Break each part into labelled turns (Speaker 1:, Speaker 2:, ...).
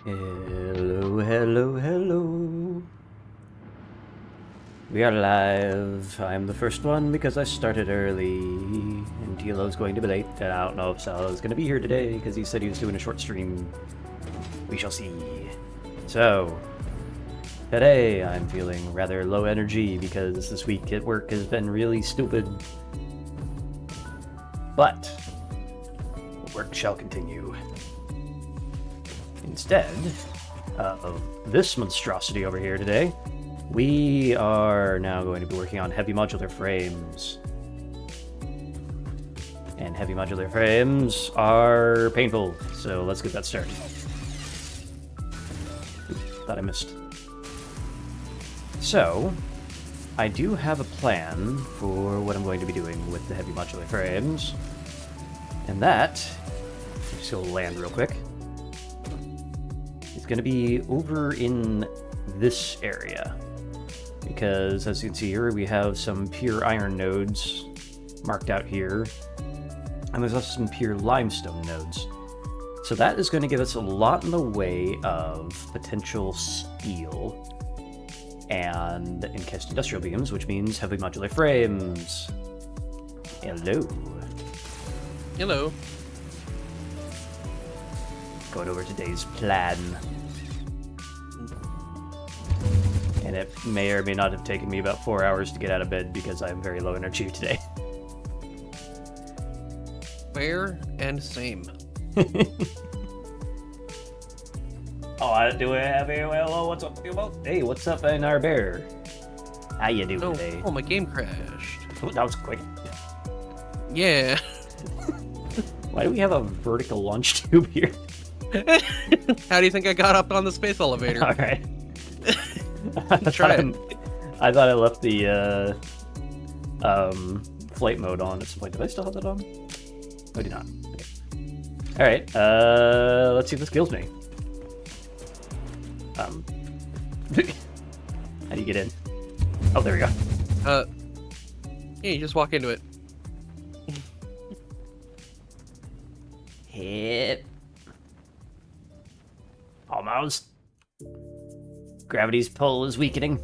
Speaker 1: Hello, hello, hello. We are live. I'm the first one because I started early. And Tilo's going to be late. And I don't know if Sal's going to be here today because he said he was doing a short stream. We shall see. So, today I'm feeling rather low energy because this week at work has been really stupid. But, work shall continue. Instead of this monstrosity over here today, we are now going to be working on heavy modular frames. And heavy modular frames are painful, so let's get that started. Thought I missed. So, I do have a plan for what I'm going to be doing with the heavy modular frames. And that, just go land real quick, is going to be over in this area. Because, as you can see here, we have some pure iron nodes marked out here. And there's also some pure limestone nodes. So that is going to give us a lot in the way of potential steel and encased industrial beams, which means heavy modular frames. Hello.
Speaker 2: Hello.
Speaker 1: Going over today's plan. And it may or may not have taken me about 4 hours to get out of bed because I'm very low energy today.
Speaker 2: Fair and same.
Speaker 1: Oh, I do have a well. What's up, people? Hey, what's up, NR Bear? How you doing today?
Speaker 2: Oh, my game crashed.
Speaker 1: Oh, that was quick.
Speaker 2: Yeah.
Speaker 1: Why do we have a vertical launch tube here?
Speaker 2: How do you think I got up on the space elevator?
Speaker 1: All right.
Speaker 2: Try it.
Speaker 1: I thought I left the flight mode on at some point. Did I still have that on? Oh, I did not. Okay. All right. Let's see if this kills me. How do you get in? Oh, there we go.
Speaker 2: Yeah, you just walk into it.
Speaker 1: Hit. Almost. Gravity's pull is weakening.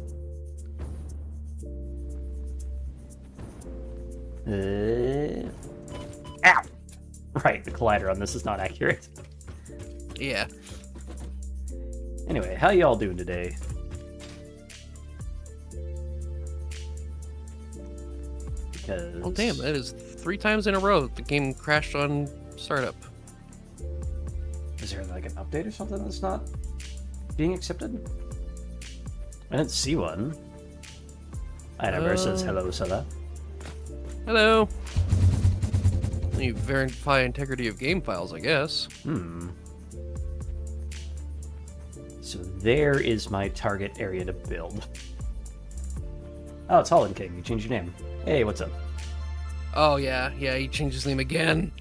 Speaker 1: Ow! Right, the collider on this is not accurate.
Speaker 2: Yeah.
Speaker 1: Anyway, how y'all doing today? Because...
Speaker 2: Oh, damn, that is 3 times in a row the game crashed on startup.
Speaker 1: Is there like an update or something that's not being accepted? I didn't see one. Ironbear says hello, Sada.
Speaker 2: Hello. You verify integrity of game files, I guess.
Speaker 1: So there is my target area to build. Oh, it's Holland King. You changed your name. Hey, what's up?
Speaker 2: Oh, yeah. Yeah, he changed his name again.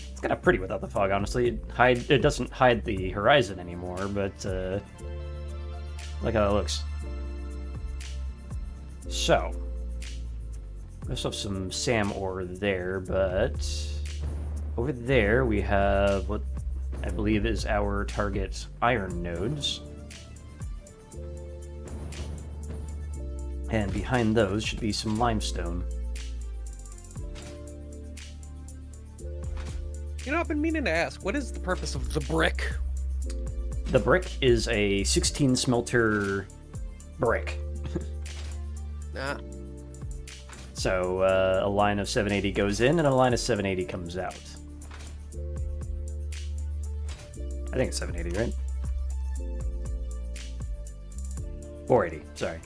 Speaker 1: It's kind of pretty without the fog, honestly. It doesn't hide the horizon anymore, but look how it looks. So, we also have some SAM ore there, but over there we have what I believe is our target iron nodes. And behind those should be some limestone.
Speaker 2: You know, I've been meaning to ask, what is the purpose of the brick?
Speaker 1: The brick is a 16 smelter brick.
Speaker 2: Nah.
Speaker 1: So a line of 780 goes in and a line of 780 comes out. I think it's 780, right? 480, sorry.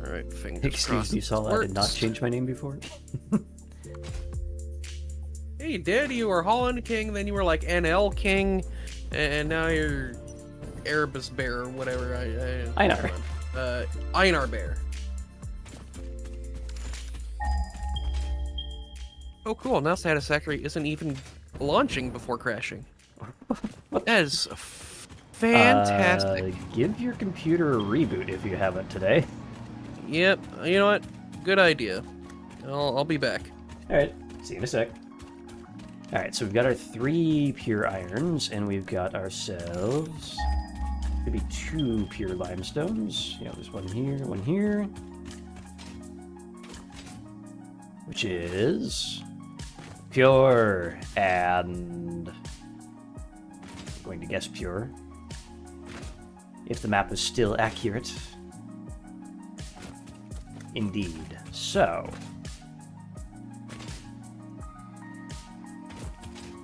Speaker 2: Alright, fingers
Speaker 1: Excuse
Speaker 2: crossed.
Speaker 1: me, Saul, I did not change my name before.
Speaker 2: Hey, you did. You were Holland King, then you were like NL King, and now you're Erebus Bear or whatever.
Speaker 1: Einar.
Speaker 2: Einar Bear. Oh, cool. Now Satisfactory isn't even launching before crashing. That is fantastic.
Speaker 1: Give your computer a reboot if you haven't today.
Speaker 2: Yep, you know what? Good idea. I'll be back.
Speaker 1: Alright, see you in a sec. Alright, so we've got our 3 pure irons, and we've got ourselves maybe 2 pure limestones. Yeah, there's one here. Which is pure and I'm going to guess pure. If the map is still accurate. Indeed. So,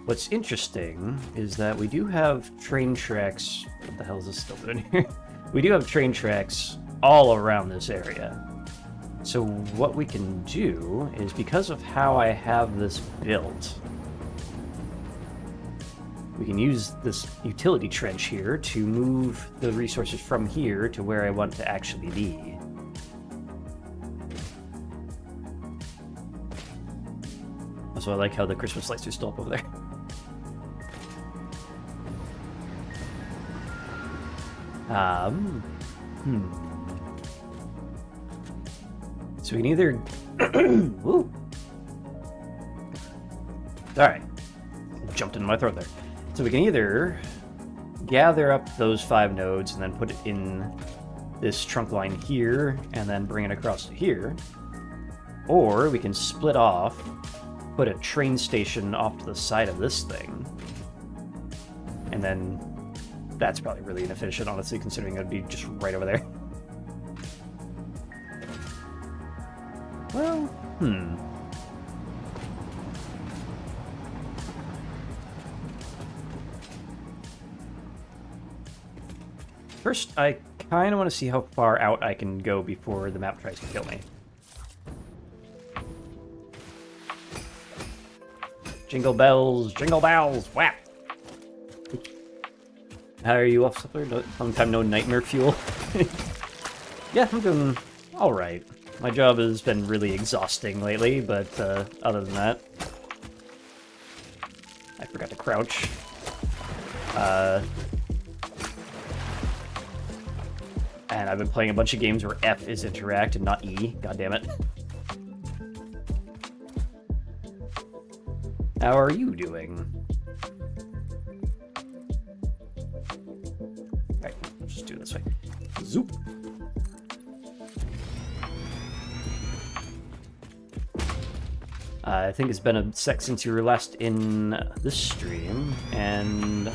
Speaker 1: what's interesting is that we do have train tracks. What the hell is this still doing here? We do have train tracks all around this area. So what we can do is, because of how I have this built, we can use this utility trench here to move the resources from here to where I want to actually be. Also, I like how the Christmas lights are still up over there. So we can either... Woo! Alright. Jumped into my throat there. So we can either gather up those 5 nodes and then put it in this trunk line here and then bring it across to here. Or we can split off, put a train station off to the side of this thing. And then that's probably really inefficient, honestly, considering it would be just right over there. Well, First, I kind of want to see how far out I can go before the map tries to kill me. Jingle bells, whap! How are you, Waffle? Long time no nightmare fuel. Yeah, I'm doing alright. My job has been really exhausting lately, but other than that... I forgot to crouch. And I've been playing a bunch of games where F is interact and not E. God damn it. How are you doing? Alright, let's just do it this way. Zoop! I think it's been a sec since you were last in this stream, and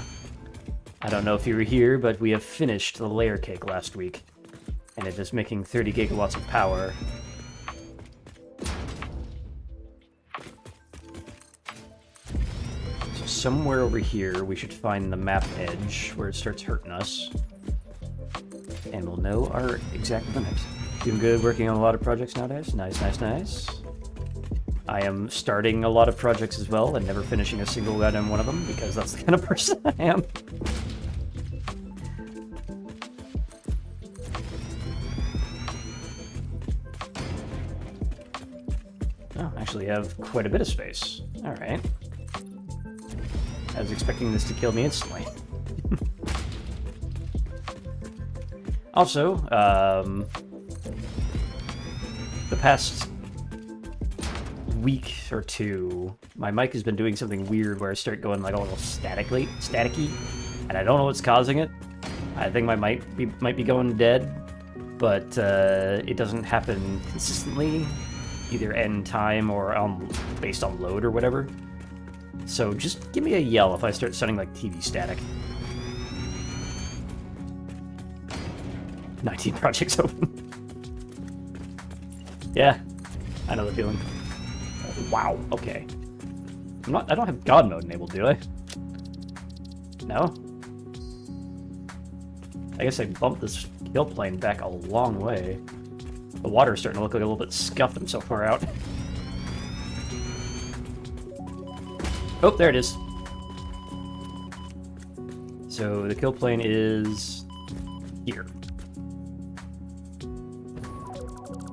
Speaker 1: I don't know if you were here, but we have finished the layer cake last week, and it is making 30 gigawatts of power. So somewhere over here, we should find the map edge where it starts hurting us, and we'll know our exact limit. Doing good, working on a lot of projects nowadays. Nice, nice, nice. I am starting a lot of projects as well, and never finishing a single goddamn one of them, because that's the kind of person I am. Oh, actually have quite a bit of space. Alright. I was expecting this to kill me instantly. Also, the past week or two, my mic has been doing something weird where I start going like a little staticky, and I don't know what's causing it. I think my mic might be going dead, but it doesn't happen consistently, either end time or based on load or whatever. So just give me a yell if I start sounding like TV static. 19 projects open. Yeah, I know the feeling. Wow, okay. I don't have God mode enabled, do I? No? I guess I bumped this kill plane back a long way. The water's starting to look like a little bit scuffed. I'm so far out. Oh, there it is. So the kill plane is here.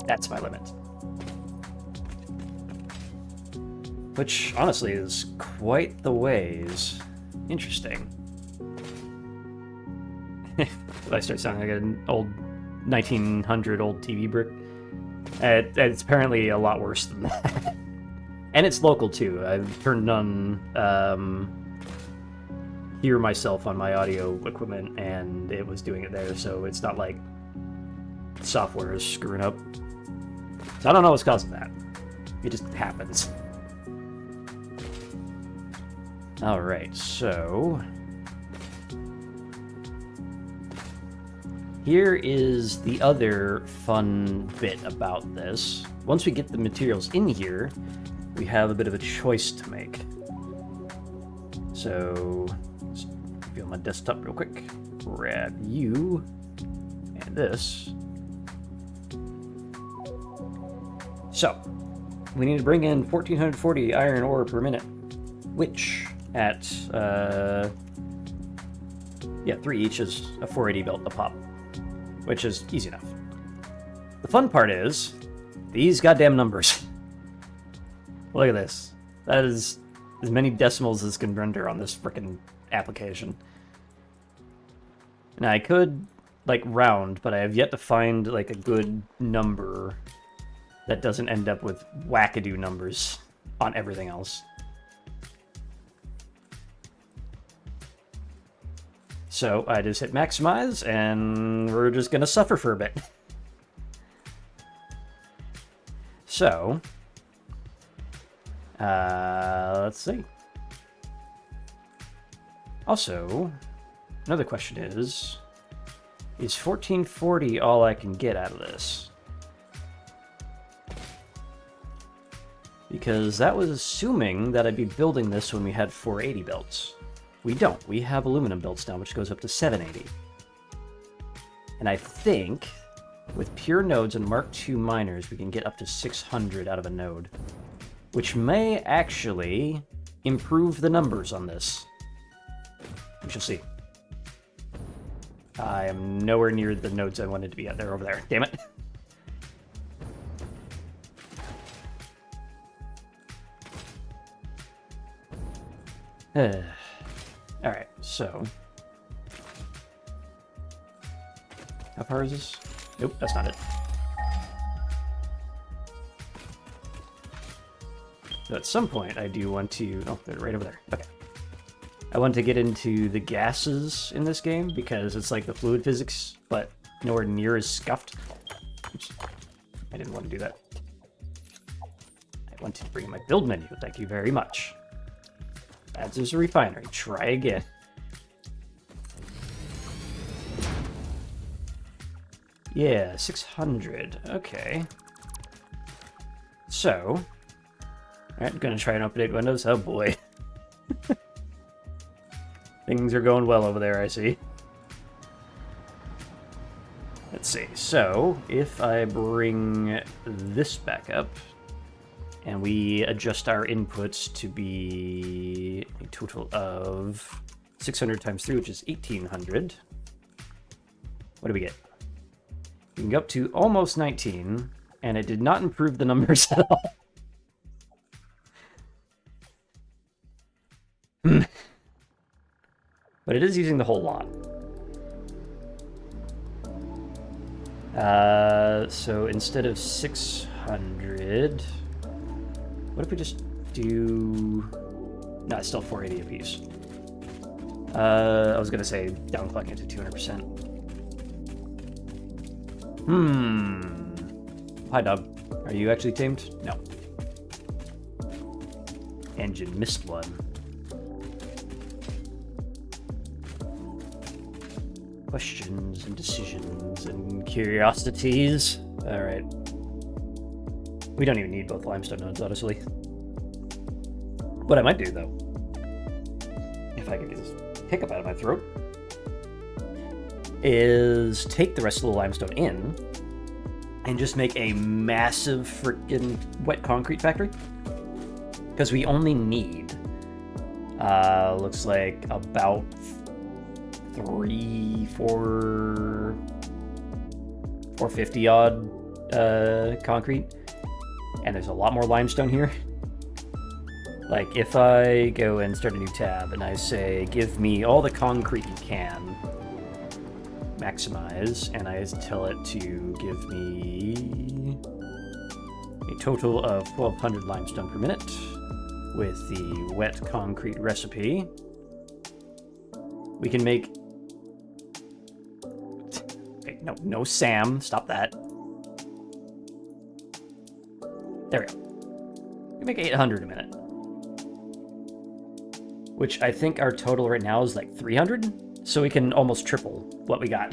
Speaker 1: That's my limit. Which, honestly, is quite the ways. Interesting. Did I start sounding like an old 1900 old TV brick? It's apparently a lot worse than that. And it's local, too. I've turned on hear myself on my audio equipment, and it was doing it there, so it's not like software is screwing up. So I don't know what's causing that. It just happens. Alright, so... here is the other fun bit about this. Once we get the materials in here, we have a bit of a choice to make. So, let's be on my desktop real quick. Grab you and this. So, we need to bring in 1440 iron ore per minute, which at 3 each is a 480 belt a pop, which is easy enough. The fun part is these goddamn numbers. Look at this. That is as many decimals as can render on this frickin' application. Now I could like round, but I have yet to find like a good number that doesn't end up with wackadoo numbers on everything else. So I just hit maximize, and we're just gonna suffer for a bit. So, let's see. Also, another question is 1440 all I can get out of this? Because that was assuming that I'd be building this when we had 480 belts. We don't. We have aluminum belts now, which goes up to 780. And I think with pure nodes and Mark II miners, we can get up to 600 out of a node, which may actually improve the numbers on this. We shall see. I am nowhere near the nodes I wanted to be at. They're over there. Damn it. Alright, so... how far is this? Nope, that's not it. So at some point, I do want to... oh, they're right over there. Okay. I want to get into the gases in this game, because it's like the fluid physics, but nowhere near as scuffed. Oops. I didn't want to do that. I wanted to bring in my build menu, thank you very much. Adds as a refinery. Try again. Yeah, 600. Okay. So, alright, I'm gonna try and update Windows. Oh boy. Things are going well over there, I see. Let's see. So, if I bring this back up, and we adjust our inputs to be a total of 600 times 3, which is 1800. What do we get? We can go up to almost 19, and it did not improve the numbers at all. But it is using the whole lot. So instead of 600... what if we just do... no, it's still 480 apiece. I was gonna say downclocking it to 200%. Hi, dog. Are you actually tamed? No. Engine missed one. Questions and decisions and curiosities. Alright. We don't even need both limestone nodes, honestly. What I might do, though, if I can get this hiccup out of my throat, is take the rest of the limestone in and just make a massive freaking wet concrete factory. Because we only need, looks like about 450 odd concrete. And there's a lot more limestone here. Like, if I go and start a new tab and I say, give me all the concrete you can, maximize, and I tell it to give me a total of 1,200 limestone per minute with the wet concrete recipe. We can make... Okay, no Sam. Stop that. There we go. We can make 800 a minute. Which I think our total right now is like 300. So we can almost triple what we got.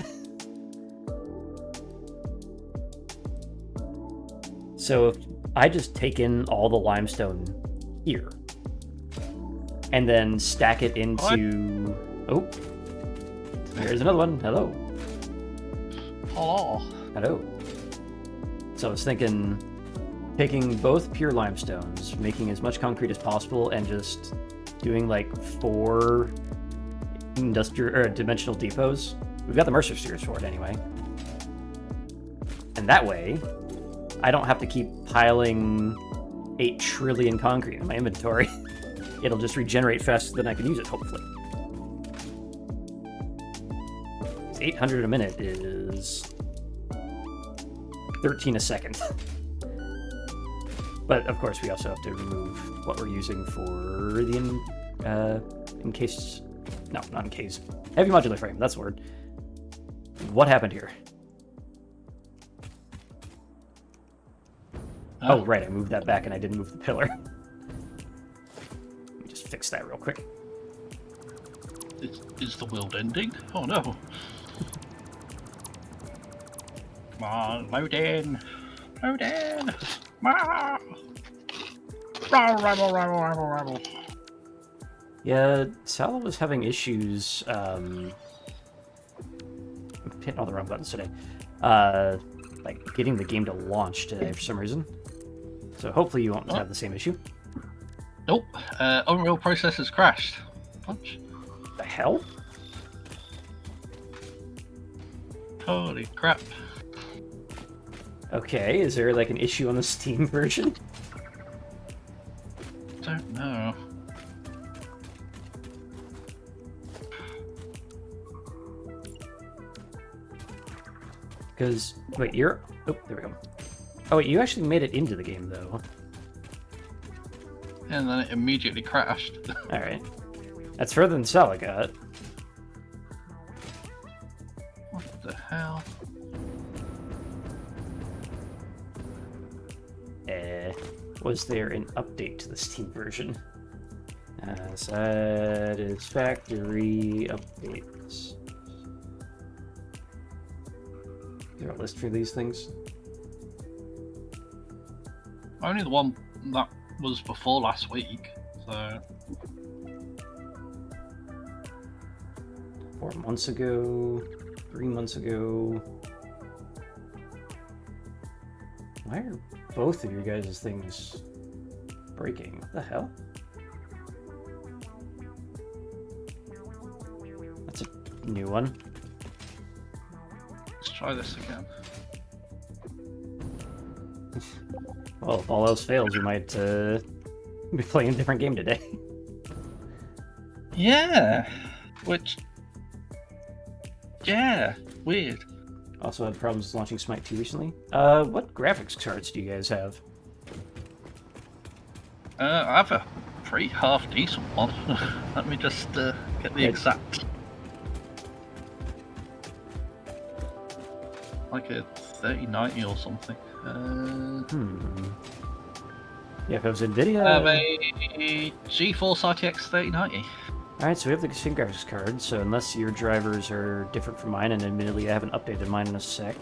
Speaker 1: So if I just take in all the limestone here and then stack it into... Oh, there's another one. Hello.
Speaker 3: Hello.
Speaker 1: Hello. So I was thinking taking both pure limestones, making as much concrete as possible, and just doing like 4 industrial or dimensional depots. We've got the Mercer spheres for it anyway. And that way, I don't have to keep piling 8 trillion concrete in my inventory. It'll just regenerate faster than I can use it, hopefully. 800 a minute is 13 a second. But of course, we also have to remove what we're using for the encased... No, not encased. Heavy modular frame, that's the word. What happened here? Oh, right, I moved that back and I didn't move the pillar. Let me just fix that real quick.
Speaker 3: Is the world ending? Oh no. Come on, load in. Load in. Rabble.
Speaker 1: Yeah, Sal was having issues, I'm hitting all the wrong buttons today. Like, getting the game to launch today for some reason. So hopefully you won't have the same issue.
Speaker 3: Nope. Unreal processors crashed. Punch.
Speaker 1: The hell?
Speaker 3: Holy crap.
Speaker 1: Okay, is there like an issue on the Steam version?
Speaker 3: Don't know.
Speaker 1: Because, wait, you're... Oh, there we go. Oh, wait, you actually made it into the game, though.
Speaker 3: And then it immediately crashed.
Speaker 1: Alright. That's further than Sala got.
Speaker 3: What the hell?
Speaker 1: Was there an update to the Steam version? Satisfactory updates. Is there a list for these things?
Speaker 3: Only the one that was before last week, so...
Speaker 1: 4 months ago, 3 months ago. Why are both of your guys' things breaking? What the hell? That's a new one.
Speaker 3: Let's try this again.
Speaker 1: Well, if all else fails, we might be playing a different game today.
Speaker 3: Yeah, which... Yeah, weird.
Speaker 1: Also had problems launching Smite 2 recently. What graphics cards do you guys have?
Speaker 3: I have a pretty half-decent one. Let me just get the exact... Like a 3090 or something.
Speaker 1: Yeah, if it was NVIDIA...
Speaker 3: I have a GeForce RTX 3090.
Speaker 1: Alright, so we have the same graphics card, so unless your drivers are different from mine, and admittedly I haven't updated mine in a sec,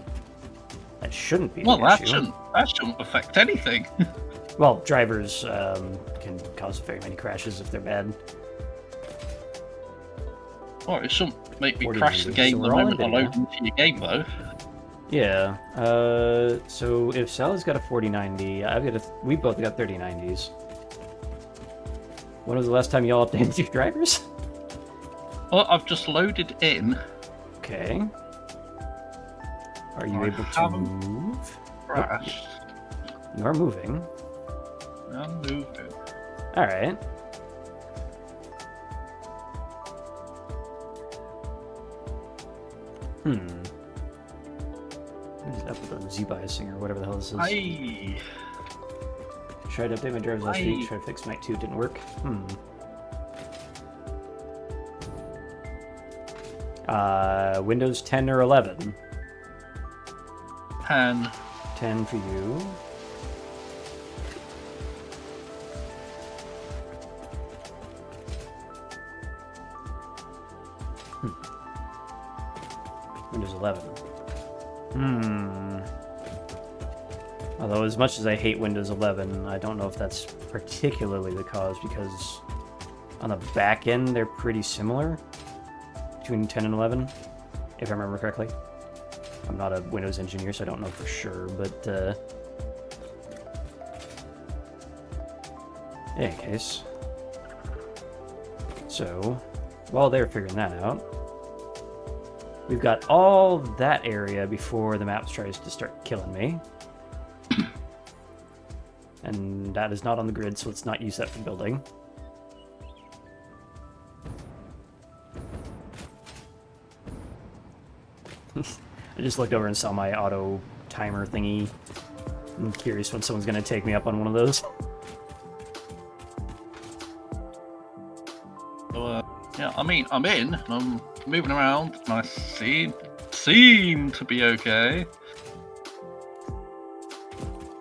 Speaker 1: that shouldn't be an issue.
Speaker 3: That shouldn't affect anything.
Speaker 1: Well, drivers can cause very many crashes if they're bad.
Speaker 3: Well, it shouldn't make me crash the game the moment I load into your game, though.
Speaker 1: Yeah, so if Sally's got a 4090, we both got 3090s. When was the last time y'all updated your drivers?
Speaker 3: Well, I've just loaded in.
Speaker 1: Okay. Are you able to move?
Speaker 3: Crashed.
Speaker 1: You are moving.
Speaker 3: I'm moving.
Speaker 1: Alright. What is up with the Z-biasing or whatever the hell this is? tried to update my drivers last week. Tried to fix Night 2. Didn't work. Windows 10 or 11?
Speaker 3: 10.
Speaker 1: 10 for you. Windows 11. Although as much as I hate Windows 11, I don't know if that's particularly the cause, because on the back end they're pretty similar between 10 and 11, if I remember correctly. I'm not a Windows engineer, so I don't know for sure, but in any case. So, while they're figuring that out, we've got all that area before the map tries to start killing me. And that is not on the grid, so let's not use that for building. I just looked over and saw my auto timer thingy. I'm curious when someone's going to take me up on one of those.
Speaker 3: So, yeah, I mean, I'm in. I'm moving around, and I seem to be okay.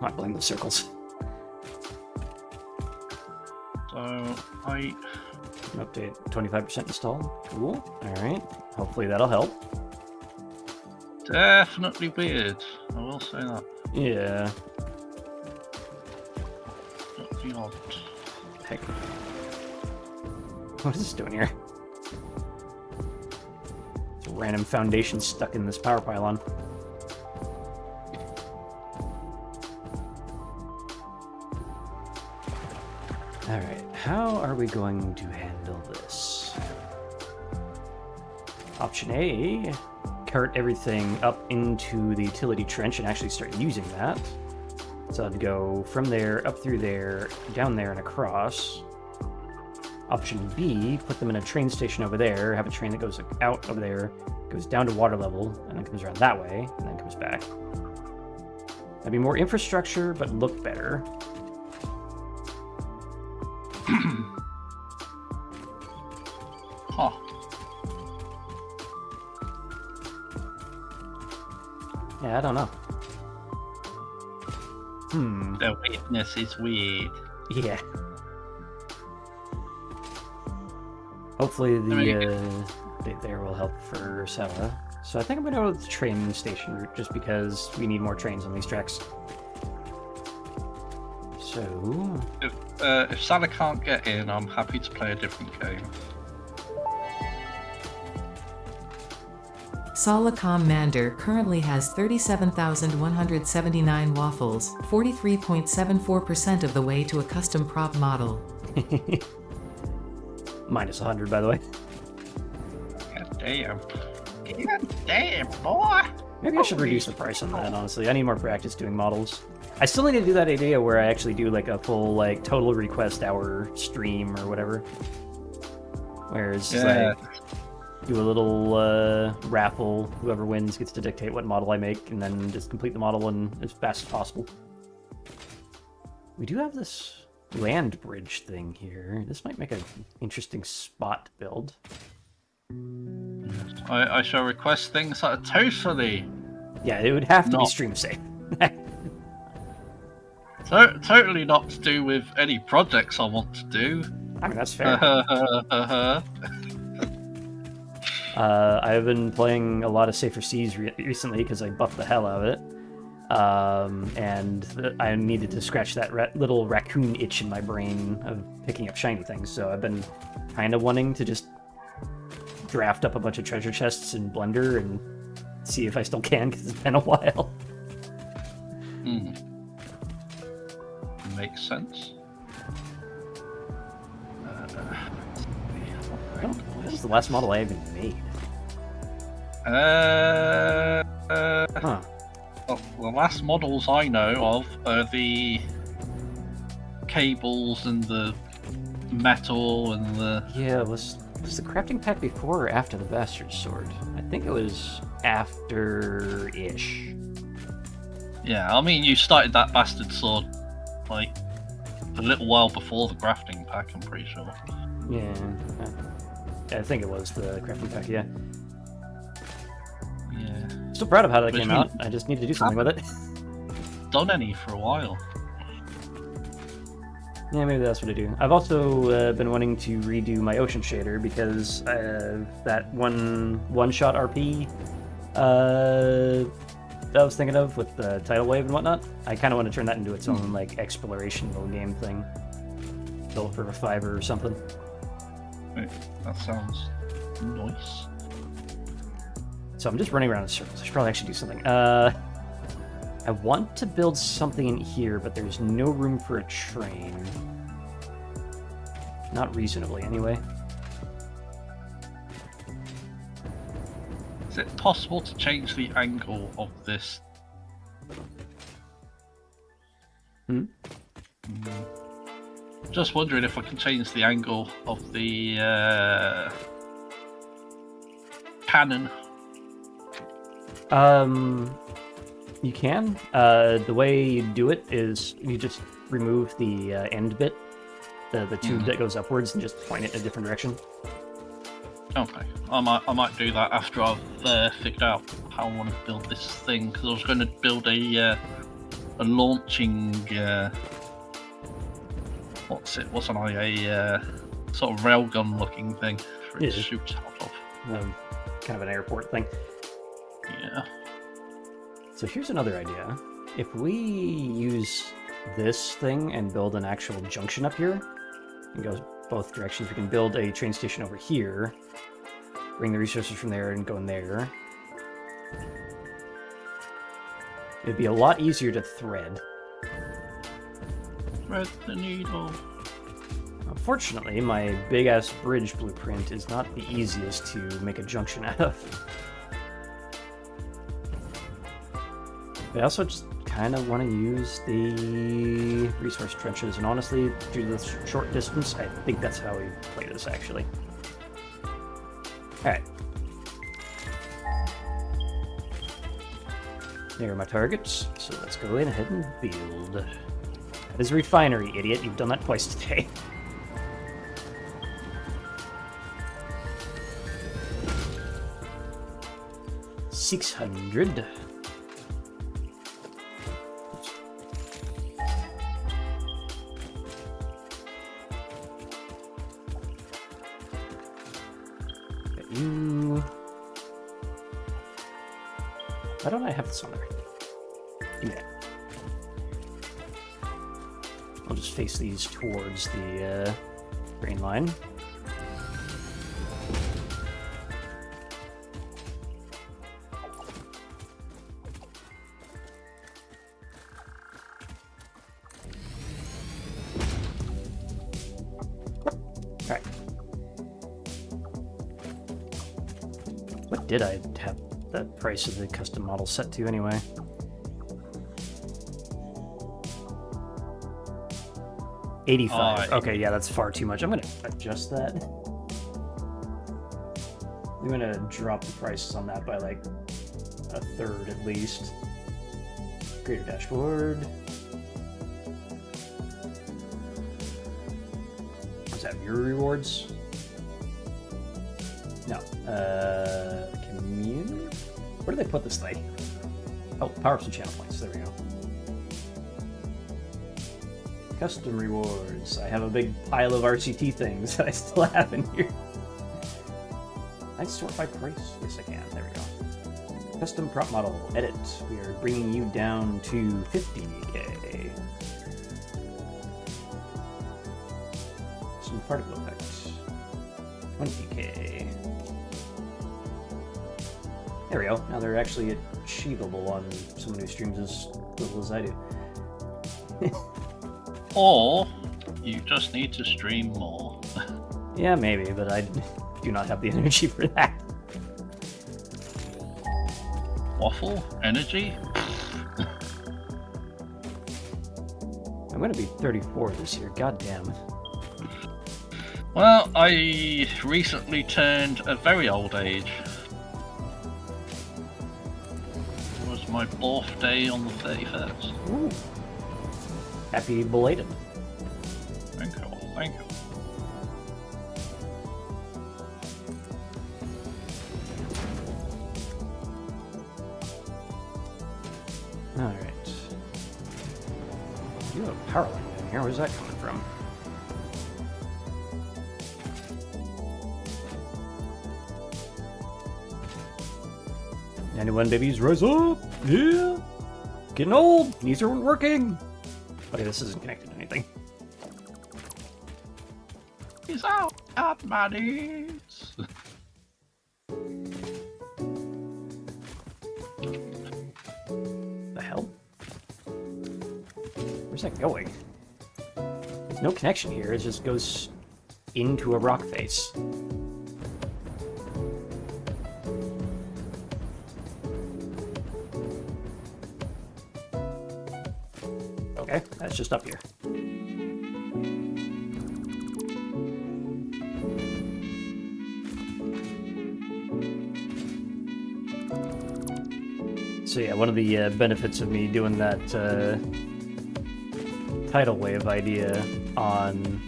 Speaker 1: I blame the circles.
Speaker 3: So, I...
Speaker 1: Update 25% installed. Cool. Alright. Hopefully that'll help.
Speaker 3: Definitely weird. I will say that.
Speaker 1: Yeah.
Speaker 3: Definitely odd.
Speaker 1: Heck. What is this doing here? It's a random foundation stuck in this power pylon. Alright, how are we going to handle this? Option A, cart everything up into the utility trench and actually start using that. So I'd go from there, up through there, down there, and across. Option B, put them in a train station over there, have a train that goes out over there, goes down to water level, and then comes around that way, and then comes back. That'd be more infrastructure, but look better.
Speaker 3: Huh.
Speaker 1: Yeah, I don't know.
Speaker 3: The weirdness is weird.
Speaker 1: Yeah. Hopefully the update there will help for Sella. So I think I'm going to go with the train station route, just because we need more trains on these tracks. So...
Speaker 3: If Santa can't get in, I'm happy to play a different game.
Speaker 4: Salacommander currently has 37,179 waffles, 43.74% of the way to a custom prop model.
Speaker 1: Minus 100, by the way.
Speaker 3: God damn. God damn, boy!
Speaker 1: Maybe I should reduce the price on that, honestly. I need more practice doing models. I still need to do that idea where I actually do like a full like total request hour stream or whatever. Where it's just like do a little raffle, whoever wins gets to dictate what model I make, and then just complete the model in as fast as possible. We do have this land bridge thing here. This might make an interesting spot to build.
Speaker 3: I shall request things that are totally...
Speaker 1: Yeah, it would have to be stream safe.
Speaker 3: Totally not to do with any projects I want to do.
Speaker 1: I mean, that's fair. I've been playing a lot of Safer Seas recently because I buffed the hell out of it. And I needed to scratch that little raccoon itch in my brain of picking up shiny things. So I've been kind of wanting to just draft up a bunch of treasure chests in Blender and see if I still can, because it's been a while.
Speaker 3: Makes sense.
Speaker 1: This is the last model I even made.
Speaker 3: Well, the last models I know of are the cables and the metal and the...
Speaker 1: Yeah, was the crafting pack before or after the Bastard Sword? I think it was after-ish.
Speaker 3: Yeah, I mean, you started that Bastard Sword, like, a little while before the crafting pack, I'm pretty sure.
Speaker 1: Yeah. I think it was the crafting pack, yeah.
Speaker 3: Yeah.
Speaker 1: Still proud of how that
Speaker 3: Which
Speaker 1: came
Speaker 3: one?
Speaker 1: out. I just need to do something with it.
Speaker 3: Done any for a while.
Speaker 1: Yeah, maybe that's what I do. I've also been wanting to redo my ocean shader because that one-shot RP that I was thinking of with the tidal wave and whatnot. I kind of want to turn that into its own like exploration little game thing. Built for a $5 or something.
Speaker 3: Wait, that sounds nice.
Speaker 1: So I'm just running around in circles. I should probably actually do something. I want to build something in here, but there's no room for a train. Not reasonably, anyway.
Speaker 3: Is it possible to change the angle of this? Just wondering if I can change the angle of the cannon.
Speaker 1: You can. The way you do it is you just remove the end bit, the tube that goes upwards, and just point it in a different direction.
Speaker 3: Okay, I might do that after I've figured out how I want to build this thing, because I was going to build a launching what's on a sort of railgun looking thing for it to shoot out of.
Speaker 1: Kind of an airport thing.
Speaker 3: Yeah.
Speaker 1: So here's another idea. If we use this thing and build an actual junction up here, it goes both directions. We can build a train station over here, bring the resources from there and go in there. It'd be a lot easier to thread.
Speaker 3: Thread the needle.
Speaker 1: Unfortunately, my big-ass bridge blueprint is not the easiest to make a junction out of. I also just kind of want to use the resource trenches, and honestly, due to the short distance, I think that's how we play this, actually. Alright. There are my targets, so let's go in ahead and build. That is a refinery, idiot. You've done that twice today. $600. You. Why don't I have this on there? Give me that. I'll just face these towards the grain line. Alright. What did I have the price of the custom model set to anyway? $85. Okay, yeah, that's far too much. I'm gonna adjust that. I'm gonna drop the prices on that by like a third at least. Creator dashboard. Is that your rewards? No. Community? Where do they put this thing? Oh, power-ups and channel points. There we go. Custom rewards. I have a big pile of RCT things that I still have in here. I sort by price. Yes, I can. There we go. Custom prop model. Edit. We are bringing you down to 50k. Some particle effects. 20k. There we go. Now they're actually achievable on someone who streams as little as I do.
Speaker 3: Or you just need to stream more.
Speaker 1: Yeah, maybe, but I do not have the energy for that.
Speaker 3: Waffle? Energy?
Speaker 1: I'm gonna be 34 this year, god damn.
Speaker 3: Well, I recently turned a very old age. It was my birthday on the 31st.
Speaker 1: Ooh. Happy belated.
Speaker 3: Thank you. Thank you.
Speaker 1: Alright. You have a power line down here. Where's that coming from? Anyone, babies, rise up! Yeah! Getting old! Knees aren't working! Okay, this isn't connected to anything.
Speaker 3: He's out at my knees.
Speaker 1: The hell? Where's that going? There's no connection here. It just goes into a rock face. Okay, that's just up here. So yeah, one of the benefits of me doing that tidal wave idea on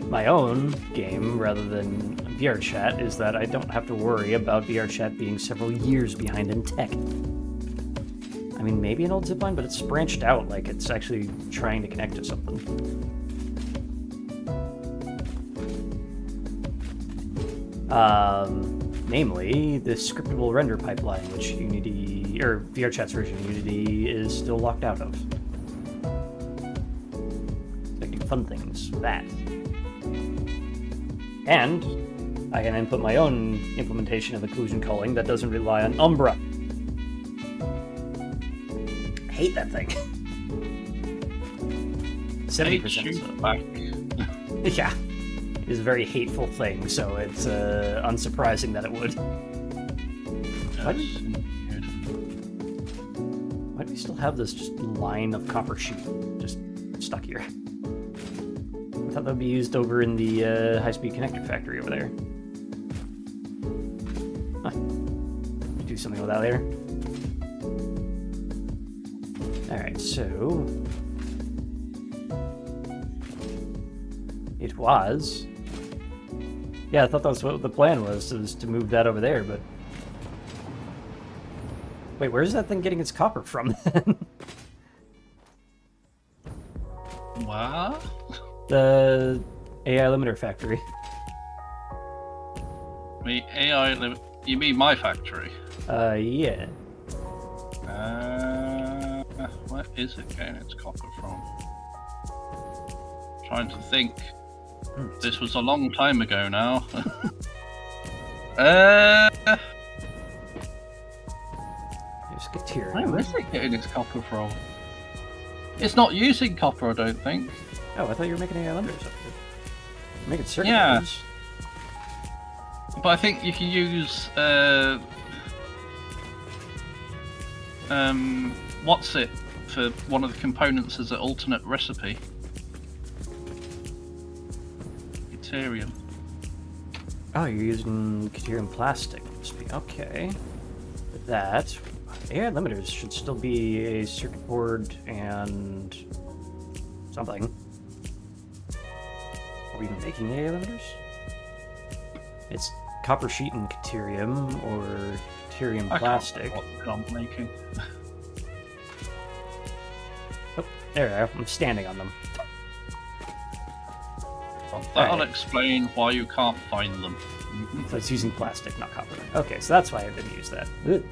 Speaker 1: my own game rather than VR chat is that I don't have to worry about VR chat being several years behind in tech. I mean, maybe an old zipline, but it's branched out, like it's actually trying to connect to something. Namely, the scriptable render pipeline, which Unity, or VRChat's version of Unity, is still locked out of. So I can do fun things with that. And I can input my own implementation of occlusion culling that doesn't rely on Umbra. Hate that thing. 70%.
Speaker 3: Back.
Speaker 1: Yeah. It is a very hateful thing, so it's unsurprising that it would. Why do we still have this just line of copper sheet just stuck here? I thought that would be used over in the high-speed connector factory over there. Huh. Do something with that later. Alright, so... It was... Yeah, I thought that was what the plan was to move that over there, but... Wait, where's that thing getting its copper from, then?
Speaker 3: What?
Speaker 1: The AI limiter factory.
Speaker 3: The AI limit... You mean my factory?
Speaker 1: Yeah.
Speaker 3: Where is it getting its copper from? Trying to think. This was a long time ago now.
Speaker 1: There's Kateria.
Speaker 3: Where is it getting its copper from? It's not using copper, I don't think.
Speaker 1: Oh, I thought you were making AI limiters up here. Making circuit
Speaker 3: Yeah.
Speaker 1: boards.
Speaker 3: But I think you can use what's it for one of the components as an alternate recipe. Deuterium.
Speaker 1: Oh, you're using Katerium plastic. Okay. With that, AI limiters should still be a circuit board and something. Are we even making AI limiters? It's copper sheet and Katerium, or Katerium plastic.
Speaker 3: I can't remember what I'm making.
Speaker 1: Oh, there we are. I'm standing on them.
Speaker 3: Well, that'll
Speaker 1: Alright.
Speaker 3: explain why you can't find them.
Speaker 1: So it's using plastic, not copper. Okay, so that's why I didn't use that. Ugh.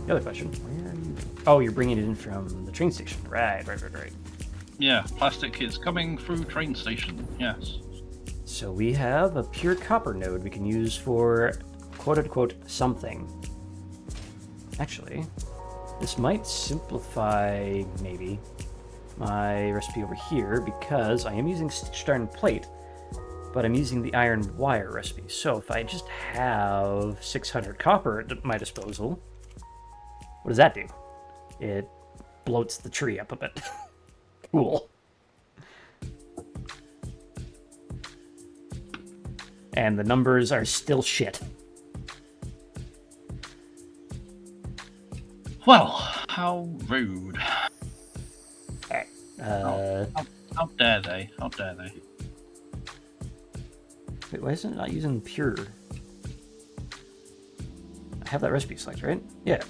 Speaker 1: The other question, where are you? Oh, you're bringing it in from the train station. Right.
Speaker 3: Yeah, plastic is coming through train station, yes.
Speaker 1: So we have a pure copper node we can use for quote-unquote something. Actually, this might simplify, maybe, my recipe over here, because I am using stitched iron plate, but I'm using the iron wire recipe. So if I just have 600 copper at my disposal, what does that do? It bloats the tree up a bit. Cool. And the numbers are still shit.
Speaker 3: Well, how rude.
Speaker 1: Alright,
Speaker 3: How dare they? How dare they?
Speaker 1: Wait, why isn't it not using pure? I have that recipe select, right? Yeah.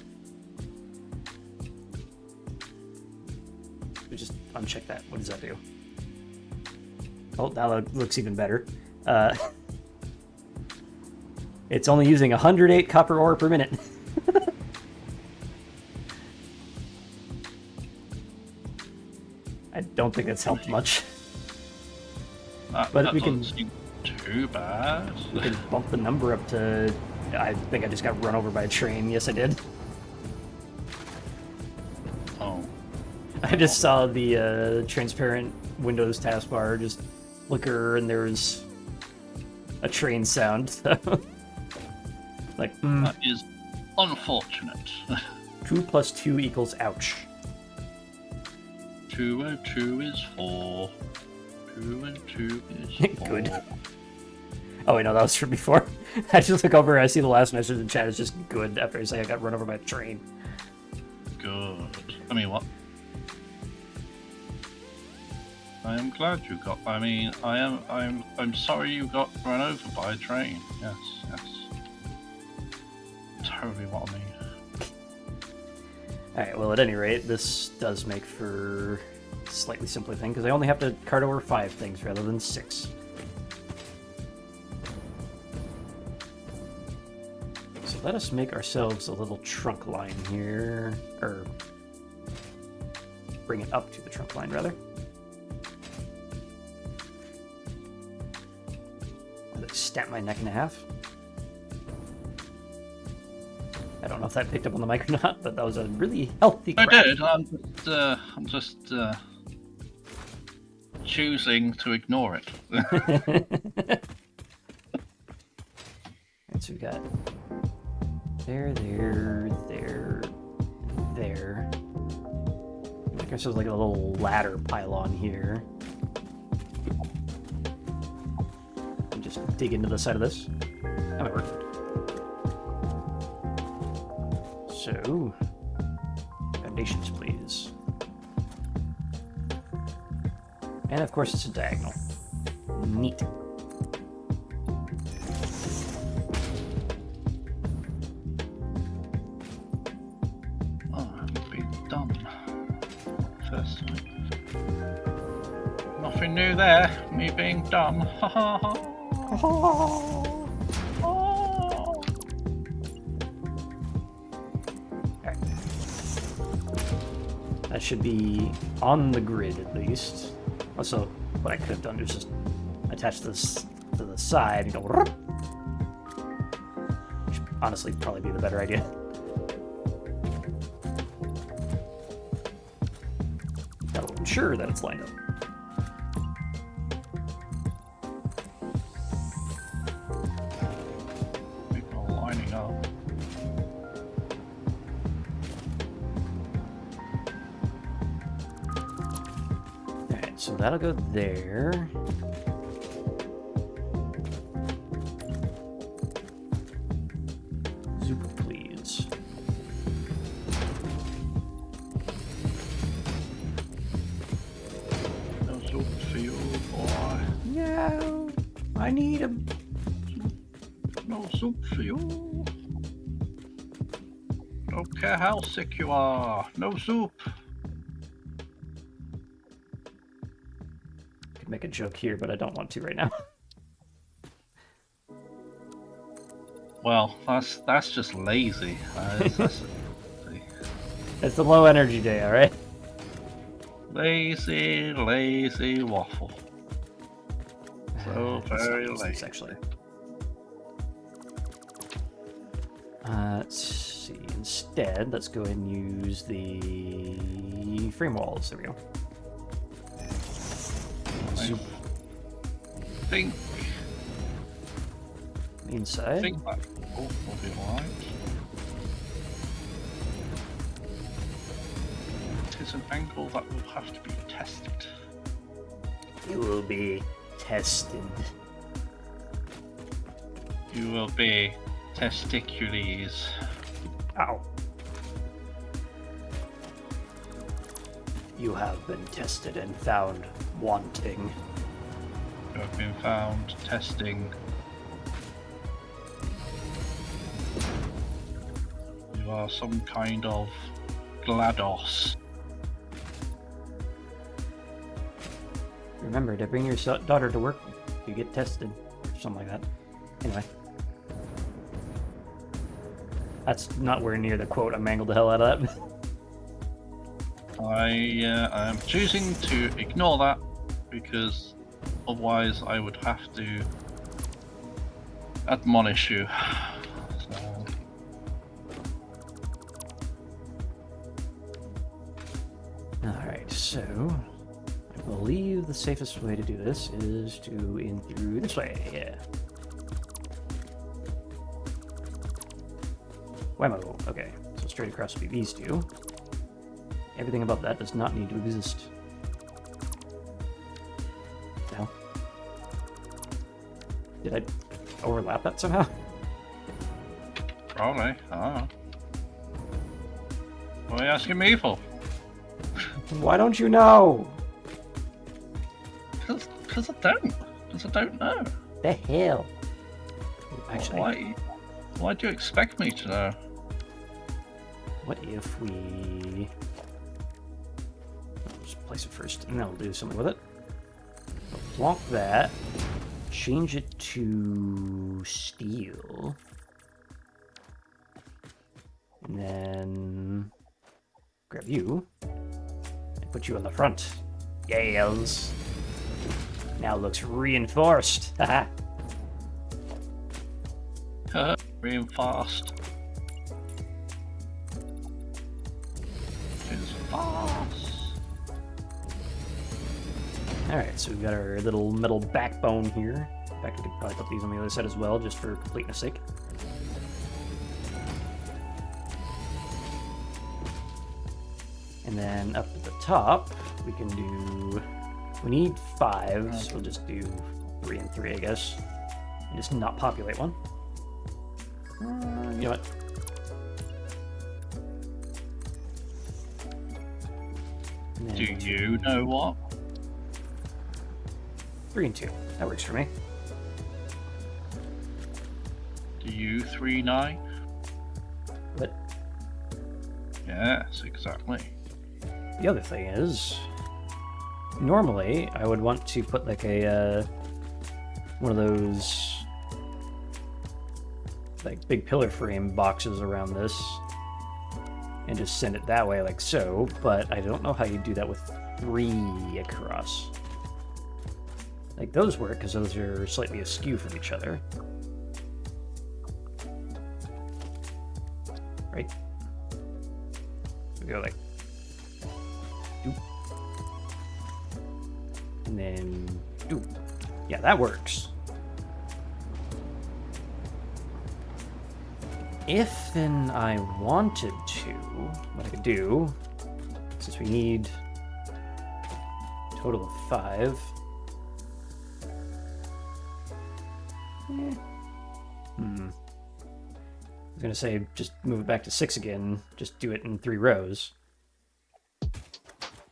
Speaker 1: We just uncheck that. What does that do? Oh, that looks even better. It's only using 108 copper ore per minute. I don't think that's helped much.
Speaker 3: That
Speaker 1: we can
Speaker 3: doesn't seem too bad.
Speaker 1: We can bump the number up to... I think I just got run over by a train. Yes, I did.
Speaker 3: Oh.
Speaker 1: I just saw the transparent Windows taskbar just flicker, and there was a train sound. Like,
Speaker 3: That is unfortunate.
Speaker 1: 2 plus 2 equals ouch.
Speaker 3: 2 and 2 is 4. 2 and 2 is 4.
Speaker 1: Good. Oh wait, no, that was from before. I just look over, I see the last message in chat is just good after I say I got run over by a train.
Speaker 3: Good. I mean, what? I am glad you got. I mean, I'm sorry you got run over by a train. Yes, yes. Totally what I mean.
Speaker 1: Alright, well, at any rate, this does make for a slightly simpler thing, because I only have to cart over 5 things rather than 6. So let us make ourselves a little trunk line here, or bring it up to the trunk line, rather. I'll snap my neck in half. I don't know if that picked up on the mic or not, but that was a really healthy
Speaker 3: I
Speaker 1: crack.
Speaker 3: did. I'm just choosing to ignore it.
Speaker 1: Alright, so we got there, there. Make ourselves like a little ladder pylon here. And just dig into the side of this. That might work. So, foundations, please. And of course, it's a diagonal. Neat.
Speaker 3: Oh, I'm being dumb. First time. Nothing new there. Me being dumb. Ha ha ha.
Speaker 1: That should be on the grid at least. Also, what I could have done is just attach this to the side and go. Which honestly probably be the better idea. That will ensure that it's lined up.
Speaker 3: People are lining up.
Speaker 1: Alright, so that'll go there. Super, please.
Speaker 3: No soup for you, boy.
Speaker 1: No, I need him.
Speaker 3: No soup for you. Don't care how sick you are. No soup.
Speaker 1: Could make a joke here, but I don't want to right now.
Speaker 3: Well, that's just lazy. That's lazy.
Speaker 1: It's the low energy day, alright?
Speaker 3: Lazy, lazy waffle. So very
Speaker 1: Let's
Speaker 3: lazy.
Speaker 1: actually. Let's see. Instead, let's go ahead and use the frame walls. There we go. Zoop
Speaker 3: Think
Speaker 1: inside.
Speaker 3: that will be alright. It is an angle that will have to be tested.
Speaker 1: You will be tested.
Speaker 3: You will be testicules.
Speaker 1: Ow. You have been tested and found wanting.
Speaker 3: You have been found testing. You are some kind of GLaDOS.
Speaker 1: Remember to bring your daughter to work. You get tested, something like that. Anyway. That's not where near the quote. I mangled the hell out of that.
Speaker 3: I am choosing to ignore that because otherwise I would have to admonish you. So...
Speaker 1: Alright, so I believe the safest way to do this is to in through this way, yeah. Whammo, okay, so straight across would be these two. Everything above that does not need to exist. No. Did I overlap that somehow?
Speaker 3: Probably, I don't know. What are you asking me for?
Speaker 1: Why don't you know?
Speaker 3: Because I don't. Because I don't know.
Speaker 1: The hell? Actually,
Speaker 3: Why do you expect me to know?
Speaker 1: what if we... I'll just place it first, and then I'll do something with it. I'll plonk that. Change it to steel. And then... grab you. And put you on the front. Yales. Now looks reinforced. Haha.
Speaker 3: Reinforced. Is fast.
Speaker 1: Alright, so we've got our little metal backbone here. In fact, we could probably put these on the other side as well, just for completeness sake. And then up at the top, we can do... We need 5, so we'll just do 3 and 3, I guess. And just not populate one. You know what? And then
Speaker 3: Do you know what?
Speaker 1: 3 and 2. That works for me.
Speaker 3: Do you 3-9?
Speaker 1: But
Speaker 3: Yes, exactly.
Speaker 1: the other thing is, normally I would want to put like a one of those like big pillar frame boxes around this and just send it that way like so, but I don't know how you do that with 3 across. Like those work because those are slightly askew from each other. Right? So we go like doop. And then doop. Yeah, that works. If then I wanted to, what I could do, since we need a total of 5. I was gonna say just move it back to 6 again, just do it in 3 rows.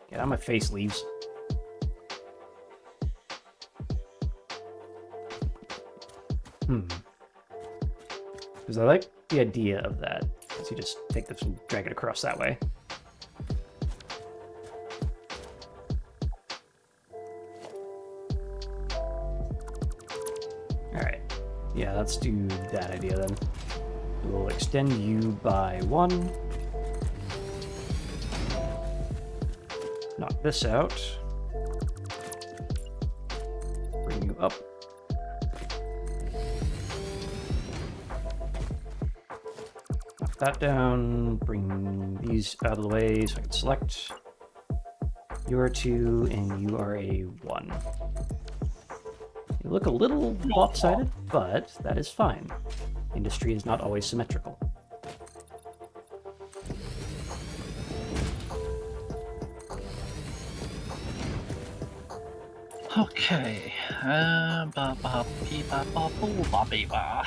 Speaker 1: Get out my face, leaves. Because I like the idea of that. So you just take this and drag it across that way. Alright. Yeah, let's do that idea then. We'll extend you by 1. Knock this out. Bring you up. Knock that down. Bring these out of the way so I can select. You are 2 and you are a 1. You look a little lopsided, but that is fine. Industry is not always symmetrical.
Speaker 3: Okay. Ba ba bee ba ba boo ba bee ba.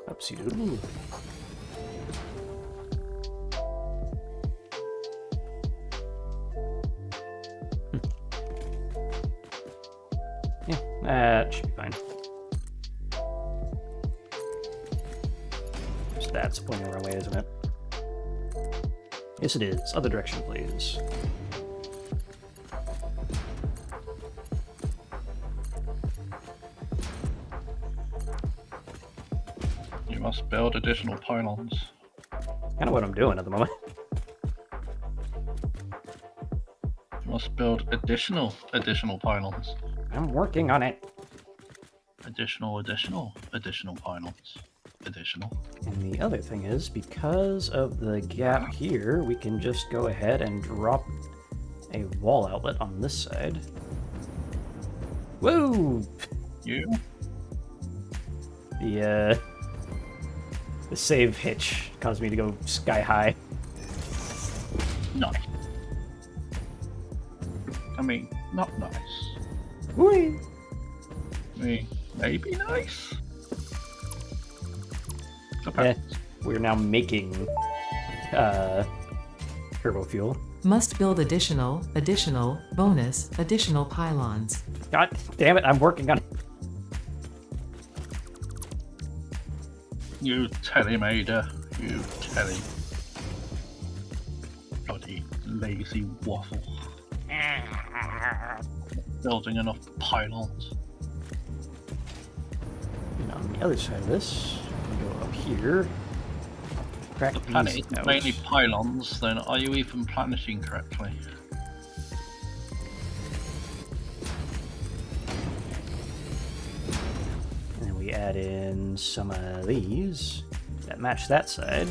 Speaker 1: Oopsie doodle. should be fine. So that's pointing the wrong way, isn't it? Yes, it is. Other direction, please.
Speaker 3: You must build additional pylons.
Speaker 1: Kind of what I'm doing at the moment.
Speaker 3: You must build additional pylons.
Speaker 1: I'm working on it.
Speaker 3: Additional pylons. Additional.
Speaker 1: And the other thing is, because of the gap here, we can just go ahead and drop a wall outlet on this side. Woo!
Speaker 3: You?
Speaker 1: The save hitch caused me to go sky high.
Speaker 3: Nice. I mean, not nice.
Speaker 1: Whee!
Speaker 3: I mean, maybe nice.
Speaker 1: Yeah, we're now making turbo fuel.
Speaker 4: Must build additional pylons.
Speaker 1: God damn it, I'm working on it.
Speaker 3: You telly, Maida. You telly. Bloody lazy waffle. Building enough pylons.
Speaker 1: And on the other side of this, we go up here. Crack
Speaker 3: The planet
Speaker 1: these
Speaker 3: isn't
Speaker 1: out.
Speaker 3: mainly pylons, then are you even planeting correctly?
Speaker 1: And then we add in some of these that match that side.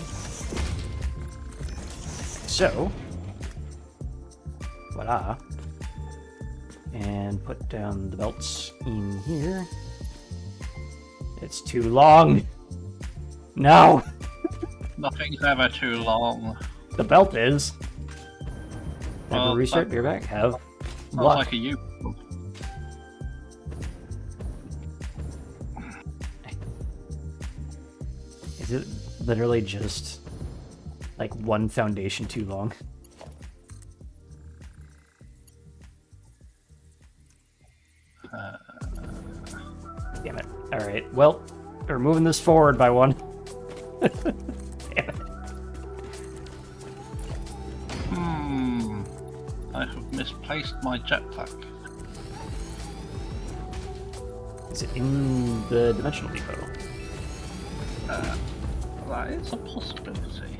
Speaker 1: So, voila. And put down the belts in here. It's too long. No,
Speaker 3: Nothing's ever too long.
Speaker 1: the belt is. Have
Speaker 3: Well,
Speaker 1: a restart
Speaker 3: that-
Speaker 1: beer back? Have
Speaker 3: Sounds
Speaker 1: what?
Speaker 3: like a you.
Speaker 1: Is it literally just like one foundation too long? Damn it. Alright, well, we're moving this forward by one. Damn it.
Speaker 3: I have misplaced my jetpack.
Speaker 1: Is it in the dimensional depot?
Speaker 3: That is a possibility.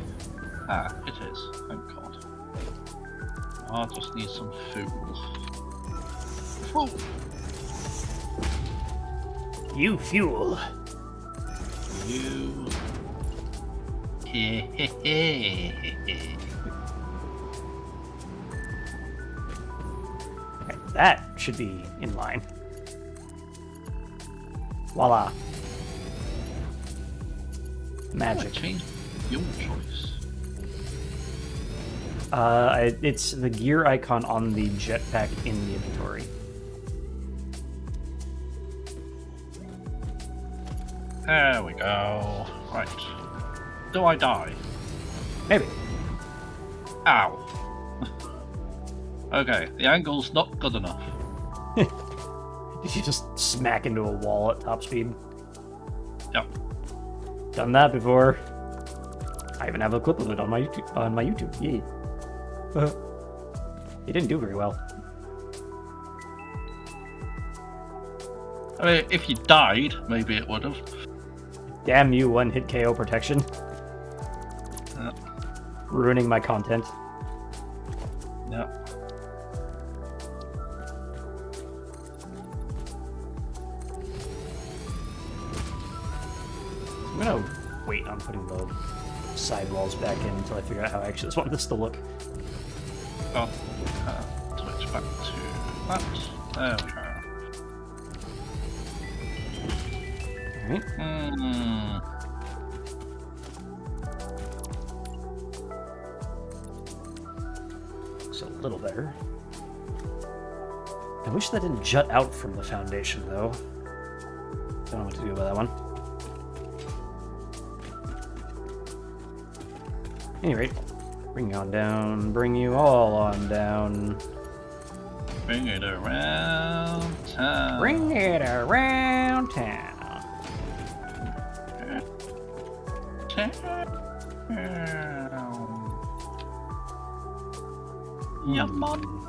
Speaker 3: Ah, it is. Thank God. I just need some fuel. Oh,
Speaker 1: You fuel.
Speaker 3: you.
Speaker 1: Okay, that should be in line. Voila. Magic.
Speaker 3: Change fuel choice.
Speaker 1: It's the gear icon on the jetpack in the inventory.
Speaker 3: There we go. Right. Do I die?
Speaker 1: Maybe.
Speaker 3: Ow. Okay, the angle's not good enough.
Speaker 1: Did you just smack into a wall at top speed?
Speaker 3: Yep.
Speaker 1: Done that before. I even have a clip of it on my YouTube. Yay. It didn't do very well.
Speaker 3: I mean, if you died, maybe it would have.
Speaker 1: Damn you, one hit KO protection. Ruining my content.
Speaker 3: Yeah.
Speaker 1: I'm gonna wait on putting the sidewalls back in until I figure out how I actually just want this to look.
Speaker 3: Oh, switch back to that. There we go.
Speaker 1: Alright. Looks a little better. I wish that didn't jut out from the foundation, though. Don't know what to do about that one. Any rate, bring you on down, bring you all on down.
Speaker 3: Bring it around town.
Speaker 1: Bring it around town.
Speaker 3: Your mum.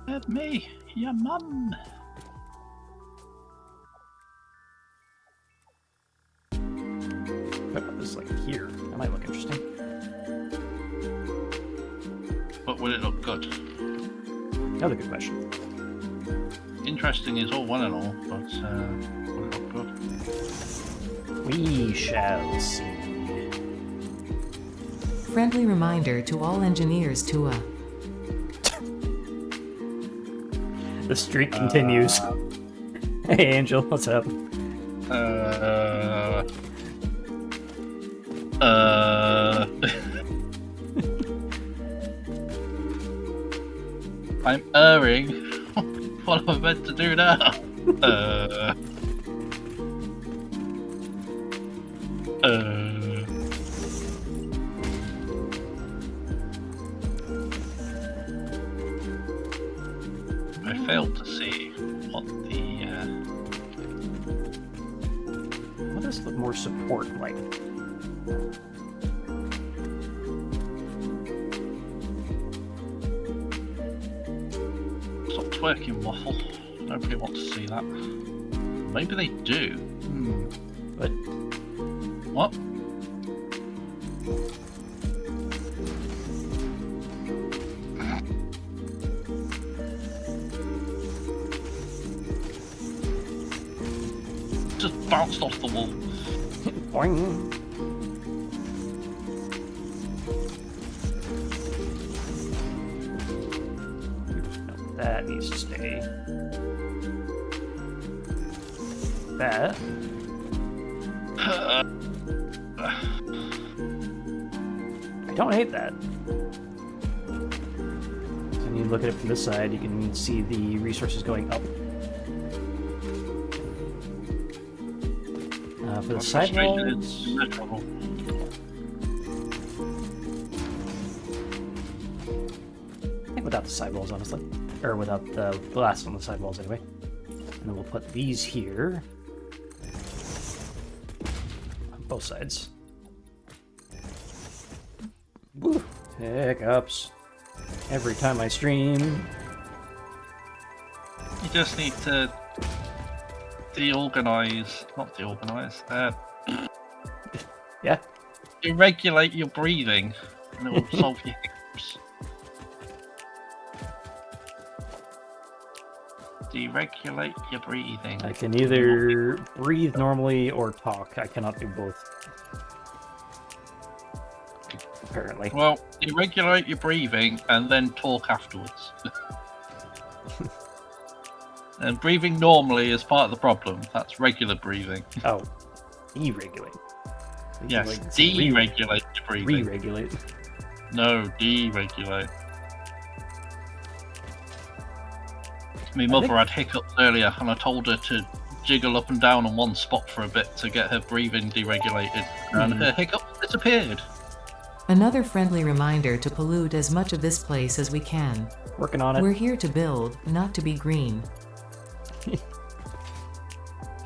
Speaker 3: Let me, your mum.
Speaker 1: What about this, like, here? That might look interesting.
Speaker 3: But will it look good?
Speaker 1: Another good question.
Speaker 3: Interesting is all one and all, but will it look good?
Speaker 1: We shall see.
Speaker 4: Friendly reminder to all engineers to
Speaker 1: The streak continues. Hey, Angel, what's up?
Speaker 3: I'm erring. What am I meant to do now? I failed to see what the
Speaker 1: What does the more support like?
Speaker 3: stopped working, Waffle. Nobody wants to see that. Maybe they do.
Speaker 1: But
Speaker 3: What? Just bounced off the wall.
Speaker 1: boing. No, that needs to stay. That. I don't hate that. So when you look at it from this side, you can see the resources going up. For the sidewalls, I think without the sidewalls, honestly, or without the glass on the sidewalls, anyway. And then we'll put these here on both sides. Woo! Hiccups every time I stream.
Speaker 3: You just need to not deorganize,
Speaker 1: Yeah,
Speaker 3: regulate your breathing, and it will solve your hiccups. Deregulate your breathing.
Speaker 1: I can either breathe normally or talk. I cannot do both. Apparently.
Speaker 3: Well, deregulate your breathing and then talk afterwards. And breathing normally is part of the problem. That's regular breathing.
Speaker 1: Oh, deregulate.
Speaker 3: Yes,
Speaker 1: Like,
Speaker 3: deregulate your breathing.
Speaker 1: re-regulate.
Speaker 3: No, deregulate. My mother had hiccups earlier, and I told her to jiggle up and down on one spot for a bit to get her breathing deregulated, and her hiccups disappeared.
Speaker 4: Another friendly reminder to pollute as much of this place as we can.
Speaker 1: Working on it.
Speaker 4: We're here to build, not to be green.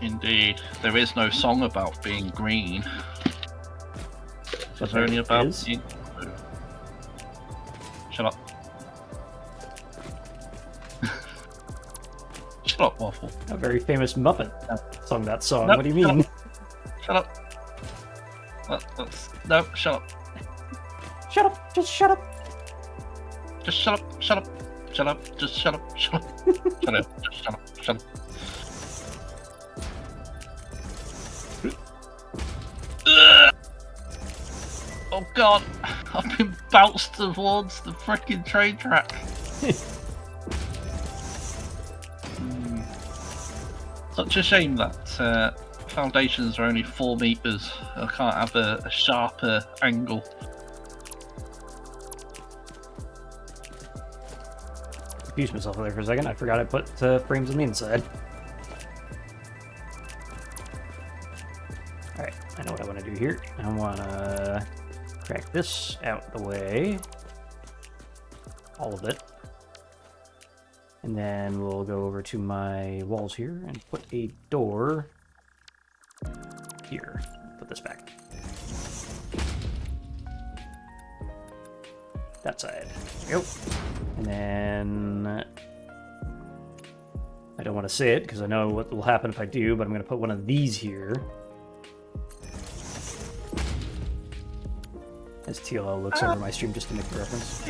Speaker 3: Indeed, there is no song about being green.
Speaker 1: But
Speaker 3: It's only about
Speaker 1: is.
Speaker 3: being blue. Shut up. Shut up, Waffle.
Speaker 1: A very famous Muppet sung that song.
Speaker 3: No,
Speaker 1: What do you mean?
Speaker 3: Shut up. No, shut up.
Speaker 1: Shut up! Just shut up!
Speaker 3: Just shut up. Shut up. Shut up. Just shut up. Shut up. Shut up. Just shut up. Shut up. Oh god, I've been bounced towards the freaking train track. Such a shame that foundations are only 4 meters. I can't have a sharper angle.
Speaker 1: Confused myself there for a second. I forgot I put frames on the inside. Alright, I know what I want to do here. I want to crack this out the way. All of it. And then we'll go over to my walls here and put a door here. Put this back. That side. There we go. And then I don't want to say it because I know what will happen if I do, but I'm going to put one of these here. As TLL looks over my stream just to make the reference.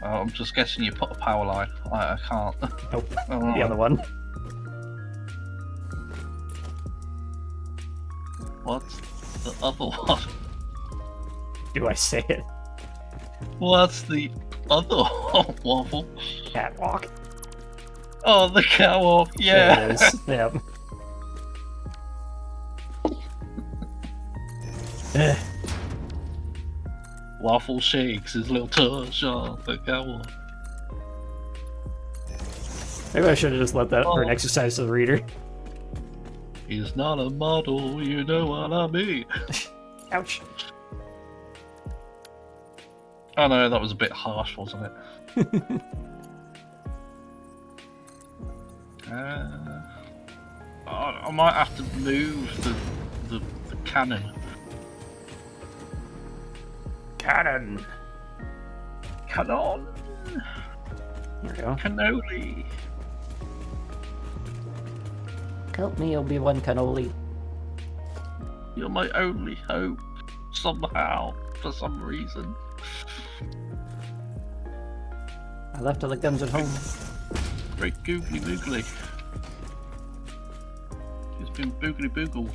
Speaker 3: Oh, I'm just guessing you put a power line. I can't.
Speaker 1: Nope.
Speaker 3: Oh.
Speaker 1: The other one.
Speaker 3: What's the other one?
Speaker 1: Do I say it?
Speaker 3: What's the other one, Waffle?
Speaker 1: Catwalk.
Speaker 3: Oh, the catwalk. Yeah.
Speaker 1: There it is. Yep.
Speaker 3: Waffle shakes his little touch on the catwalk.
Speaker 1: Maybe I should have just let that for an exercise to the reader.
Speaker 3: He's not a model, you know what I mean.
Speaker 1: Ouch.
Speaker 3: I know, that was a bit harsh, wasn't it? I might have to move the cannon.
Speaker 1: Cannon.
Speaker 3: Cannon!
Speaker 1: There we go.
Speaker 3: Cannoli!
Speaker 1: Help me, Obi-Wan Cannoli.
Speaker 3: You're my only hope. Somehow, for some reason.
Speaker 1: I left all the guns at home.
Speaker 3: Great googly boogly. He's been boogly boogled.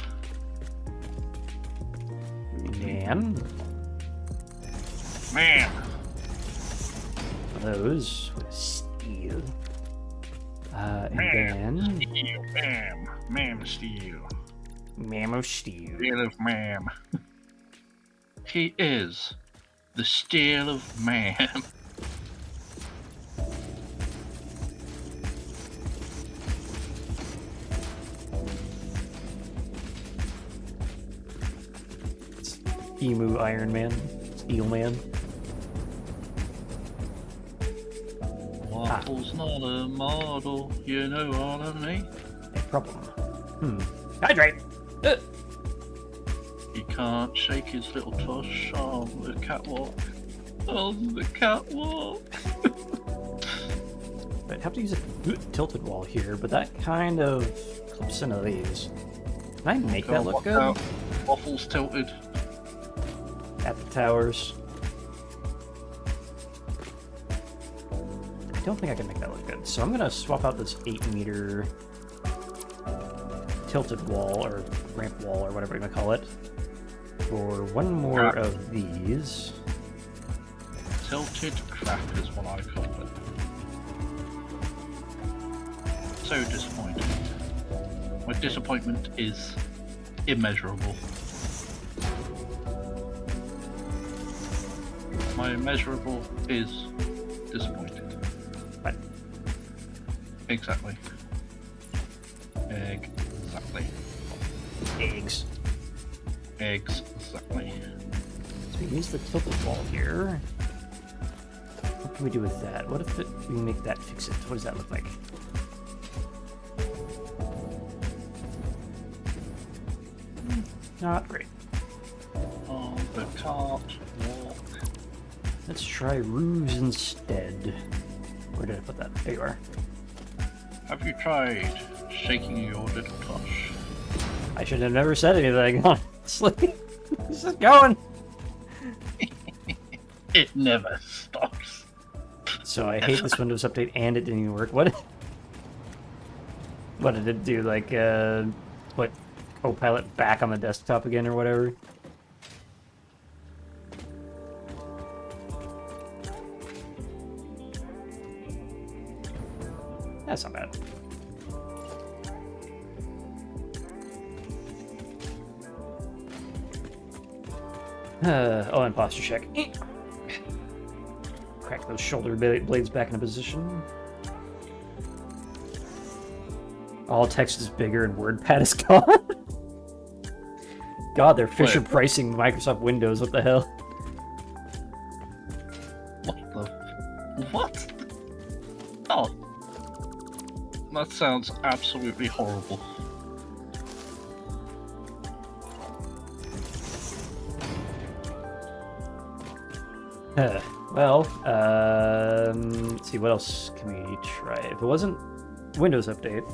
Speaker 1: Man.
Speaker 3: Man!
Speaker 1: Those with steel. And then
Speaker 3: Steel, ma'am. Ma'am steel.
Speaker 1: Mammo steel.
Speaker 3: Steel of ma'am. He is the steel of man.
Speaker 1: Emu Iron Man. Steel Man.
Speaker 3: Waffle's not a model, you know what I mean?
Speaker 1: A problem. Hydrate!
Speaker 3: He can't shake his little tush on the catwalk. On the catwalk.
Speaker 1: I'd have to use a tilted wall here, but that kind of clips into these. Can I make that look
Speaker 3: Watch
Speaker 1: good?
Speaker 3: out. Waffle's tilted.
Speaker 1: At the towers. I don't think I can make that look good. So I'm gonna swap out this 8-meter tilted wall, or ramp wall, or whatever you want to call it, for one more of these.
Speaker 3: Tilted crap is what I call it. So disappointing. My disappointment is immeasurable. My immeasurable is disappointed.
Speaker 1: What?
Speaker 3: Exactly. Exactly.
Speaker 1: Eggs.
Speaker 3: Exactly.
Speaker 1: So we use the tilted wall here. What can we do with that? What if we make that fix it? What does that look like? Not great.
Speaker 3: On the cart walk.
Speaker 1: Let's try ruse instead. Where did I put that? There you are.
Speaker 3: Have you tried shaking your little tush?
Speaker 1: I should have never said anything, honestly. This is going.
Speaker 3: It never stops.
Speaker 1: So I hate this Windows update and it didn't even work. What did it do? Like, put Copilot back on the desktop again or whatever? That's not bad. Oh, and posture check. Crack those shoulder blades back into position. All text is bigger and WordPad is gone. God, they're Fisher
Speaker 3: Wait.
Speaker 1: pricing Microsoft Windows. What the hell?
Speaker 3: What the? What? Oh. That sounds absolutely horrible.
Speaker 1: Well, let's see, what else can we try? If it wasn't Windows Update,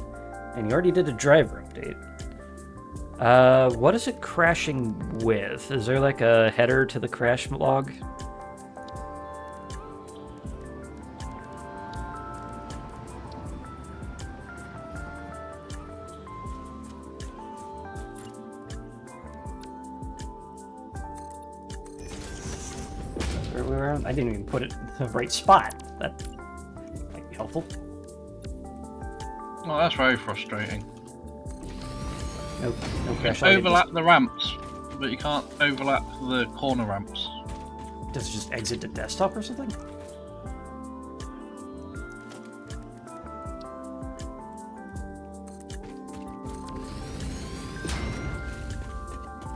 Speaker 1: and you already did a driver update, what is it crashing with? Is there like a header to the crash log? I didn't even put it in the right spot. That might be helpful.
Speaker 3: Well, that's very frustrating.
Speaker 1: No
Speaker 3: You
Speaker 1: crash
Speaker 3: can
Speaker 1: log.
Speaker 3: overlap the ramps, but you can't overlap the corner ramps.
Speaker 1: Does it just exit the desktop or something?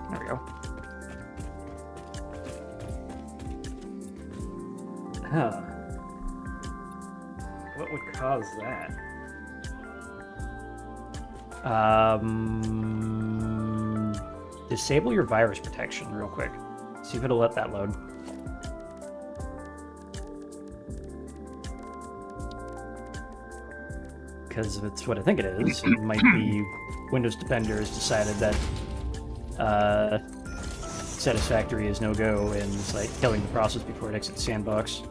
Speaker 1: There we go. Huh. What would cause that? Disable your virus protection real quick. See if it'll let that load. Because if it's what I think it is, it might be Windows Defender has decided that satisfactory is no go and it's like killing the process before it exits sandbox.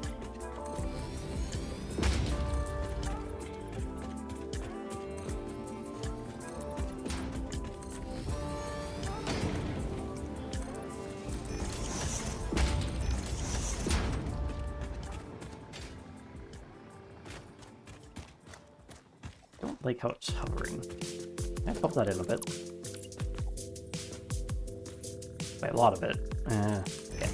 Speaker 1: Don't like how it's hovering. I pop that in a bit. By a lot of it. Okay.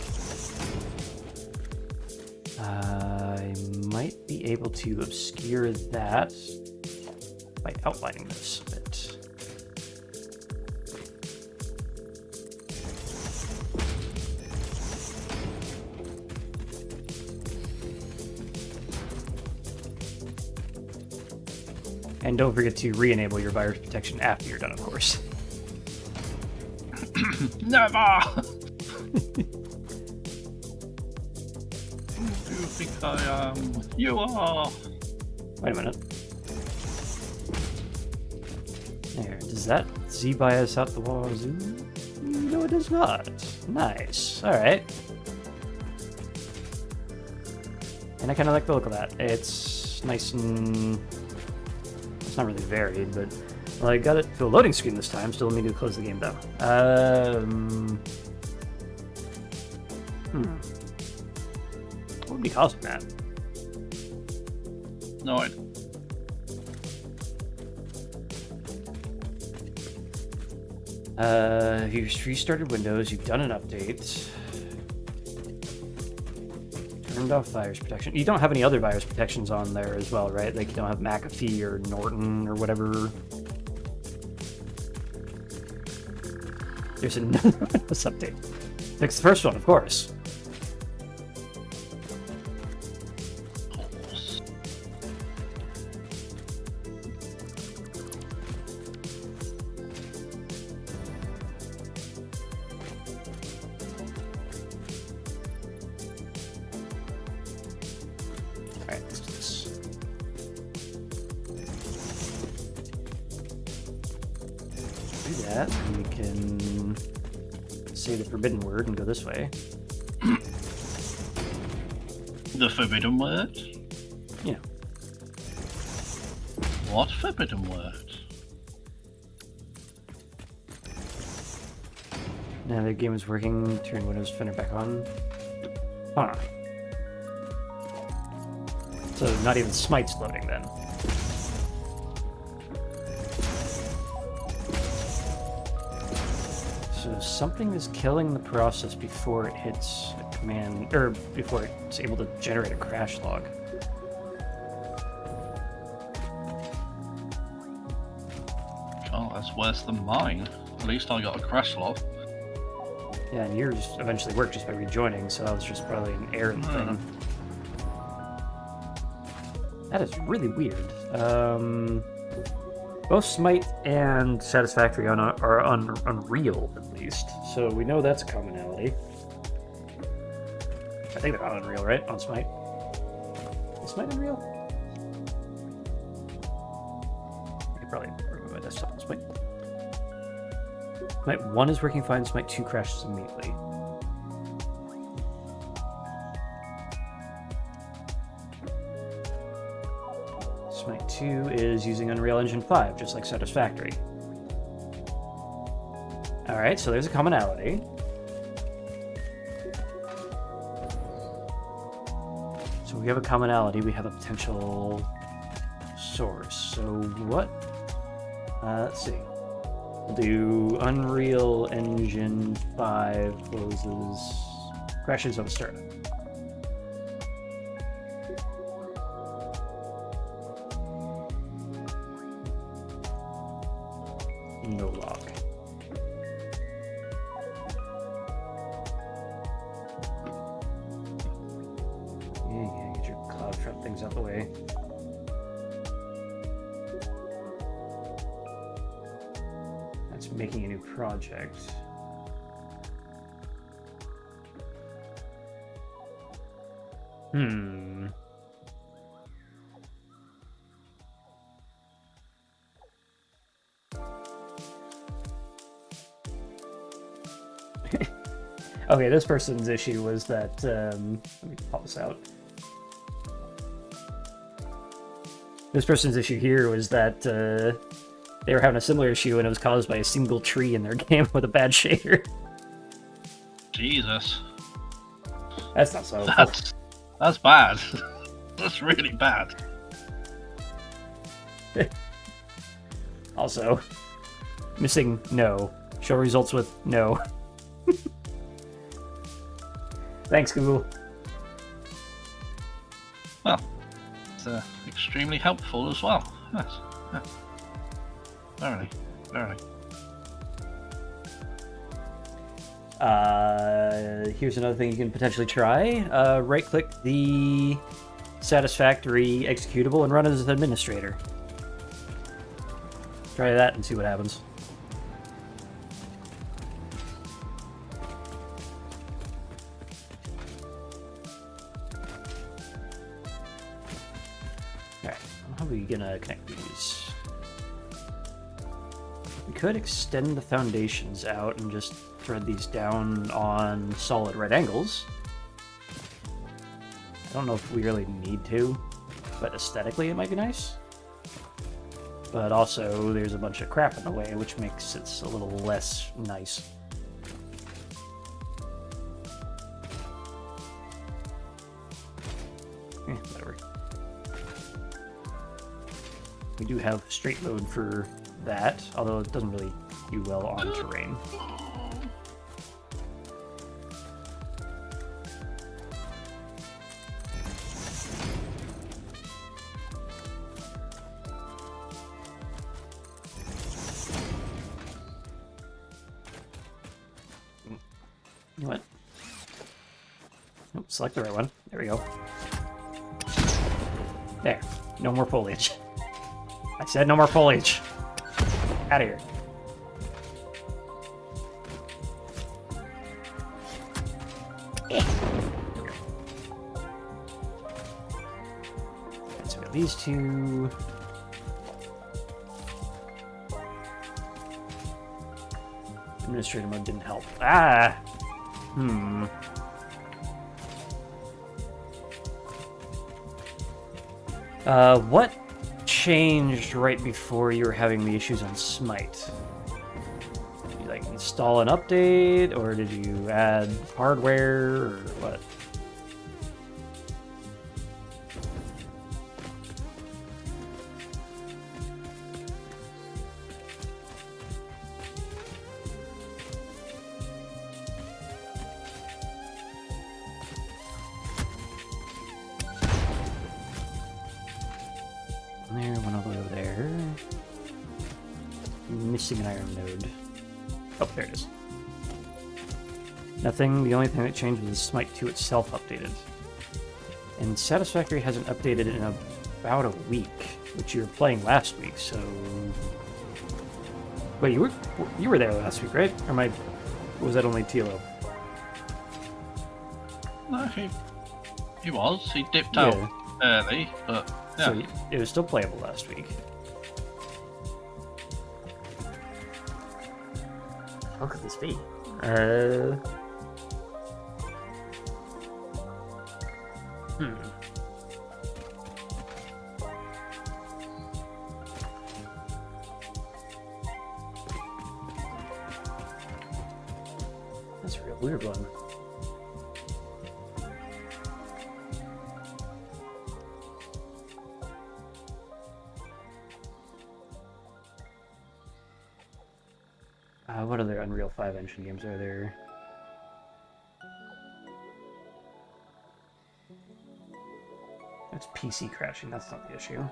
Speaker 1: I might be able to obscure that by outlining this a bit. And don't forget to re-enable your virus protection after you're done, of course.
Speaker 3: Never! Who do you think I am? You are!
Speaker 1: Wait a minute. There, does that Z-bias out the wazoo? No, it does not. Nice. Alright. And I kind of like the look of that. It's nice and... It's not really varied, but... Well, I got it to a loading screen this time. Still need to close the game, though. What would be causing that?
Speaker 3: No, I...
Speaker 1: You've restarted Windows, you've done an update. Turned off virus protection. You don't have any other virus protections on there as well, right? Like you don't have McAfee or Norton or whatever. There's another Windows update. Fix the first one, of course. Alright, let's do this. Do that, and we can say the forbidden word and go this way.
Speaker 3: The forbidden word?
Speaker 1: Yeah.
Speaker 3: What forbidden word?
Speaker 1: Now the game is working. Turn Windows Defender back on. Huh. So not even Smite's loading then. So something is killing the process before it hits a command, or before it's able to generate a crash log.
Speaker 3: Oh, that's worse than mine. At least I got a crash log.
Speaker 1: Yeah, and yours eventually worked just by rejoining, so that was just probably an error thing. That is really weird. Both Smite and Satisfactory are Unreal, at least. So we know that's a commonality. I think they're on Unreal, right? On Smite. Is Smite Unreal? I could probably remove my desktop on Smite. Smite 1 is working fine, Smite 2 crashes immediately. Smite 2 is using Unreal Engine 5, just like Satisfactory. Alright, so there's a commonality. So we have a commonality, we have a potential source. So what? Let's see. We'll do Unreal Engine 5 closes, crashes on startup. No lock. Yeah, get your cloud front things out the way. That's making a new project. Okay, this person's issue was that, let me pop this out. This person's issue here was that they were having a similar issue and it was caused by a single tree in their game with a bad shader.
Speaker 3: Jesus.
Speaker 1: That's not so.
Speaker 3: That's bad. That's really bad.
Speaker 1: Also, missing no. Show results with no. Thanks, Google.
Speaker 3: Well, it's extremely helpful as well. Yes. Yes. Very, very.
Speaker 1: Here's another thing you can potentially try. Right-click the Satisfactory executable and run it as an administrator. Try that and see what happens. Alright, how are we gonna connect these? We could extend the foundations out and just thread these down on solid right angles. I don't know if we really need to, but aesthetically it might be nice. But also, there's a bunch of crap in the way, which makes it a little less nice. Whatever. We do have straight mode for that, although it doesn't really do well on terrain. What? Nope, select the right one. There we go. There. No more foliage. I said no more foliage. Out of here. Okay, so we got these two. Administrator mode didn't help. Ah! What changed right before you were having the issues on Smite? Did you, like, install an update, or did you add hardware, or what? There, one all the way over there. Missing an iron node. Oh, there it is. Nothing. The only thing that changed was the Smite 2 itself updated. And Satisfactory hasn't updated in about a week, which you were playing last week, so... Wait, you were there last week, right? Or was that only Tilo?
Speaker 3: No, he was. He dipped out early, but yeah.
Speaker 1: So it was still playable last week. How could this be? That's a real weird one. What other Unreal 5 engine games are there? That's PC crashing, that's not the issue.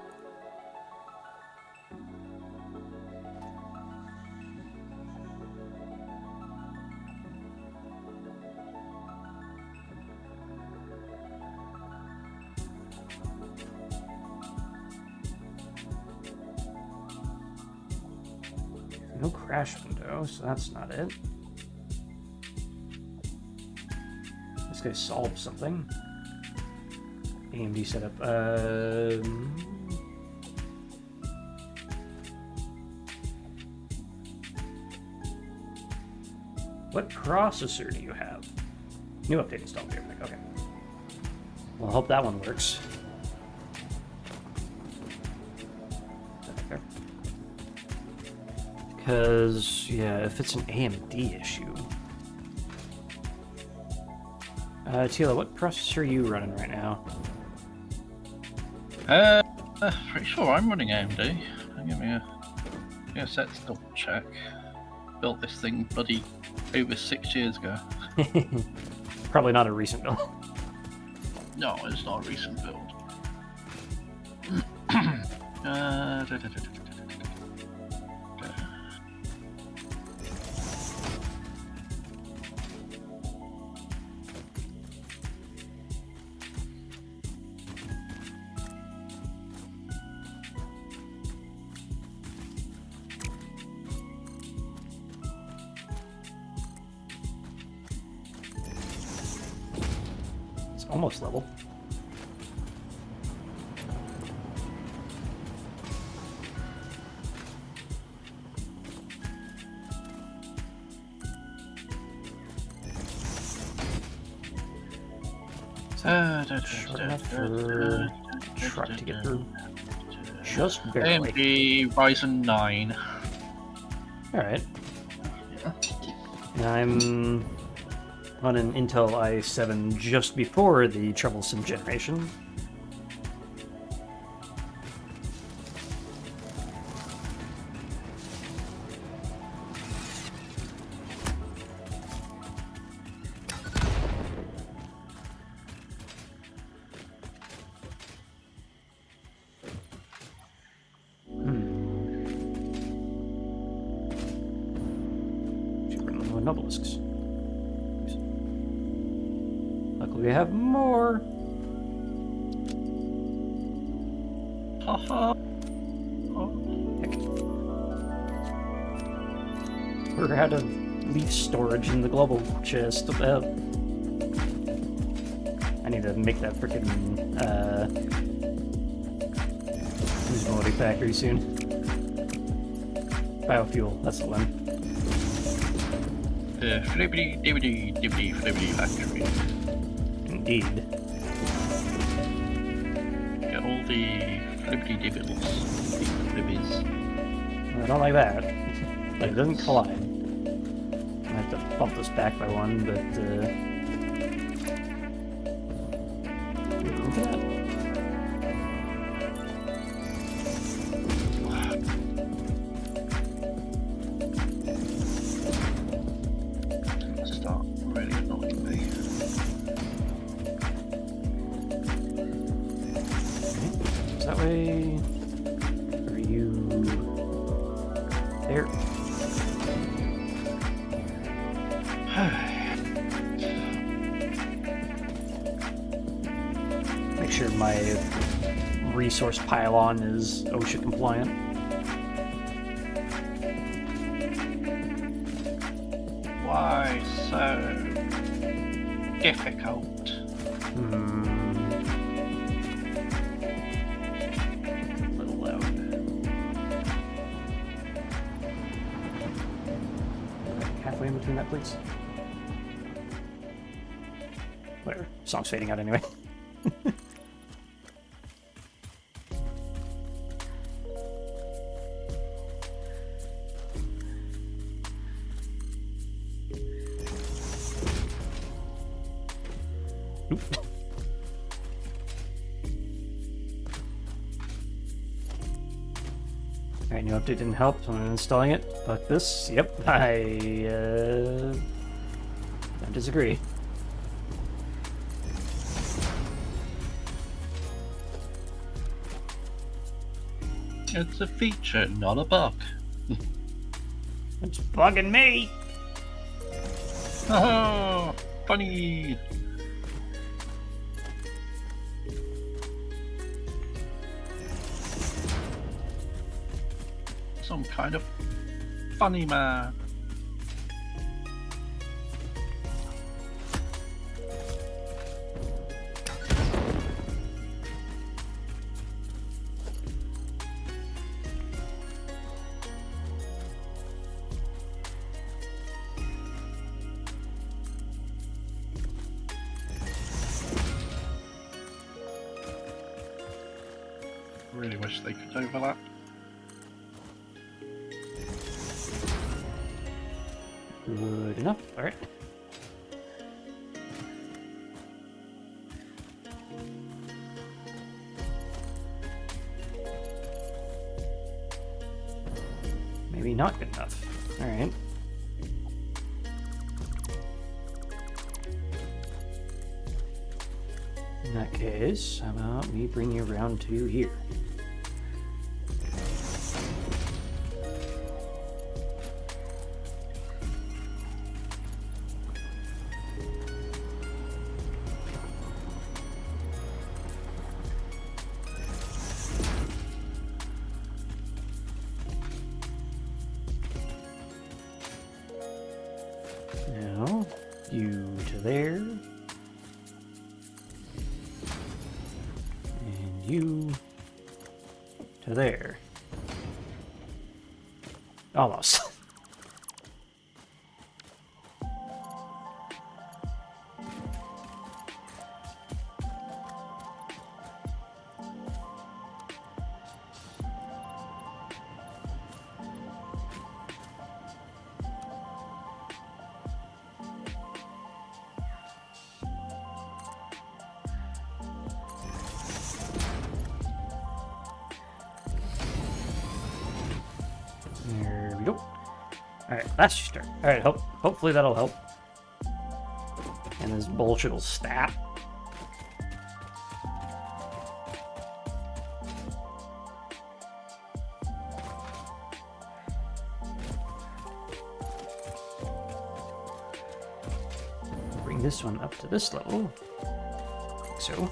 Speaker 1: No crash window, so that's not it. This guy solved something. AMD setup. What processor do you have? New update installed here. Okay. Well, I hope that one works. Because, yeah, if it's an AMD issue. Tila, what processor are you running right now?
Speaker 3: Pretty sure I'm running AMD. Give me a set to double check. Built this thing bloody over 6 years ago.
Speaker 1: Probably not a recent build.
Speaker 3: No, it's not a recent build.
Speaker 1: Almost level. Short enough for truck to get through. Just barely.
Speaker 3: AMD Ryzen 9.
Speaker 1: Alright. And I'm on an Intel i7 just before the troublesome generation. Obelisks. Luckily we have more.
Speaker 3: Haha.
Speaker 1: Heck. We're out of leaf storage in the global chest. I need to make that frickin' usability factory soon. Biofuel, that's the one.
Speaker 3: The flippity dibbity dibbity flippity factory.
Speaker 1: Indeed.
Speaker 3: Get all the flippity dibbles. Flippies.
Speaker 1: I don't like that. But it doesn't collide. I have to bump this back by one, but look at that.
Speaker 3: Start really annoying me.
Speaker 1: Is that way? Are you there? my resource pylon is OSHA compliant.
Speaker 3: Why so difficult?
Speaker 1: A little loud. Halfway in between that, please. Whatever. Song's fading out anyway. Oop. Alright, new update didn't help, so I'm installing it. Fuck this. Yep, I disagree.
Speaker 3: It's a feature, not a bug.
Speaker 1: It's bugging me!
Speaker 3: Oh, funny. Some kind of funny man. Really wish they could overlap.
Speaker 1: Good enough. Alright. Maybe not good enough. Alright. In that case, how about we bring you around to here? Now, you to there. And you to there. Almost. There we go. Alright, that's your start. Alright, hopefully that'll help. And this bullshit will stop. Bring this one up to this level. Like so.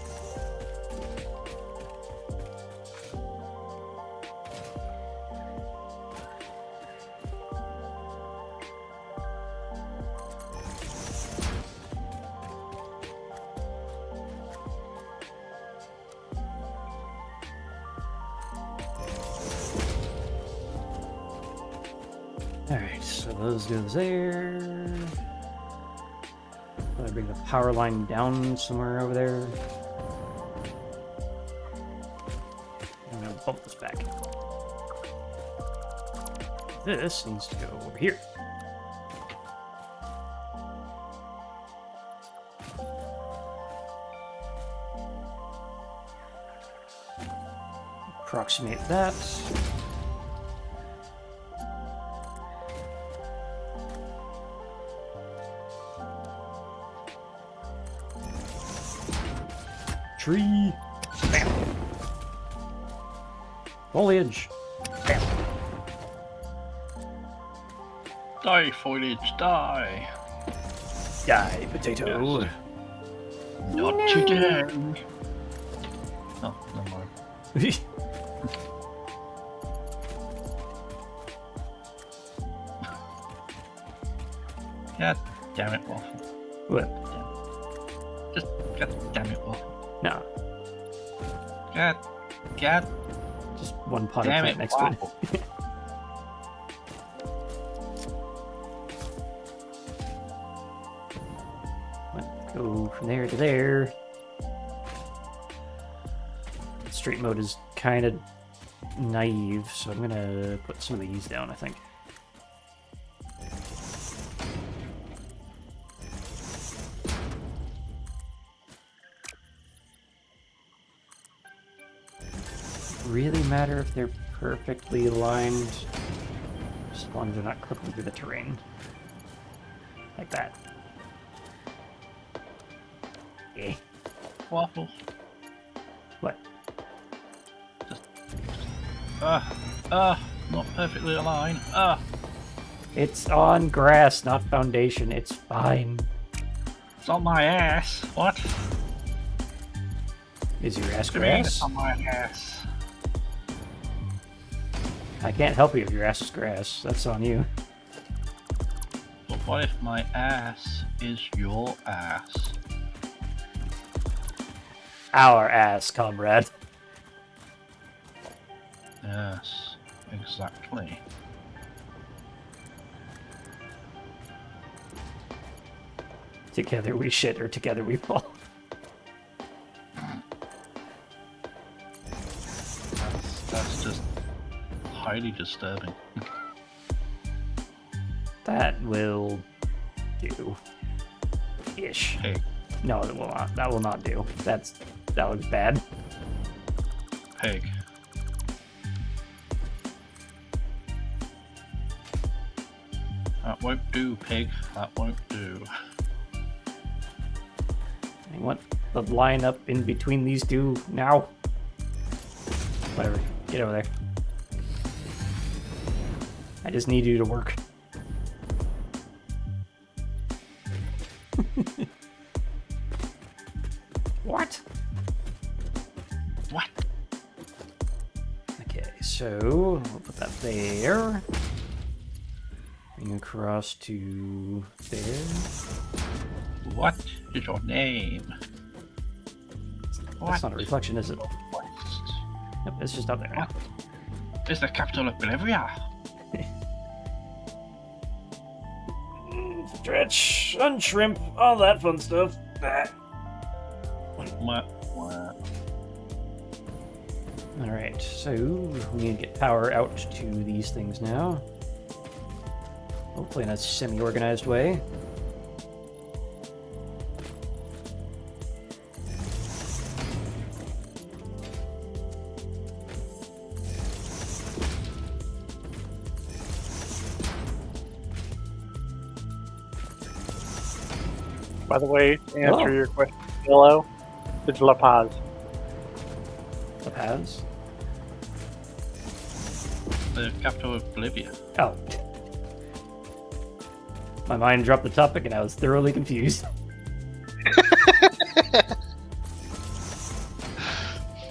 Speaker 1: Alright, so those go there. I bring the power line down somewhere over there. I'm gonna bump this back. This needs to go over here. Approximate that. Tree. Bam. Foliage. Bam.
Speaker 3: Die, foliage, die.
Speaker 1: Die, potato.
Speaker 3: Yes. Not today. God damn it, Waffle.
Speaker 1: What?
Speaker 3: Just God damn it, Waffle.
Speaker 1: No,
Speaker 3: God
Speaker 1: just one potted
Speaker 3: damn
Speaker 1: plant
Speaker 3: it,
Speaker 1: next to it.
Speaker 3: Waffle.
Speaker 1: Go from there to there. Straight mode is kind of naive, so I'm gonna put some of these down, I think. Really matter if they're perfectly aligned, as long as they're not clipping through the terrain. Like that. Yeah.
Speaker 3: Waffle.
Speaker 1: What?
Speaker 3: Not perfectly aligned.
Speaker 1: It's on grass, not foundation. It's fine.
Speaker 3: It's on my ass. What?
Speaker 1: Is your ass
Speaker 3: What do you mean
Speaker 1: grass?
Speaker 3: it's on my ass?
Speaker 1: I can't help you if your ass is grass. That's on you.
Speaker 3: But what if my ass is your ass?
Speaker 1: Our ass, comrade.
Speaker 3: Yes, exactly.
Speaker 1: Together we shit, or together we fall.
Speaker 3: That's just highly disturbing.
Speaker 1: That will do. Ish.
Speaker 3: Hey,
Speaker 1: No, that will not. That will not do. That looks bad.
Speaker 3: pig. That won't do, pig. That won't do.
Speaker 1: I want the line up in between these two now. Whatever. Get over there. I just need you to work. What?
Speaker 3: What?
Speaker 1: Okay, so we'll put that there. Bring across to there.
Speaker 3: What is your name?
Speaker 1: That's not a reflection, is it?
Speaker 3: West.
Speaker 1: Nope, it's just out there now.
Speaker 3: What is the capital of Bolivia?
Speaker 1: Stretch, unshrimp, all that fun stuff.
Speaker 3: What?
Speaker 1: Alright, so we need to get power out to these things now. Hopefully in a semi-organized way.
Speaker 5: By the way, to answer
Speaker 1: Hello.
Speaker 5: your question, hello, it's La Paz.
Speaker 1: The paths.
Speaker 3: The capital of Bolivia.
Speaker 1: Oh. My mind dropped the topic and I was thoroughly confused.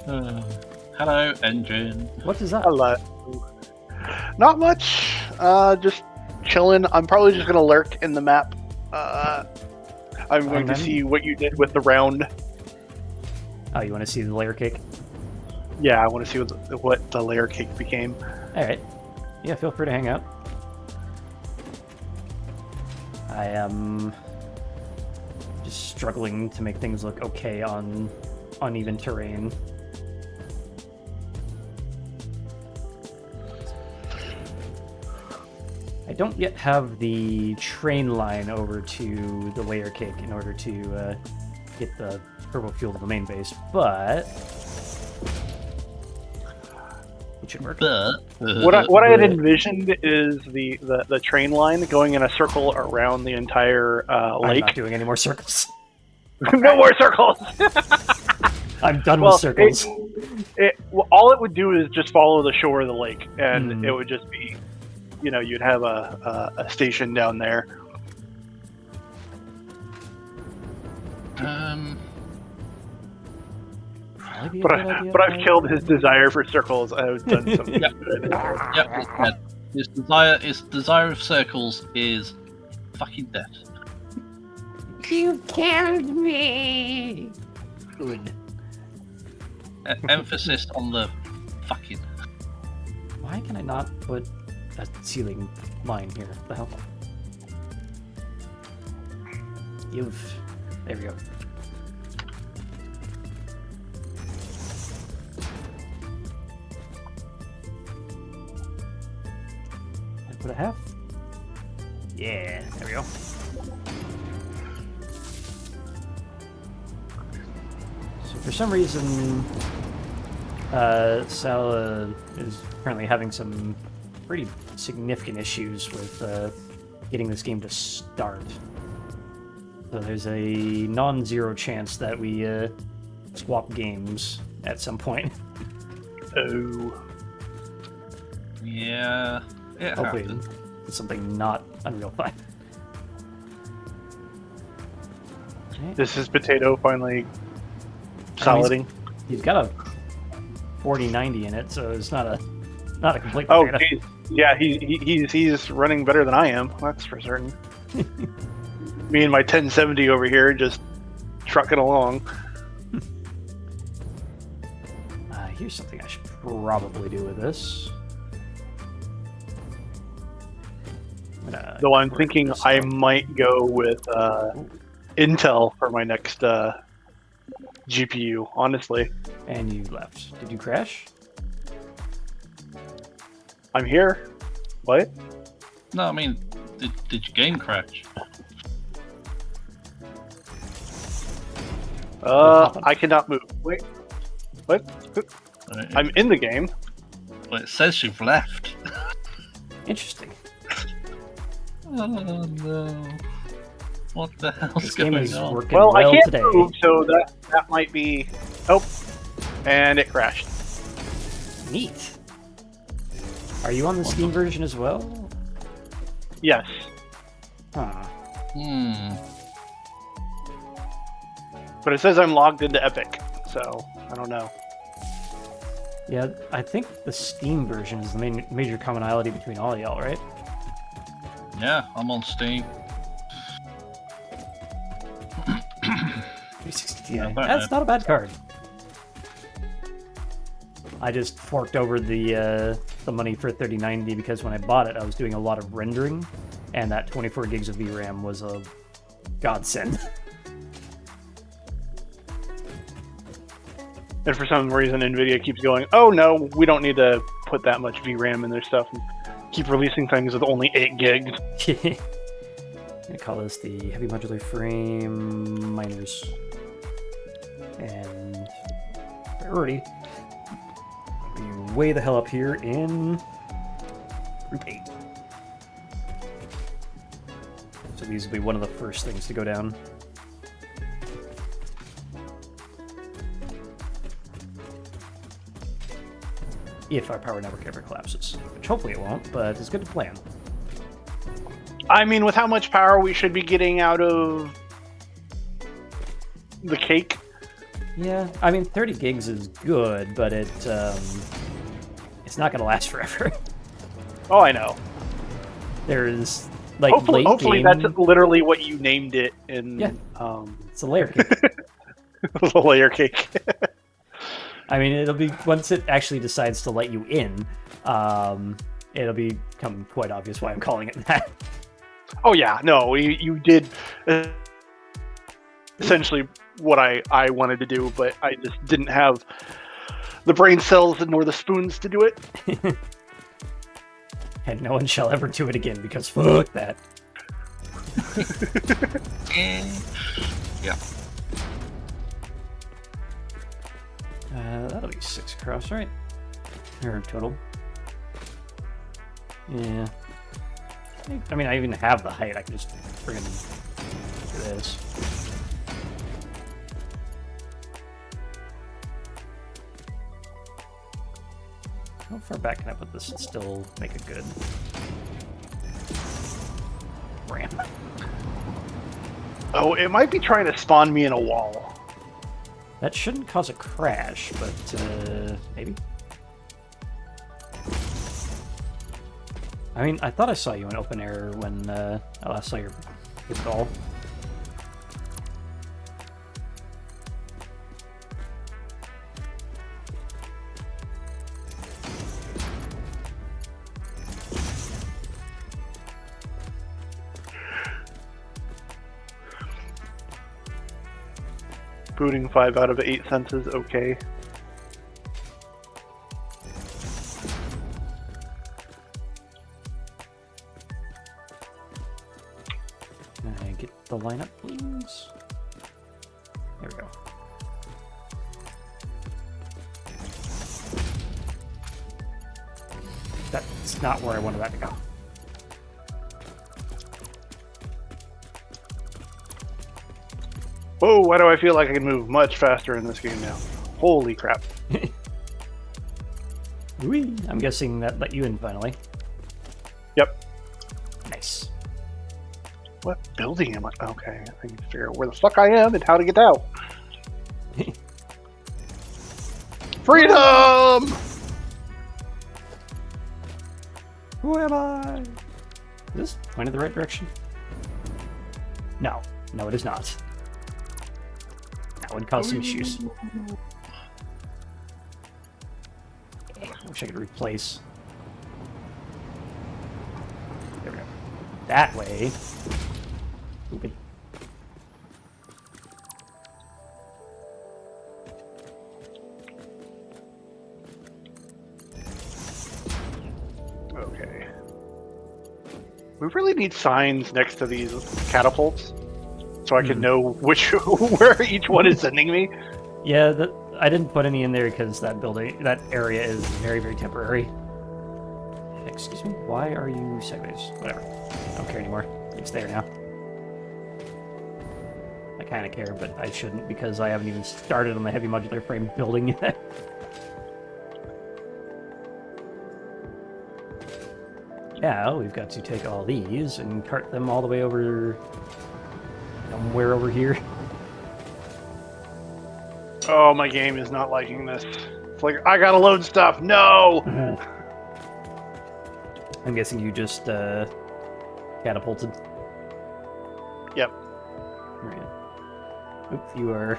Speaker 3: Hello, engine.
Speaker 1: What is that?
Speaker 5: Hello. Not much. Just chilling. I'm probably just gonna lurk in the map. I'm going to
Speaker 1: then.
Speaker 5: see what you did with the round.
Speaker 1: Oh, you want to see the layer cake?
Speaker 5: Yeah, I want to see what the layer cake became.
Speaker 1: Alright. Yeah, feel free to hang out. I am just struggling to make things look okay on uneven terrain. I don't yet have the train line over to the layer cake in order to get the purple fuel to the main base, but it should work.
Speaker 5: What I had envisioned is the train line going in a circle around the entire
Speaker 1: I'm
Speaker 5: lake.
Speaker 1: not doing any more circles.
Speaker 5: No more circles.
Speaker 1: I'm done
Speaker 5: Well,
Speaker 1: with circles.
Speaker 5: All it would do is just follow the shore of the lake, and
Speaker 1: Hmm.
Speaker 5: it would just be, you'd have a station down there.
Speaker 1: Might be a
Speaker 5: But,
Speaker 1: good idea,
Speaker 5: but I've killed his desire for circles. I've done some
Speaker 3: Yep.
Speaker 5: good.
Speaker 3: Yep, it's dead. His desire of circles is fucking dead.
Speaker 1: You killed me! Good.
Speaker 3: Emphasis on the fucking.
Speaker 1: Why can I not put a ceiling line here? What the hell? There we go. And put a half. Yeah, there we go. So for some reason, Sal is currently having some pretty significant issues with getting this game to start. So there's a non-zero chance that we swap games at some point.
Speaker 5: Oh.
Speaker 3: Yeah. It
Speaker 1: Hopefully
Speaker 3: happens.
Speaker 1: it's something not Unreal 5. Okay.
Speaker 5: This is Potato finally soliding.
Speaker 1: He's got a 4090 in it, so it's not a complete
Speaker 5: Oh,
Speaker 1: potato.
Speaker 5: geez. Yeah, he's running better than I am. That's for certain. Me and my 1070 over here just trucking along.
Speaker 1: Here's something I should probably do with this.
Speaker 5: Though I'm thinking I might go with Intel for my next GPU, honestly.
Speaker 1: And you left. Did you crash?
Speaker 5: I'm here. What?
Speaker 3: No, I mean, did your game crash?
Speaker 5: I cannot move. Wait. What? I'm
Speaker 3: It,
Speaker 5: in the game.
Speaker 3: well, it says you've left.
Speaker 1: Interesting.
Speaker 3: Oh no. What the hell's
Speaker 1: This game
Speaker 3: going
Speaker 1: is
Speaker 3: on?
Speaker 1: working
Speaker 5: Well, I can't
Speaker 1: today.
Speaker 5: move, so that might be. Oh, and it crashed.
Speaker 1: Neat. Are you on the Steam version as well?
Speaker 5: Yes.
Speaker 1: Huh.
Speaker 5: But it says I'm logged into Epic, so I don't know.
Speaker 1: Yeah, I think the Steam version is the major commonality between all y'all, right?
Speaker 3: Yeah, I'm on Steam.
Speaker 1: 360 Ti.
Speaker 3: Yeah, but,
Speaker 1: That's not a bad card. I just forked over the money for 3090 because when I bought it, I was doing a lot of rendering, and that 24 gigs of VRAM was a godsend.
Speaker 5: And for some reason, NVIDIA keeps going, oh no, we don't need to put that much VRAM in their stuff, and keep releasing things with only 8 gigs.
Speaker 1: I'm gonna call this the heavy modular frame miners. And priority be way the hell up here in group 8. So these will be one of the first things to go down. If our power network ever collapses, which hopefully it won't, but it's good to plan.
Speaker 5: I mean, with how much power we should be getting out of the cake.
Speaker 1: Yeah, I mean 30 gigs is good, but it's not gonna last forever.
Speaker 5: Oh, I know.
Speaker 1: There's like
Speaker 5: Hopefully
Speaker 1: game,
Speaker 5: that's literally what you named it in
Speaker 1: Yeah. It's a layer cake.
Speaker 5: the layer cake.
Speaker 1: I mean, it'll be once it actually decides to let you in, it'll become quite obvious why I'm calling it that.
Speaker 5: Oh yeah, no, you did essentially what I wanted to do, but I just didn't have the brain cells nor the spoons to do it.
Speaker 1: And no one shall ever do it again because fuck that.
Speaker 3: Yeah.
Speaker 1: That'll be 6 across, right? Or total. Yeah. I mean, I even have the height. I can just friggin' do this. How far back can I put this and still make a good ramp?
Speaker 5: Oh, it might be trying to spawn me in a wall.
Speaker 1: That shouldn't cause a crash, but maybe. I mean, I thought I saw you in open air when I last saw your ball.
Speaker 5: Booting 5 out of 8 senses, okay.
Speaker 1: Can I get the lineup, please? There we go. That's not where I wanted that to go.
Speaker 5: Whoa, why do I feel like I can move much faster in this game now? Holy crap.
Speaker 1: Whee! I'm guessing that let you in finally.
Speaker 5: Yep.
Speaker 1: Nice.
Speaker 5: What building am I? Okay, I need to figure out where the fuck I am and how to get out. Freedom!
Speaker 1: Who am I? Is this pointed the right direction? No. No, it is not. That would cause some issues. I wish I could replace. There we go. That way. Oopie.
Speaker 5: Okay. We really need signs next to these catapults so I can know which where each one is sending me.
Speaker 1: Yeah, I didn't put any in there because that area is very, very temporary. Excuse me, why are you sideways? Whatever. I don't care anymore. It's there now. I kind of care, but I shouldn't because I haven't even started on the heavy modular frame building yet. Now we've got to take all these and cart them all the way over somewhere over here.
Speaker 5: Oh, my game is not liking this. It's like, I gotta load stuff. No!
Speaker 1: I'm guessing you just catapulted.
Speaker 5: Yep.
Speaker 1: Right. Oop, you are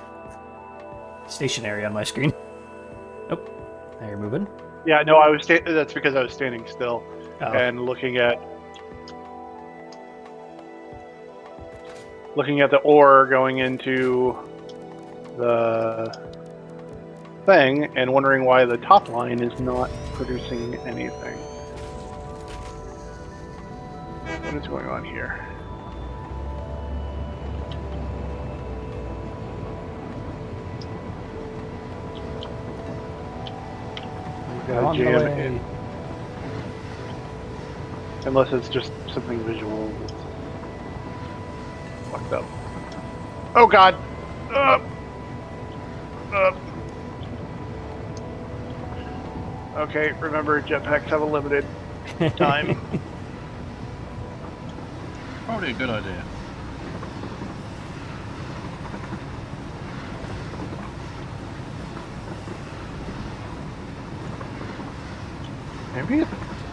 Speaker 1: stationary on my screen. Oh, now you're moving.
Speaker 5: Yeah, no, I was. That's because I was standing still and looking at the ore going into the thing and wondering why the top line is not producing anything. What is going on here?
Speaker 1: On the
Speaker 5: Jam
Speaker 1: way.
Speaker 5: in. Unless it's just something visual that's fucked up. Oh god! Okay, remember jetpacks have a limited time.
Speaker 3: Probably a good idea.
Speaker 5: Maybe it,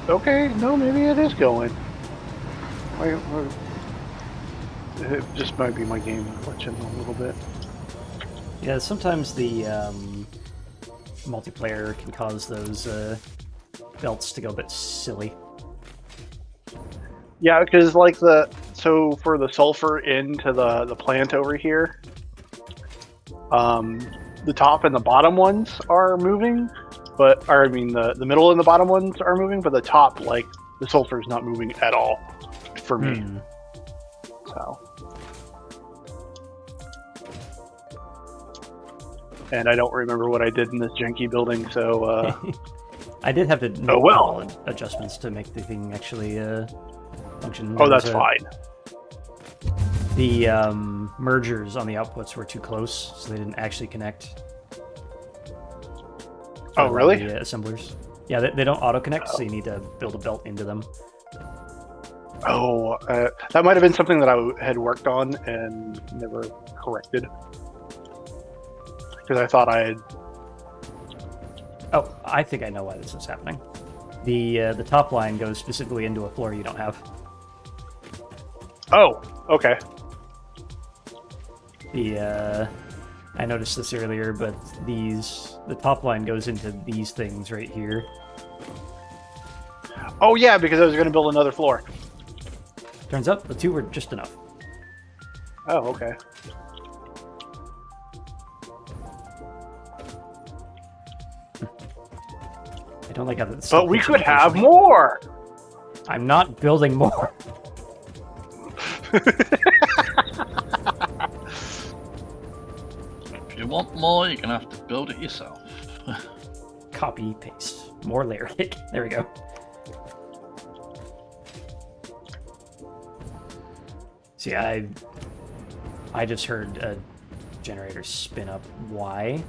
Speaker 5: okay, no, maybe it is going. It just might be my game glitching a little bit.
Speaker 1: Yeah, sometimes the multiplayer can cause those belts to go a bit silly.
Speaker 5: Yeah, because like so for the sulfur into the plant over here, the top and the bottom ones are moving, I mean the middle and the bottom ones are moving, but the top, like the sulfur is not moving at all for me. So, and I don't remember what I did in this janky building, so
Speaker 1: I did have to make adjustments to make the thing actually function.
Speaker 5: Oh, that's fine.
Speaker 1: The mergers on the outputs were too close, so they didn't actually connect.
Speaker 5: Oh, really?
Speaker 1: The assemblers. Yeah, they don't auto-connect, so you need to build a belt into them.
Speaker 5: Oh, that might have been something that I had worked on and never corrected. Because I thought I had.
Speaker 1: Oh, I think I know why this is happening. The top line goes specifically into a floor you don't have.
Speaker 5: Oh, okay.
Speaker 1: I noticed this earlier, but the top line goes into these things right here.
Speaker 5: Oh yeah, because I was going to build another floor.
Speaker 1: Turns out the two were just enough.
Speaker 5: Oh, okay.
Speaker 1: I don't like how that's.
Speaker 5: But we could have more.
Speaker 1: I'm not building more.
Speaker 3: If you want more, you're gonna have to build it yourself.
Speaker 1: Copy, paste. More layer cake. There we go. See, I just heard a generator spin up. Why?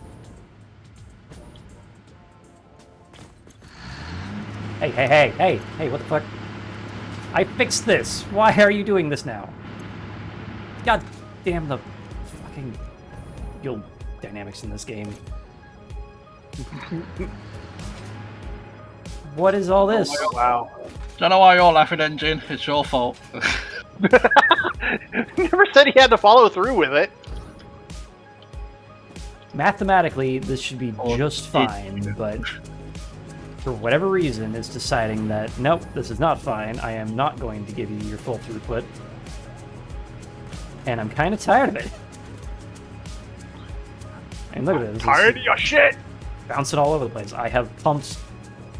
Speaker 1: Hey, what the fuck? I fixed this. Why are you doing this now? God damn the fucking guild dynamics in this game. What is all this?
Speaker 5: Oh, wow.
Speaker 3: Don't know why you're laughing, Engine. It's your fault.
Speaker 5: Never said he had to follow through with it.
Speaker 1: Mathematically, this should be just fine, but for whatever reason, it's deciding that, nope, this is not fine. I am not going to give you your full throughput. And I'm kind of tired of it. And look at this.
Speaker 5: Tired of your shit.
Speaker 1: Bouncing all over the place. I have pumps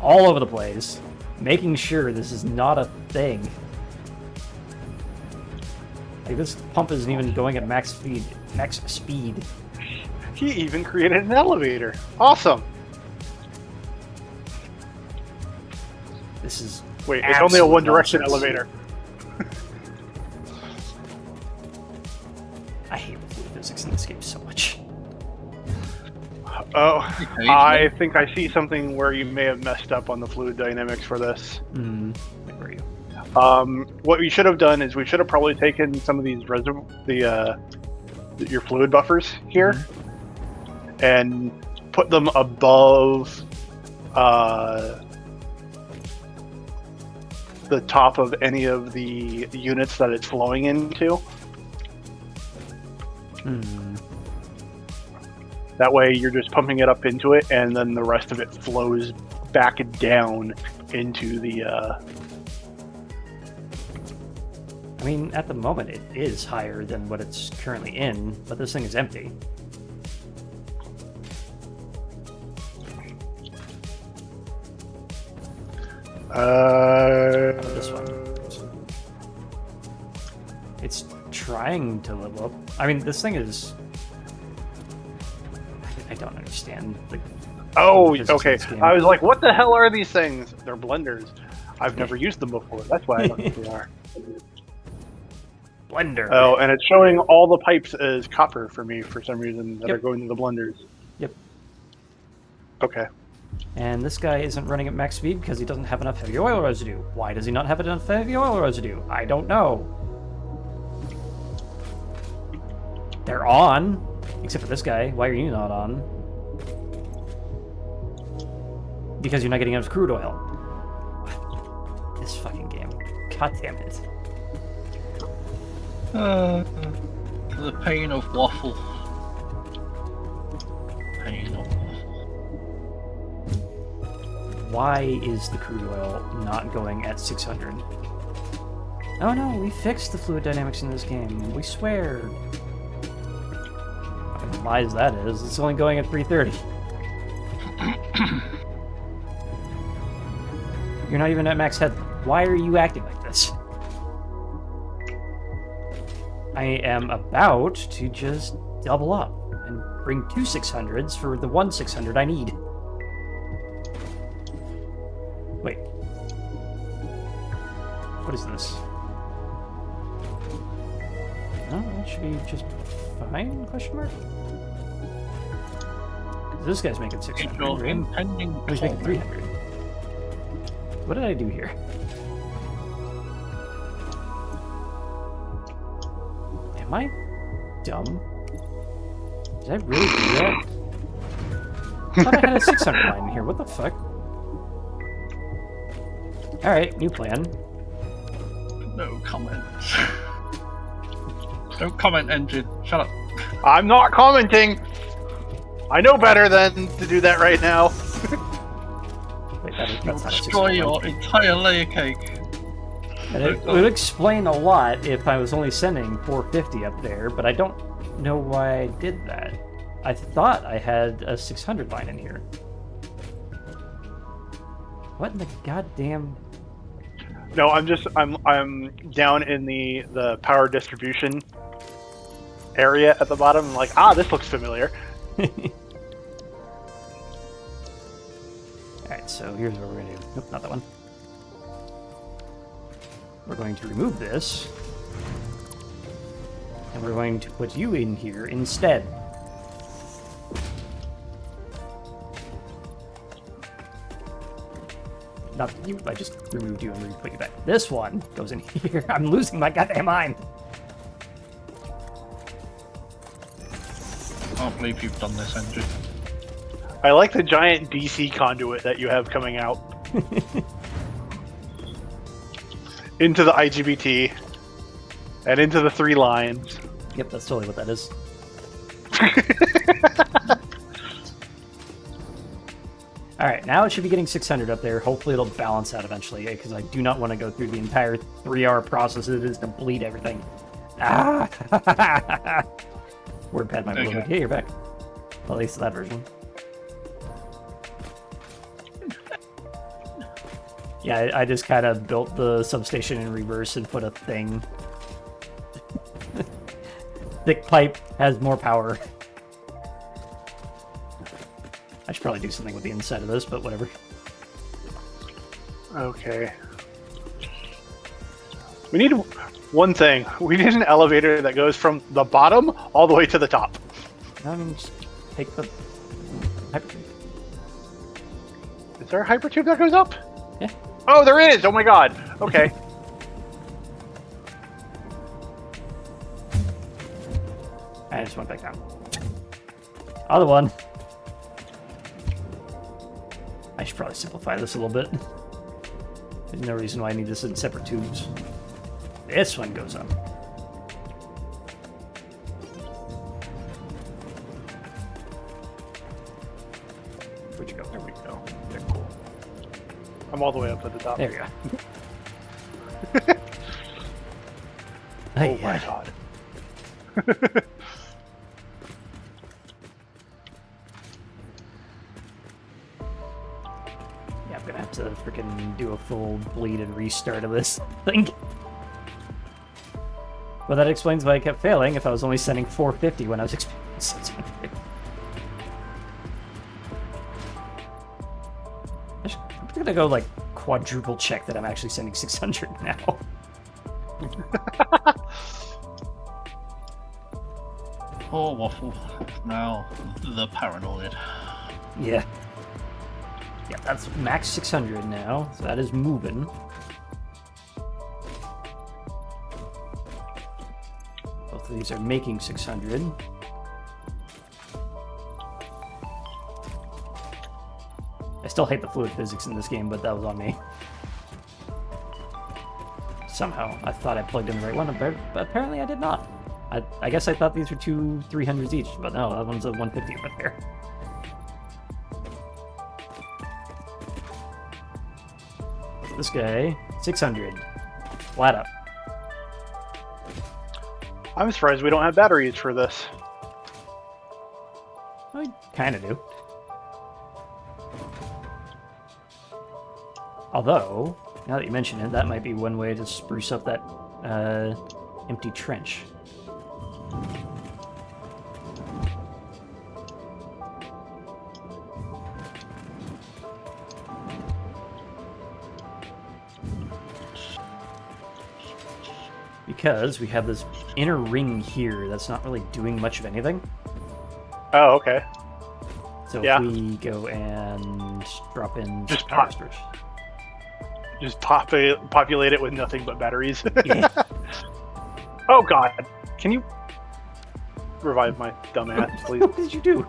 Speaker 1: all over the place, making sure this is not a thing. Like, this pump isn't even going at max speed. Max speed.
Speaker 5: He even created an elevator. Awesome.
Speaker 1: This is
Speaker 5: Wait, it's only a
Speaker 1: absolute
Speaker 5: one-direction
Speaker 1: nonsense.
Speaker 5: elevator.
Speaker 1: I hate the fluid physics in this game so much.
Speaker 5: Oh, I think I see something where you may have messed up on the fluid dynamics for this.
Speaker 1: Where are you?
Speaker 5: What we should have done is we should have probably taken some of these your fluid buffers here and put them above the top of any of the units that it's flowing into. That way you're just pumping it up into it, and then the rest of it flows back down into the...
Speaker 1: I mean, at the moment, it is higher than what it's currently in, but this thing is empty. This one. It's trying to level up. I mean, this thing is... I don't understand.
Speaker 5: Oh,
Speaker 1: physics of
Speaker 5: okay.
Speaker 1: this game.
Speaker 5: I was like, what the hell are these things? They're blenders. I've never used them before. That's why I don't think they are.
Speaker 1: Blender.
Speaker 5: Oh, and it's showing all the pipes as copper for me for some reason that are going to the blenders.
Speaker 1: Yep.
Speaker 5: Okay.
Speaker 1: And this guy isn't running at max speed because he doesn't have enough heavy oil residue. Why does he not have enough heavy oil residue? I don't know. They're on, except for this guy. Why are you not on? Because you're not getting enough crude oil. This fucking game. God damn it.
Speaker 3: The pain of Waffle. Pain of Waffle.
Speaker 1: Why is the crude oil not going at 600? Oh no, we fixed the fluid dynamics in this game. We swear. Fucking lies that is. It's only going at 330. You're not even at max head. Why are you acting like this? I am about to just double up and bring 2 600s for the 1 600 I need. Wait. What is this? No, that should be just fine, question mark? This guy's making 600,
Speaker 3: Your
Speaker 1: right?
Speaker 3: impending
Speaker 1: Oh, he's making 300. What did I do here? Am I dumb? Did I really do that? I thought I had a 600 line in here. What the fuck? Alright, new plan.
Speaker 3: No comments. Don't comment, engine. Shut up.
Speaker 5: I'm not commenting. I know better than to do that right now.
Speaker 1: Wait, that's not a
Speaker 3: Destroy
Speaker 1: 600
Speaker 3: your
Speaker 1: line.
Speaker 3: entire layer cake.
Speaker 1: And it would explain a lot if I was only sending 450 up there, but I don't know why I did that. I thought I had a 600 line in here. What in the goddamn...
Speaker 5: No, I'm down in the power distribution area at the bottom. I'm like, this looks familiar.
Speaker 1: Alright, so here's what we're going to do. Nope, not that one. We're going to remove this. And we're going to put you in here instead. Not you, I just removed you and re-put you back. This one goes in here. I'm losing my goddamn mind.
Speaker 3: I can't believe you've done this, engine.
Speaker 5: I like the giant DC conduit that you have coming out into the IGBT and into the 3 lines.
Speaker 1: Yep, that's totally what that is. Alright, now it should be getting 600 up there. Hopefully it'll balance out eventually, because I do not want to go through the entire 3-hour process it is to bleed everything. Ah! WordPad might be
Speaker 3: Okay.
Speaker 1: like, hey, you're back. At least that version. Yeah, I just kind of built the substation in reverse and put a thing. Thick pipe has more power. I should probably do something with the inside of this, but whatever.
Speaker 5: Okay. We need one thing. We need an elevator that goes from the bottom all the way to the top.
Speaker 1: I mean, just take the hypertube.
Speaker 5: Is there a hypertube that goes up?
Speaker 1: Yeah.
Speaker 5: Oh, there is! Oh my god! Okay.
Speaker 1: I just went back down. Other one. I should probably simplify this a little bit. There's no reason why I need this in separate tubes. This one goes up. Where'd you go?
Speaker 5: There we go. Okay, cool. I'm all the way up at the top.
Speaker 1: There we go.
Speaker 5: Oh my god.
Speaker 1: Yeah, I'm gonna have to freaking do a full bleed and restart of this thing. Well, that explains why I kept failing if I was only sending 450 when I was expecting 600. I'm gonna go like quadruple check that I'm actually sending 600 now.
Speaker 3: Poor Waffle. Now the paranoid.
Speaker 1: Yeah. Yeah, that's max 600 now, so that is moving. Both of these are making 600. I still hate the fluid physics in this game, but that was on me. Somehow, I thought I plugged in the right one, but apparently I did not. I guess I thought these were two 300s each, but no, that one's a 150 over there. This guy, 600. Flat up.
Speaker 5: I'm surprised we don't have batteries for this.
Speaker 1: I kind of do. Although, now that you mention it, that might be one way to spruce up that empty trench. Because we have this inner ring here that's not really doing much of anything.
Speaker 5: Oh, okay.
Speaker 1: So
Speaker 5: Yeah.
Speaker 1: if we go and drop in
Speaker 5: Just
Speaker 1: power
Speaker 5: pop-
Speaker 1: storage.
Speaker 5: Just populate it with nothing but batteries.
Speaker 1: Yeah.
Speaker 5: Oh god. Can you revive my dumbass, please?
Speaker 1: What did you do?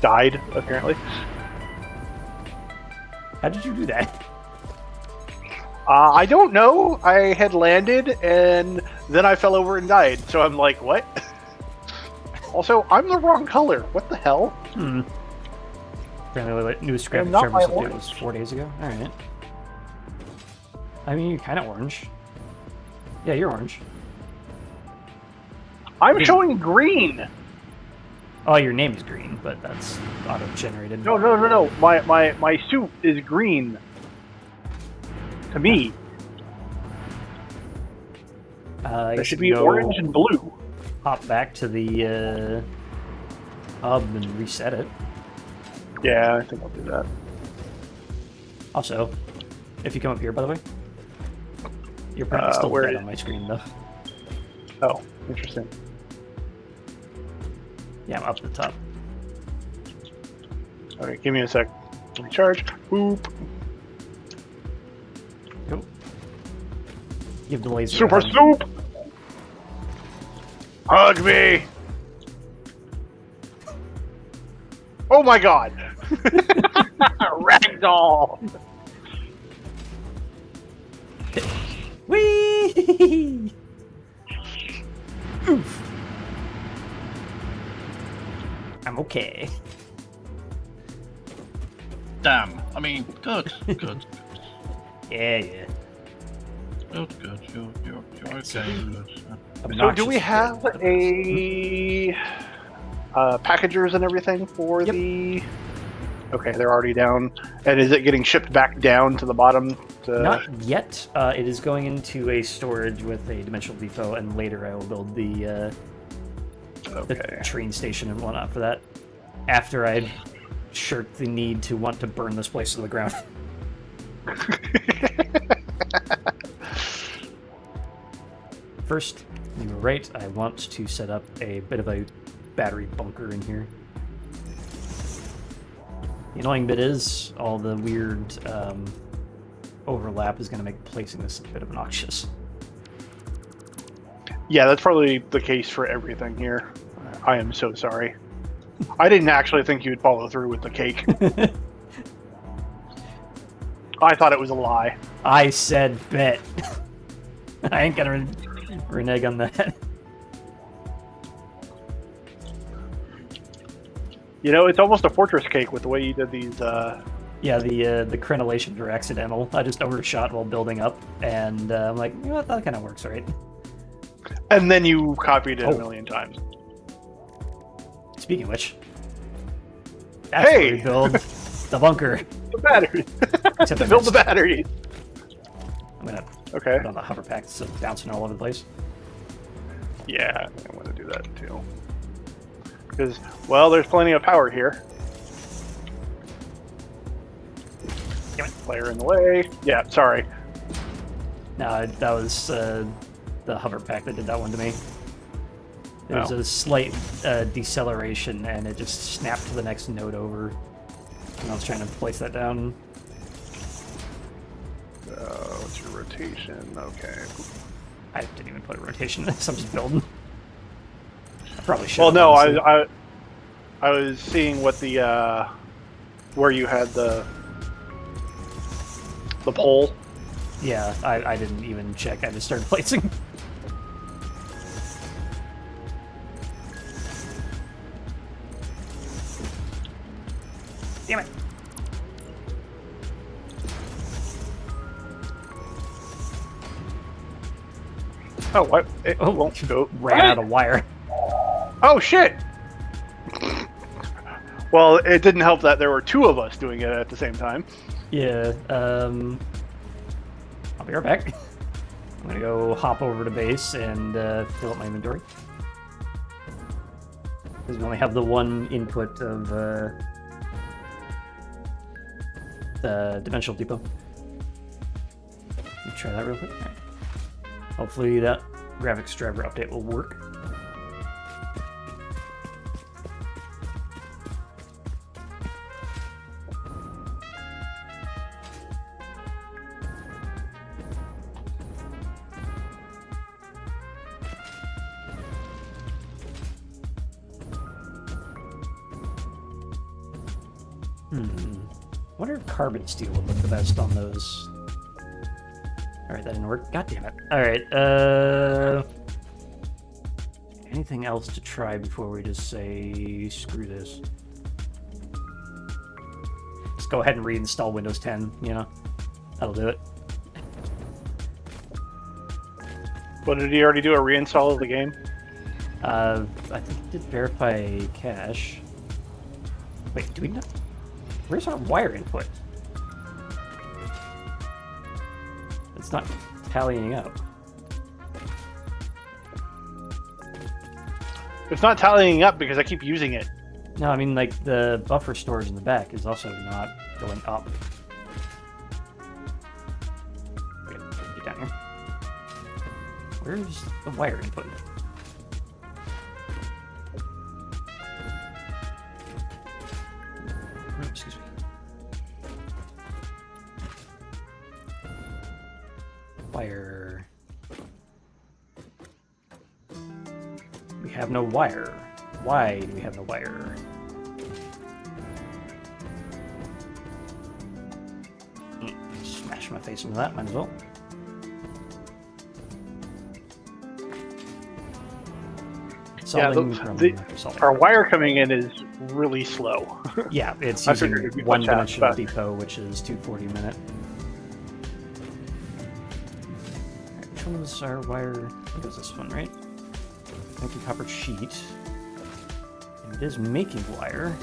Speaker 5: died, apparently.
Speaker 1: How did you do that?
Speaker 5: I don't know. I had landed, and then I fell over and died. So I'm like, what? Also, I'm the wrong color. What the hell?
Speaker 1: Apparently, the newest graphic
Speaker 5: not
Speaker 1: service
Speaker 5: my
Speaker 1: update was 4 days ago. All right. I mean, you're kind of orange. Yeah, you're orange.
Speaker 5: I'm showing green.
Speaker 1: Oh, your name is green, but that's auto-generated.
Speaker 5: No. My suit is green. To me. It should be orange and blue.
Speaker 1: Hop back to the hub and reset it.
Speaker 5: Yeah, I think I'll do that.
Speaker 1: Also, if you come up here, by the way, your print is still
Speaker 5: where
Speaker 1: dead
Speaker 5: is-
Speaker 1: on my screen, though.
Speaker 5: Oh, interesting.
Speaker 1: Yeah, I'm up at the top.
Speaker 5: Okay, give me a sec. Recharge. Boop.
Speaker 1: Cool. Give the laser.
Speaker 5: Super
Speaker 1: a hug.
Speaker 5: soup! Hug me! Oh my god! Ragdoll!
Speaker 1: Whee! Oof. I'm okay.
Speaker 3: Damn. I mean, good. Good.
Speaker 1: Yeah.
Speaker 3: Good. You're okay.
Speaker 5: So do we have a packagers and everything for the? Okay, they're already down. And is it getting shipped back down to the bottom?
Speaker 1: Not yet. It is going into a storage with a dimensional depot, and later I will build the
Speaker 5: Okay.
Speaker 1: train station and whatnot for that. After I shirk the need to want to burn this place to the ground. First, you were right. I want to set up a bit of a battery bunker in here. The annoying bit is all the weird overlap is going to make placing this a bit obnoxious.
Speaker 5: Yeah, that's probably the case for everything here. I am so sorry. I didn't actually think you'd follow through with the cake. I thought it was a lie.
Speaker 1: I said bet. I ain't gonna renege on that.
Speaker 5: You know, it's almost a fortress cake with the way you did these.
Speaker 1: Yeah, the crenellations were accidental. I just overshot while building up, and I'm like, you know what, that kind of works, right?
Speaker 5: And then you copied it a million times.
Speaker 1: Speaking of which, that's where we build the bunker.
Speaker 5: The batteries.
Speaker 1: Except
Speaker 5: To
Speaker 1: I
Speaker 5: build the
Speaker 1: missed.
Speaker 5: batteries.
Speaker 1: I'm gonna
Speaker 5: Okay.
Speaker 1: put on the hover pack so it's bouncing all over the place.
Speaker 5: Yeah, I want to do that too. Because, well, there's plenty of power here. Player in the way. Yeah, sorry.
Speaker 1: No, that was the hover pack that did that one to me. There's
Speaker 5: Oh.
Speaker 1: a slight deceleration, and it just snapped to the next node over. And I was trying to place that down.
Speaker 5: What's your rotation? Okay.
Speaker 1: I didn't even put a rotation in this. I'm just building. I probably should.
Speaker 5: Well, no, I was seeing what the where you had the pole.
Speaker 1: Yeah, I didn't even check. I just started placing. Damn it.
Speaker 5: Oh, what? It
Speaker 1: Oh,
Speaker 5: won't go.
Speaker 1: Ran out of wire.
Speaker 5: Oh shit! Well, it didn't help that there were two of us doing it at the same time.
Speaker 1: Yeah, I'll be right back. I'm gonna go hop over to base and fill up my inventory. Because we only have the one input of the dimensional depot. Let me try that real quick. Alright. Hopefully that graphics driver update will work. Wonder if carbon steel would look the best on those. Alright, that didn't work. God damn it. Alright, anything else to try before we just say screw this? Just go ahead and reinstall Windows 10, you know? That'll do it.
Speaker 5: But did he already do a reinstall of the game?
Speaker 1: I think it did verify cache. Wait, do we not? Where's our wire input? It's not tallying up.
Speaker 5: It's not tallying up because I keep using it.
Speaker 1: No, I mean, like, the buffer storage in the back is also not going up. Okay, get down here. Where's the wire input? Excuse me. Wire. We have no wire. Why do we have no wire? Smash my face into that, might as well. Solving solving.
Speaker 5: Our wire coming in is really slow.
Speaker 1: Yeah, it's
Speaker 5: I
Speaker 1: using
Speaker 5: figured it'd be
Speaker 1: one
Speaker 5: much
Speaker 1: dimensional
Speaker 5: faster.
Speaker 1: depot, which is 240 a minute. Alright, which one was our wire? I think it was this one, right? Making copper sheet. And it is making wire.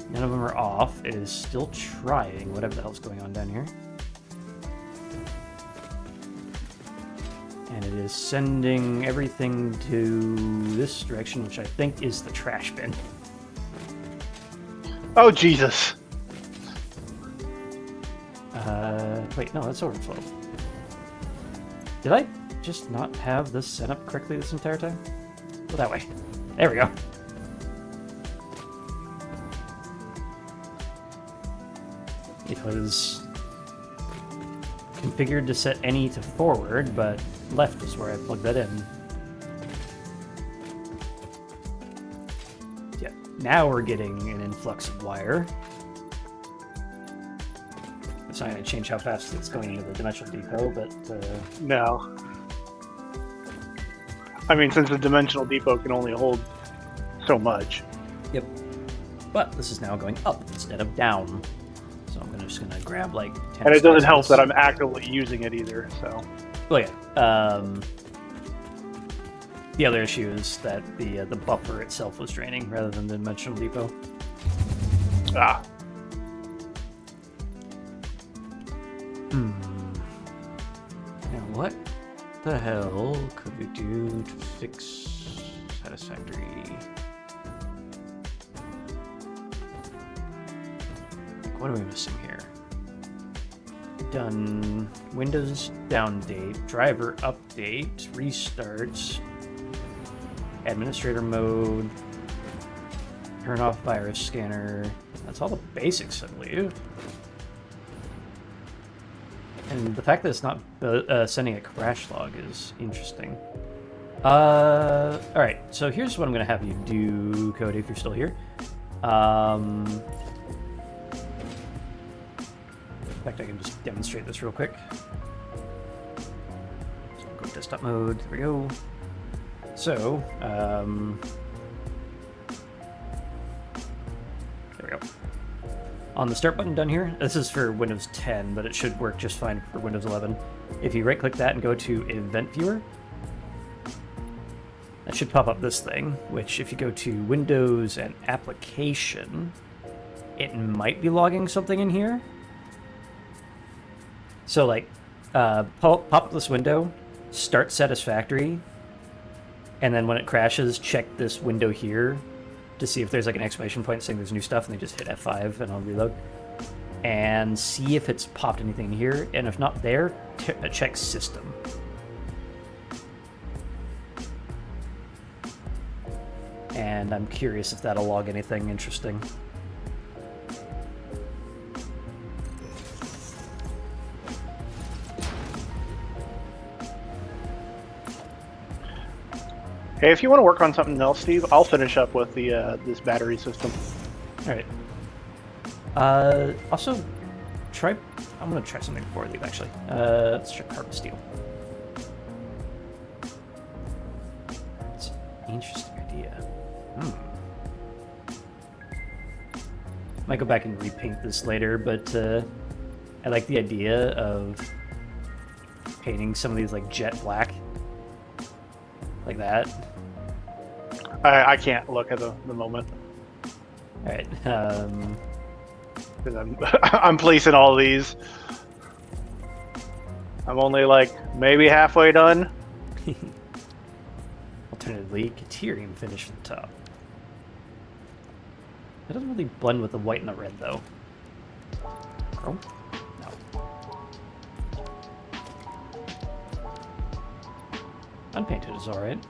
Speaker 1: None of them are off. It is still trying, whatever the hell's going on down here. And it is sending everything to this direction, which I think is the trash bin.
Speaker 5: Oh, Jesus.
Speaker 1: Wait, no, that's overflow. Did I just not have this set up correctly this entire time? Go that way. There we go. It was configured to set any to forward, but left is where I plugged that in. Yeah, now we're getting an influx of wire. It's not going to change how fast it's going into the dimensional depot, but
Speaker 5: No. I mean, since the dimensional depot can only hold so much.
Speaker 1: yep. But this is now going up instead of down. So I'm just going to grab like 10
Speaker 5: And it doesn't
Speaker 1: stacks of
Speaker 5: help
Speaker 1: this.
Speaker 5: that I'm actively using it either, so.
Speaker 1: Oh yeah. The other issue is that the buffer itself was draining rather than the dimensional depot.
Speaker 5: Ah.
Speaker 1: Now what the hell could we do to fix satisfactory? Like, what are we missing here? Done Windows downdate, driver update, restarts, administrator mode, turn off virus scanner. That's all the basics, I believe. And the fact that it's not sending a crash log is interesting. Alright, so here's what I'm going to have you do, Cody, if you're still here. In fact, I can just demonstrate this real quick. So go desktop mode. There we go. So, there we go. On the start button down here, this is for Windows 10, but it should work just fine for Windows 11. If you right-click that and go to Event Viewer, that should pop up this thing, which if you go to Windows and Application, it might be logging something in here. So, like, pop up this window, start satisfactory, and then when it crashes, check this window here to see if there's like an exclamation point saying there's new stuff, and they just hit F5 and I'll reload. And see if it's popped anything in here, and if not there, check system. And I'm curious if that'll log anything interesting.
Speaker 5: Hey, if you want to work on something else, Steve, I'll finish up with the this battery system.
Speaker 1: All right. Also, try. I'm gonna try something before I leave. Actually, let's try carbon steel. It's an interesting idea. Might go back and repaint this later, but I like the idea of painting some of these like jet black, like that.
Speaker 5: I can't look at the moment
Speaker 1: All right.
Speaker 5: because I'm placing all these. I'm only like maybe halfway done.
Speaker 1: Alternatively, Caterium finish from the top. That doesn't really blend with the white and the red, though. Oh, no. Unpainted is alright.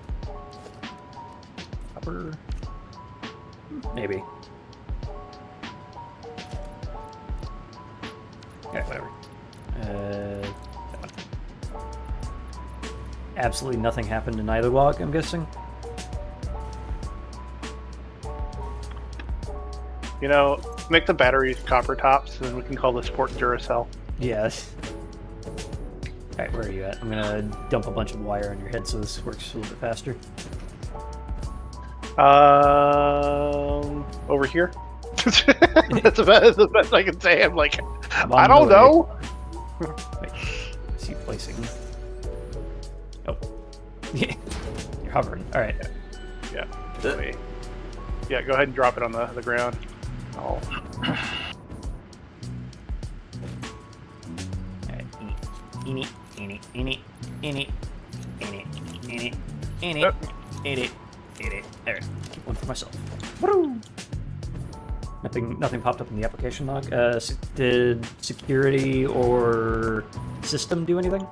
Speaker 1: Copper. Maybe. Yeah, whatever. That one. Absolutely nothing happened in either log, I'm guessing.
Speaker 5: You know, make the batteries copper tops, and then we can call this port Duracell.
Speaker 1: Yes. Alright, where are you at? I'm gonna dump a bunch of wire on your head so this works a little bit faster.
Speaker 5: Over here. That's about the best I can say. I'm like,
Speaker 1: I'm
Speaker 5: I
Speaker 1: on
Speaker 5: don't
Speaker 1: the way.
Speaker 5: know.
Speaker 1: Wait, is he placing? Oh. Yeah. You're hovering. Alright.
Speaker 5: Yeah. Wait. Yeah, go ahead and drop it on the ground. Oh.
Speaker 1: Alright. Eeny, eeny, eeny, eeny, eeny, eeny, eeny,
Speaker 5: Yep.
Speaker 1: eeny, eeny. There. Keep one for myself. Woo! Nothing popped up in the application log. Did security or system do anything?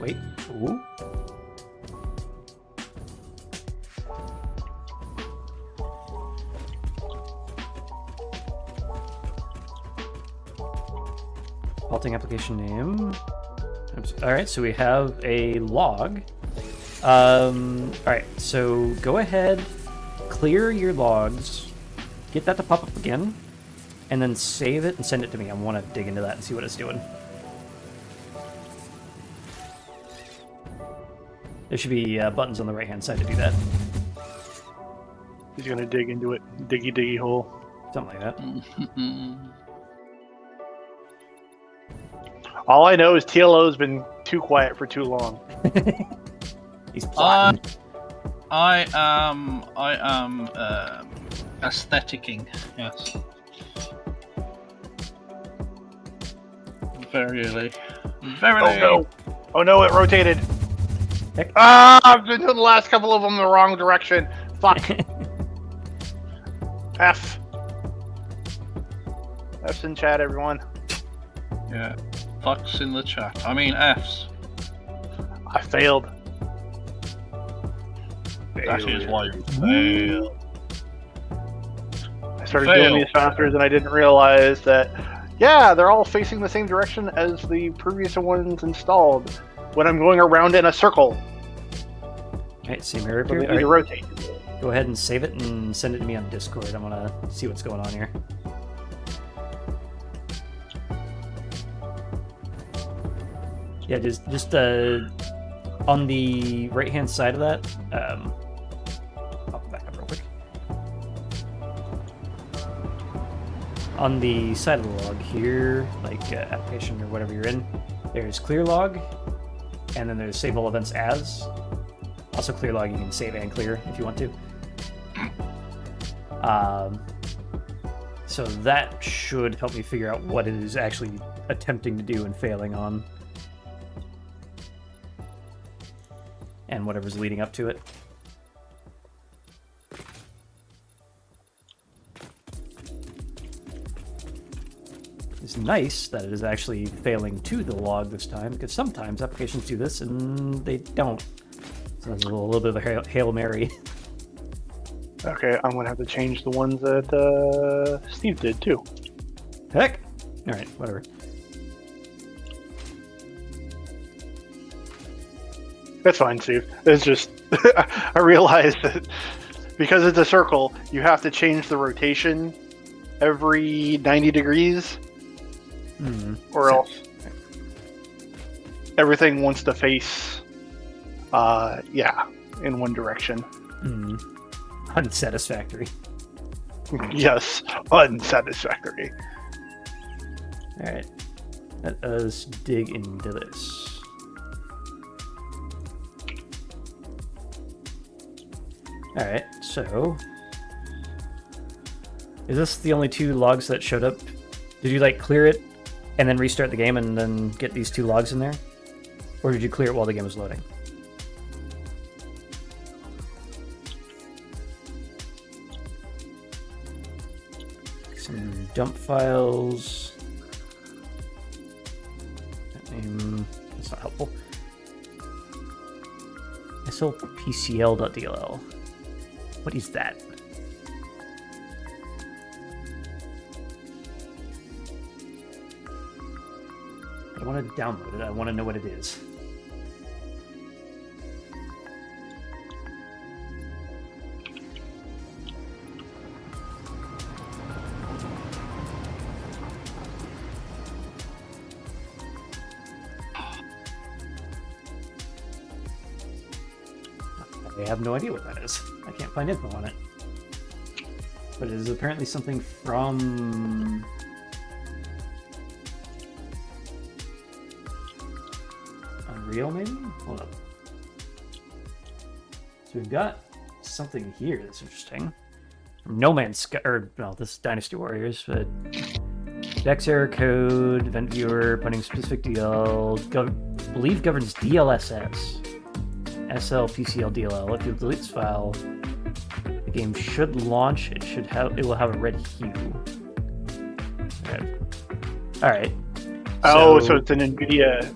Speaker 1: Wait. Ooh. Halting application name. Oops. All right, so we have a log. All right, so go ahead, clear your logs, get that to pop up again, and then save it and send it to me. I want to dig into that and see what it's doing. There should be buttons on the right-hand side to do that.
Speaker 5: He's gonna dig into it. Diggy diggy hole.
Speaker 1: Something like that.
Speaker 5: All I know is TLO's been too quiet for too long.
Speaker 1: He's plotting.
Speaker 3: I am aestheticing, yes. Verily.
Speaker 5: Oh no! Oh no! It rotated.
Speaker 1: Heck.
Speaker 5: Ah! I've been doing the last couple of them the wrong direction. Fuck. F. F's in chat, everyone.
Speaker 3: Yeah. Fucks in the chat. I mean F's.
Speaker 5: I failed.
Speaker 3: That is why you fail.
Speaker 5: I started doing these faster and I didn't realize that, yeah, they're all facing the same direction as the previous ones installed when I'm going around in a circle.
Speaker 1: Alright, same here.
Speaker 5: So they need
Speaker 1: Alright,
Speaker 5: to rotate.
Speaker 1: go ahead and save it and send it to me on Discord. I want to see what's going on here. Yeah, just on the right-hand side of that, I'll go back up real quick. On the side of the log here, like application or whatever you're in, there's clear log, and then there's save all events as. Also clear log, you can save and clear if you want to. So that should help me figure out what it is actually attempting to do and failing on. And whatever's leading up to it. It's nice that it is actually failing to the log this time, because sometimes applications do this and they don't. So it's a little bit of a Hail Mary.
Speaker 5: Okay, I'm gonna have to change the ones that Steve did too.
Speaker 1: Heck. All right, whatever.
Speaker 5: That's fine, Steve. It's just I realized that because it's a circle, you have to change the rotation every 90 degrees, or else everything wants to face, in one direction.
Speaker 1: Unsatisfactory.
Speaker 5: Yes, unsatisfactory.
Speaker 1: All right, let us dig into this. All right, so is this the only 2 logs that showed up? Did you like clear it and then restart the game and then get these 2 logs in there? Or did you clear it while the game was loading? Some dump files. That's not helpful. slpcl.dll. What is that? I want to download it. I want to know what it is. I have no idea what that is. I can't find info on it. But it is apparently something from... Unreal, maybe? Hold up. So we've got something here that's interesting. From No Man's Sky, or, well, this is Dynasty Warriors, but... Dex error code, event viewer, putting specific DL, believe governs DLSS. SLPCL DLL. If you delete this file, the game should launch. It will have a red hue. All right.
Speaker 5: So it's an NVIDIA.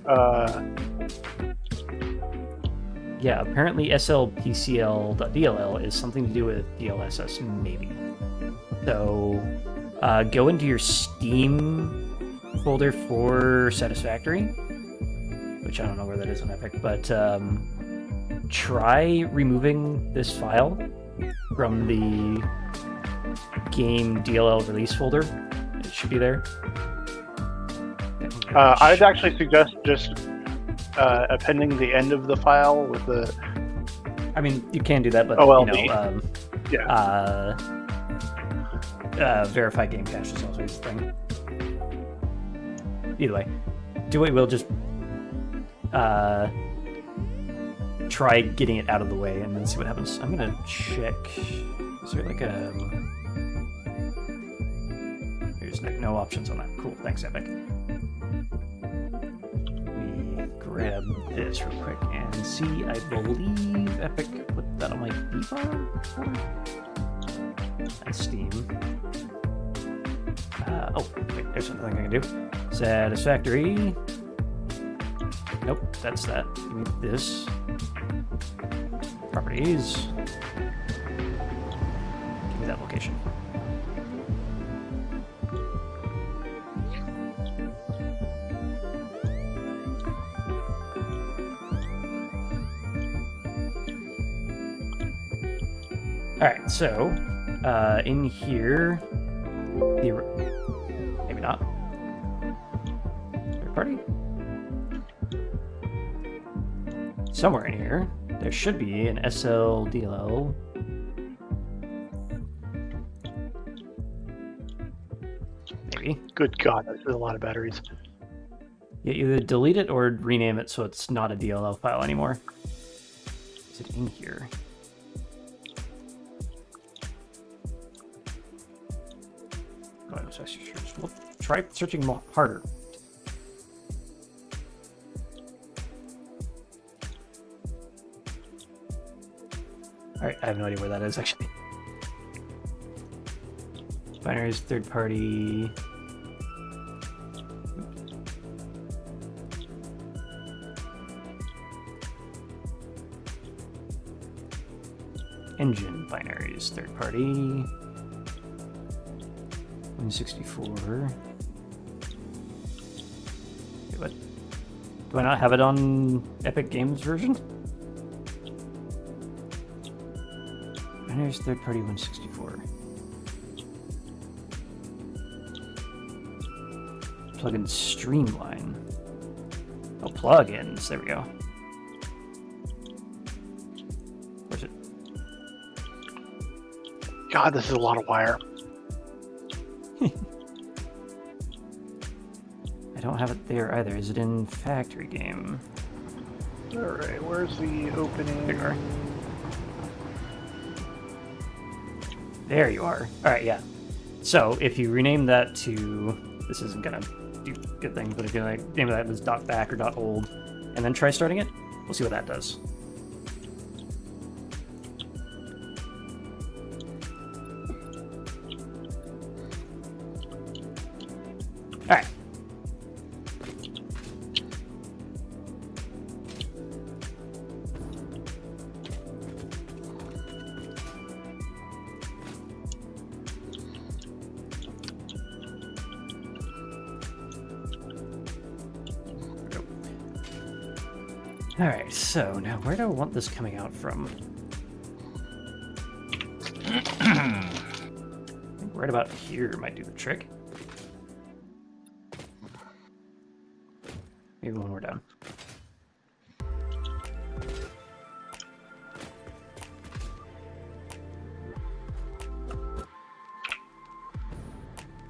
Speaker 1: Yeah, apparently SLPCL.dll is something to do with DLSS, maybe. So go into your Steam folder for Satisfactory, which I don't know where that is on Epic, but try removing this file from the game DLL release folder. It should be there.
Speaker 5: I'd actually suggest just appending the end of the file with the.
Speaker 1: I mean, you can do that, but
Speaker 5: OLD.
Speaker 1: Verify game cache is also a thing. Either way, do what you will, just try getting it out of the way and then see what happens. I'm gonna check. Is there like a... There's no options on that. Cool, thanks, Epic. Let me grab this real quick and see. I believe Epic put that on my default folder. That's Steam. Oh, wait, there's something I can do. Satisfactory. Nope, that's that. Give me this. Properties. Give me that location. Alright, so, in here, maybe not. Third party? Somewhere in here, there should be an SLDLL. Maybe.
Speaker 5: Good God, that's a lot of batteries.
Speaker 1: Yeah, either delete it or rename it so it's not a DLL file anymore. Is it in here? Go ahead and search. We'll try searching harder. Alright, I have no idea where that is actually. Binaries, third party. engine binaries, third party. 164. Wait, what? Do I not have it on Epic Games version? Binaries, third party 164. Plugin Streamline. Oh, plugins. There we go. Where's it?
Speaker 5: God, this is a lot of wire.
Speaker 1: I don't have it there either. Is it in Factory Game?
Speaker 5: Alright, where's the opening?
Speaker 1: There you are. There you are. Alright, yeah. So, if you rename that to... This isn't gonna do good things, but if you like name that as .back or .old, and then try starting it, we'll see what that does. Alright. Alright, so now where do I want this coming out from? I think right about here might do the trick. Maybe when we're done.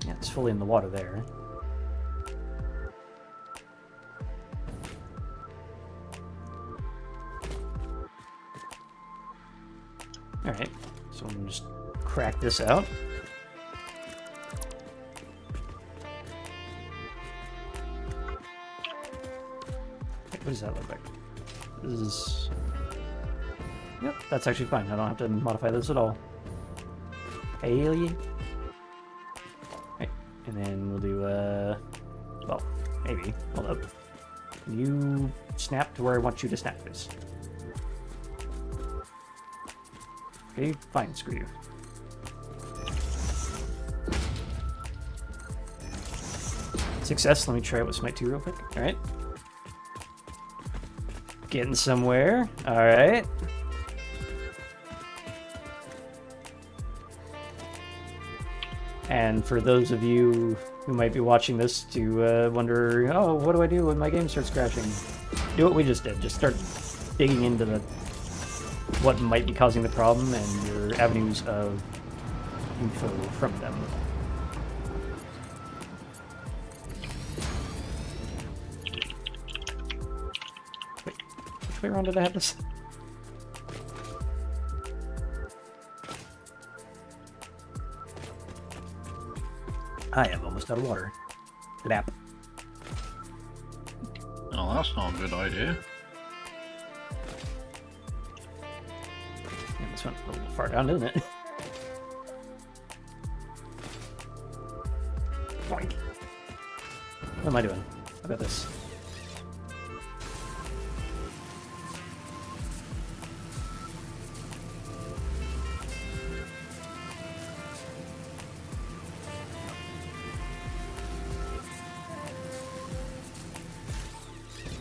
Speaker 1: Yeah, it's fully in the water there. Alright, so I'm gonna just crack this out. What does that look like? This is... Yep, that's actually fine. I don't have to modify this at all. Alien. Right, and then we'll do, well, maybe. Hold up. Can you snap to where I want you to snap, please? Okay, fine, screw you. Success, let me try it with Smite 2 real quick. Alright. Getting somewhere. Alright. And for those of you who might be watching this to wonder, oh, what do I do when my game starts crashing? Do what we just did. Just start digging into the what might be causing the problem and your avenues of info from them. Wait, which way around did I have this? I am almost out of water. Lap.
Speaker 3: Oh, that's not a good idea.
Speaker 1: Yeah, this went a little far down, didn't it? Boink. What am I doing? I got this.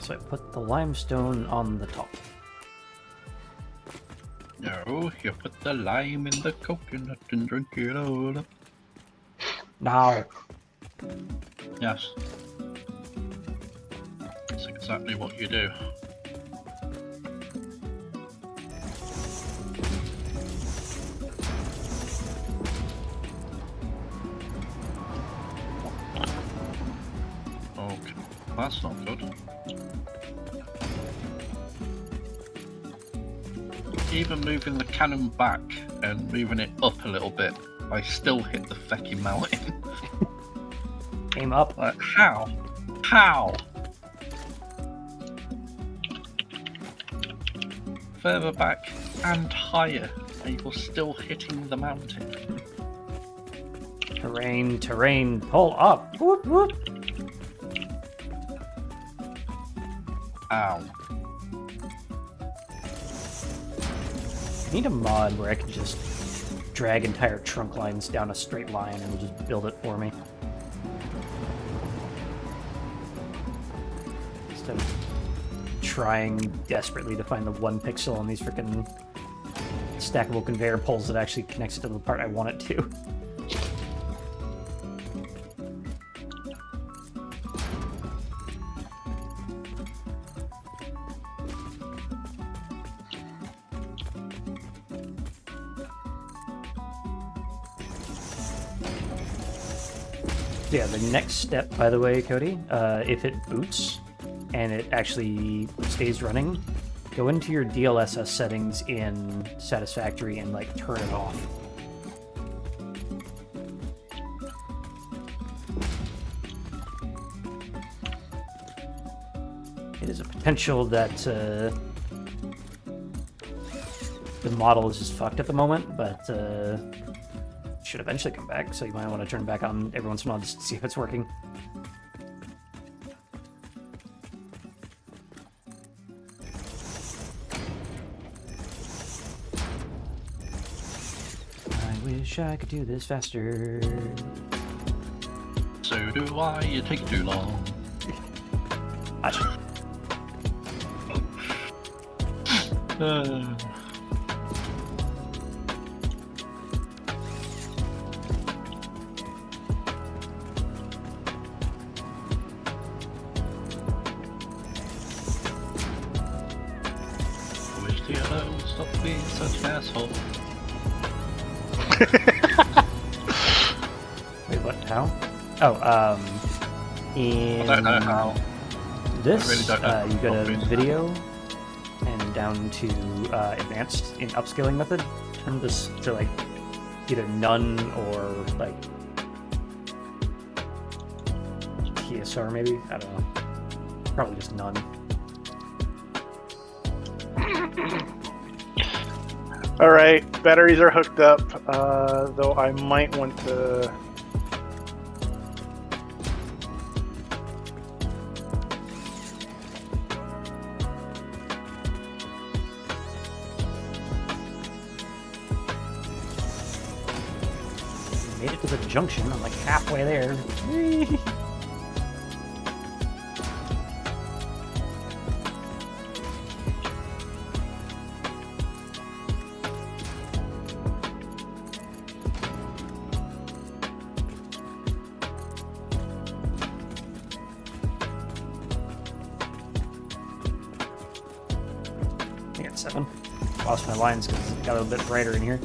Speaker 1: So I put the limestone on the top.
Speaker 3: No, you put the lime in the coconut and drink it all up.
Speaker 1: Now.
Speaker 3: Yes. That's exactly what you do. Okay, that's not good. Even moving the cannon back and moving it up a little bit, I still hit the fecking mountain.
Speaker 1: Aim up.
Speaker 3: Like, how? How? Further back and higher, and you're still hitting the mountain.
Speaker 1: Terrain, terrain, pull up. Whoop, whoop.
Speaker 3: Ow.
Speaker 1: I need a mod where I can just drag entire trunk lines down a straight line and just build it for me. Instead of trying desperately to find the 1 pixel on these freaking stackable conveyor poles that actually connects it to the part I want it to. Yeah, the next step, by the way, Cody, if it boots and it actually stays running, go into your DLSS settings in Satisfactory and like turn it off. It is a potential that the model is just fucked at the moment, but should eventually come back, so you might want to turn it back on every once in a while just to see if it's working. I wish I could do this faster.
Speaker 3: So do I. You take too long.
Speaker 1: Gotcha.
Speaker 3: Wish the other would stop being such an asshole.
Speaker 1: Wait, what? How? Oh, in
Speaker 3: I don't know how.
Speaker 1: this,
Speaker 3: I really don't know
Speaker 1: you go to
Speaker 3: how.
Speaker 1: video and down to advanced in upscaling method. Turn this to like either none or like TSR maybe. I don't know. Probably just none.
Speaker 5: All right, batteries are hooked up. Though I might want to.
Speaker 1: Made it to the junction. I'm like halfway there. I got 7. Lost my lines because it got a little bit brighter in here.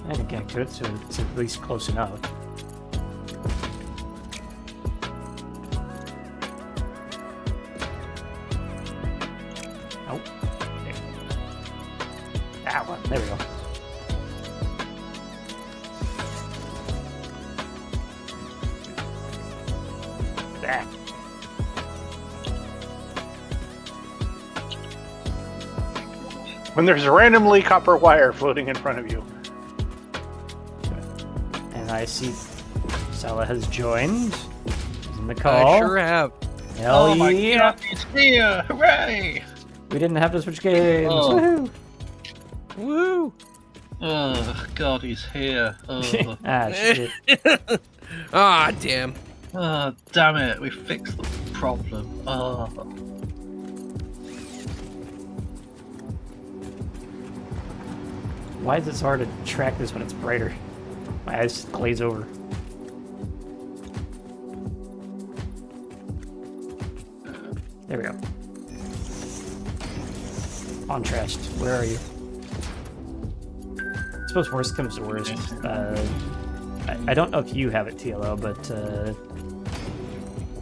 Speaker 1: I can get to it, so it's at least close enough. Oh. There. That one. There we go. That.
Speaker 5: When there's randomly copper wire floating in front of you.
Speaker 1: And I see Sala has joined. He's in the call.
Speaker 2: I sure have.
Speaker 1: Hell
Speaker 3: Oh my
Speaker 1: yeah!
Speaker 3: god, he's here! Hooray!
Speaker 1: We didn't have to switch games.
Speaker 3: Oh.
Speaker 1: Woohoo!
Speaker 2: Woo!
Speaker 3: Oh god, he's here. Oh.
Speaker 1: Ah, shit.
Speaker 2: Ah, damn.
Speaker 3: Oh, damn it, we fixed the problem. Oh.
Speaker 1: Why is it so hard to track this when it's brighter? My eyes just glaze over. There we go. Contrast, where are you? I suppose worst comes to worst. I don't know if you have it, TLO, but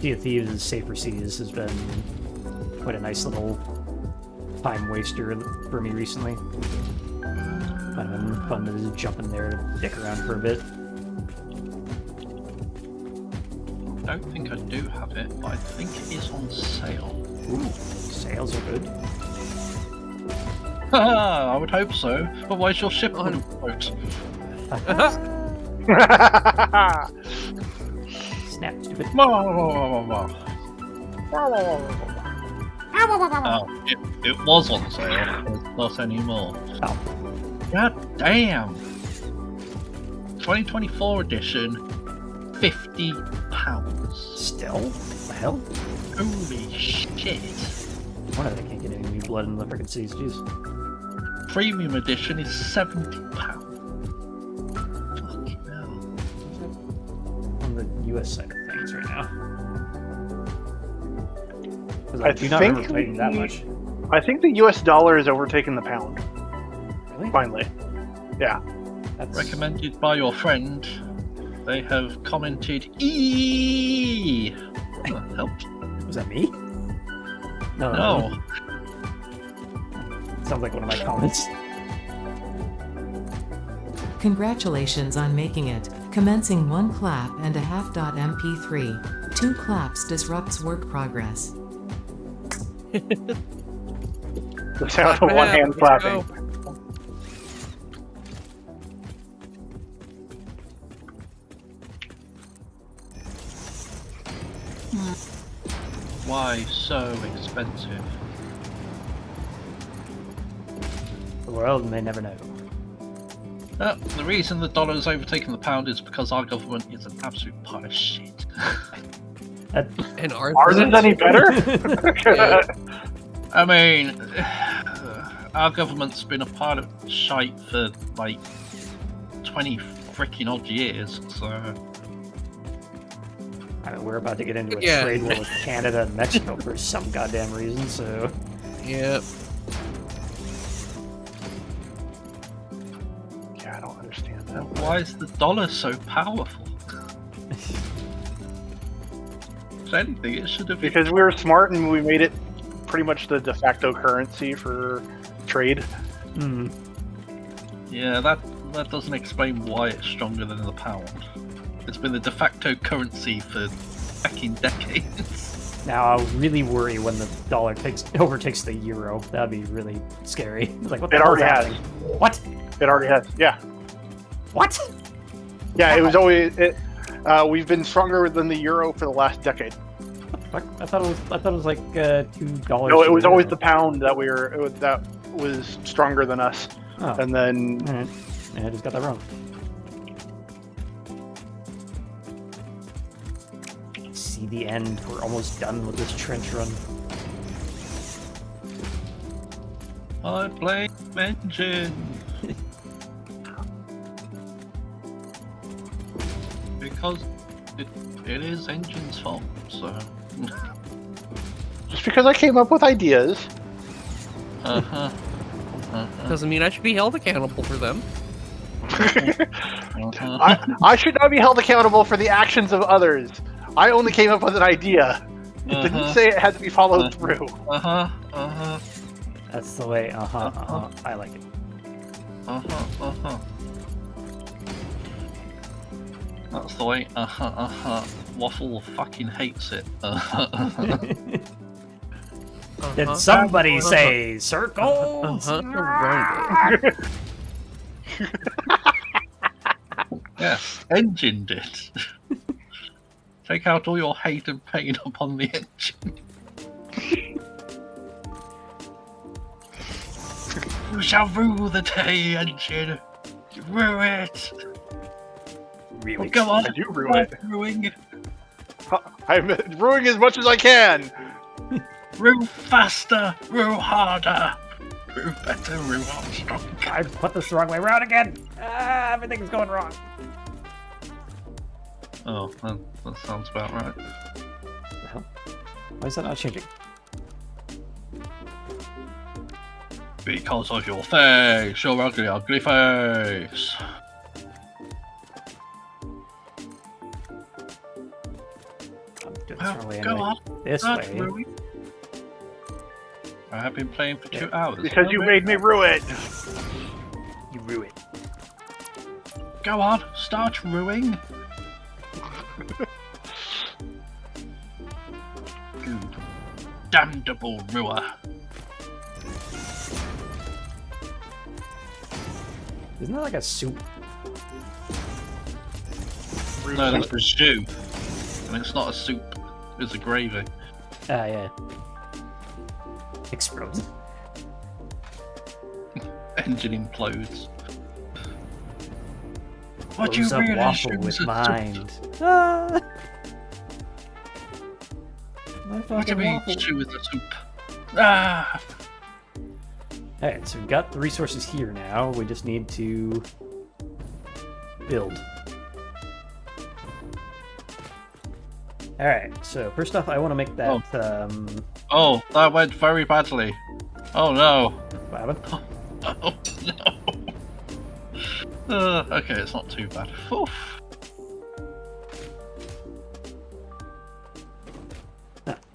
Speaker 1: Sea of Thieves' Safer Seas has been quite a nice little time waster for me recently. Might have been fun to just jump in there to dick around for a bit.
Speaker 3: I don't think I do have it, but I think it is on sale.
Speaker 1: Ooh, sales are good.
Speaker 3: Haha, I would hope so. Otherwise your ship wouldn't float.
Speaker 1: Snap, stupid.
Speaker 3: Oh, it was on sale. It's not anymore.
Speaker 1: Oh.
Speaker 3: God damn. 2024 edition, £50.
Speaker 1: Still? What the hell?
Speaker 3: Holy shit.
Speaker 1: Wonder they can't get any new blood in the frickin' cities. Jeez.
Speaker 3: Premium edition is £70. Fucking hell.
Speaker 1: On the US side of things right now. 'Cause
Speaker 5: I
Speaker 1: do not
Speaker 5: think
Speaker 1: remember paying that much.
Speaker 5: I think the US dollar has overtaken the pound.
Speaker 1: Really?
Speaker 5: Finally. Yeah.
Speaker 1: That's
Speaker 3: Recommended by your friend. They have commented E. Helped.
Speaker 1: Was that me? No.
Speaker 3: No.
Speaker 1: Sounds like one of my comments.
Speaker 4: Congratulations on making it. Commencing 1 clap and a half. MP3. 2 claps disrupts work progress.
Speaker 5: The sound of
Speaker 2: Clap
Speaker 5: one
Speaker 2: it
Speaker 5: hand
Speaker 2: up, let's
Speaker 5: clapping.
Speaker 2: go.
Speaker 3: Why so expensive?
Speaker 1: The world may never know.
Speaker 3: The reason the dollar has overtaken the pound is because our government is an absolute pile of shit.
Speaker 2: And ours
Speaker 5: Ours is any better?
Speaker 2: Yeah.
Speaker 3: I mean, our government's been a pile of shite for like 20 freaking odd years, so.
Speaker 1: I mean, we're about to get into a
Speaker 2: Yeah.
Speaker 1: trade war with Canada and Mexico for some goddamn reason, so...
Speaker 2: Yep.
Speaker 5: Yeah, I don't understand that.
Speaker 3: Why is the dollar so powerful? If anything, it should have been.
Speaker 5: Because we were smart and we made it pretty much the de facto currency for trade.
Speaker 1: Hmm.
Speaker 3: Yeah, that doesn't explain why it's stronger than the pound. It's been the de facto currency for fucking decades.
Speaker 1: Now, I'll really worry when the dollar overtakes the euro. That'd be really scary. It's like, what the
Speaker 5: It
Speaker 1: hell's
Speaker 5: already has.
Speaker 1: happening? What?
Speaker 5: It already has. Yeah.
Speaker 1: What?
Speaker 5: Yeah, it was always. We've been stronger than the euro for the last decade.
Speaker 1: Fuck? I thought it was like $2.
Speaker 5: No, it
Speaker 1: to
Speaker 5: was
Speaker 1: the
Speaker 5: always
Speaker 1: euro.
Speaker 5: the pound that was stronger than us.
Speaker 1: Oh,
Speaker 5: And then
Speaker 1: alright. Yeah, I just got that wrong. See the end. We're almost done with this trench run.
Speaker 3: I blame engine. Because it is engine's fault, so.
Speaker 5: just because I came up with ideas,
Speaker 3: Uh-huh.
Speaker 2: Doesn't mean I should be held accountable for them.
Speaker 3: Uh-huh.
Speaker 5: I should not be held accountable for the actions of others. I only came up with an idea. It didn't
Speaker 3: Uh-huh.
Speaker 5: say it had to be followed through.
Speaker 3: Uh-huh. Uh-huh.
Speaker 1: That's the way. I like it.
Speaker 3: Uh-huh. Uh-huh. That's the way. Uh-huh. Uh-huh. Waffle fucking hates it. Uh-huh.
Speaker 1: Did somebody say circles?
Speaker 2: Uh-huh.
Speaker 3: Yes, engine did. Take out all your hate and pain upon the engine. You shall rule the day, engine. You rue it.
Speaker 1: Really?
Speaker 3: Well, go on.
Speaker 5: I do rue it.
Speaker 3: Ruing.
Speaker 5: I'm ruining as much as I can.
Speaker 3: Rue faster. Rue harder. Rue better. Rue stronger.
Speaker 1: I put this the wrong way around again. Everything's going wrong.
Speaker 3: Oh, that sounds about right.
Speaker 1: The hell? Why is that not changing?
Speaker 3: Because of your face, your ugly, ugly face.
Speaker 1: I'm doing this
Speaker 3: Well,
Speaker 1: wrong way
Speaker 3: go
Speaker 1: anyway.
Speaker 3: on.
Speaker 1: This
Speaker 3: Start
Speaker 1: way.
Speaker 3: ruing. I have been playing for 2 hours.
Speaker 5: Because you made me rue it.
Speaker 1: You rue it.
Speaker 3: Go on, start ruining. You damnable ruer.
Speaker 1: Isn't that like a soup?
Speaker 3: No, that's a stew. And it's not a soup, it's a gravy.
Speaker 1: Ah, yeah. Explodes.
Speaker 3: Engine implodes. What do
Speaker 1: Blows
Speaker 3: you
Speaker 1: up
Speaker 3: really
Speaker 1: Waffle
Speaker 3: use
Speaker 1: with
Speaker 3: a
Speaker 1: mind. Ah! My
Speaker 3: What do you
Speaker 1: fucking
Speaker 3: mean
Speaker 1: Waffle.
Speaker 3: chew with the soup? Ah!
Speaker 1: Alright, so we've got the resources here now. We just need to build. Alright, so first off, I want to make that.
Speaker 3: Oh, that went very badly. Oh no.
Speaker 1: What happened?
Speaker 3: Oh no. Okay, it's not too bad. Oof.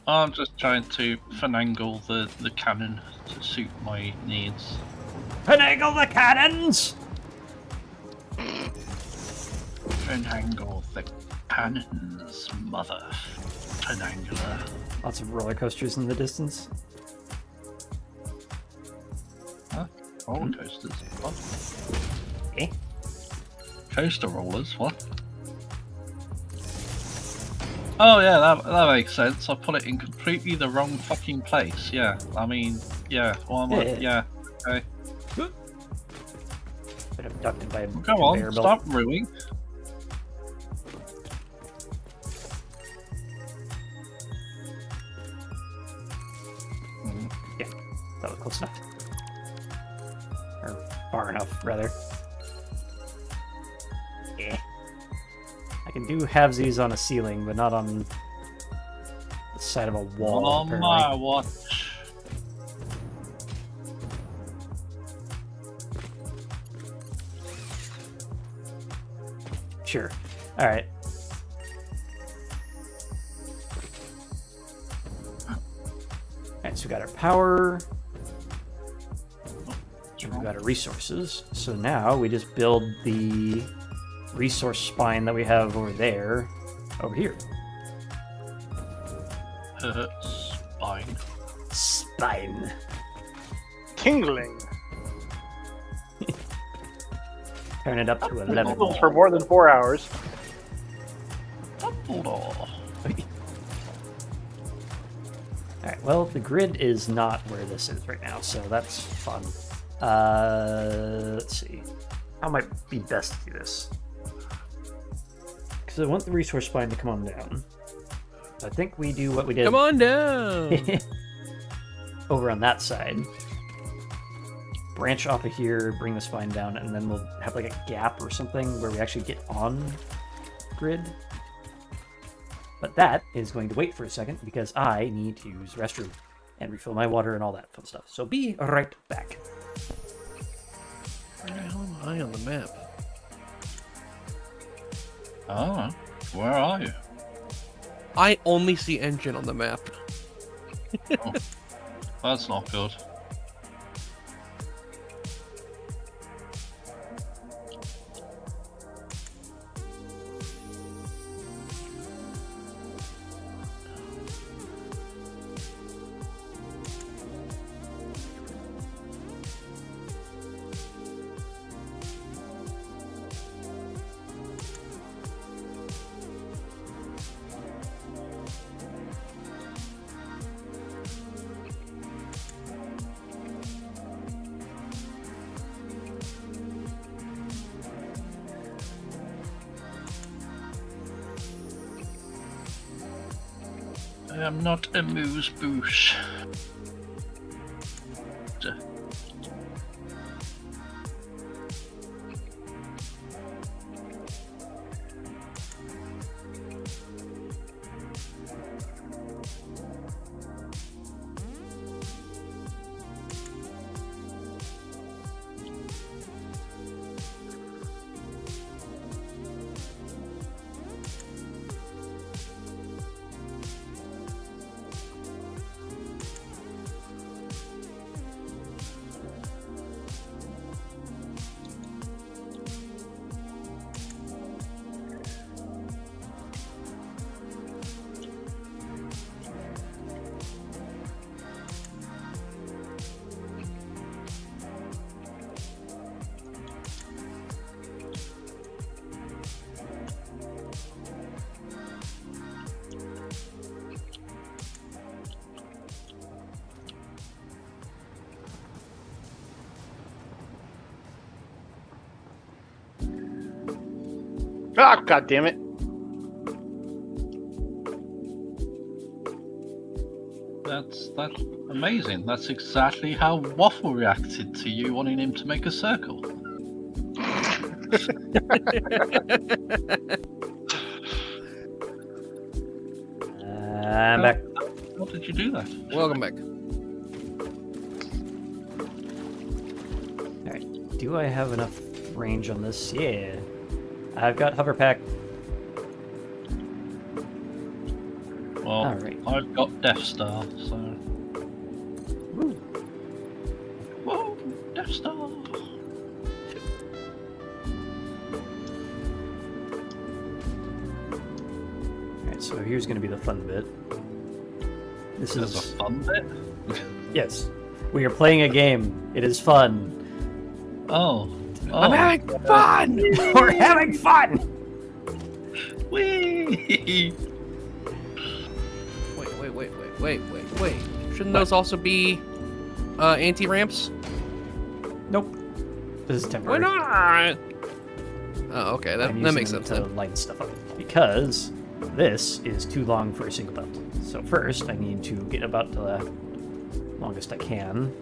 Speaker 3: I'm just trying to finagle the cannon to suit my needs.
Speaker 1: Finagle the cannons!
Speaker 3: Finagle the cannons, mother. Finangler.
Speaker 1: Lots of roller coasters in the distance.
Speaker 3: Huh? Roller coasters? What?
Speaker 1: Eh?
Speaker 3: Coaster rollers? What? Oh yeah, that makes sense. I put it in completely the wrong fucking place. Yeah, I mean, yeah. Well, yeah. Okay.
Speaker 1: Been abducted by a
Speaker 3: Go
Speaker 1: conveyor
Speaker 3: on,
Speaker 1: belt.
Speaker 3: stop ruining.
Speaker 1: Yeah, that was close enough. Or far enough, rather. Yeah. I can do halvesies on a ceiling, but not on the side of a wall,
Speaker 3: On
Speaker 1: apparently.
Speaker 3: my watch.
Speaker 1: Sure. Alright. Alright, so we got our power. And we've got our resources. So now we just build the resource spine that we have over there, over here.
Speaker 3: Spine.
Speaker 1: Spine.
Speaker 5: Tingling.
Speaker 1: Turn it up to 11.
Speaker 5: For more than 4 hours.
Speaker 3: Dumbledore.
Speaker 1: Alright, well, the grid is not where this is right now, so that's fun. Let's see. How might be best to do this? Because I want the resource spine to come on down. So I think we do what we did
Speaker 2: Come on down.
Speaker 1: over on that side. Branch off of here, bring the spine down, and then we'll have like a gap or something where we actually get on grid. But that is going to wait for a second because I need to use the restroom and refill my water and all that fun stuff. So be right back.
Speaker 2: Where the hell am I on the map?
Speaker 3: Oh, where are you?
Speaker 2: I only see engine on the map.
Speaker 3: Oh, that's not good. I am not a moose boosh.
Speaker 5: Ah, god damn it.
Speaker 3: That's amazing. That's exactly how Waffle reacted to you wanting him to make a circle.
Speaker 1: I'm back.
Speaker 3: How did you do that?
Speaker 2: Welcome back.
Speaker 1: Alright, do I have enough range on this? Yeah. I've got hover pack.
Speaker 3: Well,
Speaker 1: Alright.
Speaker 3: I've got Death Star, so.
Speaker 1: Woo.
Speaker 3: Whoa, Death Star!
Speaker 1: Alright, so here's going to be the fun bit. This
Speaker 3: There's a
Speaker 1: is...
Speaker 3: fun bit?
Speaker 1: Yes. We are playing a game. It is fun.
Speaker 3: Oh.
Speaker 2: I'm having fun!
Speaker 1: We're having fun!
Speaker 3: Whee!
Speaker 2: Wait. Shouldn't those also be anti-ramps?
Speaker 1: Nope. This is
Speaker 2: Why
Speaker 1: temporary.
Speaker 2: not? Oh, okay. That
Speaker 1: I'm using
Speaker 2: makes
Speaker 1: them
Speaker 2: sense
Speaker 1: to
Speaker 2: then.
Speaker 1: light stuff up. Because this is too long for a single belt. So first, I need to get about the longest I can.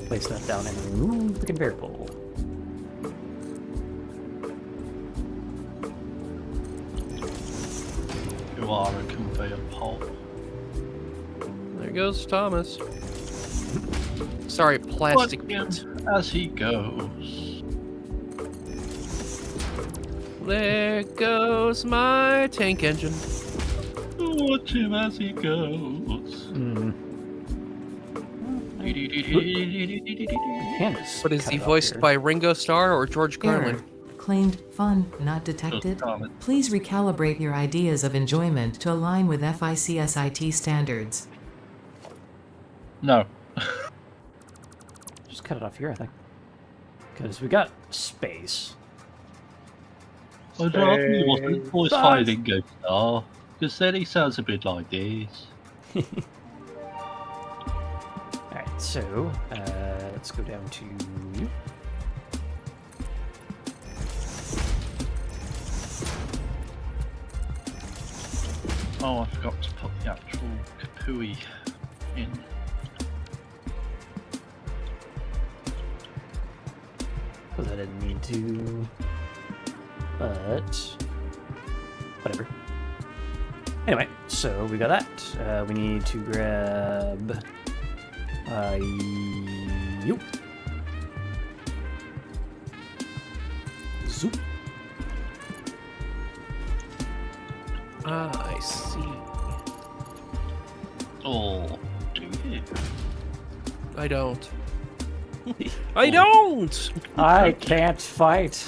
Speaker 1: Place that down and remove the conveyor pole.
Speaker 3: You are a conveyor pole.
Speaker 2: There goes Thomas. Sorry, plastic
Speaker 3: Watch him
Speaker 2: meat.
Speaker 3: as he goes.
Speaker 2: There goes my tank engine.
Speaker 3: Watch him as he goes.
Speaker 1: Hmm. Candace.
Speaker 2: But is he voiced by Ringo Starr or George Carlin?
Speaker 4: Error. Claimed fun not detected. Please recalibrate your ideas of enjoyment to align with FICSIT standards.
Speaker 3: No.
Speaker 1: Just cut it off here, I think. Because we got space.
Speaker 3: I'd rather he wasn't voiced by Ringo Starr, because then he sounds a bit like this.
Speaker 1: Alright, so let's go down to you.
Speaker 3: Oh, I forgot to put the actual kapooey in.
Speaker 1: Because I didn't need to. But whatever. Anyway, so we got that. We need to grab you. Zoop.
Speaker 2: Ah, I see.
Speaker 3: Oh, do you?
Speaker 2: I don't. I don't!
Speaker 1: I can't fight.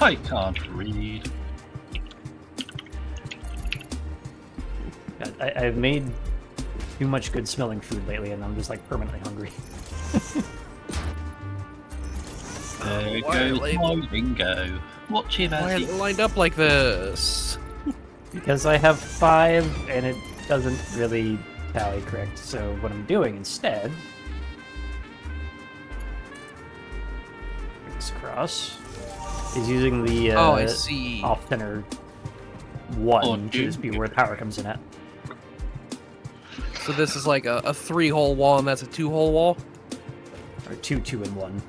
Speaker 3: I can't read.
Speaker 1: God, I've made too much good smelling food lately, and I'm just like permanently hungry.
Speaker 3: There
Speaker 2: Why are
Speaker 3: goes
Speaker 2: they-
Speaker 3: my Ringo. Watch him
Speaker 2: Why are
Speaker 3: as
Speaker 2: they
Speaker 3: he...
Speaker 2: lined up like this?
Speaker 1: Because I have 5, and it doesn't really tally correct. So what I'm doing instead, brings across, is using the
Speaker 2: Oh, I see.
Speaker 1: off-center 1
Speaker 3: Oh,
Speaker 1: to
Speaker 3: dude.
Speaker 1: just be where the power comes in at.
Speaker 2: So this is like a 3-hole wall, and that's a 2-hole wall?
Speaker 1: Or 2, 2, and 1.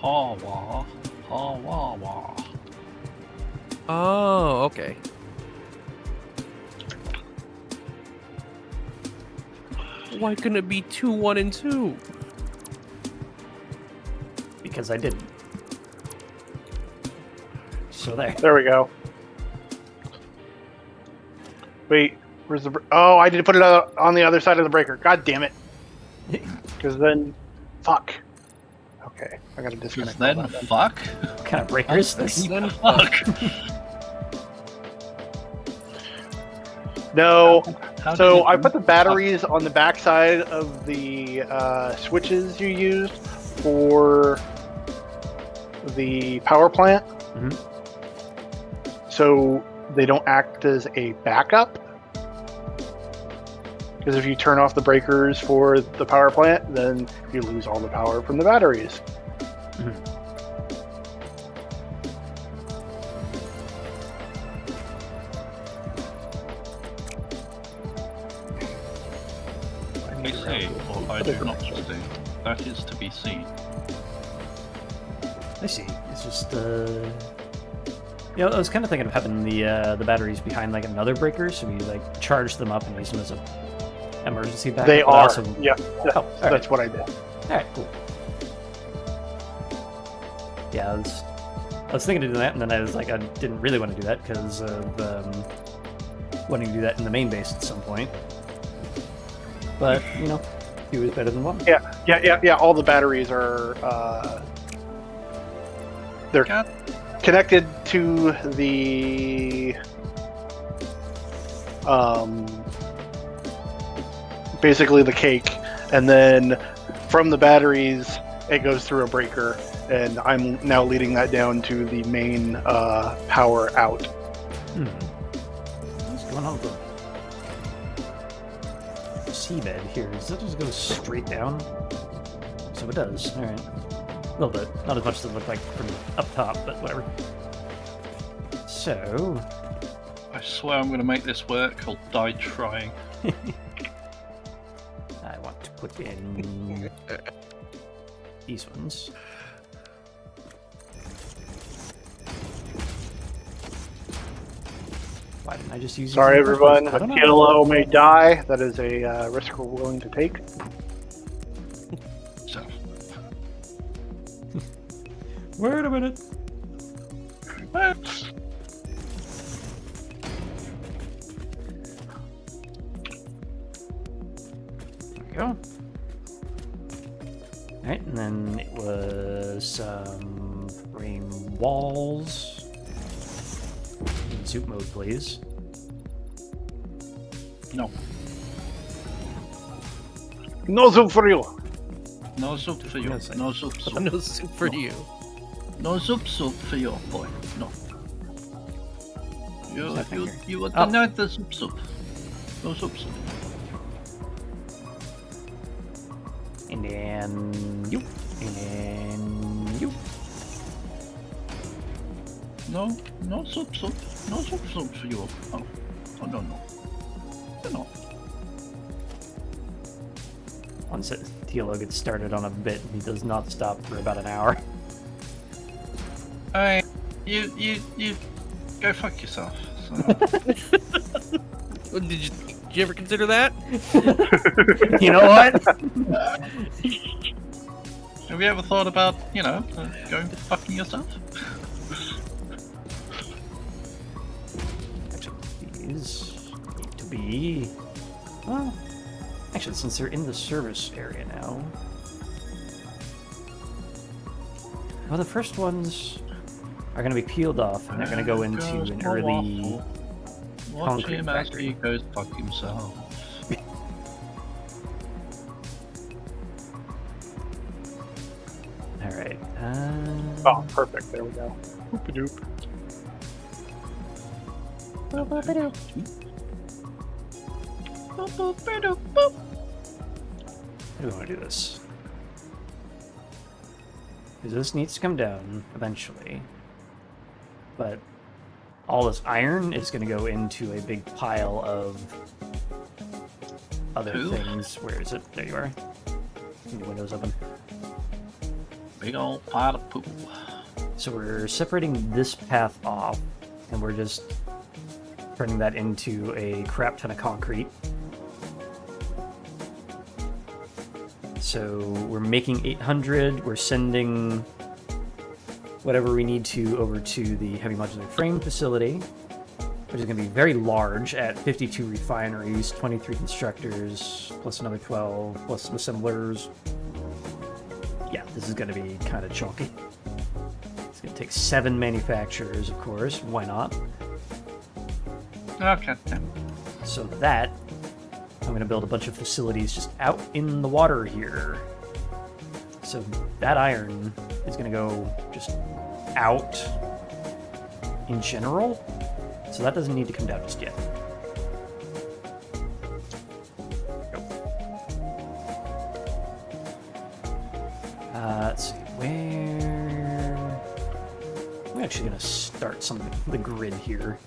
Speaker 3: Ha wah, ha wah wah.
Speaker 2: Oh, okay. Why couldn't it be 2, 1, and 2?
Speaker 1: Because I didn't. So there.
Speaker 5: There we go. Wait, where's the... Oh, I need to put it on the other side of the breaker. God damn it. Because then... Fuck. Okay, I gotta
Speaker 3: Because
Speaker 5: disconnect.
Speaker 3: then,
Speaker 5: all that.
Speaker 3: fuck.
Speaker 1: What kind of breaker is this?
Speaker 2: Then
Speaker 3: Fuck.
Speaker 5: No,
Speaker 3: How did
Speaker 5: so
Speaker 3: it
Speaker 5: I
Speaker 3: do?
Speaker 5: put the batteries on the backside of the switches you used for the power plant.
Speaker 1: Mhm.
Speaker 5: So they don't act as a backup. Because if you turn off the breakers for the power plant, then you lose all the power from the batteries.
Speaker 1: Mhm.
Speaker 3: see, or I do not see. That is to be seen.
Speaker 1: I see. It's just I was kind of thinking of having the batteries behind like another breaker, so we like charge them up and use them as a emergency backup.
Speaker 5: They
Speaker 1: but
Speaker 5: are.
Speaker 1: also...
Speaker 5: Yeah.
Speaker 1: Oh,
Speaker 5: That's what I did.
Speaker 1: All right, cool. Yeah, I was thinking of doing that, and then I was like, I didn't really want to do that because of wanting to do that in the main base at some point. But two is better than one.
Speaker 5: Yeah. All the batteries are they're
Speaker 3: God.
Speaker 5: connected to the basically the cake, and then from the batteries it goes through a breaker, and I'm now leading that down to the main power out.
Speaker 1: What's going on with the seabed here? Does that just go straight down? So it does. All right. A little bit. Not as much as it looked like from up top, but whatever. So...
Speaker 3: I swear I'm going to make this work. I'll die trying.
Speaker 1: I want to put in these ones. Why didn't I just use these
Speaker 5: Sorry,
Speaker 1: in the first
Speaker 5: everyone.
Speaker 1: place? I don't know.
Speaker 5: TLO may die. That is a risk we're willing to take.
Speaker 3: So,
Speaker 1: Wait a minute.
Speaker 3: what?
Speaker 1: There we go. Alright, and then it was some frame walls. In soup mode, please.
Speaker 3: No.
Speaker 5: No zoom for you.
Speaker 3: No soup for you.
Speaker 1: No, it's like-
Speaker 3: No soup, soup.
Speaker 2: No soup for you.
Speaker 3: No soup for you, boy. No.
Speaker 1: What's happening here?
Speaker 3: You are
Speaker 1: Oh.
Speaker 3: denied the soup. No soup.
Speaker 1: And then you. And then you.
Speaker 3: No soup. No soup for you. Oh, no. No.
Speaker 1: Once TLO gets started on a bit, he does not stop for about an hour.
Speaker 3: Alright, you go fuck yourself. So.
Speaker 2: Did you ever consider that?
Speaker 1: You know what?
Speaker 3: Have you ever thought about, going to fucking yourself?
Speaker 1: Actually, these need to be... Well, actually, since they're in the service area now... Well, the first ones are going to be peeled off, and they're going to go into an early
Speaker 3: Watch
Speaker 1: concrete
Speaker 3: him as
Speaker 1: factory.
Speaker 3: he goes fuck himself.
Speaker 1: Alright.
Speaker 5: Oh, perfect. There we go. Oop-a-doop.
Speaker 1: How do we want to do this? Because this needs to come down eventually. But all this iron is going to go into a big pile of other
Speaker 3: Who?
Speaker 1: things. Where is it? There you are. Keep the windows open.
Speaker 3: Big old pile of poop.
Speaker 1: So we're separating this path off, and we're just turning that into a crap ton of concrete. So we're making 800, we're sending whatever we need to over to the heavy modular frame facility, which is going to be very large at 52 refineries, 23 constructors, plus another 12, plus assemblers. Yeah, this is going to be kind of chunky. It's going to take 7 manufacturers, of course. Why not?
Speaker 3: Okay.
Speaker 1: So that, I'm going to build a bunch of facilities just out in the water here. So that iron is going to go just out in general. So that doesn't need to come down just yet. Let's see, where... I'm actually going to start the grid here.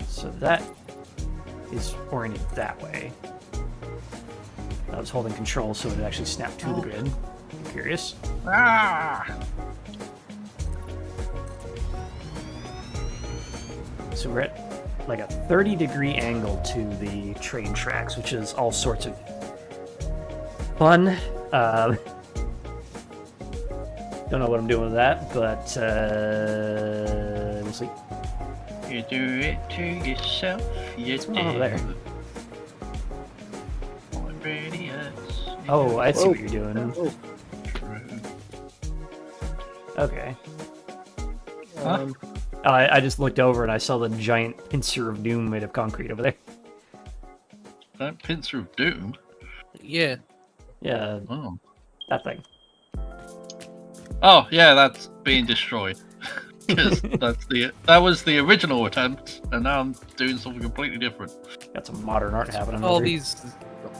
Speaker 1: So that is oriented that way. I was holding control so it would actually snap to the grid. I'm curious.
Speaker 3: Ah!
Speaker 1: So we're at like a 30-degree angle to the train tracks, which is all sorts of fun. Don't know what I'm doing with that, but we'll see.
Speaker 3: You do it to yourself, you
Speaker 1: What's going on over there?
Speaker 3: Oh,
Speaker 1: Oh, I see what you're doing. Okay.
Speaker 3: Huh?
Speaker 1: I just looked over and I saw the giant pincer of doom made of concrete over there.
Speaker 3: That pincer of doom?
Speaker 2: Yeah.
Speaker 1: Yeah,
Speaker 3: Oh.
Speaker 1: that thing.
Speaker 3: Oh, yeah, that's being destroyed. Because that was the original attempt, and now I'm doing something completely different.
Speaker 1: Got some modern art happening
Speaker 2: All
Speaker 1: over here.
Speaker 2: these.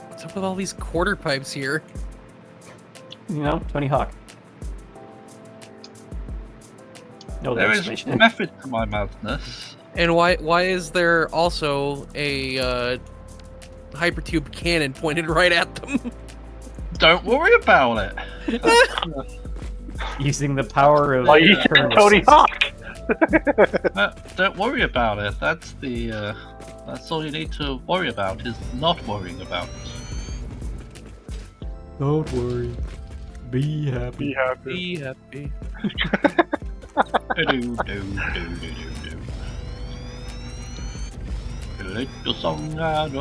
Speaker 2: What's up with all these quarter pipes here?
Speaker 1: You know, Tony Hawk. No,
Speaker 3: There is
Speaker 1: explanation.
Speaker 3: method to my madness.
Speaker 2: And why is there also a hypertube cannon pointed right at them?
Speaker 3: Don't worry about it.
Speaker 1: Using the power of
Speaker 5: Oh, you said
Speaker 1: Eternus.
Speaker 5: Tony Hawk!
Speaker 3: Don't worry about it. That's all you need to worry about, is not worrying about it.
Speaker 1: Don't worry. Be happy.
Speaker 5: Be happy.
Speaker 2: Be happy.
Speaker 3: Do. Let the song out.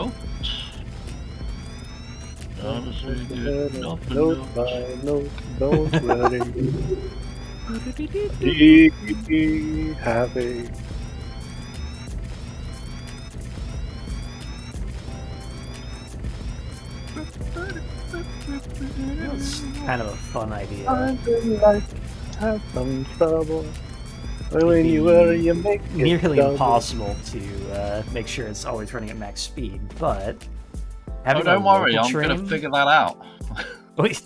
Speaker 5: Note by note, don't let it be happy.
Speaker 1: That's kind of a fun idea.
Speaker 5: Times in life have some trouble. But when you worry, you make it
Speaker 1: Nearly
Speaker 5: double.
Speaker 1: impossible to make sure it's always running at max speed, but
Speaker 3: Oh,
Speaker 1: having
Speaker 3: don't
Speaker 1: a
Speaker 3: worry,
Speaker 1: local
Speaker 3: I'm
Speaker 1: train,
Speaker 3: gonna figure that out.
Speaker 1: Wait,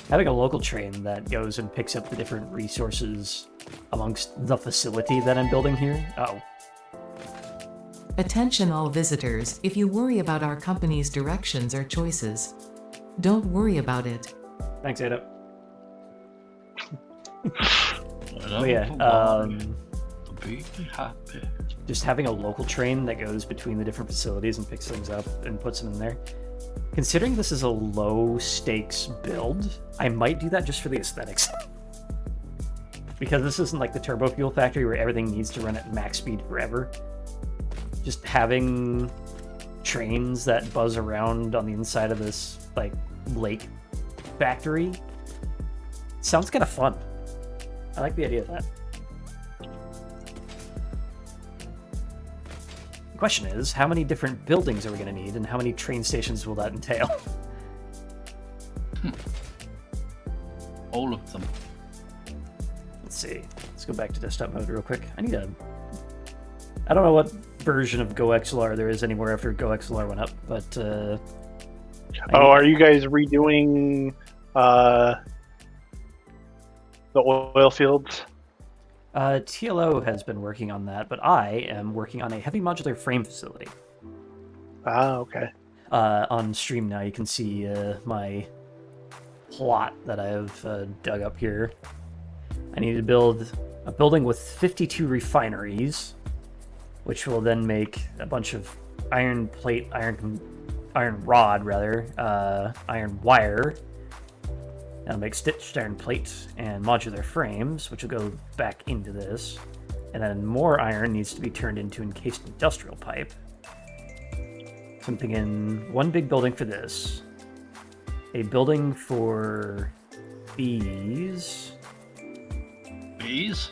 Speaker 1: having a local train that goes and picks up the different resources amongst the facility that I'm building here. Oh,
Speaker 4: Attention all visitors, if you worry about our company's directions or choices, don't worry about it.
Speaker 1: thanks, Ada.
Speaker 3: Oh
Speaker 1: Oh yeah,
Speaker 3: be happy.
Speaker 1: just having a local train that goes between the different facilities and picks things up and puts them in there. Considering this is a low stakes build, I might do that just for the aesthetics. Because this isn't like the turbo fuel factory where everything needs to run at max speed forever. Just having trains that buzz around on the inside of this like lake factory sounds kind of fun. I like the idea of that. The question is, how many different buildings are we going to need, and how many train stations will that entail?
Speaker 3: All of them.
Speaker 1: Let's see. Let's go back to desktop mode real quick. I don't know what version of GoXLR there is anymore after GoXLR went up, but
Speaker 5: Are you guys redoing the oil fields?
Speaker 1: TLO has been working on that, but I am working on a heavy modular frame facility.
Speaker 5: Ah, okay.
Speaker 1: On stream now, you can see my plot that I've dug up here. I need to build a building with 52 refineries, which will then make a bunch of iron rod, iron wire. That'll make stitched iron plate and modular frames, which will go back into this. And then more iron needs to be turned into encased industrial pipe. So I'm thinking one big building for this, a building for these,
Speaker 3: Bees?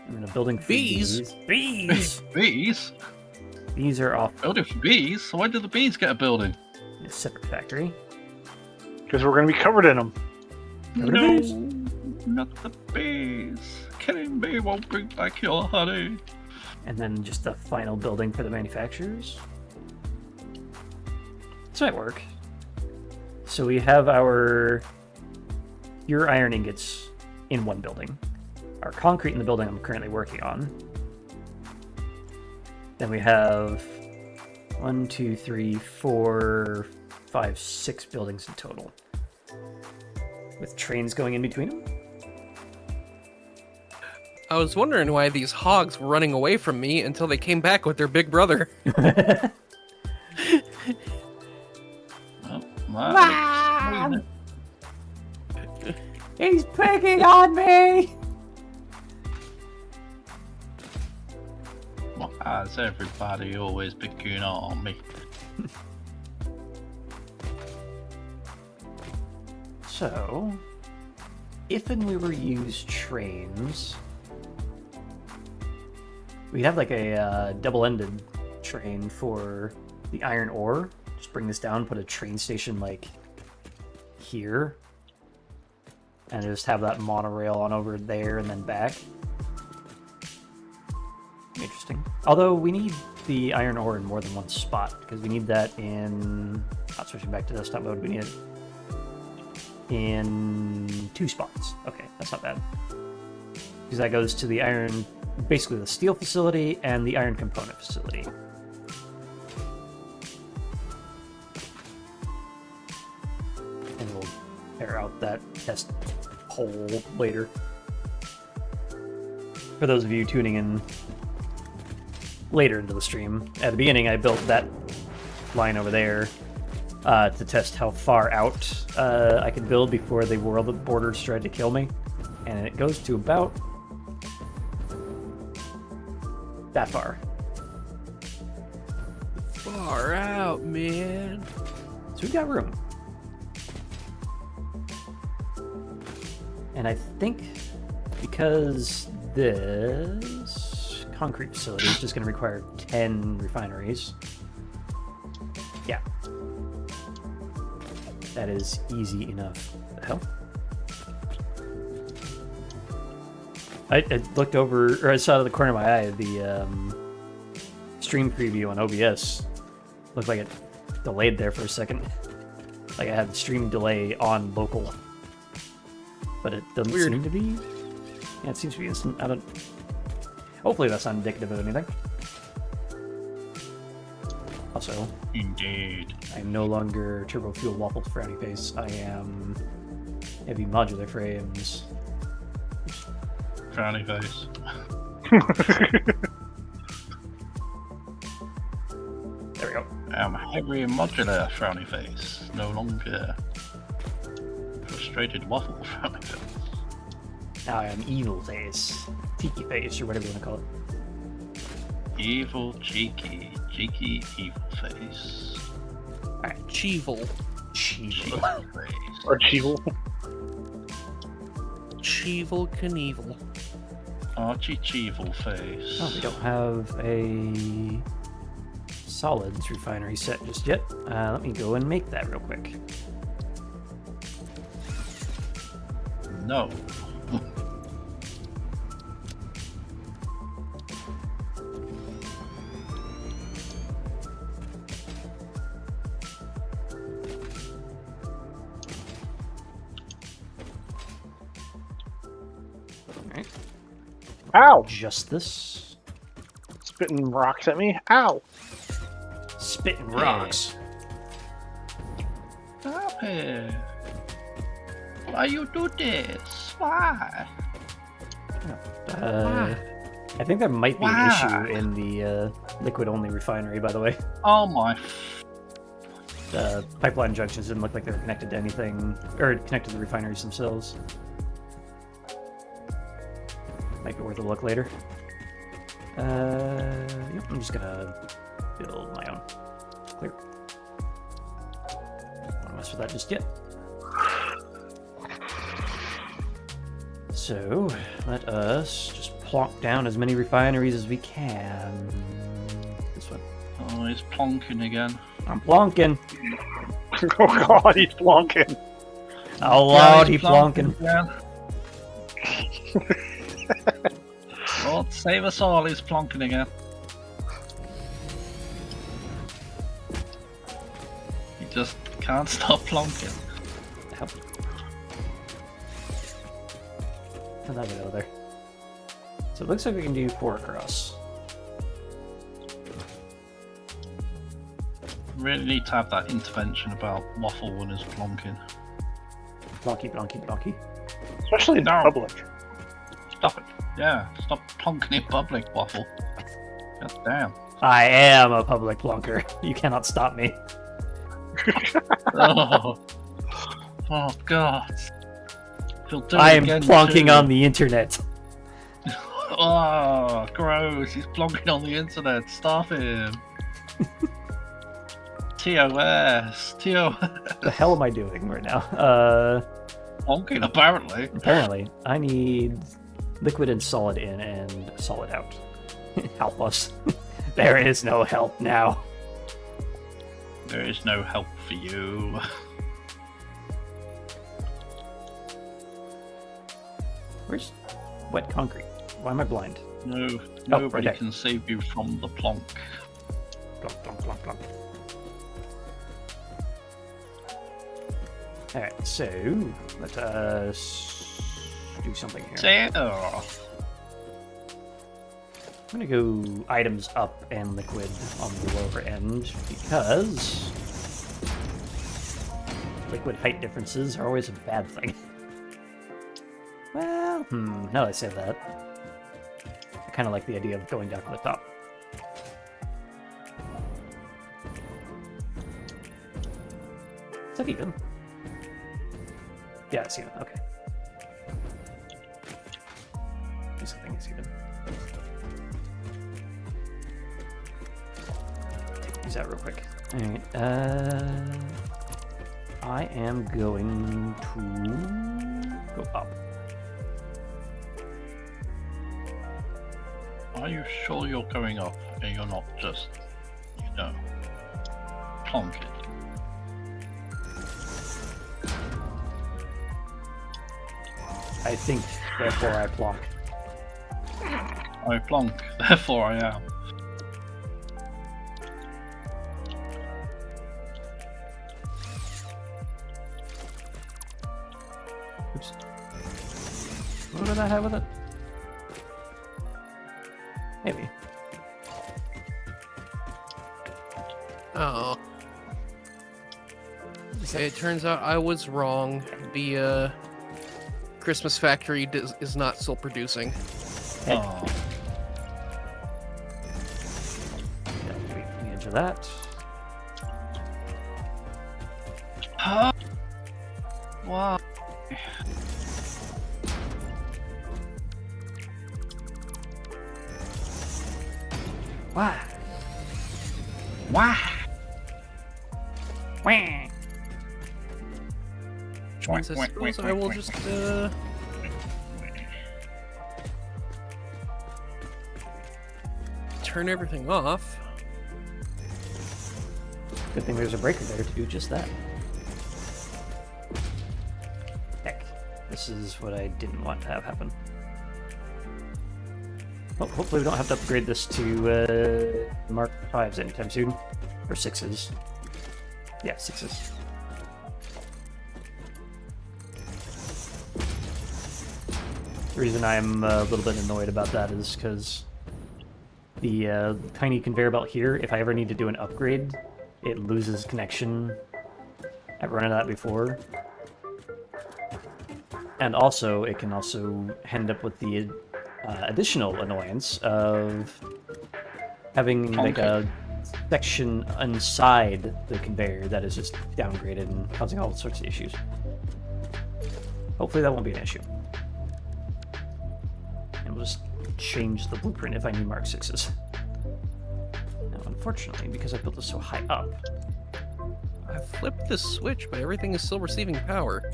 Speaker 1: and a building for
Speaker 2: Bees?
Speaker 1: these. Bees!
Speaker 3: Bees?
Speaker 1: These are off
Speaker 3: Building for bees? Why did the bees get a building?
Speaker 1: a separate factory.
Speaker 5: Because we're going to be covered in them.
Speaker 1: Covered
Speaker 3: No,
Speaker 1: in bees?
Speaker 3: not the bees. Killing bee won't bring back your honey.
Speaker 1: And then just the final building for the manufacturers. This might work. So we have our pure iron ingots in one building. Our concrete in the building I'm currently working on. Then we have 1, 2, 3, 4, 5, 6 buildings in total. With trains going in between them.
Speaker 2: I was wondering why these hogs were running away from me until they came back with their big brother.
Speaker 3: Mom!
Speaker 1: He's picking on me!
Speaker 3: Why is everybody always picking on me?
Speaker 1: So, if and we were to use trains, we'd have like a double-ended train for the iron ore. Just bring this down, put a train station like here, and just have that monorail on over there and then back. Interesting. Although we need the iron ore in more than one spot, because we need that in... Not switching back to desktop mode, we need it in 2 spots. Okay, that's not bad. Because that goes to the iron... Basically the steel facility and the iron component facility. And we'll air out that test hole later. For those of you tuning in later into the stream, at the beginning I built that line over there to test how far out I could build before the world borders tried to kill me. And it goes to about that far.
Speaker 2: Far out, man.
Speaker 1: So we've got room. And I think because this concrete facility is just going to require 10 refineries. Yeah. That is easy enough. What the hell? I looked over, or I saw out of the corner of my eye, the stream preview on OBS. Looked like it delayed there for a second. Like I had the stream delay on local. But it doesn't
Speaker 2: Weird.
Speaker 1: seem to be. Yeah, it seems to be instant. I don't... Hopefully that's not indicative of anything. Also,
Speaker 3: Indeed.
Speaker 1: I am no longer Turbo Fuel Waffle Frowny Face. I am Heavy Modular Frames.
Speaker 3: Frowny face.
Speaker 1: There we go.
Speaker 3: I'm heavy modular frowny face. No longer frustrated waffle frowny face.
Speaker 1: Now I am Evil Face. Tiki Face, or whatever you want to call it.
Speaker 3: Evil, cheeky evil face.
Speaker 1: Alright,
Speaker 2: Cheevel.
Speaker 1: Cheevel.
Speaker 3: Cheeky face.
Speaker 5: Or Cheevel.
Speaker 2: Cheevel Knievel.
Speaker 3: Archie Cheevel face.
Speaker 1: Oh, we don't have a solids refinery set just yet. Let me go and make that real quick.
Speaker 3: No.
Speaker 1: Alright,
Speaker 5: Ow!
Speaker 1: just this.
Speaker 5: Spitting rocks at me. Ow!
Speaker 1: Spitting rocks.
Speaker 3: Stop it. Why you do this? Why?
Speaker 1: I think there might be an
Speaker 3: Wow.
Speaker 1: issue in the liquid-only refinery, by the way.
Speaker 3: Oh my.
Speaker 1: The pipeline junctions didn't look like they were connected to anything, or connected to the refineries themselves. Might be worth a look later. Yep, I'm just gonna build my own. Clear. Don't want to mess with that just yet. So, let us just plonk down as many refineries as we can. This one.
Speaker 3: Oh, he's plonking again.
Speaker 1: I'm plonking.
Speaker 5: Oh god, he's flunking.
Speaker 1: How loud he plonking.
Speaker 3: again. Lord save us all, he's plonking again. He just can't stop plonking.
Speaker 1: Help. And that go there. So it looks like we can do 4 across.
Speaker 3: really need to have that intervention about Waffle when it's plonking.
Speaker 1: Blonky, blonky, blonky.
Speaker 5: Especially in
Speaker 3: No.
Speaker 5: public.
Speaker 3: Stop it. Yeah, stop plonking in public, Waffle. God damn.
Speaker 1: I am a public plonker. You cannot stop me.
Speaker 3: Oh. Oh, God. He'll do
Speaker 1: I
Speaker 3: it
Speaker 1: am
Speaker 3: again
Speaker 1: plonking
Speaker 3: too.
Speaker 1: on the internet.
Speaker 3: Oh, gross. He's plonking on the internet. Stop him. TOS. TOS.
Speaker 1: The hell am I doing right now?
Speaker 3: Plonking, apparently.
Speaker 1: Apparently, I need liquid and solid in and solid out. Help us. There is no help now.
Speaker 3: There is no help for you.
Speaker 1: Where's wet concrete? Why am I blind?
Speaker 3: No,
Speaker 1: Oh,
Speaker 3: nobody
Speaker 1: right there.
Speaker 3: can save you from the plonk.
Speaker 1: Plonk, plonk, plonk, plonk. Alright, so let us do something here.
Speaker 3: So,
Speaker 1: I'm gonna go items up and liquid on the lower end because liquid height differences are always a bad thing. Well, now that I say that, I kind of like the idea of going down to the top. Is that even? Yeah, it's even. Okay. This thing is even. Use that real quick. Alright, I am going to go up.
Speaker 3: are you sure you're going up and you're not just, plonking?
Speaker 1: I think, therefore I plonk.
Speaker 3: I plonk, therefore I am.
Speaker 1: Oops. What did I have with it? Maybe.
Speaker 2: Oh. It turns out I was wrong. The Christmas factory is not still producing.
Speaker 1: Hey.
Speaker 3: Oh,
Speaker 1: Yeah, we enter that.
Speaker 3: wow.
Speaker 1: Why?
Speaker 3: Wah!
Speaker 1: Wah.
Speaker 2: Which means I suppose I will just turn everything off.
Speaker 1: Good thing there's a breaker there to do just that. Heck, this is what I didn't want to have happen. Well, hopefully we don't have to upgrade this to Mark 5s anytime soon. Or 6s. Yeah, 6s. The reason I'm a little bit annoyed about that is because the tiny conveyor belt here, if I ever need to do an upgrade, it loses connection. I've run into that before. And also, it can also end up with the additional annoyance of having like a section inside the conveyor that is just downgraded and causing all sorts of issues. Hopefully that won't be an issue. And we'll just change the blueprint if I need Mark 6s. Now, unfortunately, because I built this so high up,
Speaker 2: I flipped the switch, but everything is still receiving power.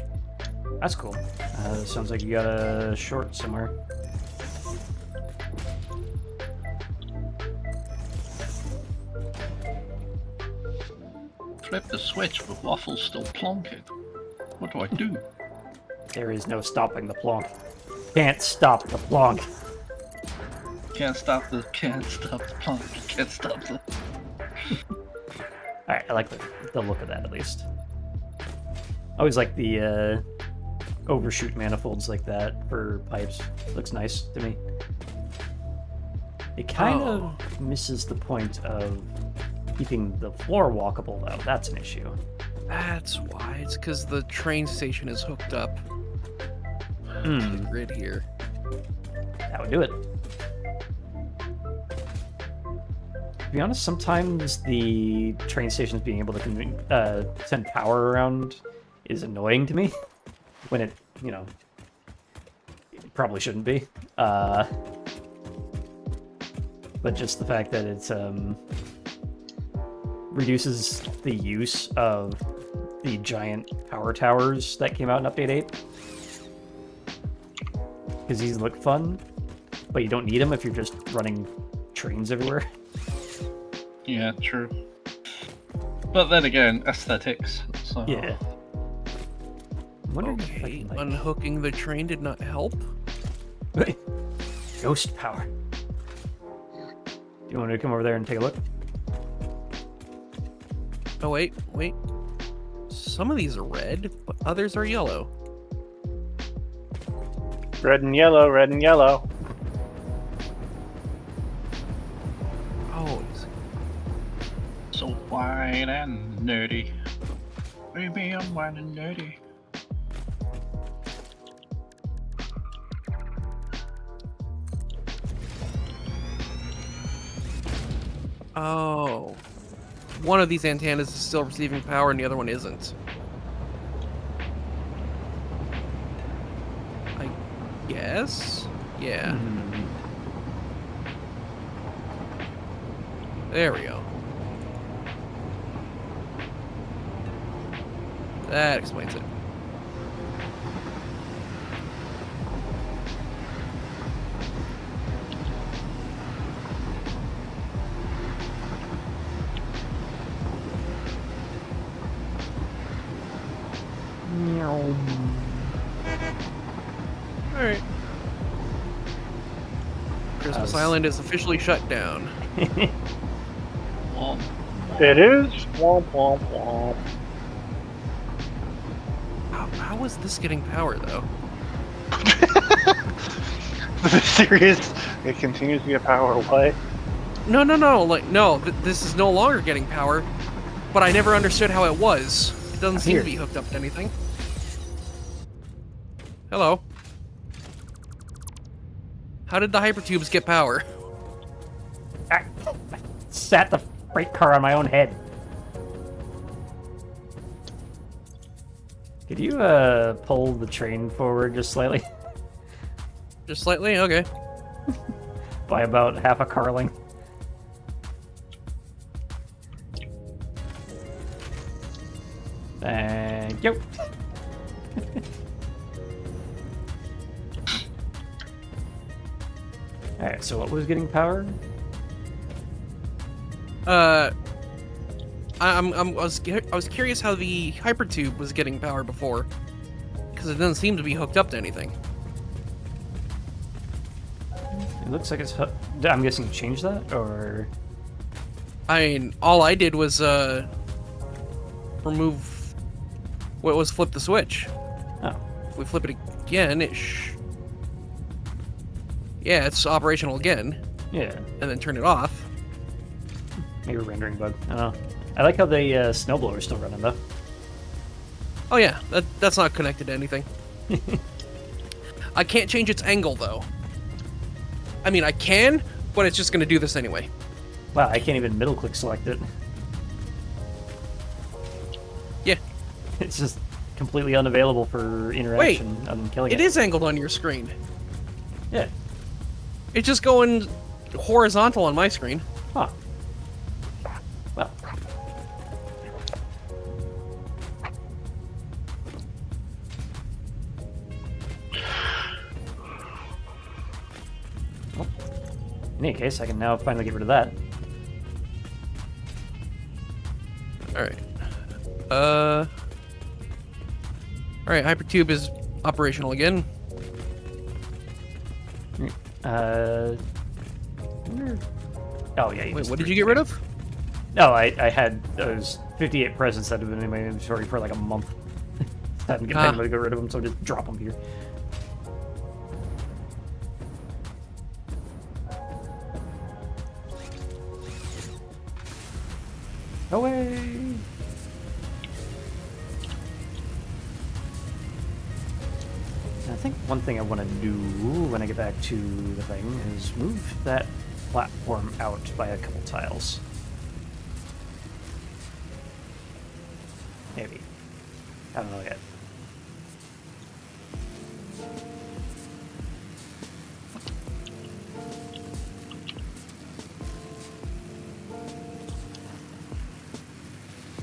Speaker 1: that's cool. Sounds like you got a short somewhere.
Speaker 3: Flip the switch, but Waffle's still plonking. What do I do?
Speaker 1: There is no stopping the plonk. Can't stop the plonk.
Speaker 3: Can't stop the plonk. Can't stop the.
Speaker 1: Alright, I like the look of that at least. I always like the overshoot manifolds like that for pipes. Looks nice to me. It kind of misses the point of Keeping the floor walkable, though, that's an issue.
Speaker 2: That's why. It's because the train station is hooked up to the grid here.
Speaker 1: That would do it. To be honest, sometimes the train stations being able to send power around is annoying to me. When it, you know, it probably shouldn't be. But just the fact that it's reduces the use of the giant power towers that came out in Update 8. Because these look fun, but you don't need them if you're just running trains everywhere.
Speaker 3: Yeah, true. But then again, aesthetics. So.
Speaker 1: Yeah. I'm wondering if I
Speaker 2: Okay,
Speaker 1: can, like...
Speaker 2: unhooking the train did not help.
Speaker 1: Ghost power. You want me to come over there and take a look?
Speaker 2: Oh, wait. Some of these are red, but others are yellow.
Speaker 5: Red and yellow, red and yellow.
Speaker 2: Oh,
Speaker 3: So white and nerdy. Baby, I'm white and nerdy.
Speaker 2: oh. One of these antennas is still receiving power and the other one isn't. I guess? Yeah. There we go. That explains it. Alright. Christmas Island is officially shut down.
Speaker 3: Womp.
Speaker 5: It is. Womp womp womp.
Speaker 2: How is this getting power, though?
Speaker 5: The series, it continues to get power. What?
Speaker 2: No. Like, no, this is no longer getting power. But I never understood how it was. It doesn't seem to be hooked up to anything. Hello. How did the hypertubes get power?
Speaker 1: I sat the freight car on my own head. Could you pull the train forward just slightly?
Speaker 2: Just slightly? Okay.
Speaker 1: By about half a car length. Thank you. Alright, so what was getting power?
Speaker 2: I was curious how the hypertube was getting power before, because it doesn't seem to be hooked up to anything.
Speaker 1: It looks like it's... I'm guessing you changed that, or...
Speaker 2: I mean, all I did was remove what was flip the switch.
Speaker 1: Oh.
Speaker 2: If we flip it again, yeah, it's operational again.
Speaker 1: Yeah.
Speaker 2: And then turn it off.
Speaker 1: Maybe a rendering bug. I don't know. I like how the snowblower's still running, though.
Speaker 2: Oh yeah, that's not connected to anything. I can't change its angle, though. I mean, I can, but it's just going to do this anyway.
Speaker 1: Wow, I can't even middle-click select it.
Speaker 2: Yeah.
Speaker 1: It's just completely unavailable for interaction other than killing it.
Speaker 2: It is angled on your screen.
Speaker 1: Yeah.
Speaker 2: It's just going horizontal on my screen.
Speaker 1: Huh. Well. In any case, I can now finally get rid of that.
Speaker 2: Alright. Alright, Hypertube is operational again.
Speaker 1: Oh yeah.
Speaker 2: Wait, what did you get rid of?
Speaker 1: No, I had those 58 presents that have been in my inventory for like a month. I haven't been able to get rid of them, so just drop them here. Away! I think one thing I want to do when I get back to the thing is move that platform out by a couple tiles. Maybe. I don't know yet.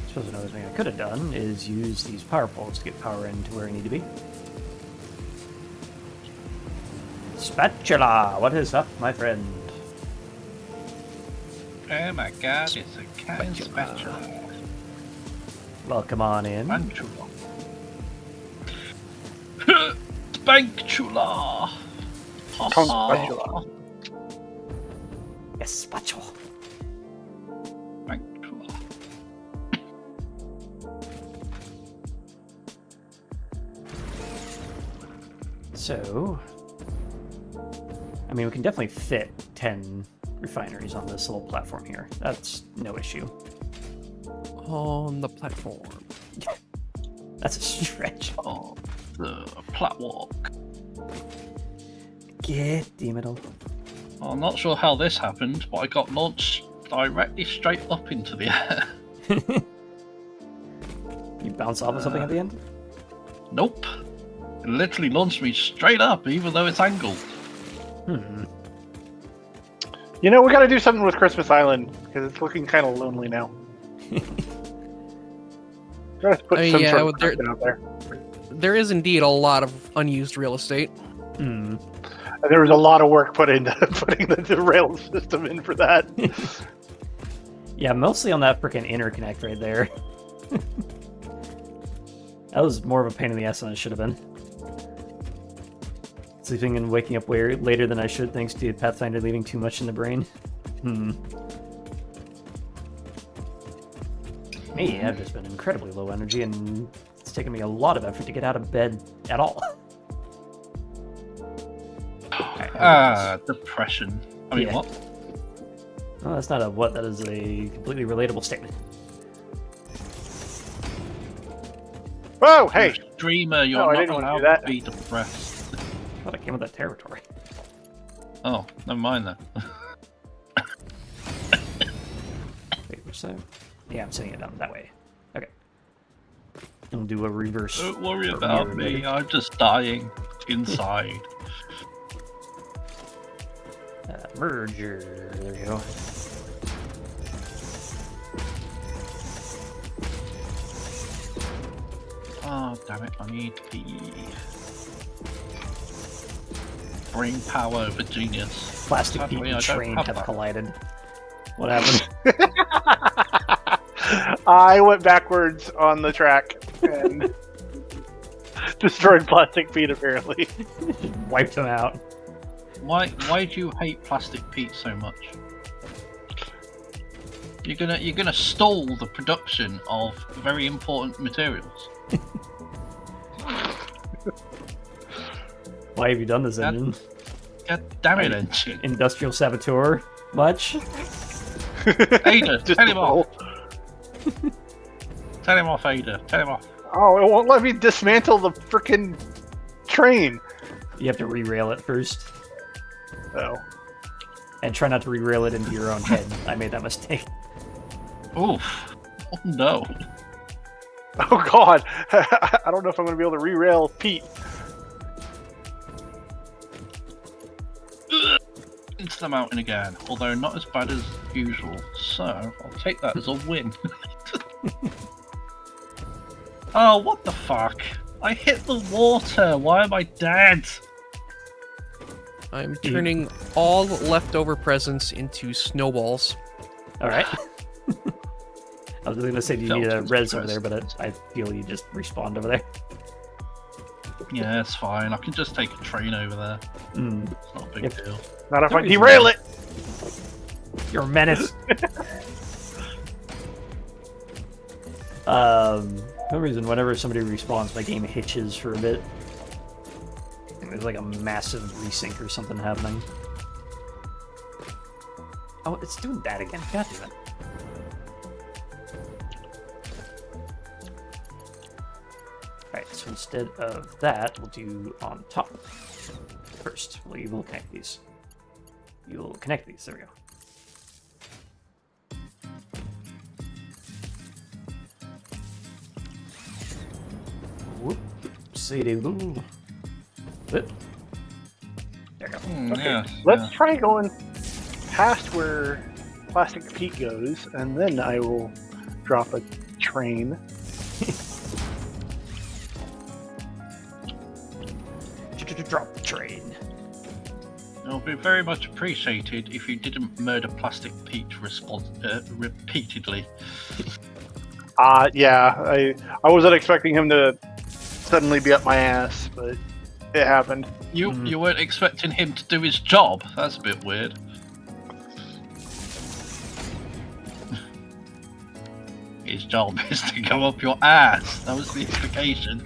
Speaker 1: I suppose another thing I could have done is use these power poles to get power into where I need to be. Spatula! What is up, my friend?
Speaker 3: Oh my god, it's a cat spatula.
Speaker 1: Welcome on in.
Speaker 3: Spatula. Spankula!
Speaker 5: Tongue spatula.
Speaker 1: Yes, spatula.
Speaker 3: Spankula.
Speaker 1: So, I mean, we can definitely fit 10 refineries on this little platform here. That's no issue.
Speaker 2: On the platform.
Speaker 1: That's a stretch.
Speaker 3: Oh, the platwalk.
Speaker 1: Get the middle.
Speaker 3: Well, I'm not sure how this happened, but I got launched directly straight up into the air.
Speaker 1: You bounce off of something at the end?
Speaker 3: Nope. It literally launched me straight up, even though it's angled.
Speaker 5: You know, we got to do something with Christmas Island because it's looking kind of lonely now. Gotta put some
Speaker 2: yeah,
Speaker 5: sort of
Speaker 2: there-
Speaker 5: content out there.
Speaker 2: There is indeed a lot of unused real estate.
Speaker 5: And there was a lot of work put into putting the rail system in for that.
Speaker 1: Yeah, mostly on that freaking interconnect right there. That was more of a pain in the ass than it should have been. Sleeping and waking up way later than I should thanks to Pathfinder leaving too much in the brain. Me, I've just been incredibly low energy and it's taken me a lot of effort to get out of bed at all.
Speaker 3: Depression. I mean,
Speaker 1: Yeah.
Speaker 3: what?
Speaker 1: Well, that's not a what, that is a completely relatable statement.
Speaker 5: Whoa, hey!
Speaker 3: Dreamer, you're
Speaker 5: No, I
Speaker 3: not
Speaker 5: didn't wanna do
Speaker 3: allowed
Speaker 5: that.
Speaker 3: to be depressed.
Speaker 1: I thought I came with that territory.
Speaker 3: Oh, never mind then.
Speaker 1: Wait, where's that? Yeah, I'm setting it down that way. Okay. I'll do a reverse.
Speaker 3: Don't worry
Speaker 1: for
Speaker 3: about
Speaker 1: mirror
Speaker 3: me,
Speaker 1: image.
Speaker 3: I'm just dying inside.
Speaker 1: Merger. There we go.
Speaker 3: Oh, damn it, I need the brain power over genius.
Speaker 1: Plastic
Speaker 3: Sadly,
Speaker 1: Pete
Speaker 3: I
Speaker 1: and
Speaker 3: don't
Speaker 1: train
Speaker 3: have
Speaker 1: have
Speaker 3: that.
Speaker 1: collided. What happened?
Speaker 5: I went backwards on the track and destroyed Plastic Pete, apparently.
Speaker 1: Wiped him out.
Speaker 3: Why do you hate Plastic Pete so much? You're gonna stall the production of very important materials.
Speaker 1: Why have you done this,
Speaker 3: That-
Speaker 1: engine?
Speaker 3: God damn it, engine.
Speaker 1: Industrial saboteur? Much?
Speaker 3: Ada,
Speaker 5: Just
Speaker 3: tell him
Speaker 5: roll.
Speaker 3: off. Tell him off, Ada. Tell him off.
Speaker 5: Oh, it won't let me dismantle the frickin' train.
Speaker 1: You have to re-rail it first.
Speaker 5: Oh.
Speaker 1: And try not to re-rail it into your own head. I made that mistake.
Speaker 3: Oof. Oh no.
Speaker 5: Oh god. I don't know if I'm going to be able to re-rail Pete.
Speaker 3: Into the mountain again, although not as bad as usual, so I'll take that as a win. Oh, what the fuck? I hit the water, why am I dead?
Speaker 2: I'm turning all leftover presents into snowballs.
Speaker 1: Alright. I was going to say, do you need a
Speaker 3: Felt
Speaker 1: res over
Speaker 3: impressed.
Speaker 1: there, but I feel you just respawned over there.
Speaker 3: Yeah, it's fine, I can just take a train over there. It's not a big
Speaker 1: Yep.
Speaker 3: deal.
Speaker 5: Not if I
Speaker 1: Nobody's
Speaker 5: derail
Speaker 1: mad.
Speaker 5: it.
Speaker 1: You're a menace. For some reason, whenever somebody respawns, my game hitches for a bit. There's like a massive resync or something happening. Oh, it's doing that again. God damn it. So instead of that, we'll do on top. First, we will connect these. You'll connect these. There we go. Whoop. See-do. Whoop. There we go.
Speaker 5: Okay,
Speaker 3: Yes,
Speaker 5: let's try going past where Plastic Pete goes, and then I will drop a train.
Speaker 1: Drop the train.
Speaker 3: It would be very much appreciated if you didn't murder Plastic Pete repeatedly.
Speaker 5: Yeah, I wasn't expecting him to suddenly be up my ass, but it happened.
Speaker 3: You weren't expecting him to do his job. That's a bit weird. His job is to go up your ass. That was the implication.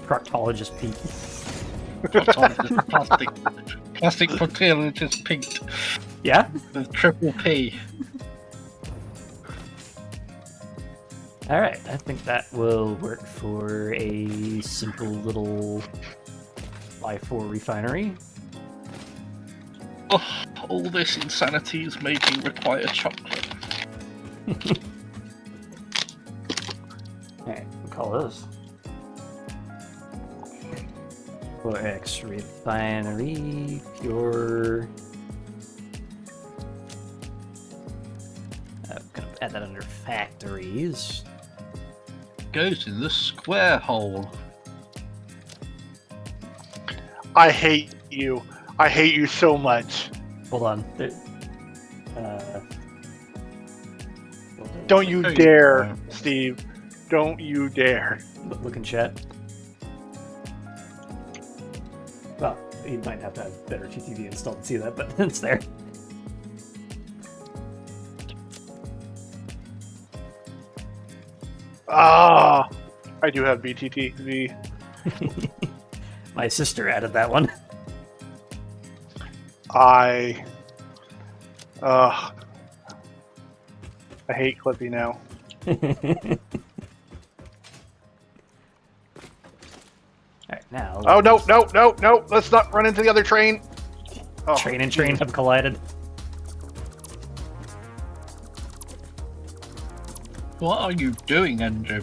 Speaker 1: Proctologist Pete.
Speaker 3: Plastic proctologist Pete.
Speaker 1: Yeah?
Speaker 3: The triple P.
Speaker 1: Alright, I think that will work for a simple little Y4 refinery.
Speaker 3: Oh, all this insanity is making require chocolate.
Speaker 1: Alright, we'll call this 4X refinery, pure. I'm gonna add that under factories.
Speaker 3: Goes in the square hole.
Speaker 5: I hate you. I hate you so much.
Speaker 1: Hold on.
Speaker 5: Don't you
Speaker 3: Hey,
Speaker 5: dare, Steve. Don't you dare.
Speaker 1: Look in chat. Well, you might have to have better TTV installed to see that, but it's there.
Speaker 5: Ah, I do have BTTV.
Speaker 1: My sister added that one.
Speaker 5: I hate Clippy now.
Speaker 1: Alright, now.
Speaker 5: Oh, no. Let's not run into the other train. Oh,
Speaker 1: Train and train have collided.
Speaker 3: What are you doing, Andrew?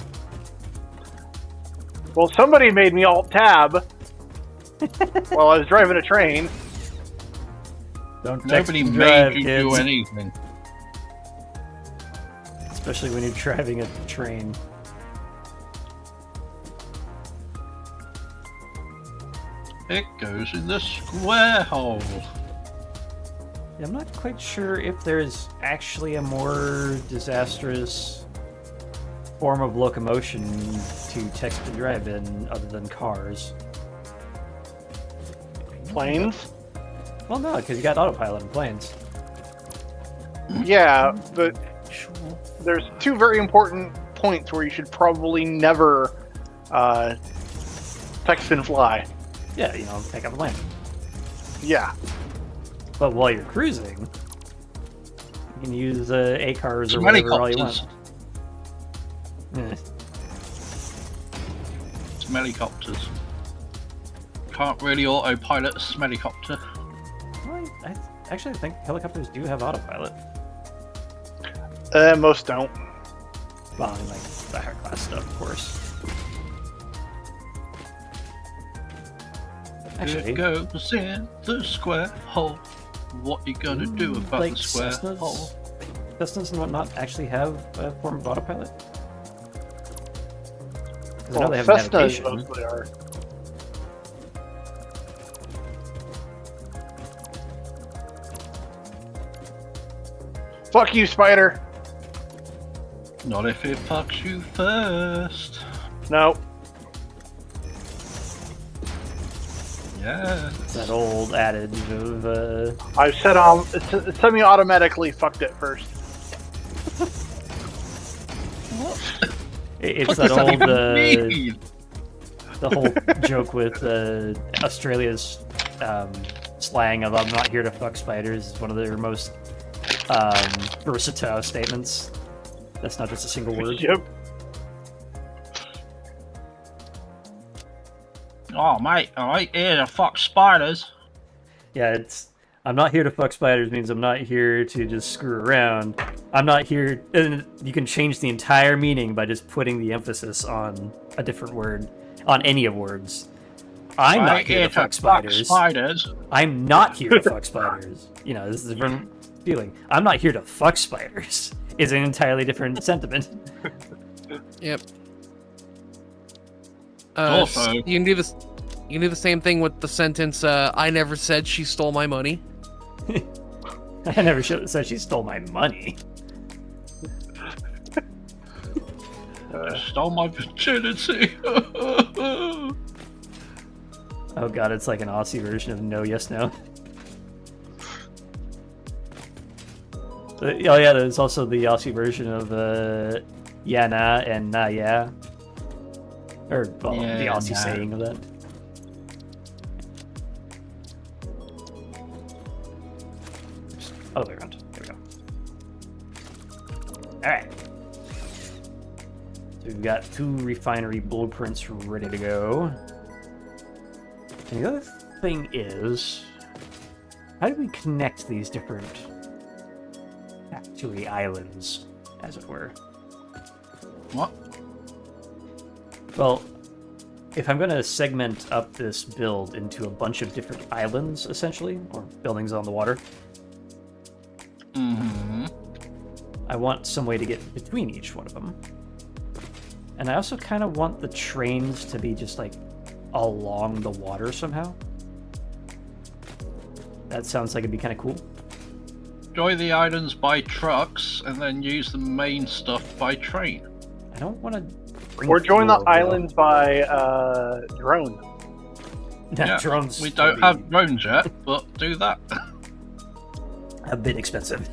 Speaker 5: well, somebody made me alt-tab while I was driving a train.
Speaker 1: Don't
Speaker 3: Nobody
Speaker 1: text and
Speaker 3: made
Speaker 1: drive,
Speaker 3: you
Speaker 1: kids.
Speaker 3: do anything.
Speaker 1: Especially when you're driving a train.
Speaker 3: It goes in the square hole.
Speaker 1: Yeah, I'm not quite sure if there's actually a more disastrous form of locomotion to text and drive in other than cars.
Speaker 5: Planes?
Speaker 1: Well, no, because you got autopilot in planes.
Speaker 5: Yeah, but there's two very important points where you should probably never text and fly.
Speaker 1: Yeah, you know, take out the plane.
Speaker 5: Yeah.
Speaker 1: But while you're cruising, you can use A-cars or whatever all you want. Eh.
Speaker 3: Smellycopters. Can't really autopilot a smellycopter.
Speaker 1: Well, I actually think helicopters do have autopilot.
Speaker 5: Most don't.
Speaker 1: Well, I mean, like the higher class stuff, of course. Actually,
Speaker 3: It goes in the square hole. What you gonna do about
Speaker 1: like
Speaker 3: the square
Speaker 1: Cessnas,
Speaker 3: hole?
Speaker 1: Cessnas and whatnot actually have a form of autopilot. 'Cause I know
Speaker 5: Well,
Speaker 1: they have
Speaker 5: Cessnas
Speaker 1: navigation.
Speaker 5: mostly are. Fuck you, Spider.
Speaker 3: Not if it fucks you first.
Speaker 5: No.
Speaker 3: Yeah.
Speaker 1: That old adage of
Speaker 5: I've set on semi-automatically fucked it first.
Speaker 1: it's
Speaker 3: What
Speaker 1: that
Speaker 3: does that
Speaker 1: old
Speaker 3: even mean?
Speaker 1: the whole joke with Australia's slang of "I'm not here to fuck spiders" is one of their most versatile statements. That's not just a single word.
Speaker 5: Yep.
Speaker 3: Oh, mate, I ain't here to fuck spiders.
Speaker 1: Yeah, I'm not here to fuck spiders means I'm not here to just screw around. I'm not here, and you can change the entire meaning by just putting the emphasis on a different word, on any of words. I'm
Speaker 3: I
Speaker 1: not
Speaker 3: ain't
Speaker 1: here to fuck spiders. I'm not here to fuck spiders. You know, this is a different feeling. I'm not here to fuck spiders is an entirely different sentiment.
Speaker 2: Yep.
Speaker 3: Also-
Speaker 2: you can do this. You can do the same thing with the sentence, I never said she stole my money.
Speaker 1: I never said she stole my money.
Speaker 3: Stole my virginity.
Speaker 1: Oh god, it's like an Aussie version of no, yes, no. Oh yeah, there's also the Aussie version of yeah, nah, and nah, yeah. Or, well,
Speaker 3: Yeah,
Speaker 1: the Aussie
Speaker 3: nah.
Speaker 1: saying of that. Other way around. There we go. Alright. So we've got 2 refinery blueprints ready to go. And the other thing is, how do we connect these different factory islands, as it were?
Speaker 3: What?
Speaker 1: Well, if I'm going to segment up this build into a bunch of different islands, essentially, or buildings on the water,
Speaker 3: Mm-hmm.
Speaker 1: I want some way to get between each one of them. And I also kind of want the trains to be just, like, along the water somehow. That sounds like it'd be kind of cool.
Speaker 3: Join the islands by trucks and then use the main stuff by train.
Speaker 1: I don't want to
Speaker 5: Or join the islands by drone.
Speaker 1: Drones
Speaker 3: We
Speaker 1: would
Speaker 3: don't
Speaker 1: be
Speaker 3: have drones yet, but do that.
Speaker 1: a bit expensive.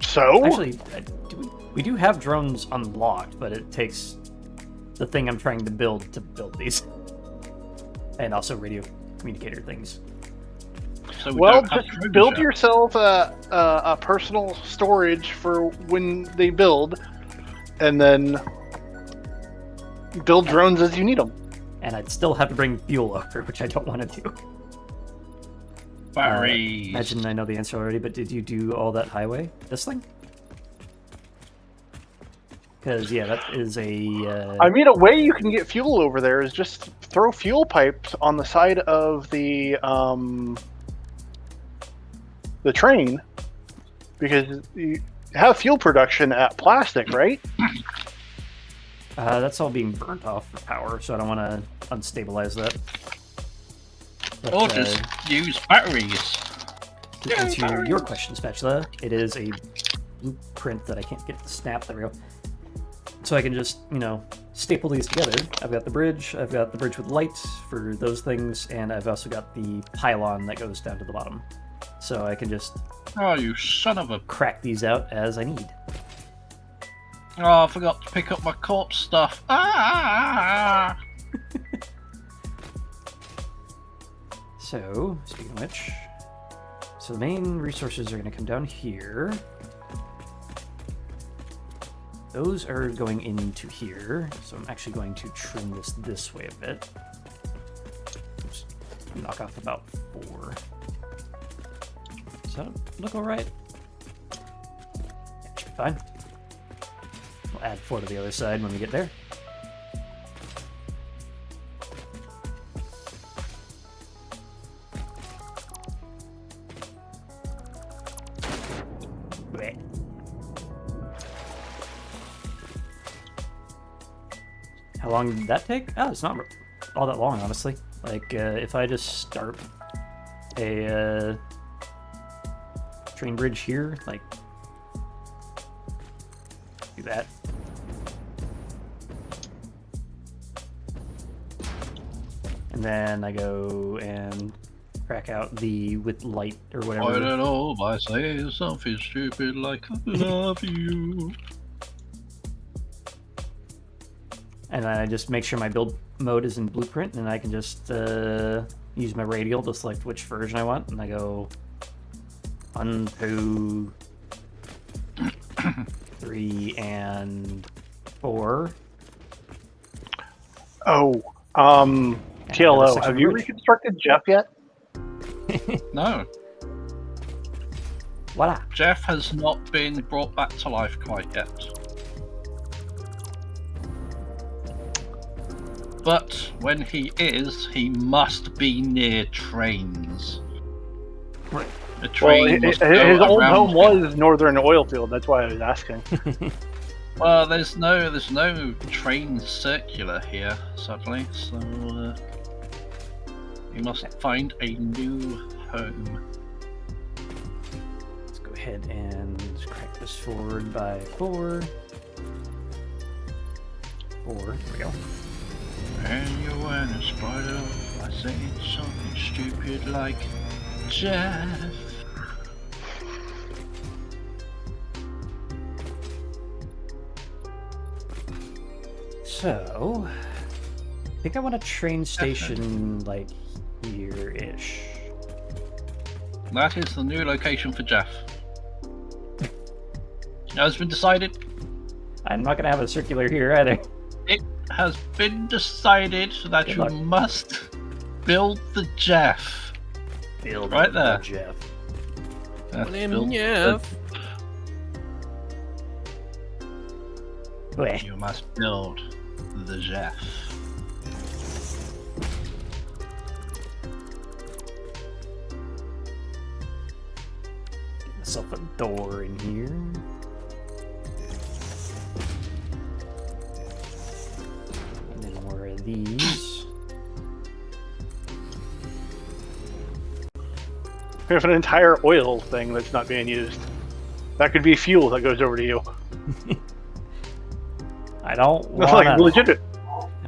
Speaker 5: So?
Speaker 1: Actually, we do have drones unlocked, but it takes the thing I'm trying to build these. And also radio communicator things.
Speaker 3: So we
Speaker 5: Well,
Speaker 3: don't have
Speaker 5: just
Speaker 3: drones
Speaker 5: build
Speaker 3: yet.
Speaker 5: yourself a personal storage for when they build, and then build drones as you need them.
Speaker 1: And I'd still have to bring fuel over, which I don't want to do.
Speaker 3: Batteries.
Speaker 1: Imagine I know the answer already, but did you do all that highway? This thing? Because, yeah, that is a...
Speaker 5: I mean, a way you can get fuel over there is just throw fuel pipes on the side of the train, because you have fuel production at plastic, right?
Speaker 1: that's all being burnt off for power, so I don't want to unstabilize that. But,
Speaker 3: Or just use batteries.
Speaker 1: to answer your question, Spatula, it is a blueprint that I can't get to snap. There we go. So I can just, staple these together. I've got the bridge with lights for those things, and I've also got the pylon that goes down to the bottom. So I can just
Speaker 3: Oh, you son of a...
Speaker 1: crack these out as I need.
Speaker 3: Oh, I forgot to pick up my corpse stuff. Ah!
Speaker 1: So, speaking of which, so the main resources are going to come down here. Those are going into here, so I'm actually going to trim this way a bit. Oops, knock off about 4. Does that look alright? Yeah, should be fine. We'll add 4 to the other side when we get there. Blech. How long did that take? Oh, it's not all that long, honestly. Like, if I just start a train bridge here, like, do that. And then I go and crack out the with light or
Speaker 3: I
Speaker 1: whatever.
Speaker 3: don't know by saying something stupid like I love you.
Speaker 1: And then I just make sure my build mode is in blueprint, and I can just use my radial to select which version I want, and I go 1, 2, 3, and 4.
Speaker 5: Oh,
Speaker 1: And
Speaker 5: TLO,
Speaker 1: section
Speaker 5: have you
Speaker 1: bridge.
Speaker 5: reconstructed Jeff yet?
Speaker 3: No,
Speaker 1: Voila.
Speaker 3: Jeff has not been brought back to life quite yet. But when he is, he must be near trains.
Speaker 1: Right.
Speaker 3: A train
Speaker 5: Well,
Speaker 3: must go
Speaker 5: his old
Speaker 3: around
Speaker 5: home
Speaker 3: him.
Speaker 5: was Northern Oilfield. That's why I was asking.
Speaker 3: Well, there's no train circular here, sadly. So he must find a new home.
Speaker 1: Let's go ahead and crank this forward by 4. 4. There we go.
Speaker 3: And you weren't a spider by saying something stupid like Jeff.
Speaker 1: So, I think I want a train station like here-ish.
Speaker 3: That is the new location for Jeff. Has been decided.
Speaker 1: I'm not gonna have a circular here either.
Speaker 3: It has been decided that
Speaker 1: Good
Speaker 3: you
Speaker 1: luck.
Speaker 3: must build the Jeff.
Speaker 1: Build
Speaker 3: Right
Speaker 1: it,
Speaker 3: there.
Speaker 1: Jeff.
Speaker 3: That's
Speaker 2: Name
Speaker 3: build
Speaker 2: Jeff.
Speaker 1: Wait.
Speaker 3: You must build the Jeff.
Speaker 1: Get myself a door in here. And then more of these.
Speaker 5: We have an entire oil thing that's not being used. That could be fuel that goes over to you.
Speaker 1: I don't
Speaker 5: That's
Speaker 1: want
Speaker 5: like legitimate.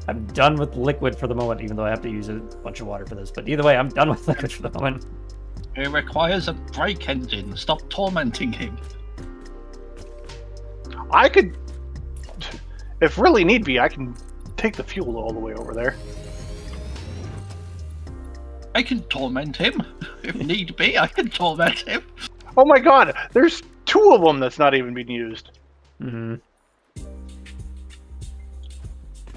Speaker 1: I'm done with liquid for the moment, even though I have to use a bunch of water for this. But either way, I'm done with liquid for the moment.
Speaker 3: It requires a brake engine. Stop tormenting him.
Speaker 5: I could, if really need be, I can take the fuel all the way over there.
Speaker 3: I can torment him. If need be, I can torment him.
Speaker 5: Oh my god, there's 2 of them that's not even being used.
Speaker 1: Mm-hmm.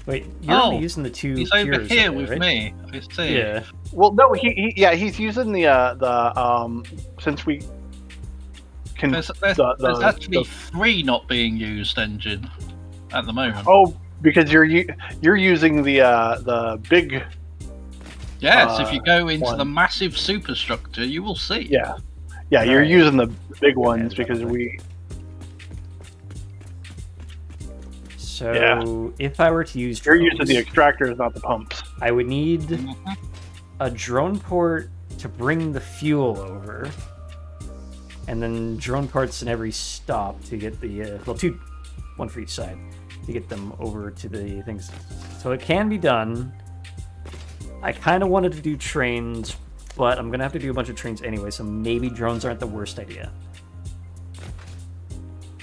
Speaker 1: Wait, you're only using the 2
Speaker 3: He's over
Speaker 1: cures
Speaker 3: here
Speaker 1: there,
Speaker 3: with
Speaker 1: right?
Speaker 3: me. I see.
Speaker 1: Yeah.
Speaker 5: Well, no, he's using the since we can
Speaker 3: There's actually 3 not being used engine at the moment.
Speaker 5: Oh, because you're using the big.
Speaker 3: Yes, if you go into
Speaker 5: one.
Speaker 3: the massive superstructure, you will see.
Speaker 5: Yeah, you're
Speaker 1: Right.
Speaker 5: using the big ones
Speaker 1: Okay,
Speaker 5: because
Speaker 1: lovely.
Speaker 5: we.
Speaker 1: So
Speaker 5: Yeah.
Speaker 1: if I were to use
Speaker 5: You're
Speaker 1: drones,
Speaker 5: using the extractors, not the pumps.
Speaker 1: I would need
Speaker 3: Mhm.
Speaker 1: a drone port to bring the fuel over, and then drone ports in every stop to get the well, 2, 1 for each side, to get them over to the things. So it can be done. I kind of wanted to do trains, but I'm gonna have to do a bunch of trains anyway, so maybe drones aren't the worst idea.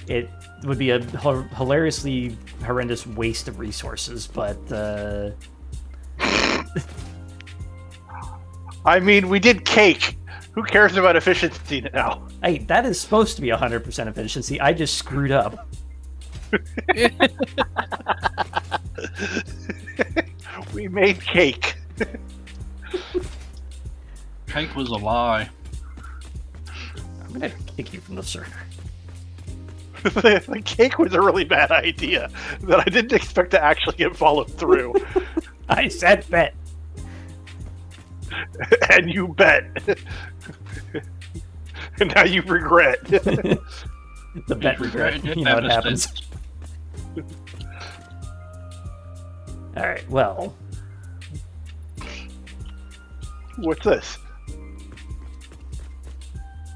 Speaker 1: It would be a hilariously horrendous waste of resources, but
Speaker 5: I mean, we did cake. Who cares about efficiency now?
Speaker 1: hey, that is supposed to be 100% efficiency. I just screwed up.
Speaker 5: We made cake.
Speaker 3: Cake was a lie.
Speaker 1: I'm gonna kick you from the server.
Speaker 5: The cake was a really bad idea that I didn't expect to actually get followed through.
Speaker 1: I said bet.
Speaker 5: And you bet. And now you regret.
Speaker 1: The bet regret.
Speaker 3: It
Speaker 1: You know what
Speaker 3: never
Speaker 1: happens.
Speaker 3: did.
Speaker 1: All right. Well,
Speaker 5: What's this?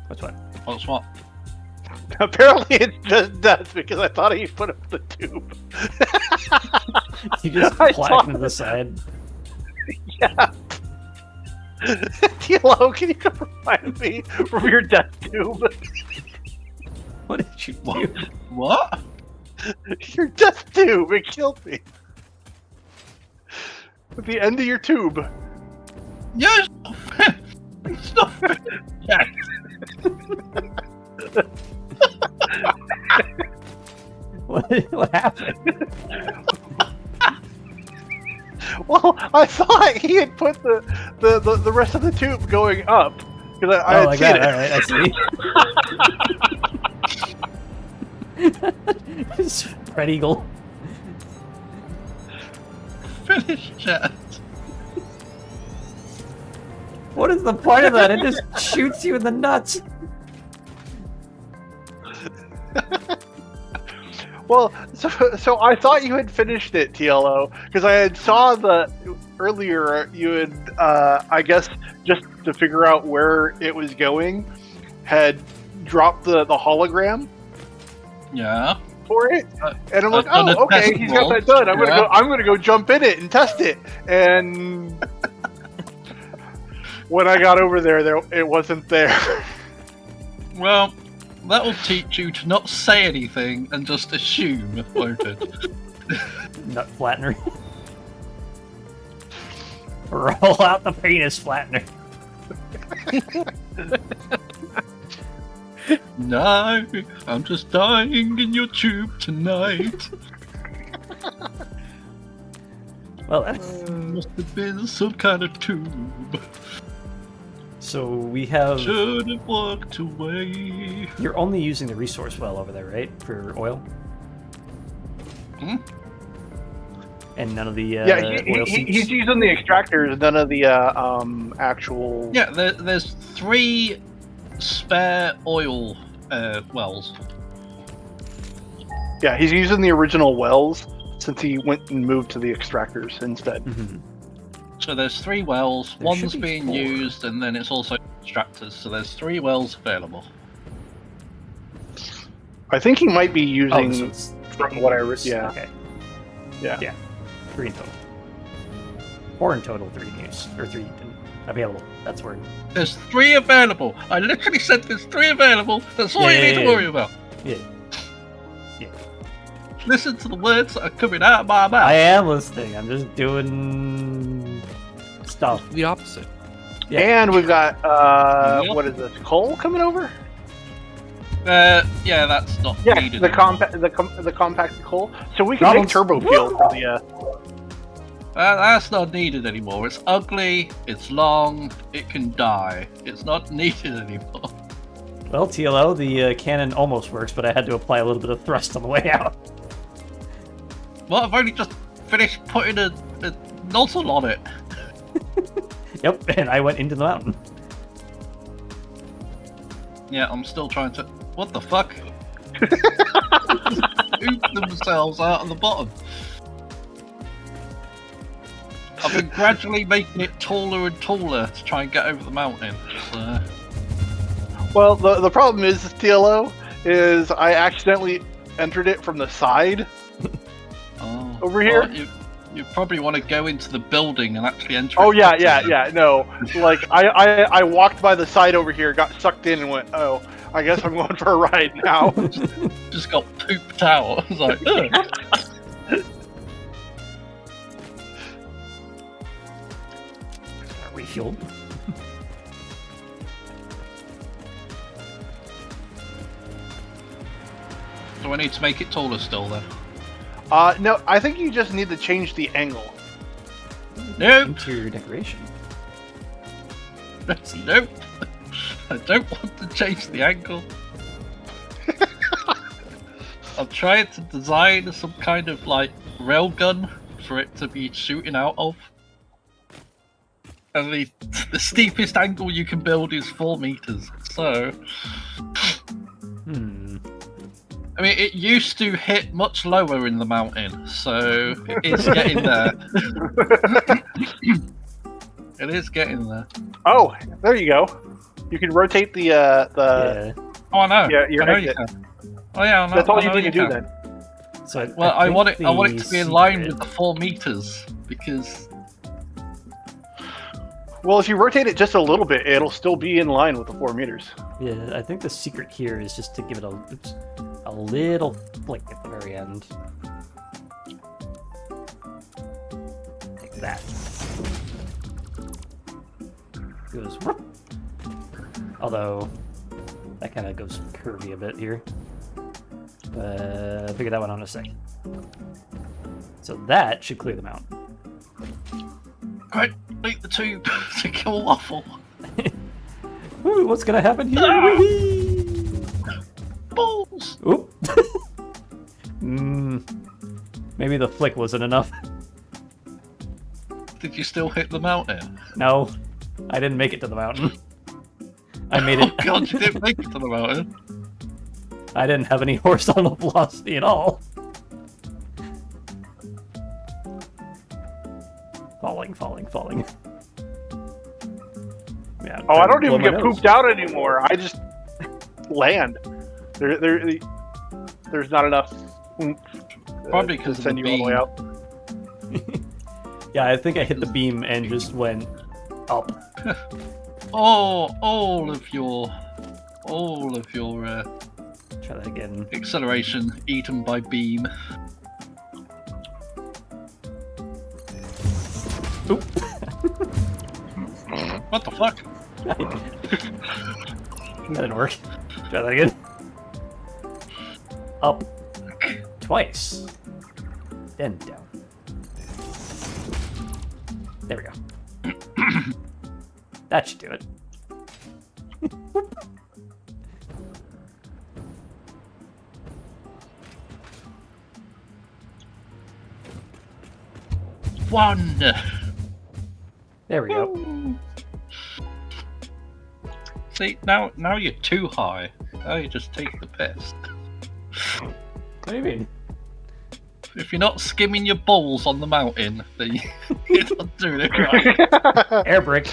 Speaker 1: what's what?
Speaker 3: What's what?
Speaker 5: Apparently it's just dust because I thought he put up the tube.
Speaker 1: You just
Speaker 5: I
Speaker 1: flatten
Speaker 5: saw
Speaker 1: to the side.
Speaker 5: Yeah. Tilo, can you come remind me from your death tube?
Speaker 1: What did you do?
Speaker 3: What?
Speaker 5: Your death tube, it killed me. At the end of your tube.
Speaker 3: Yes. Stop it. Yes.
Speaker 1: What happened?
Speaker 5: I thought he had put the rest of the tube going up. Because I had seen
Speaker 1: it. All right, I see. Spread eagle.
Speaker 3: Finish chat.
Speaker 1: What is the point of that? It just shoots you in the nuts.
Speaker 5: Well, so I thought you had finished it, TLO, because I had saw earlier you had, I guess, just to figure out where it was going, had dropped the hologram.
Speaker 3: Yeah.
Speaker 5: For it, and I'm like,
Speaker 3: done a
Speaker 5: oh, okay,
Speaker 3: test
Speaker 5: he's got that
Speaker 3: vault,
Speaker 5: done. I'm gonna go jump in it and test it. And when I got over there, it wasn't there.
Speaker 3: Well, that will teach you to not say anything and just assume, won't it?
Speaker 1: Nut flattener. Roll out the penis flattener.
Speaker 3: No, I'm just dying in your tube tonight.
Speaker 1: Well,
Speaker 3: Must have been some kind of tube.
Speaker 1: so we have.
Speaker 3: Should have walked away.
Speaker 1: You're only using the resource well over there, right? For oil?
Speaker 3: Hmm?
Speaker 1: And none of the
Speaker 5: Yeah,
Speaker 1: oil
Speaker 5: he's
Speaker 1: seeps?
Speaker 5: using the extractors, none of the actual.
Speaker 3: Yeah, there's 3 spare oil wells.
Speaker 5: Yeah, he's using the original wells since he went and moved to the extractors instead.
Speaker 1: Mm-hmm.
Speaker 3: So there's 3 wells.
Speaker 1: There should
Speaker 3: One's
Speaker 1: be
Speaker 3: being
Speaker 1: 4.
Speaker 3: used, and then it's also extractors. So there's 3 wells available.
Speaker 5: I think he might be using.
Speaker 1: Oh, so it's
Speaker 5: from what I read, yeah.
Speaker 1: Okay.
Speaker 5: Yeah.
Speaker 1: Yeah. 3 in total. 4 in total, 3 in use. Or 3 available. That's word.
Speaker 3: There's 3 available. I literally said there's 3 available. That's all you need to worry about.
Speaker 1: Yeah.
Speaker 3: Listen to the words that are coming out of my mouth.
Speaker 1: I am listening. I'm just doing stuff.
Speaker 2: The opposite.
Speaker 1: Yeah.
Speaker 5: And we've got
Speaker 3: Yep.
Speaker 5: what is this? Coal coming over?
Speaker 3: Yeah, that's not
Speaker 5: Yeah,
Speaker 3: needed.
Speaker 5: the compacted coal. So we can
Speaker 1: Problems.
Speaker 5: make turbo fuel for the.
Speaker 3: That's not needed anymore. It's ugly, it's long, it can die. It's not needed anymore.
Speaker 1: Well, TLO, the cannon almost works, but I had to apply a little bit of thrust on the way out.
Speaker 3: Well, I've only just finished putting a nozzle on it.
Speaker 1: Yep, and I went into the mountain.
Speaker 3: Yeah, I'm still trying to... What the fuck? Oop themselves out of the bottom. I've been gradually making it taller and taller to try and get over the mountain. So...
Speaker 5: Well, the problem is TLO is I accidentally entered it from the side.
Speaker 3: Oh,
Speaker 5: Over here?
Speaker 3: well, you probably want to go into the building and actually enter.
Speaker 5: Oh
Speaker 3: it
Speaker 5: yeah,
Speaker 3: properly.
Speaker 5: no. Like I walked by the side over here, got sucked in, and went, oh, I guess I'm going for a ride now.
Speaker 3: Just got pooped out. I was like, ugh.
Speaker 1: Refueled.
Speaker 3: Do I need to make it taller still then?
Speaker 5: No, I think you just need to change the angle.
Speaker 3: Nope.
Speaker 1: Interior decoration.
Speaker 3: Nope. I don't want to change the angle. I'm trying to design some kind of like railgun for it to be shooting out of. And the steepest angle you can build is 4 meters. So, I mean, it used to hit much lower in the mountain, so it is getting there. It is getting there.
Speaker 5: Oh, there you go. You can rotate the
Speaker 1: Yeah.
Speaker 3: Oh, I know.
Speaker 5: Yeah, your
Speaker 3: I know you
Speaker 5: exit.
Speaker 3: can. Oh yeah, I know,
Speaker 5: That's all
Speaker 3: I
Speaker 5: you
Speaker 3: know
Speaker 5: need to do
Speaker 3: can.
Speaker 5: then.
Speaker 1: So
Speaker 3: Well, I want it.
Speaker 1: think
Speaker 3: I want it
Speaker 1: the
Speaker 3: to be in line
Speaker 1: secret-
Speaker 3: with the 4 meters because.
Speaker 5: Well, if you rotate it just a little bit, it'll still be in line with the 4 meters.
Speaker 1: Yeah, I think the secret here is just to give it a little flick at the very end. Like that. Goes whoop. Although that kind of goes curvy a bit here. But I'll figure that one out in a second. So that should clear the mountain.
Speaker 3: Complete the tube to kill Waffle.
Speaker 1: Ooh, what's gonna happen here?
Speaker 3: Ah!
Speaker 1: Whee!
Speaker 3: Balls!
Speaker 1: Oop. Maybe the flick wasn't enough.
Speaker 3: Did you still hit the mountain?
Speaker 1: No, I didn't make it to the mountain. I made it.
Speaker 3: Oh god, you didn't make it to the mountain.
Speaker 1: I didn't have any horizontal velocity at all. Falling. Yeah.
Speaker 5: Oh, I don't even
Speaker 1: blow my
Speaker 5: get
Speaker 1: nose.
Speaker 5: pooped out anymore. I just land. There's not enough. oomph,
Speaker 3: Probably
Speaker 5: to
Speaker 3: 'cause of
Speaker 5: send
Speaker 3: the
Speaker 5: you all the way
Speaker 3: beam.
Speaker 5: out.
Speaker 1: Yeah, I think I hit the beam and just went up.
Speaker 3: All of your
Speaker 1: Try that again.
Speaker 3: acceleration eaten by beam.
Speaker 1: Oop.
Speaker 3: What the fuck?
Speaker 1: That didn't work. Try that again. Up. Twice. Then down. There we go. That should do it.
Speaker 3: One.
Speaker 1: There we go.
Speaker 3: See, now you're too high. Now you just take the piss.
Speaker 1: What do you mean?
Speaker 3: If you're not skimming your balls on the mountain, then you're not doing it right.
Speaker 1: Air brick.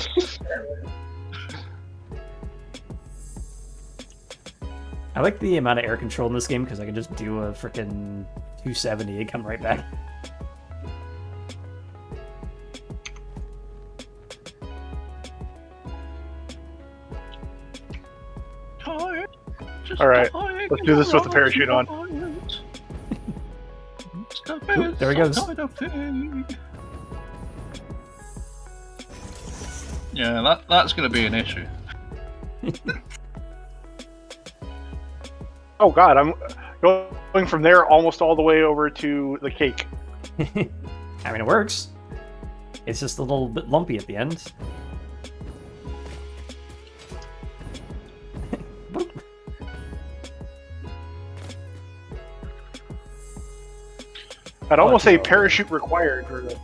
Speaker 1: I like the amount of air control in this game because I can just do a freaking 270 and come right back.
Speaker 5: All right, let's do this with the parachute on.
Speaker 1: Oop, there he goes.
Speaker 3: Yeah, that's going to be an issue.
Speaker 5: Oh god, I'm going from there almost all the way over to the cake.
Speaker 1: I mean, it works. It's just a little bit lumpy at the end.
Speaker 5: I'd almost say parachute required for the.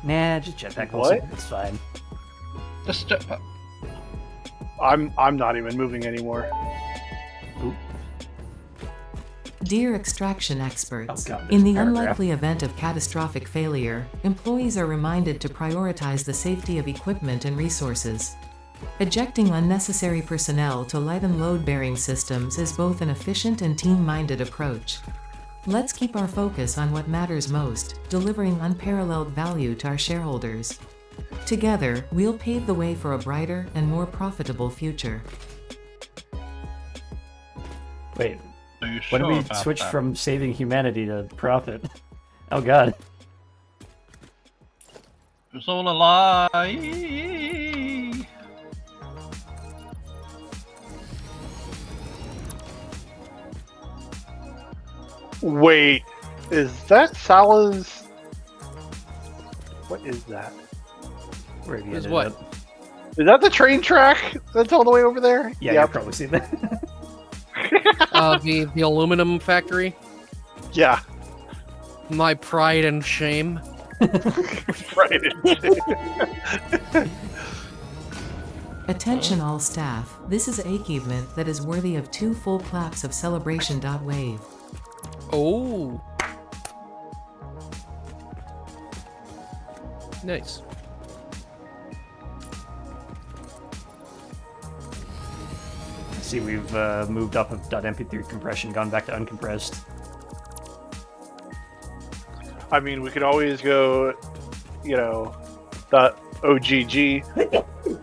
Speaker 1: Nah, just jetpack.
Speaker 5: What?
Speaker 1: It's fine.
Speaker 3: Just jetpack.
Speaker 5: I'm not even moving anymore.
Speaker 1: Oop.
Speaker 4: Dear extraction experts,
Speaker 1: Oh God,
Speaker 4: in the
Speaker 1: there's a paragraph.
Speaker 4: unlikely event of catastrophic failure, employees are reminded to prioritize the safety of equipment and resources. Ejecting unnecessary personnel to lighten load-bearing systems is both an efficient and team-minded approach. Let's keep our focus on what matters most, delivering unparalleled value to our shareholders. Together, we'll pave the way for a brighter and more profitable future.
Speaker 1: Wait,
Speaker 3: Are you
Speaker 1: when
Speaker 3: sure
Speaker 1: did we
Speaker 3: about
Speaker 1: switch
Speaker 3: that?
Speaker 1: from saving humanity to profit? Oh God.
Speaker 3: It was all a lie.
Speaker 5: Wait, is that Sala's? What is that?
Speaker 1: Where have you
Speaker 2: Is
Speaker 1: ended
Speaker 2: what?
Speaker 1: up?
Speaker 5: Is that the train track that's all the way over there?
Speaker 1: Yeah,
Speaker 5: Yep.
Speaker 1: you've probably seen that.
Speaker 2: The aluminum factory.
Speaker 5: Yeah.
Speaker 2: My pride and shame.
Speaker 5: Right.
Speaker 4: Attention all staff, this is an achievement that is worthy of 2 full claps of celebration.wave.
Speaker 2: Oh. Nice.
Speaker 1: See, we've moved off of .mp3 compression, gone back to uncompressed.
Speaker 5: I mean, we could always go, .ogg.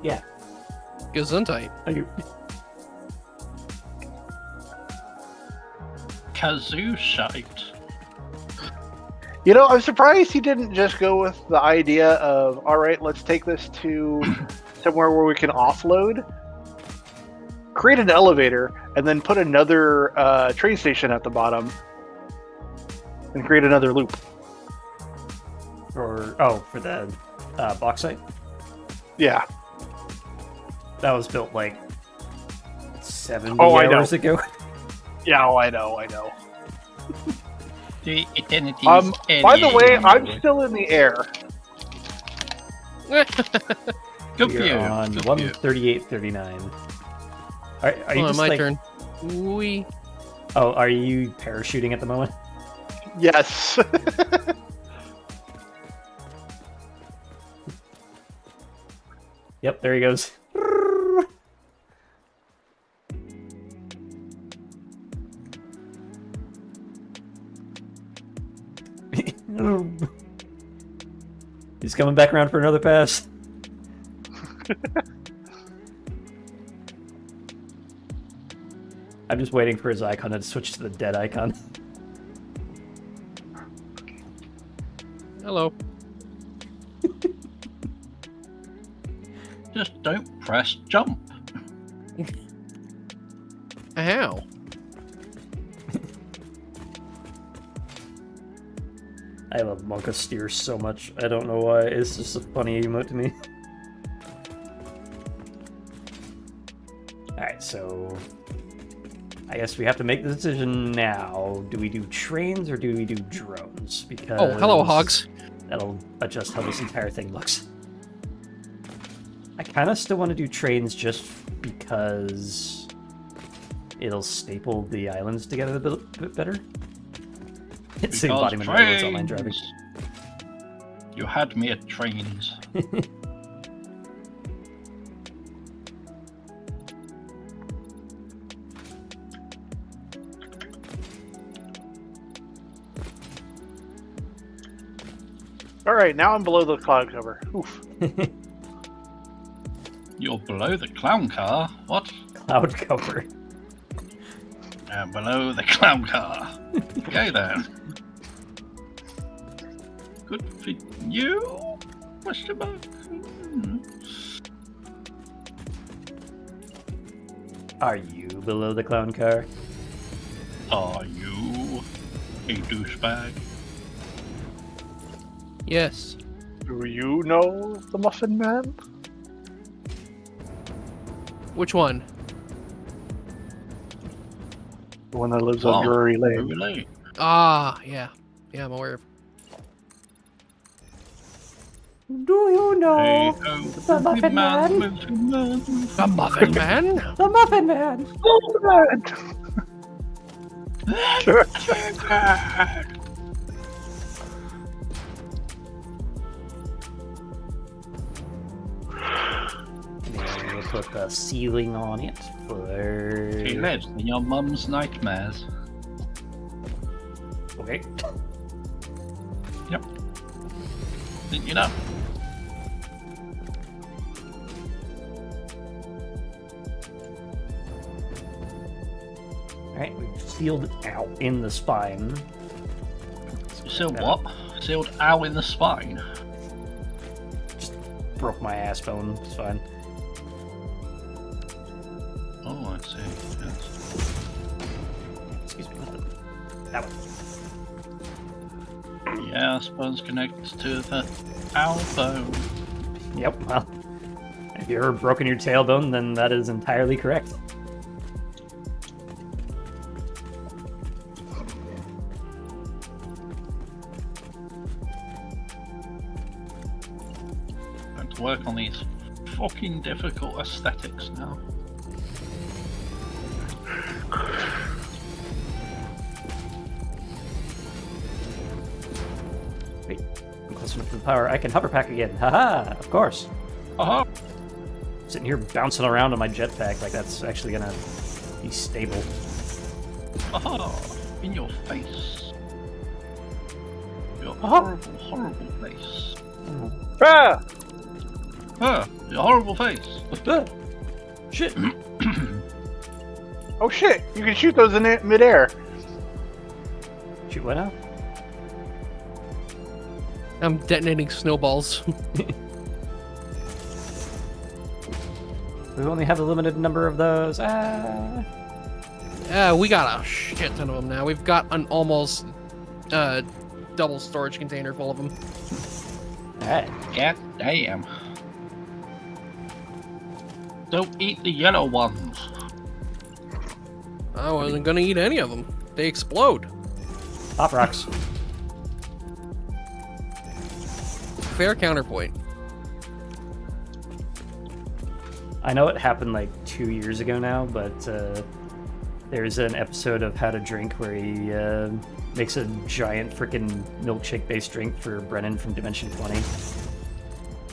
Speaker 1: Yeah.
Speaker 2: Gesundheit.
Speaker 1: Thank you.
Speaker 3: Kazoo shite.
Speaker 5: I'm surprised he didn't just go with the idea of, all right, let's take this to somewhere where we can offload, create an elevator, and then put another train station at the bottom, and create another loop.
Speaker 1: For the bauxite.
Speaker 5: Yeah.
Speaker 1: That was built like 70
Speaker 5: I know.
Speaker 1: hours ago.
Speaker 5: Yeah, I know.
Speaker 3: The eternity.
Speaker 5: By the way, I'm still in the air.
Speaker 3: Good for
Speaker 1: We're
Speaker 3: you.
Speaker 1: on
Speaker 3: Good for you.
Speaker 1: 138.39. Are you
Speaker 2: Hold on,
Speaker 1: just
Speaker 2: my
Speaker 1: like,
Speaker 2: turn. Wee.
Speaker 1: Oh, are you parachuting at the moment?
Speaker 5: Yes.
Speaker 1: Yep, there he goes. He's coming back around for another pass. I'm just waiting for his icon to switch to the dead icon.
Speaker 2: Hello.
Speaker 3: Just don't press jump.
Speaker 2: How?
Speaker 1: I love Monka Steer so much. I don't know why. It's just a funny emote to me. Alright, so... I guess we have to make the decision now. Do we do trains or do we do drones? Because...
Speaker 2: Oh, hello, hogs.
Speaker 1: That'll adjust how this entire thing looks. I kind of still want to do trains just because it'll staple the islands together a bit better. It's the
Speaker 3: Because
Speaker 1: embodiment of everyone's online driving.
Speaker 3: trains. You had me at trains.
Speaker 5: All right, now I'm below the cloud cover. Oof.
Speaker 3: You're below the clown car. What?
Speaker 1: Cloud cover.
Speaker 3: Below the clown car. Okay then. Good for you? Question mark?
Speaker 1: Are you below the clown car?
Speaker 3: Are you a douchebag?
Speaker 2: Yes.
Speaker 5: Do you know the Muffin Man?
Speaker 2: Which one?
Speaker 5: The one that lives on Drury Lane.
Speaker 3: Really?
Speaker 2: Ah, yeah. Yeah, I'm aware of.
Speaker 1: Do you know
Speaker 3: Hey,
Speaker 1: the Muffin Man?
Speaker 2: The Muffin Man?
Speaker 1: The Muffin Man! And we'll put the ceiling on it for...
Speaker 3: He lives in your mum's nightmares.
Speaker 1: Okay.
Speaker 3: Yep. Didn't you know?
Speaker 1: Alright, we've sealed out in the spine.
Speaker 3: Sealed what? Sealed ow in the spine.
Speaker 1: Broke my ass bone, it's fine.
Speaker 3: Oh, I see. Yes.
Speaker 1: Excuse me, not that one.
Speaker 3: Yeah, I suppose connects to the owl bone.
Speaker 1: Yep, well, if you've ever broken your tailbone, then that is entirely correct.
Speaker 3: Going to work on these fucking difficult aesthetics now.
Speaker 1: Wait, I'm close enough to the power. I can hover pack again. Haha, of course.
Speaker 3: Aha!
Speaker 1: Sitting here bouncing around on my jetpack like that's actually gonna be stable.
Speaker 3: Aha! In your face. Your
Speaker 1: Aha.
Speaker 3: horrible, horrible face.
Speaker 5: Ah!
Speaker 3: Ah, your horrible face.
Speaker 1: Shit!
Speaker 5: Oh shit! You can shoot those in midair.
Speaker 1: Shoot, what now?
Speaker 2: I'm detonating snowballs.
Speaker 1: We only have a limited number of those.
Speaker 2: We got a shit ton of them now. We've got an almost double storage container full of them.
Speaker 1: Alright.
Speaker 3: Get Damn. Don't eat the yellow ones.
Speaker 2: I wasn't gonna eat any of them. They explode.
Speaker 1: Pop rocks.
Speaker 2: Fair counterpoint.
Speaker 1: I know it happened like 2 years ago now, but there's an episode of How to Drink where he makes a giant freaking milkshake-based drink for Brennan from Dimension 20.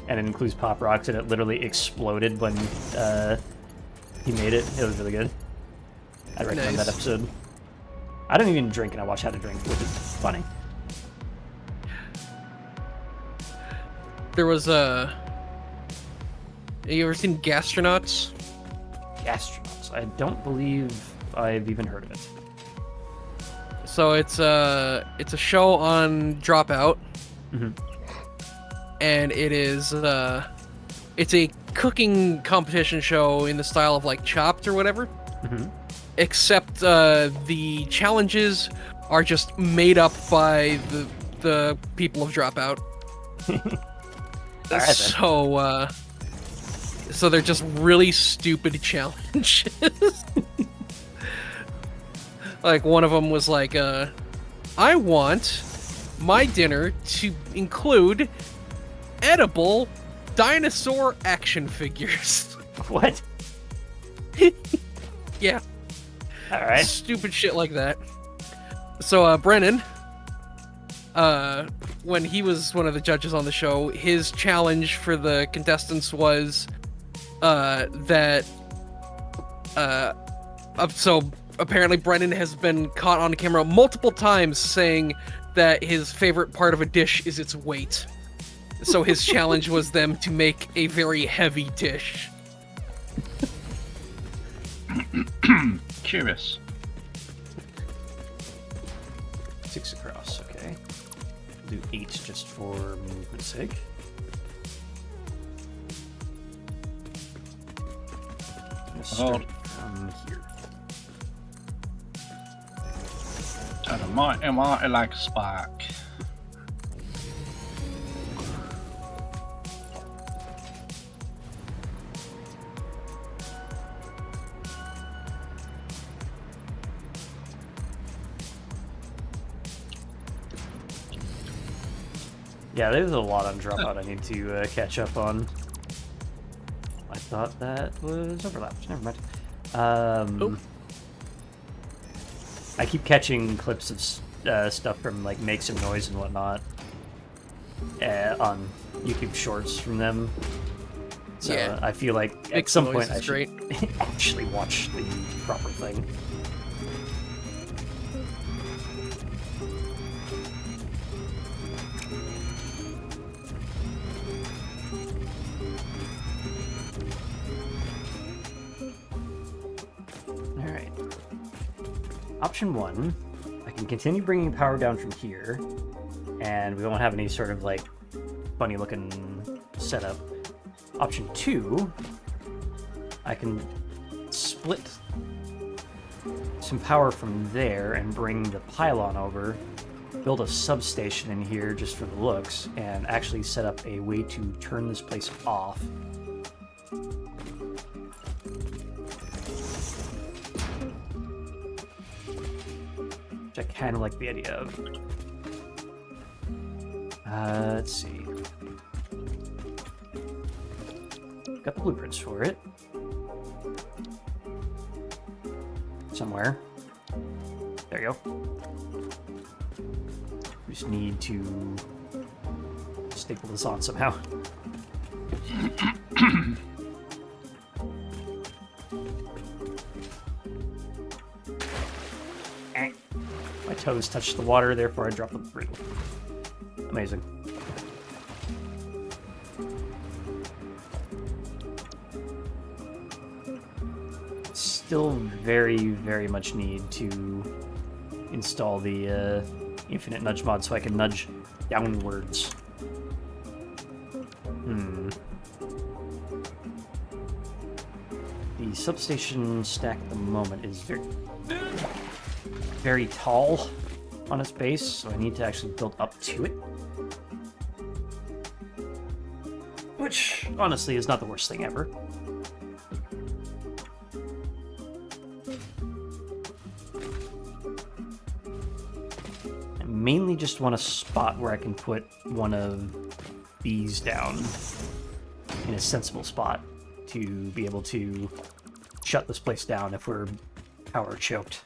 Speaker 1: And it includes Pop Rocks, and it literally exploded when he made it. It was really good. I recommend that episode. I don't even drink, and I watch How to Drink, which is funny.
Speaker 2: There was a. You ever seen Gastronauts?
Speaker 1: Gastronauts. I don't believe I've even heard of it.
Speaker 2: So it's a show on Dropout, and it is it's a cooking competition show in the style of like Chopped or whatever. Except the challenges are just made up by the people of Dropout. So they're just really stupid challenges. Like one of them was like, I want my dinner to include edible dinosaur action figures.
Speaker 1: What?
Speaker 2: Yeah.
Speaker 1: All right.
Speaker 2: Stupid shit like that. So Brennan, when he was one of the judges on the show, his challenge for the contestants was so apparently Brennan has been caught on camera multiple times saying that his favorite part of a dish is its weight. So his challenge was them to make a very heavy dish.
Speaker 3: Curious.
Speaker 1: 6 across, okay. Do 8 just for movement's sake. Start from here.
Speaker 3: And a mighty like a spark.
Speaker 1: Yeah, there's a lot on Dropout I need to catch up on. I thought that was overlapped. Never mind. I keep catching clips of stuff from like Make Some Noise and whatnot on YouTube Shorts from them. So
Speaker 2: Yeah.
Speaker 1: I feel like at
Speaker 2: Make
Speaker 1: some
Speaker 2: Some
Speaker 1: point
Speaker 2: Noise
Speaker 1: I
Speaker 2: is
Speaker 1: should
Speaker 2: great.
Speaker 1: actually watch the proper thing. Alright. Option 1, I can continue bringing power down from here, and we won't have any sort of like funny looking setup. Option 2, I can split some power from there and bring the pylon over, build a substation in here just for the looks, and actually set up a way to turn this place off. Which I kind of like the idea of. Let's see. Got the blueprints for it. Somewhere. There you go. We just need to staple this on somehow. My toes touched the water, therefore I dropped the brew. Amazing. Still very, very much need to install the infinite nudge mod so I can nudge downwards. The substation stack at the moment is very tall on its base, so I need to actually build up to it. which honestly is not the worst thing ever. I mainly just want a spot where I can put one of these down in a sensible spot to be able to shut this place down if we're power choked.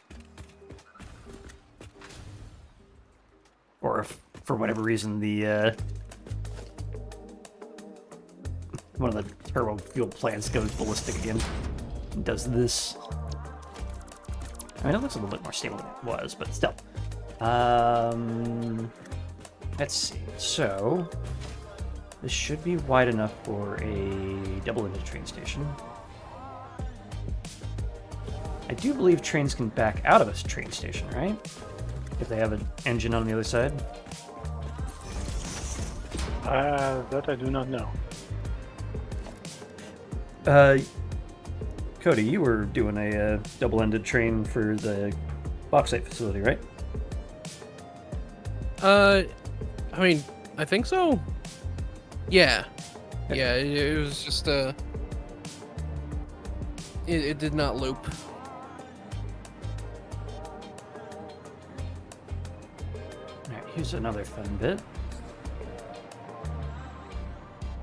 Speaker 1: Or if, for whatever reason, the one of the turbo fuel plants goes ballistic again and does this. I mean, it looks a little bit more stable than it was, but still. Let's see. So, this should be wide enough for a double-ended train station. I do believe trains can back out of a train station, right? If they have an engine on the other side.
Speaker 5: That I do not know.
Speaker 1: Cody, you were doing a double-ended train for the bauxite facility, right?
Speaker 2: I mean, I think so. Yeah. Yeah, it was just, it did not loop.
Speaker 1: Alright, here's another fun bit.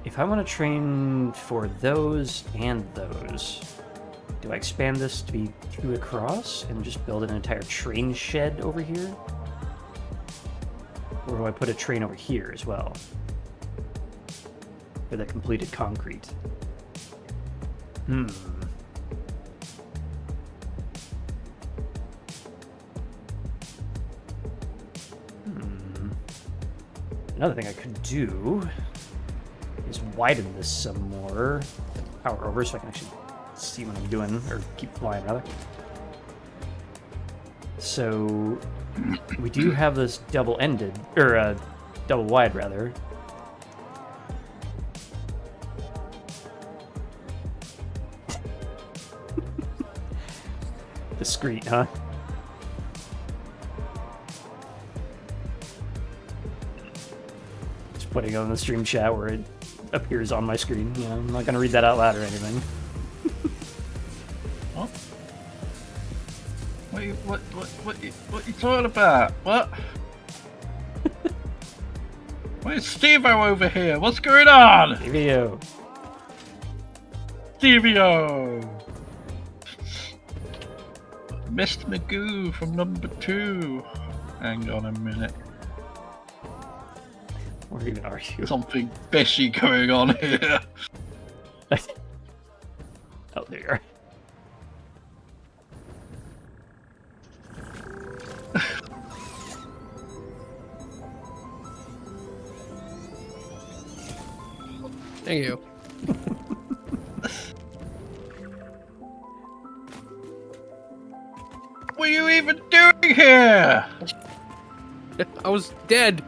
Speaker 1: If I want to train for those and those, do I expand this to be 2 across and just build an entire train shed over here? Or do I put a train over here as well? For the completed concrete. Another thing I could do is widen this some more. Power over so I can actually see what I'm doing, or keep flying rather. So we do have this double-ended, or double wide rather. Discreet, huh? Just putting it on the stream chat where it appears on my screen. You know, I'm not gonna read that out loud or anything.
Speaker 3: What? What you talking about? What? Where's Steeveeo over here? What's going on?
Speaker 1: Steeveeo.
Speaker 3: Steeveeo! Mr. Magoo from number 2. Hang on a minute.
Speaker 1: Where even are you?
Speaker 3: Something fishy going on here.
Speaker 1: Oh, there you are.
Speaker 2: Thank you.
Speaker 3: What are you even doing here?
Speaker 2: I was dead.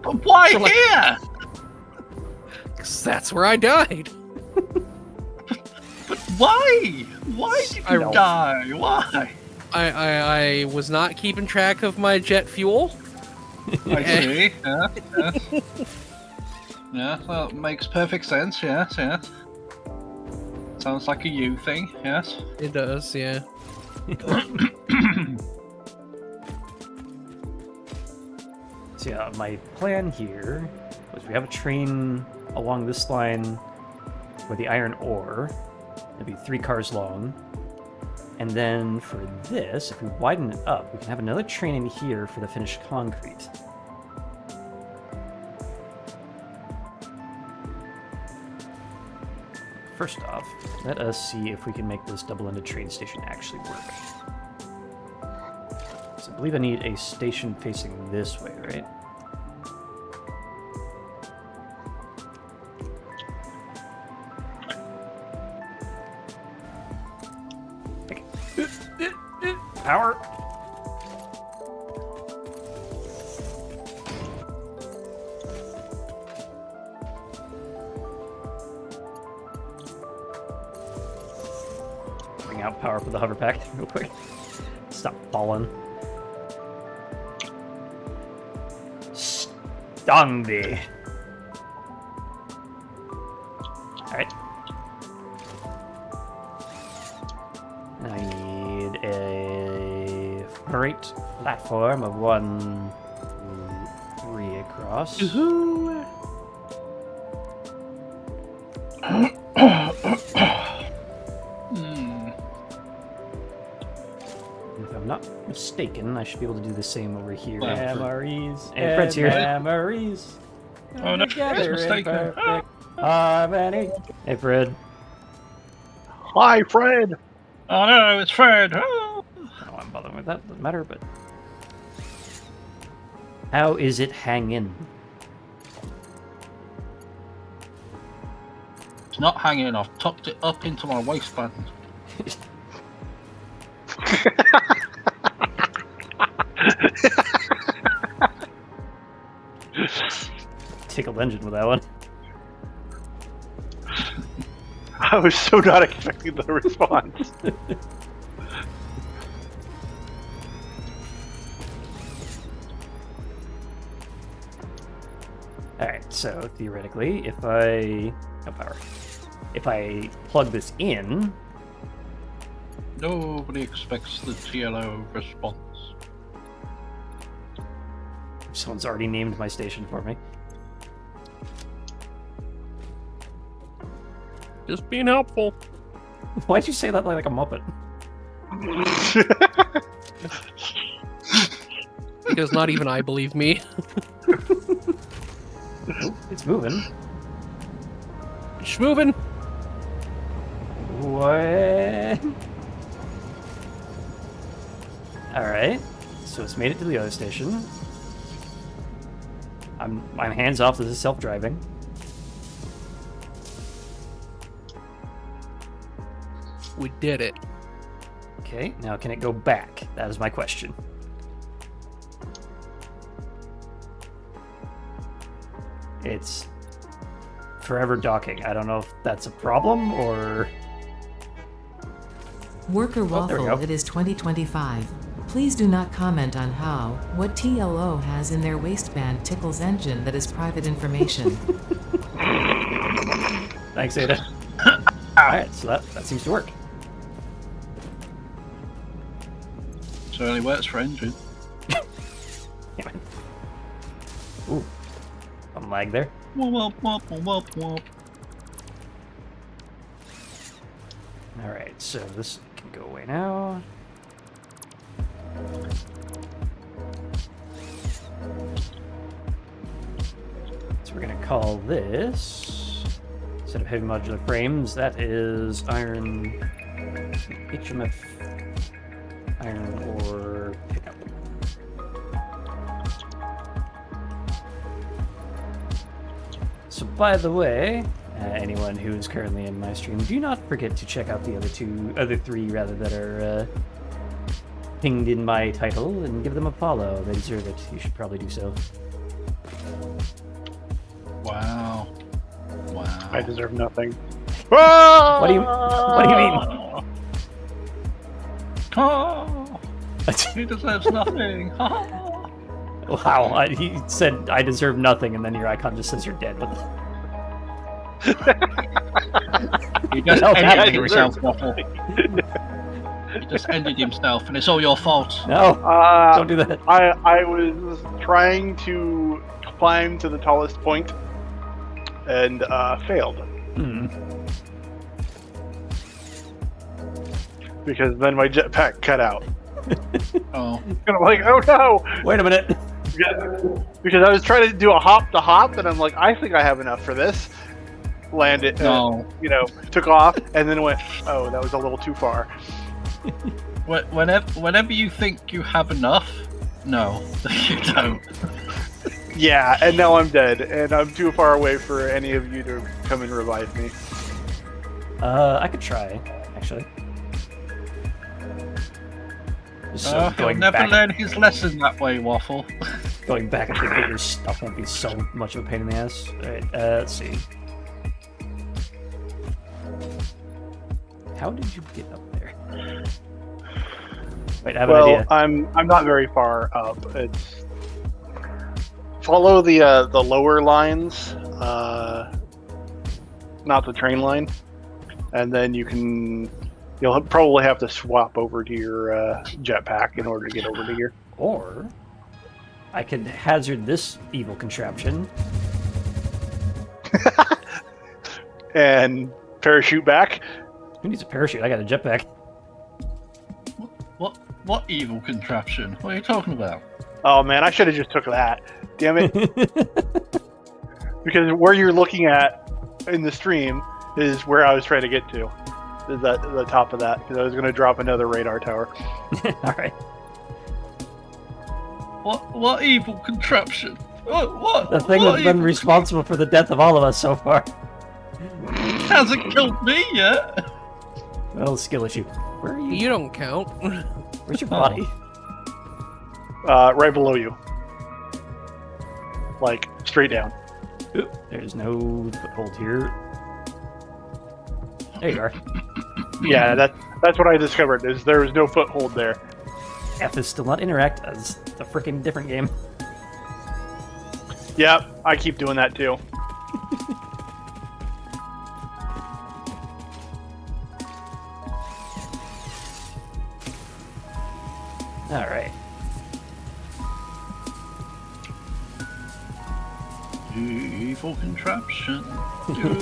Speaker 3: But why
Speaker 2: So, like-
Speaker 3: here?
Speaker 2: 'Cause that's where I died.
Speaker 3: But why? Why did you
Speaker 1: No.
Speaker 3: die? Why?
Speaker 2: I was not keeping track of my jet fuel.
Speaker 3: I see. Yeah, yes. Yeah, well, it makes perfect sense. Yes, yes. Sounds like a you thing. Yes.
Speaker 2: It does, yeah.
Speaker 1: So yeah, my plan here was we have a train along this line with the iron ore. It'd be 3 cars long. And then for this, if we widen it up, we can have another train in here for the finished concrete. First off, let us see if we can make this double-ended train station actually work. So I believe I need a station facing this way, right? Power! Bring out power for the hover pack real quick. Stop falling. Stun me. Alright. I need a freight platform of 1, 2, 3 across.
Speaker 2: Woohoo!
Speaker 1: If I'm not mistaken, I should be able to do the same over here.
Speaker 3: Well,
Speaker 1: MREs and Fred's here. MREs.
Speaker 3: Oh, no,
Speaker 1: Together
Speaker 3: it's
Speaker 1: in
Speaker 3: mistaken.
Speaker 1: perfect harmony. Hey, Fred.
Speaker 5: Hi, Fred.
Speaker 3: Oh no, it's Fred. Oh.
Speaker 1: I don't know why I'm bothering with that. Doesn't matter, but how is it hanging?
Speaker 3: It's not hanging. I've tucked it up into my waistband.
Speaker 1: Tickled engine with that one.
Speaker 5: I was so not expecting the response.
Speaker 1: Alright, so theoretically, if I... No power. If I plug this in...
Speaker 3: Nobody expects the TLO response.
Speaker 1: Someone's already named my station for me.
Speaker 2: Just being helpful.
Speaker 1: Why'd you say that like a Muppet?
Speaker 2: Because not even I believe me.
Speaker 1: Oh, it's moving.
Speaker 2: It's moving.
Speaker 1: What? Alright. So it's made it to the other station. I'm hands off, this is self-driving.
Speaker 2: We did it.
Speaker 1: Okay, now can it go back? That is my question. It's forever docking. I don't know if that's a problem or...
Speaker 4: Worker
Speaker 1: Oh, there we
Speaker 4: Waffle,
Speaker 1: go.
Speaker 4: it is 2025. Please do not comment on how, what TLO has in their waistband tickles engine that is private information.
Speaker 1: Thanks, Ada. Alright, so that seems to work.
Speaker 3: So it only works for engine.
Speaker 1: Damn it. Ooh. Some lag there.
Speaker 3: Womp, womp, womp, womp, womp.
Speaker 1: Alright, so this can go away now. So we're gonna call this, instead of heavy modular frames, that is iron HMF iron ore pickup. So by the way, anyone who is currently in my stream, do not forget to check out the other three rather, that are pinged in my title, and give them a follow. They deserve it. You should probably do so.
Speaker 3: Wow. Wow.
Speaker 5: I deserve nothing.
Speaker 1: What do you mean?
Speaker 3: Oh, he deserves nothing.
Speaker 1: Wow, he said I deserve nothing, and then your icon just says you're dead. What the...
Speaker 3: He just
Speaker 1: No,
Speaker 3: ended
Speaker 1: I
Speaker 3: himself,
Speaker 5: deserve
Speaker 3: Waffle. He just ended himself, and it's all your fault.
Speaker 1: No, don't do that.
Speaker 5: I was trying to climb to the tallest point and failed.
Speaker 1: Hmm.
Speaker 5: Because then my jetpack cut out.
Speaker 3: Oh.
Speaker 5: And I'm like, oh no!
Speaker 1: Wait a minute.
Speaker 5: Because I was trying to do a hop to hop, and I'm like, I think I have enough for this. Landed,
Speaker 3: No.
Speaker 5: Took off, and then went, oh, that was a little too far.
Speaker 3: Whenever you think you have enough, no, you don't.
Speaker 5: Yeah, and now I'm dead, and I'm too far away for any of you to come and revive me.
Speaker 1: I could try, actually. So
Speaker 3: He'll never learn his lesson that way, Waffle.
Speaker 1: Going back and thinking that your stuff won't be so much of a pain in the ass. Alright, let's see. How did you get up there? Wait, I have an idea.
Speaker 5: I'm not very far up. It's follow the lower lines. not the train line, and then you'll probably have to swap over to your jetpack in order to get over to here.
Speaker 1: Or I could hazard this evil contraption.
Speaker 5: And parachute back.
Speaker 1: Who needs a parachute? I got a jetpack.
Speaker 3: What evil contraption? What are you talking about?
Speaker 5: Oh man, I should have just took that. Damn it. Because where you're looking at in the stream is where I was trying to get to. Is that the top of that? Because I was going to drop another radar tower.
Speaker 1: All right.
Speaker 3: What evil contraption? What?
Speaker 1: The thing that's been responsible for the death of all of us so far.
Speaker 3: Hasn't killed me yet.
Speaker 1: Well, skill issue. Where are you?
Speaker 2: You don't count.
Speaker 1: Where's your body?
Speaker 5: Right below you. Like, straight down.
Speaker 1: Oop, there's no foothold here. There you are.
Speaker 5: Yeah, that's what I discovered, is there was no foothold there.
Speaker 1: F is still not interact as a freaking different game.
Speaker 5: Yep, I keep doing that too.
Speaker 1: Alright.
Speaker 3: Evil contraption. Evil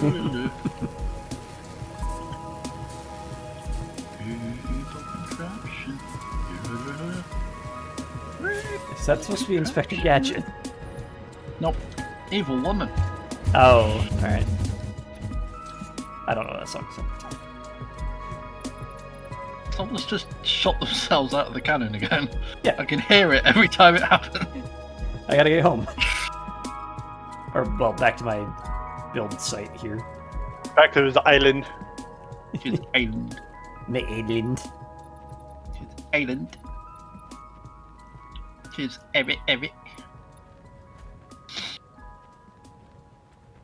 Speaker 3: contraption.
Speaker 1: Is that supposed to be Inspector Gadget?
Speaker 3: Nope. Evil woman.
Speaker 1: Oh, alright. I don't know that song. So.
Speaker 3: Someone's just shot themselves out of the cannon again.
Speaker 1: Yeah.
Speaker 3: I can hear it every time it happens.
Speaker 1: I gotta get home. Or, well, back to my build site here.
Speaker 5: Back to the island.
Speaker 3: His island.
Speaker 1: My island.
Speaker 3: His island. His every.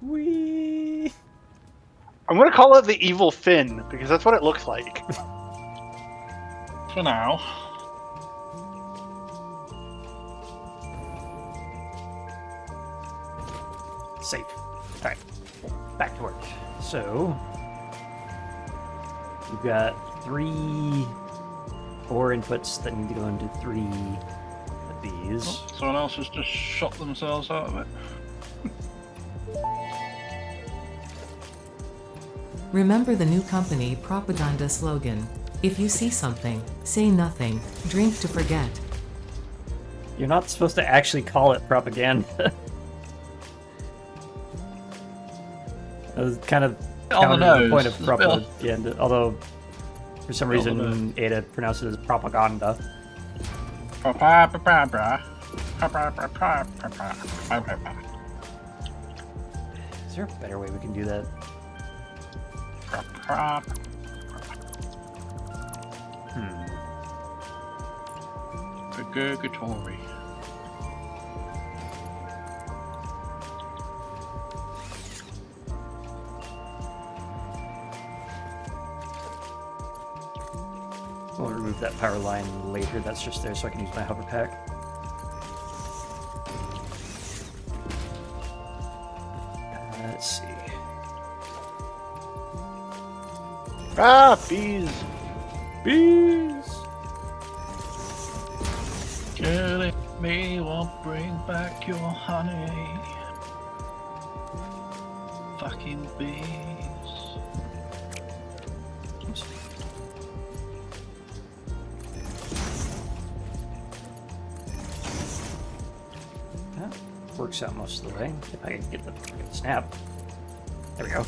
Speaker 1: Whee!
Speaker 5: I'm going to call it the evil fin, because that's what it looks like.
Speaker 3: For now.
Speaker 1: Safe. Alright. Back to work. So, we've got 4 inputs that need to go into 3 of these.
Speaker 3: Oh, someone else has just shot themselves out of it.
Speaker 4: Remember the new company propaganda slogan. If you see something, say nothing, drink to forget.
Speaker 1: You're not supposed to actually call it propaganda. That was kind of
Speaker 3: On the
Speaker 1: counter to the
Speaker 3: nose.
Speaker 1: point of propaganda, although for some reason Ada pronounced it as propaganda. Is there a better way we can do that?
Speaker 3: Purgatory.
Speaker 1: We'll remove that power line later. That's just there so I can use my hover pack. Let's see.
Speaker 5: Ah, bees!
Speaker 1: Bees!
Speaker 3: Killing me won't bring back your honey. Fucking bees.
Speaker 1: Oops. That works out most of the way. If I can get the snap. There we go.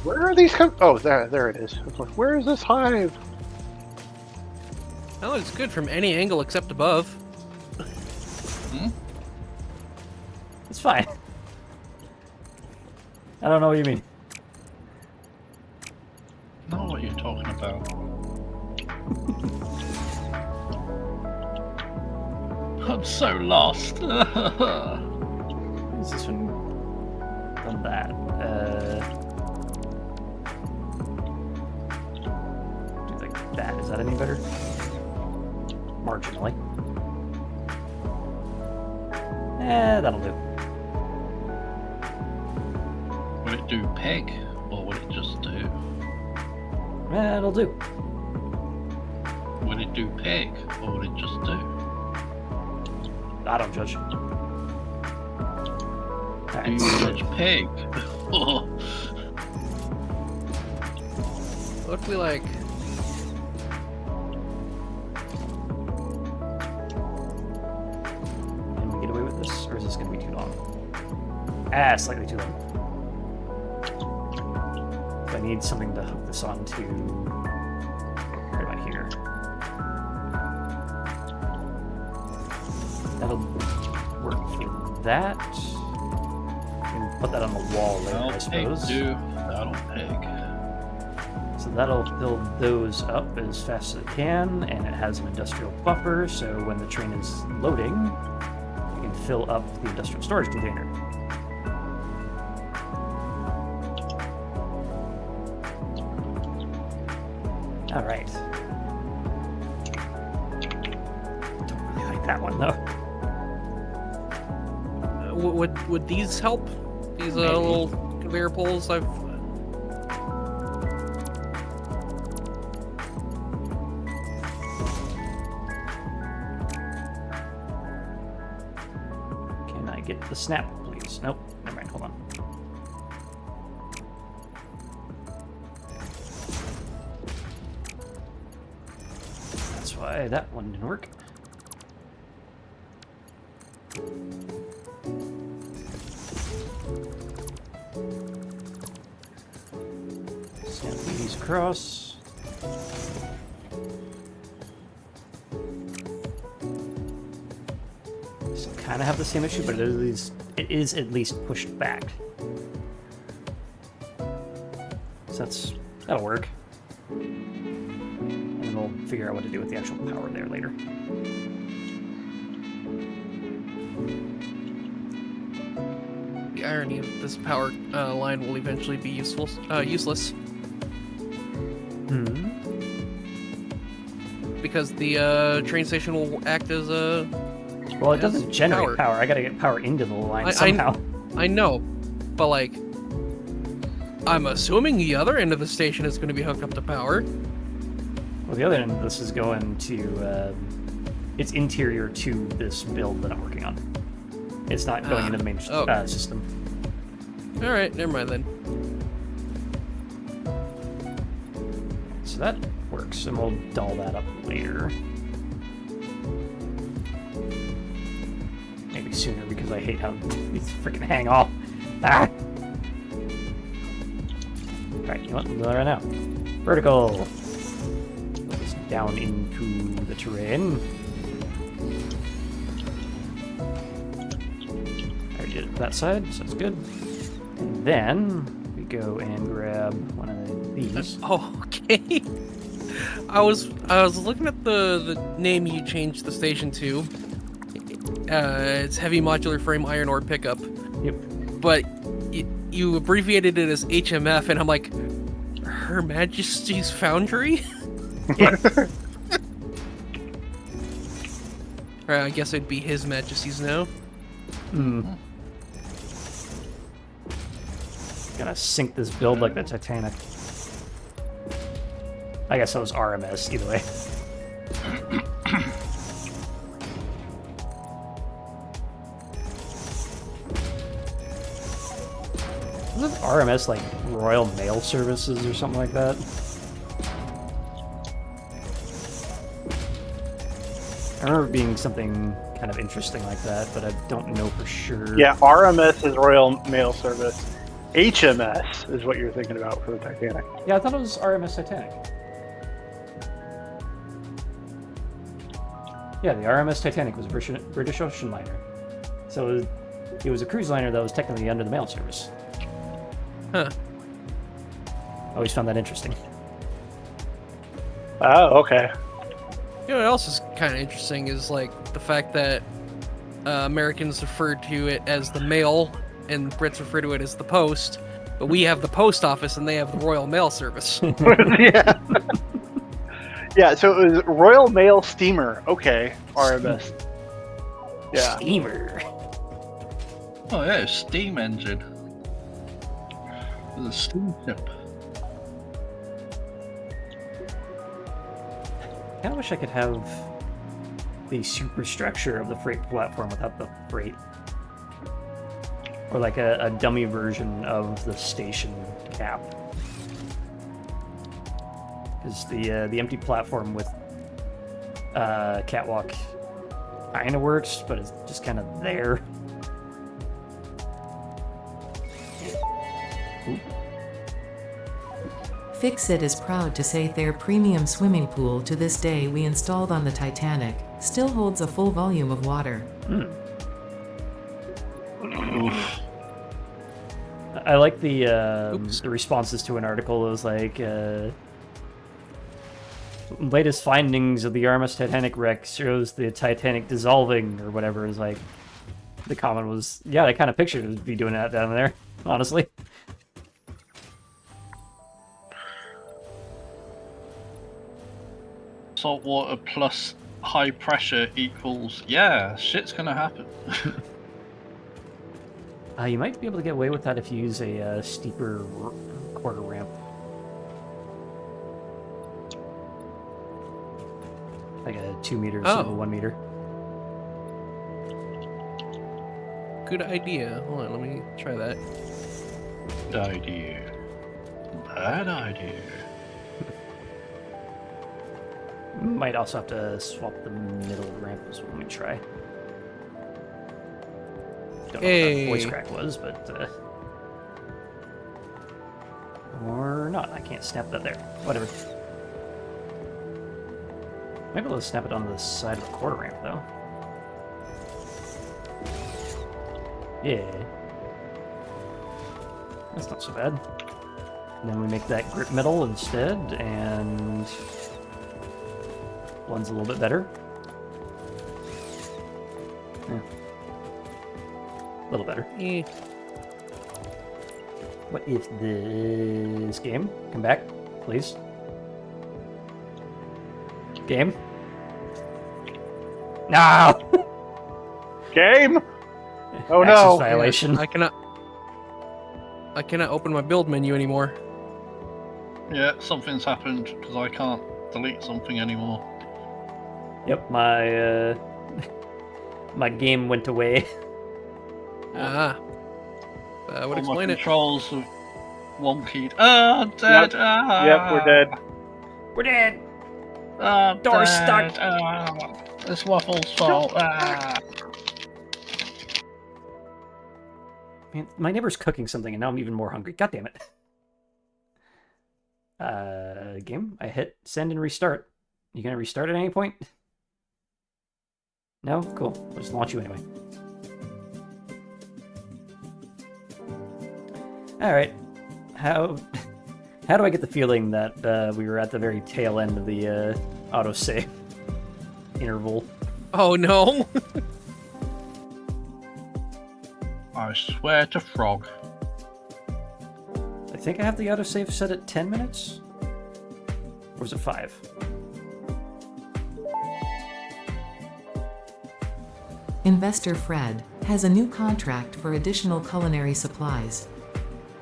Speaker 5: Where are these Oh, there it is. I was like, where is this hive?
Speaker 2: That looks good from any angle except above.
Speaker 1: It's fine. I don't know what you mean.
Speaker 3: Know what you're talking about. I'm so lost.
Speaker 1: Is this one done that? Do like that. Is that any better? Marginally. That'll do.
Speaker 3: Will it do peg or will
Speaker 1: That'll do.
Speaker 3: Would it do pig, or would it just do?
Speaker 1: I don't judge.
Speaker 3: Do you judge pig?
Speaker 2: What if we like?
Speaker 1: Can we get away with this, or is this going to be too long? Slightly too long. I need something to hook this onto. Right about here. That'll work for that. You can put that on the wall later, I suppose.
Speaker 3: That'll pig.
Speaker 1: So that'll build those up as fast as it can, and it has an industrial buffer, so when the train is loading, you can fill up the industrial storage container. All right. Don't really like that one though.
Speaker 2: Would these help? These
Speaker 1: Maybe.
Speaker 2: little conveyor poles I've.
Speaker 1: Can I get the snap, please? Nope. Never mind. Hold on. That's why that one didn't work. Snap these across. So kind of have the same issue, but it is at least pushed back. So that'll work. And then we'll figure out what to do with the actual power there later.
Speaker 2: The irony of this power line will eventually be useless
Speaker 1: Hmm.
Speaker 2: because the train station will act as a.
Speaker 1: Well, it doesn't generate
Speaker 2: power.
Speaker 1: power. I gotta get power into the line
Speaker 2: I-
Speaker 1: somehow.
Speaker 2: I know, but like, I'm assuming the other end of the station is going to be hooked up to power.
Speaker 1: Well, the other end of this is going to, it's interior to this build that I'm working on. It's not going into the main
Speaker 2: okay.
Speaker 1: system.
Speaker 2: All right, never mind then.
Speaker 1: So that works, and we'll doll that up later. Maybe sooner, because I hate how these freaking hang off. Ah! Alright, you know what? We'll do that right now. Vertical! Put this down into the terrain. I already did it to that side, so that's good. And then we go and grab one of these.
Speaker 2: Oh, okay. I was looking at the name you changed the station to. It's heavy modular frame iron ore pickup.
Speaker 1: Yep.
Speaker 2: But you abbreviated it as HMF, and I'm like, Her Majesty's Foundry? Or I guess it'd be His Majesty's now.
Speaker 1: Hmm. Gonna sink this build like the Titanic. I guess that was RMS, either way. Wasn't RMS like Royal Mail Services or something like that? I remember it being something kind of interesting like that, but I don't know for sure.
Speaker 5: Yeah, RMS is Royal Mail Service. HMS is what you're thinking about for the Titanic.
Speaker 1: Yeah, I thought it was RMS Titanic. Yeah, the RMS Titanic was a British ocean liner. So it was a cruise liner that was technically under the mail service.
Speaker 2: Huh.
Speaker 1: Always found that interesting.
Speaker 5: Oh, okay.
Speaker 2: You know what else is kind of interesting is like the fact that Americans refer to it as the mail and Brits refer to it as the post, but we have the post office and they have the Royal Mail Service.
Speaker 5: Yeah. Yeah, so it was Royal Mail Steamer. Okay, RMS. Yeah.
Speaker 1: Steamer.
Speaker 3: Oh yeah, steam engine. With a steamship.
Speaker 1: kind of wish I could have the superstructure of the freight platform without the freight. Or like a dummy version of the station cap. Because the empty platform with catwalk kind of works, but it's just kind of there. Ooh.
Speaker 4: Fixit is proud to say their premium swimming pool to this day we installed on the Titanic still holds a full volume of water.
Speaker 3: Oof.
Speaker 1: I like the responses to an article. It was like, latest findings of the Yarmouth Titanic wreck shows the Titanic dissolving, or whatever. Is like, the comment was, yeah, I kind of pictured it would be doing that down there, honestly.
Speaker 3: Salt water plus high pressure equals, yeah, shit's gonna happen.
Speaker 1: You might be able to get away with that if you use a steeper quarter ramp. Like a 2 meter instead of a 1 meter.
Speaker 2: Good idea. Hold on, let me try that.
Speaker 3: Good idea. Bad idea.
Speaker 1: Might also have to swap the middle ramp as well. Let me try. Don't know what that voice crack was, but or not. I can't snap that there. Whatever. Might be able to snap it onto the side of the quarter ramp though. Yeah. That's not so bad. And then we make that grip metal instead, and blends a little bit better. Yeah. A little better. What if this game? Come back, please. Game? No!
Speaker 5: Game? Oh
Speaker 1: Access
Speaker 5: no!
Speaker 1: violation.
Speaker 2: I cannot open my build menu anymore.
Speaker 3: Yeah, something's happened because I can't delete something anymore.
Speaker 1: Yep, my my game went away.
Speaker 2: That would
Speaker 3: All
Speaker 2: explain
Speaker 3: my
Speaker 2: it.
Speaker 3: controls are wonky. Ah, dead.
Speaker 5: Yep.
Speaker 3: Ah.
Speaker 5: Yep, we're dead.
Speaker 1: We're dead.
Speaker 3: Ah,
Speaker 1: Door's
Speaker 3: dead.
Speaker 1: stuck.
Speaker 3: Ah, it's Waffle's fault. Ah.
Speaker 1: Man, my neighbor's cooking something, and now I'm even more hungry. God damn it. Game. I hit send and restart. You gonna restart at any point? No? Cool. I'll just launch you anyway. Alright. How do I get the feeling that we were at the very tail end of the autosave interval?
Speaker 2: Oh no!
Speaker 3: I swear to frog.
Speaker 1: I think I have the autosave set at 10 minutes? Or was it 5?
Speaker 4: Investor Fred has a new contract for additional culinary supplies.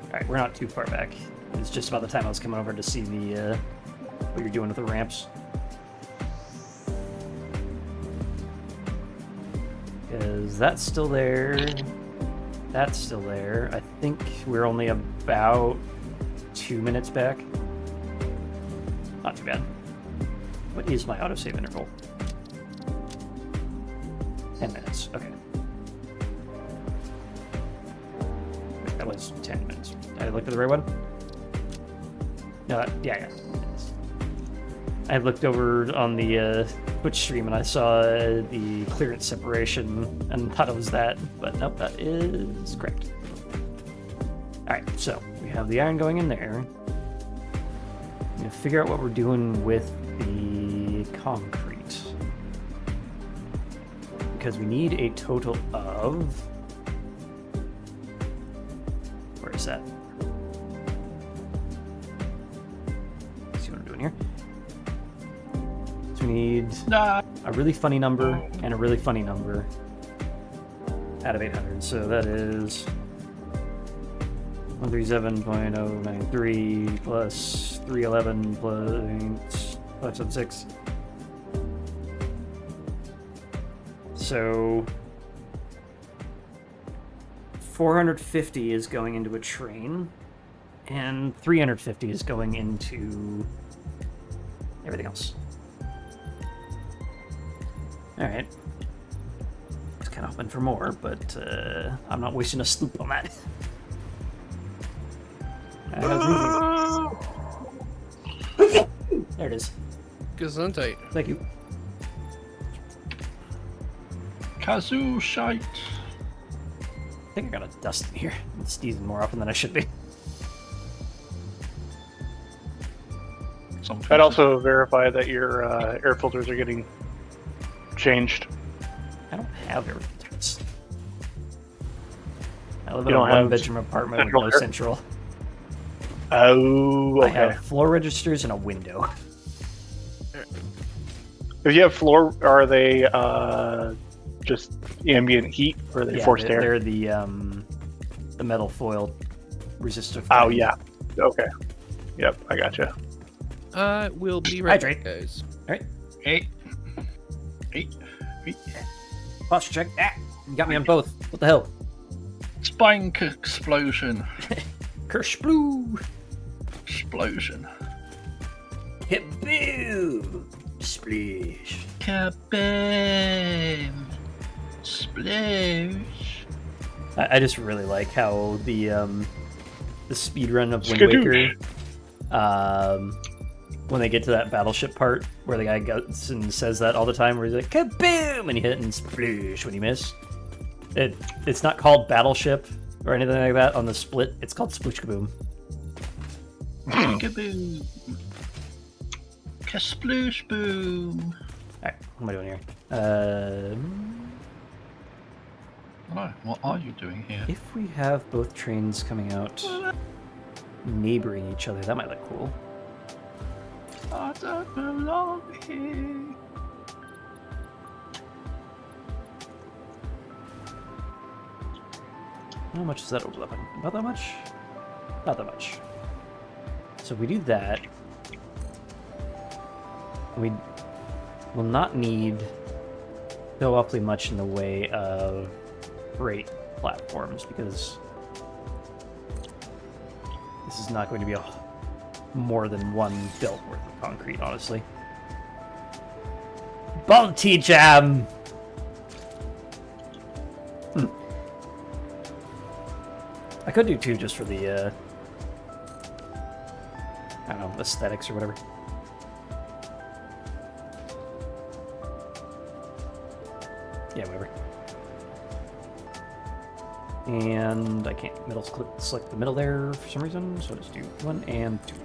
Speaker 1: Alright, we're not too far back. It's just about the time I was coming over to see the what you're doing with the ramps. Because that's still there. That's still there. I think we're only about 2 minutes back. Not too bad. What is my autosave interval? 10 minutes. Okay. Wait, that was 10 minutes. Did I look at the right one? No, yeah. I looked over on the Twitch stream and I saw the clearance separation and thought it was that, but nope, that is correct. Alright, so we have the iron going in there. I'm gonna figure out what we're doing with the concrete. Because we need a total of... Where is that? Let's see what I'm doing here. So we need a really funny number and a really funny number out of 800. So that is 137.093 plus 311 plus 576 So 450 is going into a train, and 350 is going into everything else. Alright. I was kind of hoping for more, but I'm not wasting a sloop on that. There it is.
Speaker 2: Gesundheit.
Speaker 1: Thank you.
Speaker 3: Kazoo shite.
Speaker 1: I think I got a dust in here. I'm sneezing more often than I should be.
Speaker 5: I'd also verify that your air filters are getting changed.
Speaker 1: I don't have air filters. I live
Speaker 5: You
Speaker 1: in a
Speaker 5: don't have
Speaker 1: one-bedroom apartment with
Speaker 5: central
Speaker 1: no
Speaker 5: air?
Speaker 1: central.
Speaker 5: Oh,
Speaker 1: I
Speaker 5: okay.
Speaker 1: have floor registers and a window.
Speaker 5: If you have floor, are they just ambient heat, or are they forced air?
Speaker 1: They're the metal foil resistive.
Speaker 5: Oh,
Speaker 1: frame.
Speaker 5: yeah. Okay. Yep, I gotcha.
Speaker 2: We'll be right
Speaker 1: Hydrate.
Speaker 2: back, guys.
Speaker 1: Alright.
Speaker 3: Hey.
Speaker 1: Posture check. Ah! You got me on both. What the hell?
Speaker 3: Spank explosion.
Speaker 1: Kershblue!
Speaker 3: Explosion.
Speaker 1: Hip-boo! Splish.
Speaker 3: Kabam. Splash.
Speaker 1: I just really like how the speed run of Wind
Speaker 5: Skadoosh.
Speaker 1: Waker, when they get to that battleship part where the guy goes and says that all the time, where he's like kaboom, and you hit and sploosh when you miss. It's not called battleship or anything like that on the split. It's called sploosh kaboom.
Speaker 3: Kaboom. Kasploosh boom.
Speaker 1: All right, what am I doing here?
Speaker 3: Hello, what are you doing here?
Speaker 1: If we have both trains coming out neighboring each other, that might look cool.
Speaker 3: I don't belong here.
Speaker 1: How much is that overlapping? About that much? Not that much. So if we do that, we will not need so awfully much in the way of freight platforms, because this is not going to be more than one belt worth of concrete, honestly. Bounty jam! I could do two just for the, I don't know, aesthetics or whatever. Yeah, whatever. And I can't select the middle there for some reason, so I'll just do 1 and 2.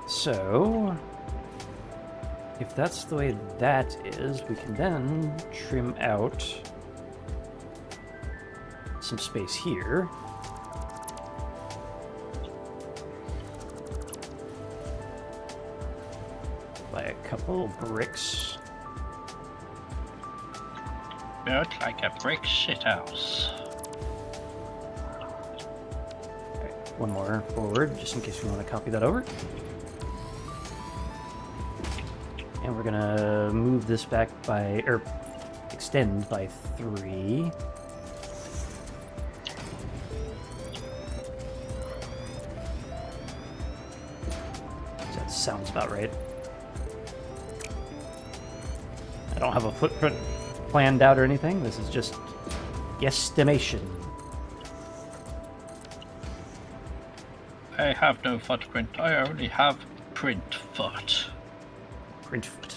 Speaker 1: So, if that's the way that is, we can then trim out some space here. By a couple bricks.
Speaker 3: Built like a brick shithouse.
Speaker 1: Alright, one more forward, just in case we want to copy that over. And we're gonna move this back by, or extend by 3. That sounds about right. I don't have a footprint planned out or anything. This is just guesstimation.
Speaker 3: I have no footprint. I only have print foot.
Speaker 1: Print foot.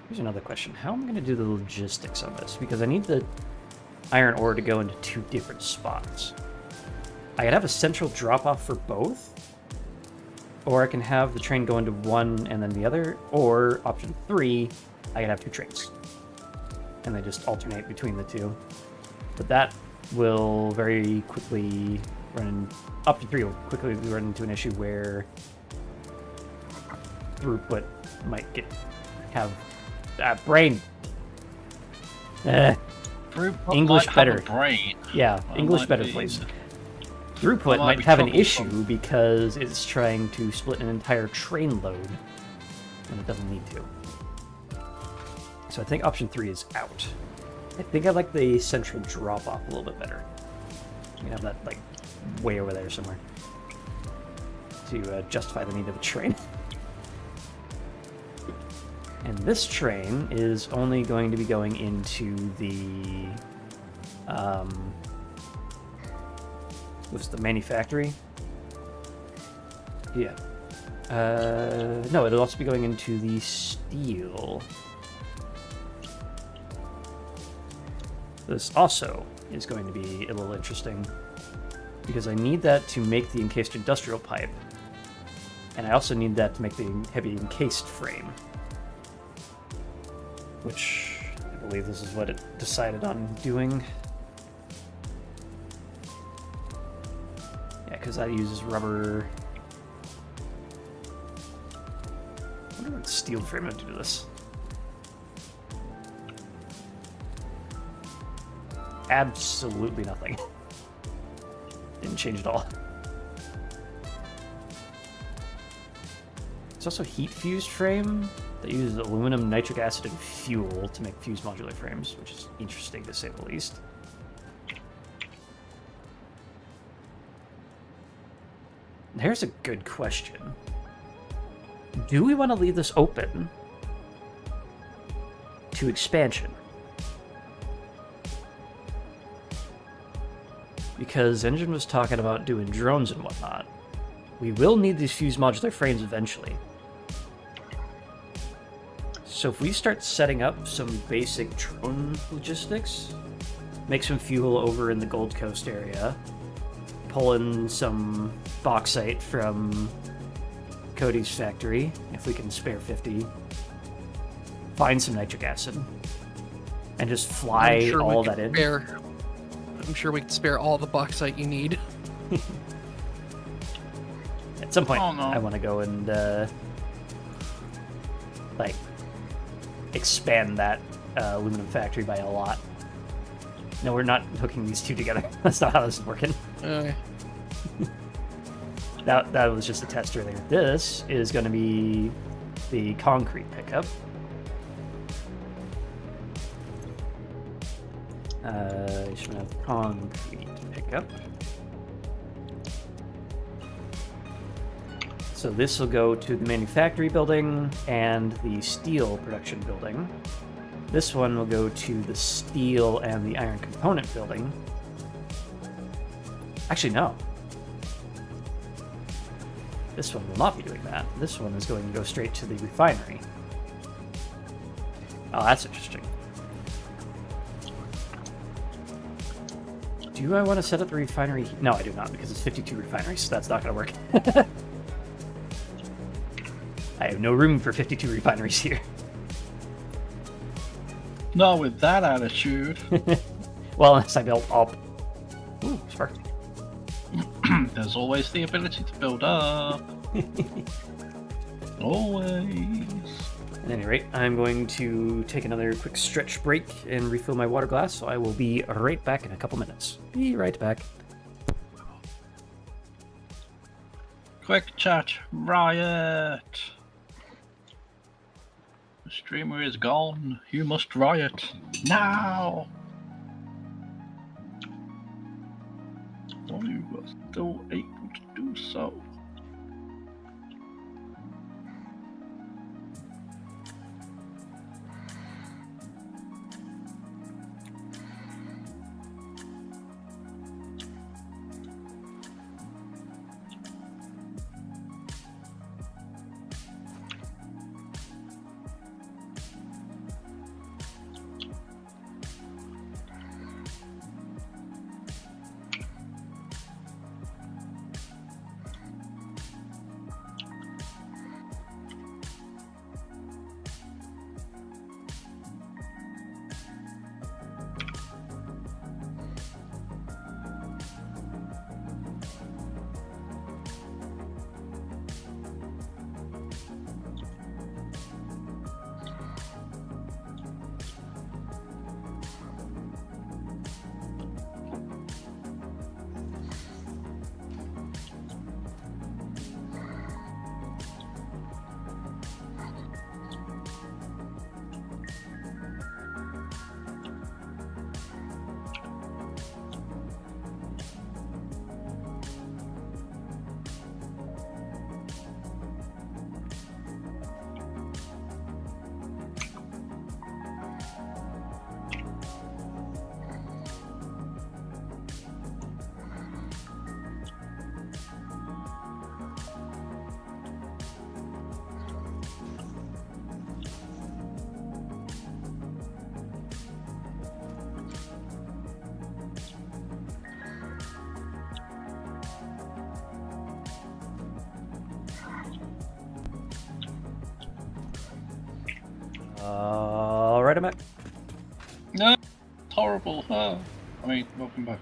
Speaker 1: Here's another question. How am I going to do the logistics on this? Because I need the iron ore to go into 2 different spots. I could have a central drop-off for both, or I can have the train go into one and then the other, or option 3, I could have 2 trains. And they just alternate between the 2. But that will very quickly up to 3 will quickly run into an issue where throughput might have brain.
Speaker 3: Throughput
Speaker 1: English
Speaker 3: might
Speaker 1: better.
Speaker 3: have a brain.
Speaker 1: Yeah,
Speaker 3: I
Speaker 1: English
Speaker 3: might
Speaker 1: better,
Speaker 3: be-
Speaker 1: please. Throughput
Speaker 3: might
Speaker 1: might
Speaker 3: be
Speaker 1: have an
Speaker 3: troublesome.
Speaker 1: issue because it's trying to split an entire train load, and it doesn't need to. So I think option 3 is out. I think I like the central drop-off a little bit better. You can have that, like, way over there somewhere to justify the need of a train. And this train is only going to be going into the... what's the manufactory? Yeah. No, it'll also be going into the steel. This also is going to be a little interesting because I need that to make the encased industrial pipe, and I also need that to make the heavy encased frame, which I believe this is what it decided on doing. Yeah, because that uses rubber. I wonder what steel frame would do to this. Absolutely nothing. Didn't change at all. It's also heat fused frame that uses aluminum, nitric acid, and fuel to make fused modular frames, which is interesting to say the least. Here's a good question. Do we want to leave this open to expansion? Because Engine was talking about doing drones and whatnot. We will need these fused modular frames eventually. So if we start setting up some basic drone logistics, make some fuel over in the Gold Coast area, pull in some bauxite from Cody's factory, if we can spare 50, find some nitric acid, and just fly all that in.
Speaker 2: I'm sure we can spare all the bauxite you need.
Speaker 1: At some point,
Speaker 3: Oh, no.
Speaker 1: I want to go and, like, expand that aluminum factory by a lot. No, we're not hooking these two together. That's not how this is working.
Speaker 2: Okay.
Speaker 1: That was just a test earlier. This is going to be the concrete pickup. You should have concrete pickup. So this will go to the manufactory building and the steel production building. This one will go to the steel and the iron component building. Actually, no. This one will not be doing that. This one is going to go straight to the refinery. Oh, that's interesting. Do I want to set up the refinery? No, I do not, because it's 52 refineries, so that's not going to work. I have no room for 52 refineries here.
Speaker 3: No, with that attitude.
Speaker 1: Well, unless I build up. Ooh, spark.
Speaker 3: There's always the ability to build up. Always.
Speaker 1: At any rate, I'm going to take another quick stretch break and refill my water glass, so I will be right back in a couple minutes. Be right back.
Speaker 3: Quick chat, riot. The streamer is gone. You must riot now. Well, you were still able to do so.
Speaker 1: Alright, I'm back.
Speaker 3: No, it's horrible. Oh. I mean, welcome back.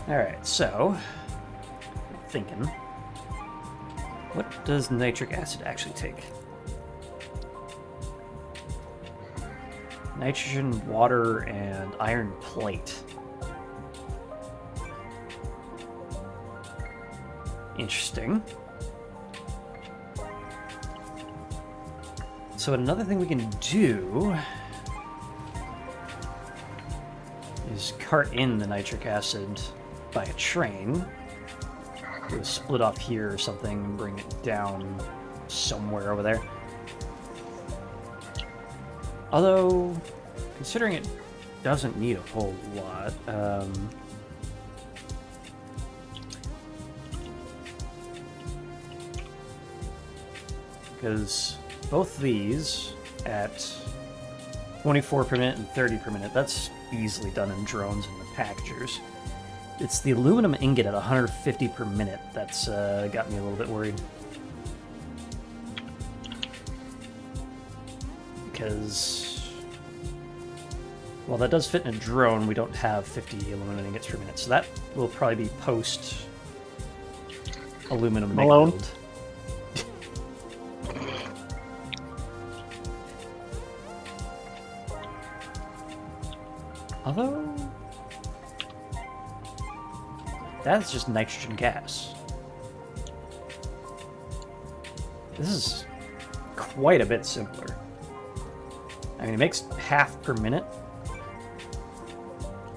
Speaker 1: Alright, so... I'm thinking... What does nitric acid actually take? Nitrogen, water, and iron plate. Interesting. So another thing we can do is cart in the nitric acid by a train. Do a split off here or something and bring it down somewhere over there. Although, considering it doesn't need a whole lot, because both these at 24 per minute and 30 per minute, that's easily done in drones and the packagers. It's the aluminum ingot at 150 per minute that's got me a little bit worried. Because, well, that does fit in a drone. We don't have 50 aluminum ingots per minute, so that will probably be post aluminum
Speaker 5: Malone?
Speaker 1: build. Although, that's just nitrogen gas. This is quite a bit simpler. I mean, it makes half per minute,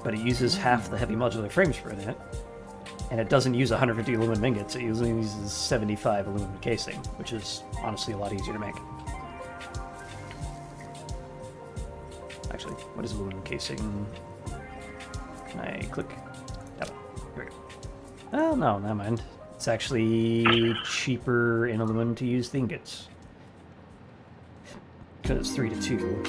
Speaker 1: but it uses half the heavy modular frames per minute, and it doesn't use 150 aluminum ingots, it usually uses 75 aluminum casing, which is honestly a lot easier to make. Actually, what is aluminum casing? Can I click? That one. Here we go. Oh, no, never mind. It's actually cheaper in aluminum to use the ingots. Because it's 3 to 2.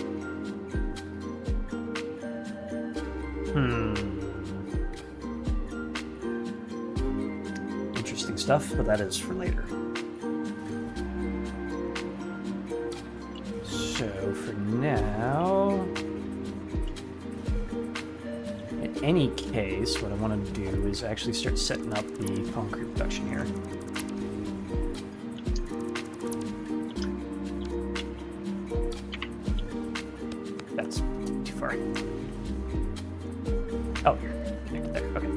Speaker 1: Interesting stuff, but that is for later. So for now, in any case, what I want to do is actually start setting up the concrete production here. That's too far. Oh, here. Connect there. Okay.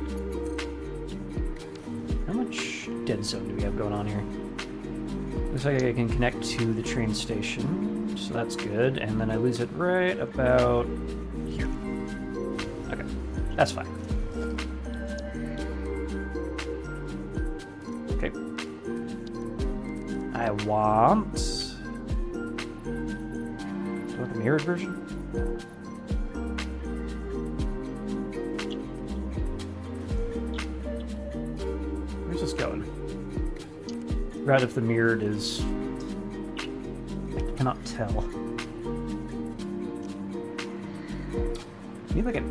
Speaker 1: How much dead zone do we have going on here? Looks like I can connect to the train station, so that's good. And then I lose it right about here. Okay, that's fine. Okay. I want... Do I want the mirrored version? Where's this going? Right if the mirrored is... I cannot tell. Need like an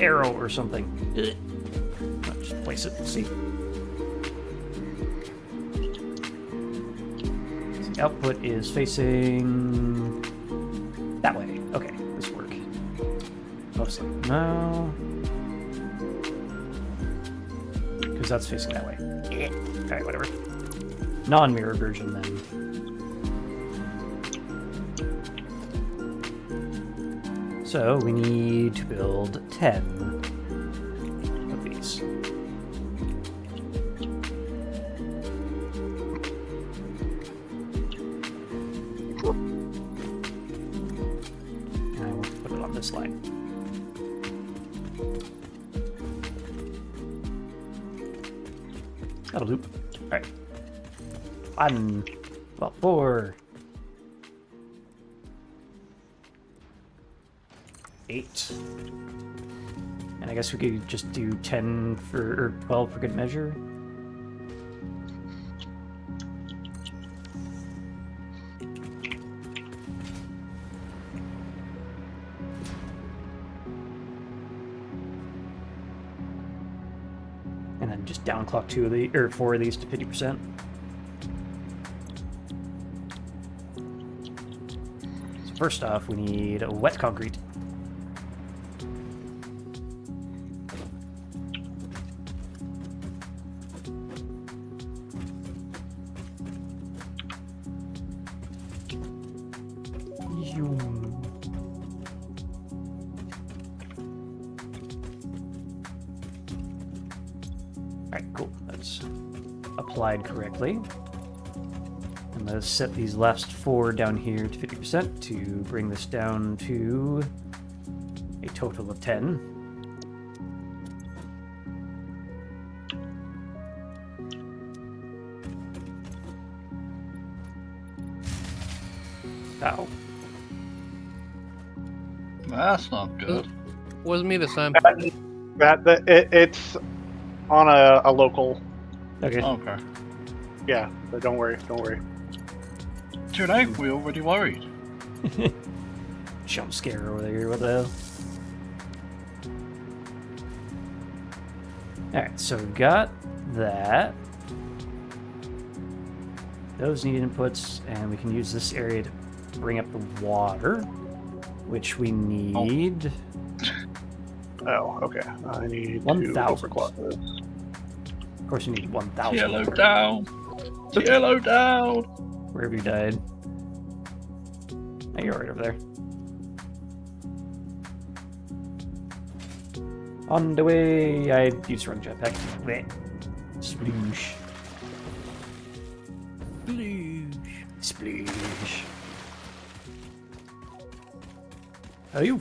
Speaker 1: arrow or something. I'll just place it and see. So the output is facing that way. Okay, this will work. Mostly. No. Because that's facing that way. Alright, whatever. Non-mirror version then. So we need to build 10 of these. And I want to put it on this line. That'll do. Alright. 4. 8. And I guess we could just do 10 for, or 12 for good measure. And then just downclock 4 of these to 50%. first off, we need a wet concrete. Alright, cool. That's applied correctly. And let's set these last 4 down here to 50% to bring this down to a total of 10. Ow.
Speaker 3: That's not good.
Speaker 2: Wasn't me this time.
Speaker 5: It's on a local.
Speaker 1: Okay.
Speaker 3: Okay.
Speaker 5: Yeah, but don't worry.
Speaker 3: Too late, we already worried.
Speaker 1: Jump scare over there. What the hell? Alright, so we've got that. Those need inputs, and we can use this area to bring up the water, which we need.
Speaker 5: Oh, okay. I need
Speaker 1: 1,000.
Speaker 5: to overclock this.
Speaker 1: Of course, you need 1,000.
Speaker 3: Yellow down. Yellow down.
Speaker 1: Where have you died? Oh, you're right over there. On the way, I used to run jetpack. Bleh. Sploosh.
Speaker 2: Sploosh.
Speaker 1: Sploosh. Oh, you.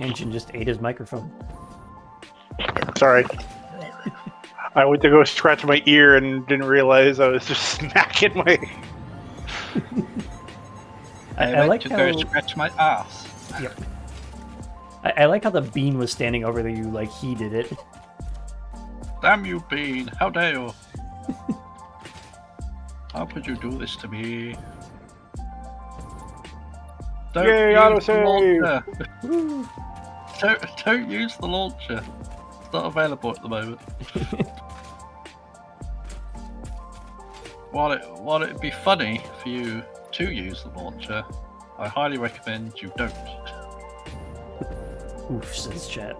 Speaker 1: Engine just ate his microphone.
Speaker 5: Sorry. I went to go scratch my ear and didn't realize I was just smacking my.
Speaker 3: I
Speaker 1: I
Speaker 3: went
Speaker 1: like
Speaker 3: to
Speaker 1: how.
Speaker 3: go scratch my ass.
Speaker 1: Yep. I like how the bean was standing over you like he did it.
Speaker 3: Damn you, Bean! How dare you? How could you do this to me? Don't
Speaker 5: Yay,
Speaker 3: use the
Speaker 5: autosave!
Speaker 3: launcher. Don't use the launcher. It's not available at the moment. While it'd be funny for you to use the launcher, I highly recommend you don't.
Speaker 1: Oof, says chat.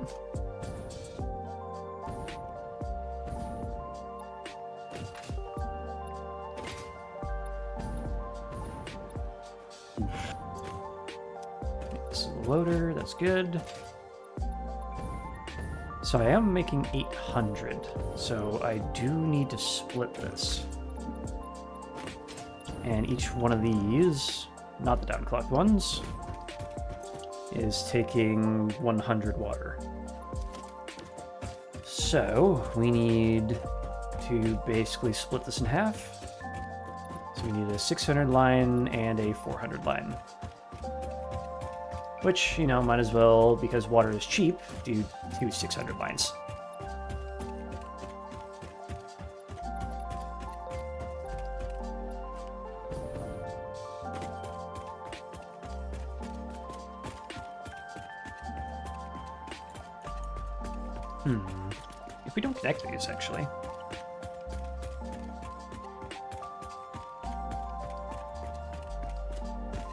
Speaker 1: It's a loader, that's good. So I am making 800, so I do need to split this. And each one of these, not the downclocked ones, is taking 100 water. So we need to basically split this in half. So we need a 600 line and a 400 line. Which, you know, might as well, because water is cheap, do 2 600 lines. If we don't connect these, actually.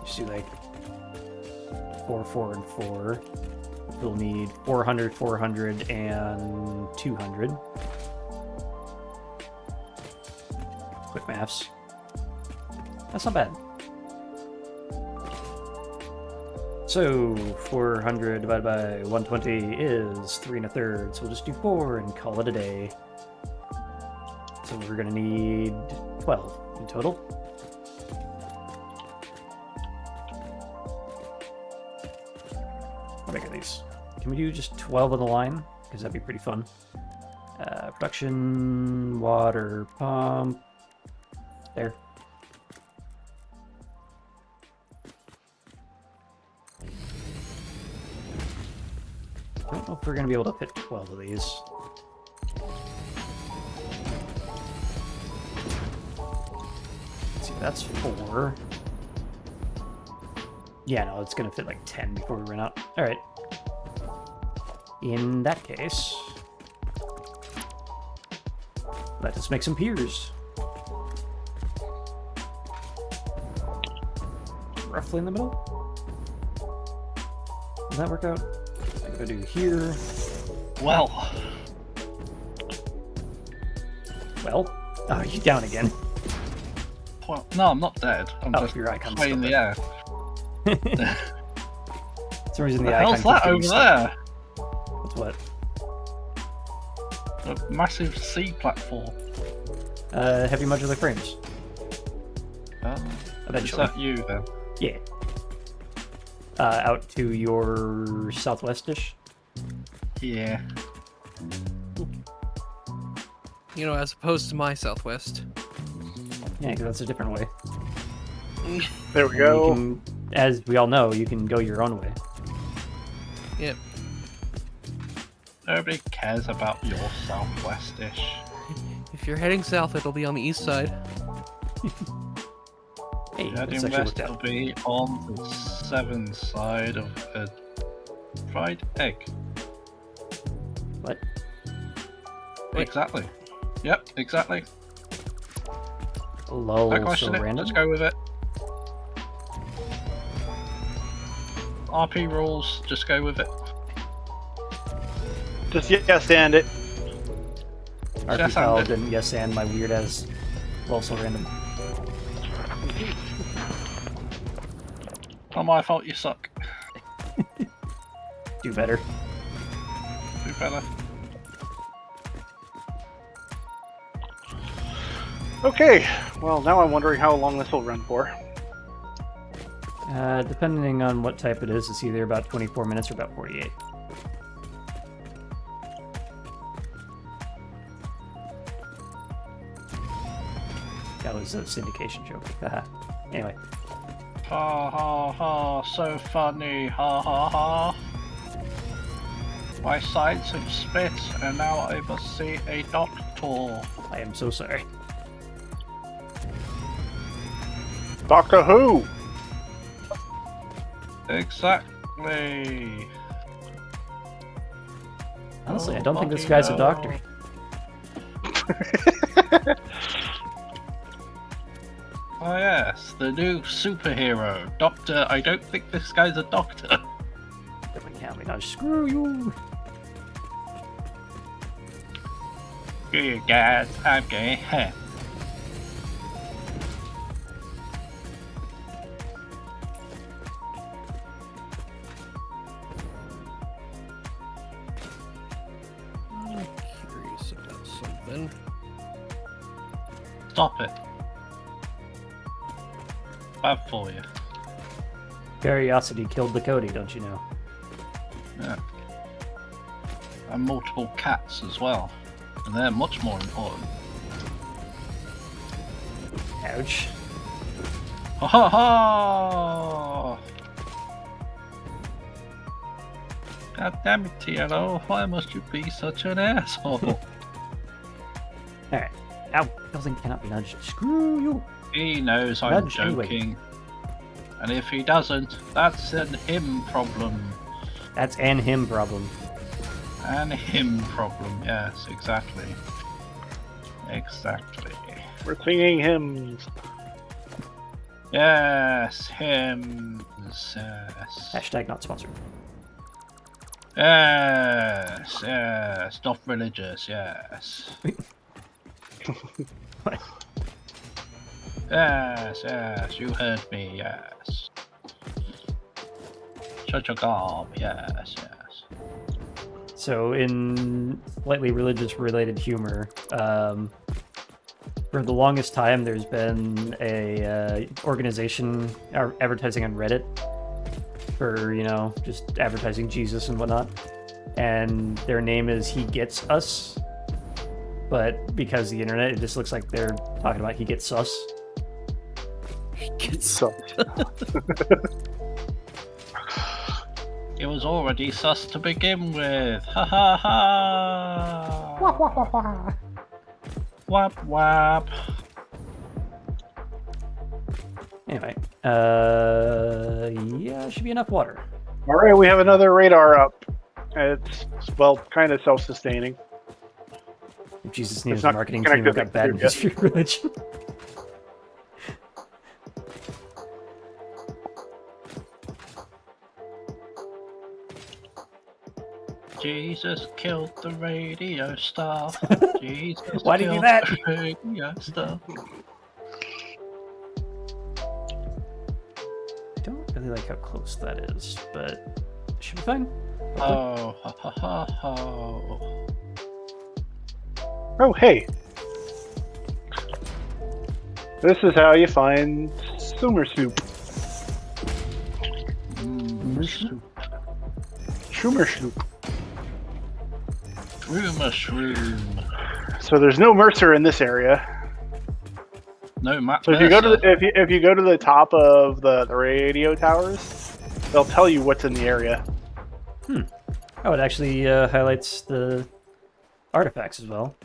Speaker 1: Just do like 4, 4, and 4. We'll need 400, 400, and 200. Quick maths. That's not bad. So 400 divided by 120 is 3 1/3. So we'll just do 4 and call it a day. So we're gonna need 12 in total. How big are these? Can we do just 12 on the line? Because that'd be pretty fun. Production, water pump. There. I don't know if we're going to be able to fit 12 of these. Let's see, that's 4. Yeah, no, it's going to fit like 10 before we run out. Alright. In that case, let us make some piers. Roughly in the middle. Does that work out? I gotta do here.
Speaker 3: Well,
Speaker 1: Oh, you down again?
Speaker 3: no, I'm not dead. I'm just
Speaker 1: your icon's
Speaker 3: high in
Speaker 1: still
Speaker 3: the air.
Speaker 1: For some reason
Speaker 3: The
Speaker 1: the
Speaker 3: hell's
Speaker 1: icon
Speaker 3: that
Speaker 1: keeps getting
Speaker 3: over
Speaker 1: stuck.
Speaker 3: there?
Speaker 1: That's what?
Speaker 3: A massive sea platform.
Speaker 1: Heavy modular frames. Is
Speaker 3: Is that you then?
Speaker 1: Yeah. Out to your southwest-ish.
Speaker 3: Yeah.
Speaker 2: You know, as opposed to my southwest.
Speaker 1: Yeah, because that's a different way.
Speaker 5: There we
Speaker 1: You
Speaker 5: go.
Speaker 1: can, as we all know, you can go your own way.
Speaker 2: Yep.
Speaker 3: Nobody cares about your southwest-ish.
Speaker 2: If you're heading south, it'll be on the east side.
Speaker 1: Hey,
Speaker 3: Heading
Speaker 1: that's actually
Speaker 3: west
Speaker 1: worked
Speaker 3: will
Speaker 1: out.
Speaker 3: be on the 7 side of a fried egg.
Speaker 1: What?
Speaker 2: Wait.
Speaker 3: Exactly. Yep, exactly.
Speaker 1: Lol,
Speaker 3: I
Speaker 1: so
Speaker 3: question it.
Speaker 1: random?
Speaker 3: Just go with it. RP rules, just go with it.
Speaker 5: Just yes and it.
Speaker 1: RP
Speaker 3: Yes,
Speaker 1: Pal
Speaker 3: and it.
Speaker 1: didn't yes and my weird ass lol so random.
Speaker 3: Not my fault, you suck.
Speaker 1: Do better.
Speaker 3: Do better.
Speaker 5: Okay, well now I'm wondering how long this will run for.
Speaker 1: Depending on what type it is, it's either about 24 minutes or about 48. That was a syndication joke. Haha. Anyway,
Speaker 3: Ha ha ha, so funny, ha ha ha. My sides have split, and now I must see a doctor.
Speaker 1: I am so sorry.
Speaker 5: Doctor Who?
Speaker 3: Exactly.
Speaker 1: Honestly, I don't think this guy's a doctor.
Speaker 3: Oh yes, the new superhero, Doctor. I don't think this guy's a doctor.
Speaker 1: Different count me not. Screw you.
Speaker 3: You guys, I'm gay. Heh.
Speaker 2: I'm curious about something.
Speaker 3: Stop it. Bad for you.
Speaker 1: Curiosity killed the Cody, don't you know?
Speaker 3: Yeah. And multiple cats as well. And they're much more important.
Speaker 1: Ouch.
Speaker 3: Ha ha ha! God damn it, TLO. Why must you be such an asshole?
Speaker 1: Alright. Ow, building cannot be nudged. Screw you.
Speaker 3: He knows I'm
Speaker 1: Nudge anyway.
Speaker 3: joking. And if he doesn't, that's an him problem.
Speaker 1: That's an him problem.
Speaker 3: An him problem, yes, exactly. Exactly.
Speaker 5: We're singing hymns.
Speaker 3: Yes, hymns, yes.
Speaker 1: Hashtag not sponsored.
Speaker 3: Yes, yes, not religious, yes.
Speaker 1: What?
Speaker 3: Yes, yes, you heard me, yes. Shut your gob, yes, yes.
Speaker 1: So, in slightly religious-related humor, for the longest time, there's been a organization advertising on Reddit for, you know, just advertising Jesus and whatnot. And their name is He Gets Us. But because the internet, it just looks like they're talking about He Gets Sus.
Speaker 5: So,
Speaker 3: It was already sus to begin with. Ha ha ha!
Speaker 1: Wah, wah, wah, wah.
Speaker 3: Wap wap.
Speaker 1: Anyway, yeah, should be enough water.
Speaker 5: all right, we have another radar up. It's, well, kind of self-sustaining.
Speaker 1: If Jesus needs
Speaker 5: It's
Speaker 1: a
Speaker 5: not
Speaker 1: marketing team,
Speaker 5: connected
Speaker 1: I've got
Speaker 5: to
Speaker 1: bad
Speaker 5: the
Speaker 1: news for your religion.
Speaker 3: Jesus killed the radio star. Jesus
Speaker 1: Why'd he do
Speaker 3: killed
Speaker 1: that?
Speaker 3: the radio star.
Speaker 1: I don't really like how close that is, but it should be fine.
Speaker 3: Oh, ha ha ha ha.
Speaker 5: Oh, hey. This is how you find Sumer soup. Schumer soup.
Speaker 3: Mushroom.
Speaker 5: So there's no Mercer in this area.
Speaker 3: No map.
Speaker 5: So if you go to the, if you go to the top of the radio towers, they'll tell you what's in the area.
Speaker 1: Oh, it actually highlights the artifacts as well.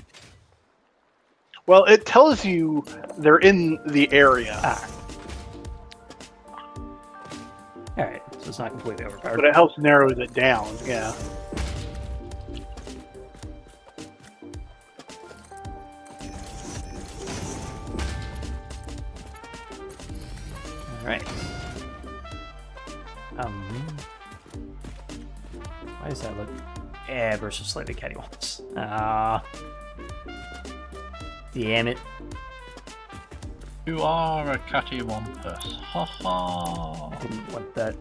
Speaker 5: Well, it tells you they're in the area,
Speaker 1: Alright, so it's not completely overpowered.
Speaker 5: but it helps narrows it down. Yeah.
Speaker 1: Alright. Why does that look ever so slightly cattywampus? Ah. Damn it.
Speaker 3: You are a cattywampus. Ha ha.
Speaker 1: Didn't want that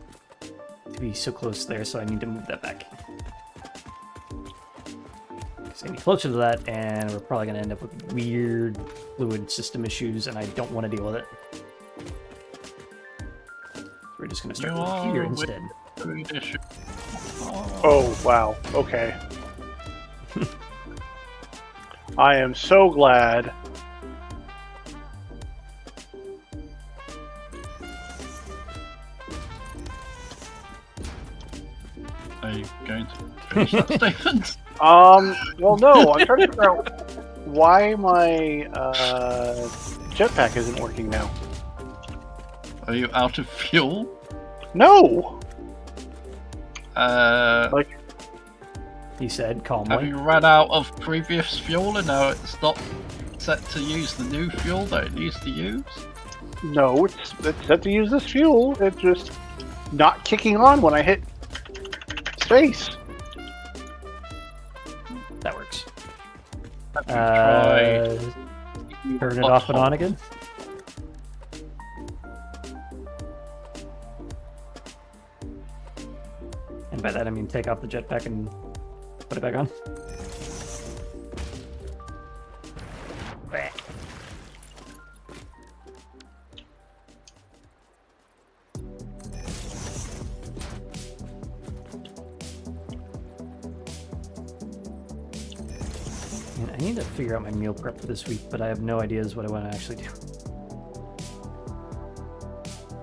Speaker 1: to be so close there, so I need to move that back. It's gonna be closer to that, and we're probably gonna end up with weird fluid system issues, and I don't want to deal with it. We're just gonna start with here instead.
Speaker 5: Oh, wow. Okay. I am so glad.
Speaker 3: Are you going to finish that statement?
Speaker 5: Well, no. I'm trying to figure out why my jetpack isn't working now.
Speaker 3: Are you out of fuel?
Speaker 5: No!
Speaker 3: Like,
Speaker 1: He said
Speaker 3: have
Speaker 1: calmly.
Speaker 3: you run out of previous fuel and now it's not set to use the new fuel that it needs to use?
Speaker 5: No, it's set to use this fuel. It's just not kicking on when I hit space.
Speaker 1: That works.
Speaker 3: Have you tried?
Speaker 1: Turn it off and on again. And by that I mean take off the jetpack and put it back on. Man, I need to figure out my meal prep for this week, but I have no ideas what I want to actually do.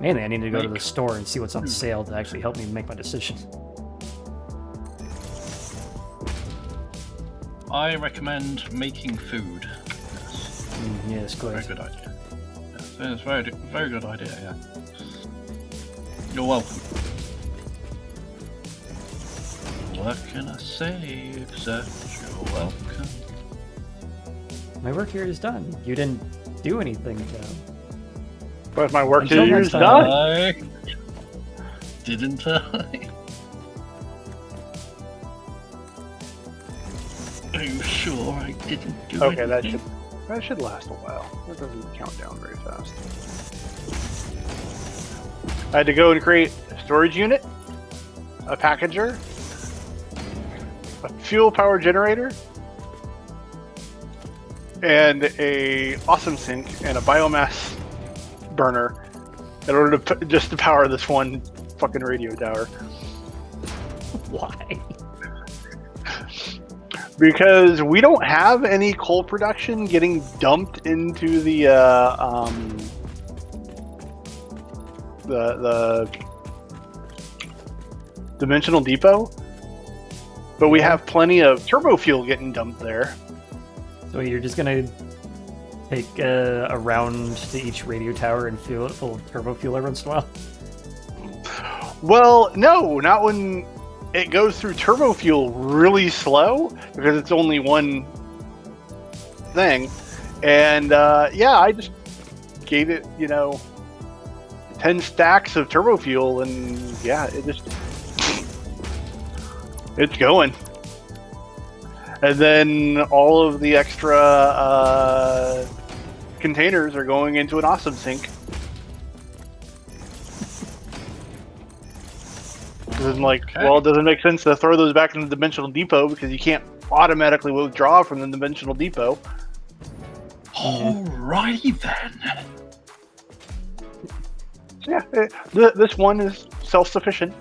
Speaker 1: Mainly, I need to go to the store and see what's on sale to actually help me make my decision.
Speaker 3: I recommend making food. Yes.
Speaker 1: Yes, go
Speaker 3: Very
Speaker 1: ahead.
Speaker 3: good idea. Yes, it's very, very good idea, yeah. You're welcome. What can I say except you're welcome?
Speaker 1: My work here is done. You didn't do anything, though.
Speaker 5: But my work
Speaker 1: Until
Speaker 5: here
Speaker 1: next
Speaker 5: is
Speaker 1: time.
Speaker 5: done.
Speaker 3: Didn't I? Are you sure I didn't do
Speaker 5: Okay,
Speaker 3: anything?
Speaker 5: that should last a while. That doesn't count down very fast. I had to go and create a storage unit, a packager, a fuel power generator, and a awesome sink and a biomass burner in order to just to power this one fucking radio tower.
Speaker 1: Why?
Speaker 5: Because we don't have any coal production getting dumped into the dimensional depot, but we have plenty of turbo fuel getting dumped there.
Speaker 1: So you're just gonna take a round to each radio tower and fill it full of turbo fuel every once in a while?
Speaker 5: Well, no, not when it goes through turbo fuel really slow because it's only one thing. And yeah, I just gave it, 10 stacks of turbo fuel, and yeah, it's going. And then all of the extra containers are going into an awesome sink. Well, it doesn't make sense to throw those back into the dimensional depot because you can't automatically withdraw from the dimensional depot.
Speaker 3: Alrighty then.
Speaker 5: Yeah, this one is self-sufficient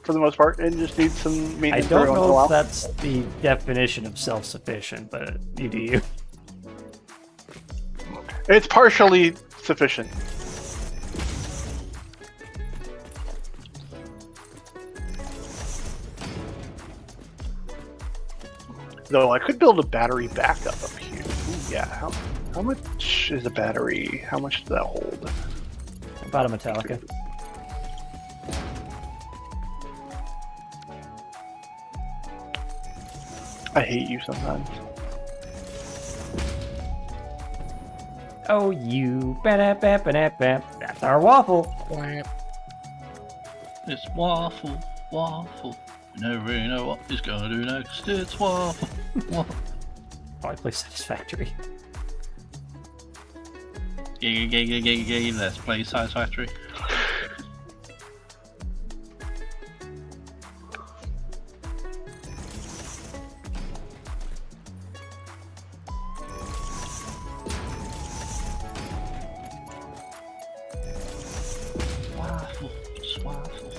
Speaker 5: for the most part, and just needs some
Speaker 1: I
Speaker 5: maintenance.
Speaker 1: don't
Speaker 5: every once in a
Speaker 1: know
Speaker 5: while.
Speaker 1: if that's the definition of self-sufficient, but you do you.
Speaker 5: It's partially sufficient. Though I could build a battery backup up here. Ooh, yeah, how much is a battery? How much does that hold?
Speaker 1: About a Metallica.
Speaker 5: I hate you sometimes.
Speaker 1: Oh, you. That's our waffle.
Speaker 3: It's Waffle, Waffle. You never really know what he's gonna do next. It's Waffle, Waffle.
Speaker 1: Probably play Satisfactory.
Speaker 3: Let's play Satisfactory. Waffle, Swaffle.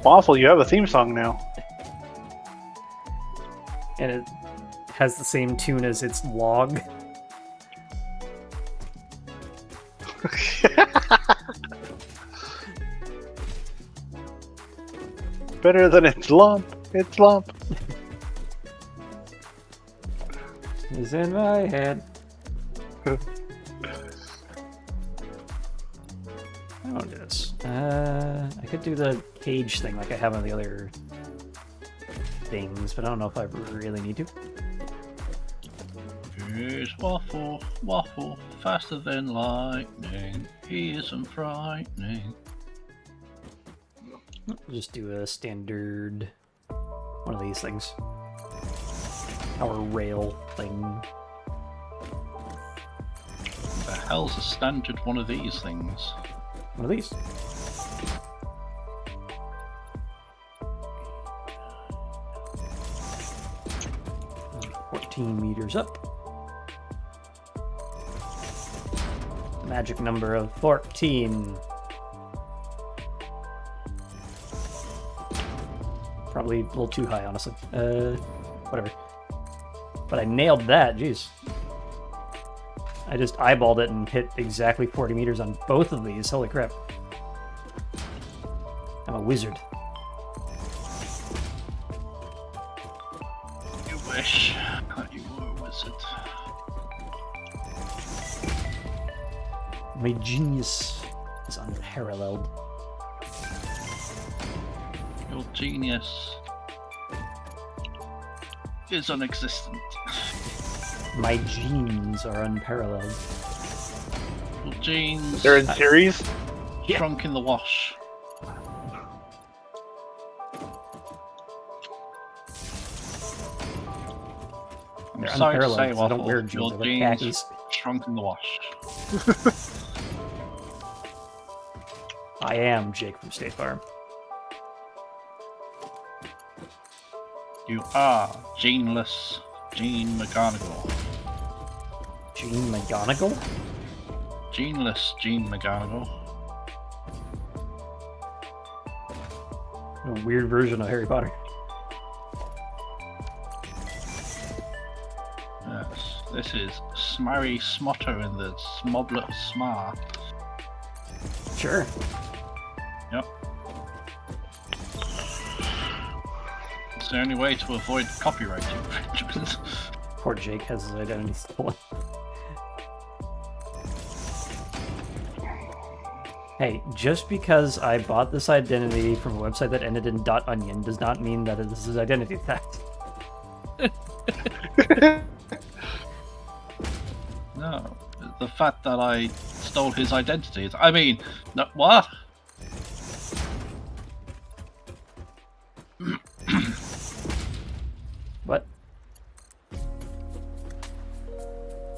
Speaker 5: Waffle, you have a theme song now.
Speaker 1: And it has the same tune as its log.
Speaker 5: Better than its lump. Its lump.
Speaker 1: It's in my head. I don't do this. I could do the cage thing like I have on the other things, but I don't know if I really need to.
Speaker 3: Here's Waffle, Waffle, faster than lightning. He isn't frightening.
Speaker 1: I'll just do a standard one of these things. Our rail thing.
Speaker 3: What the hell's a standard one of these things?
Speaker 1: One of these. Uh, 14 meters up. Magic number of 14. Probably a little too high, honestly. Whatever. But I nailed that, jeez. I just eyeballed it and hit exactly 40 meters on both of these. Holy crap. I'm a wizard.
Speaker 3: You wish that you were a wizard.
Speaker 1: My genius is unparalleled.
Speaker 3: Your genius is non-existent.
Speaker 1: My genes are unparalleled.
Speaker 3: Your genes
Speaker 5: They're in series.
Speaker 1: Yeah.
Speaker 3: shrunk in the wash. I'm
Speaker 1: They're
Speaker 3: sorry to
Speaker 1: unparalleled
Speaker 3: say,
Speaker 1: 'cause I don't
Speaker 3: Waffle,
Speaker 1: wear
Speaker 3: your
Speaker 1: jeans, I wear
Speaker 3: jeans
Speaker 1: khakis.
Speaker 3: shrunk in the wash.
Speaker 1: I am Jake from State Farm.
Speaker 3: You are geneless Gene McGonagall.
Speaker 1: Gene McGonagall?
Speaker 3: Geneless Gene McGonagall.
Speaker 1: A weird version of Harry Potter.
Speaker 3: Yes, this is Smarry Smotto in the Smoblet Smar.
Speaker 1: Sure.
Speaker 3: Yep. It's the only way to avoid copyright infringement.
Speaker 1: Poor Jake has his identity stolen. Hey, just because I bought this identity from a website that ended in .onion does not mean that this is identity theft.
Speaker 3: No, the fact that I stole his identity. I mean, no, what?
Speaker 1: What?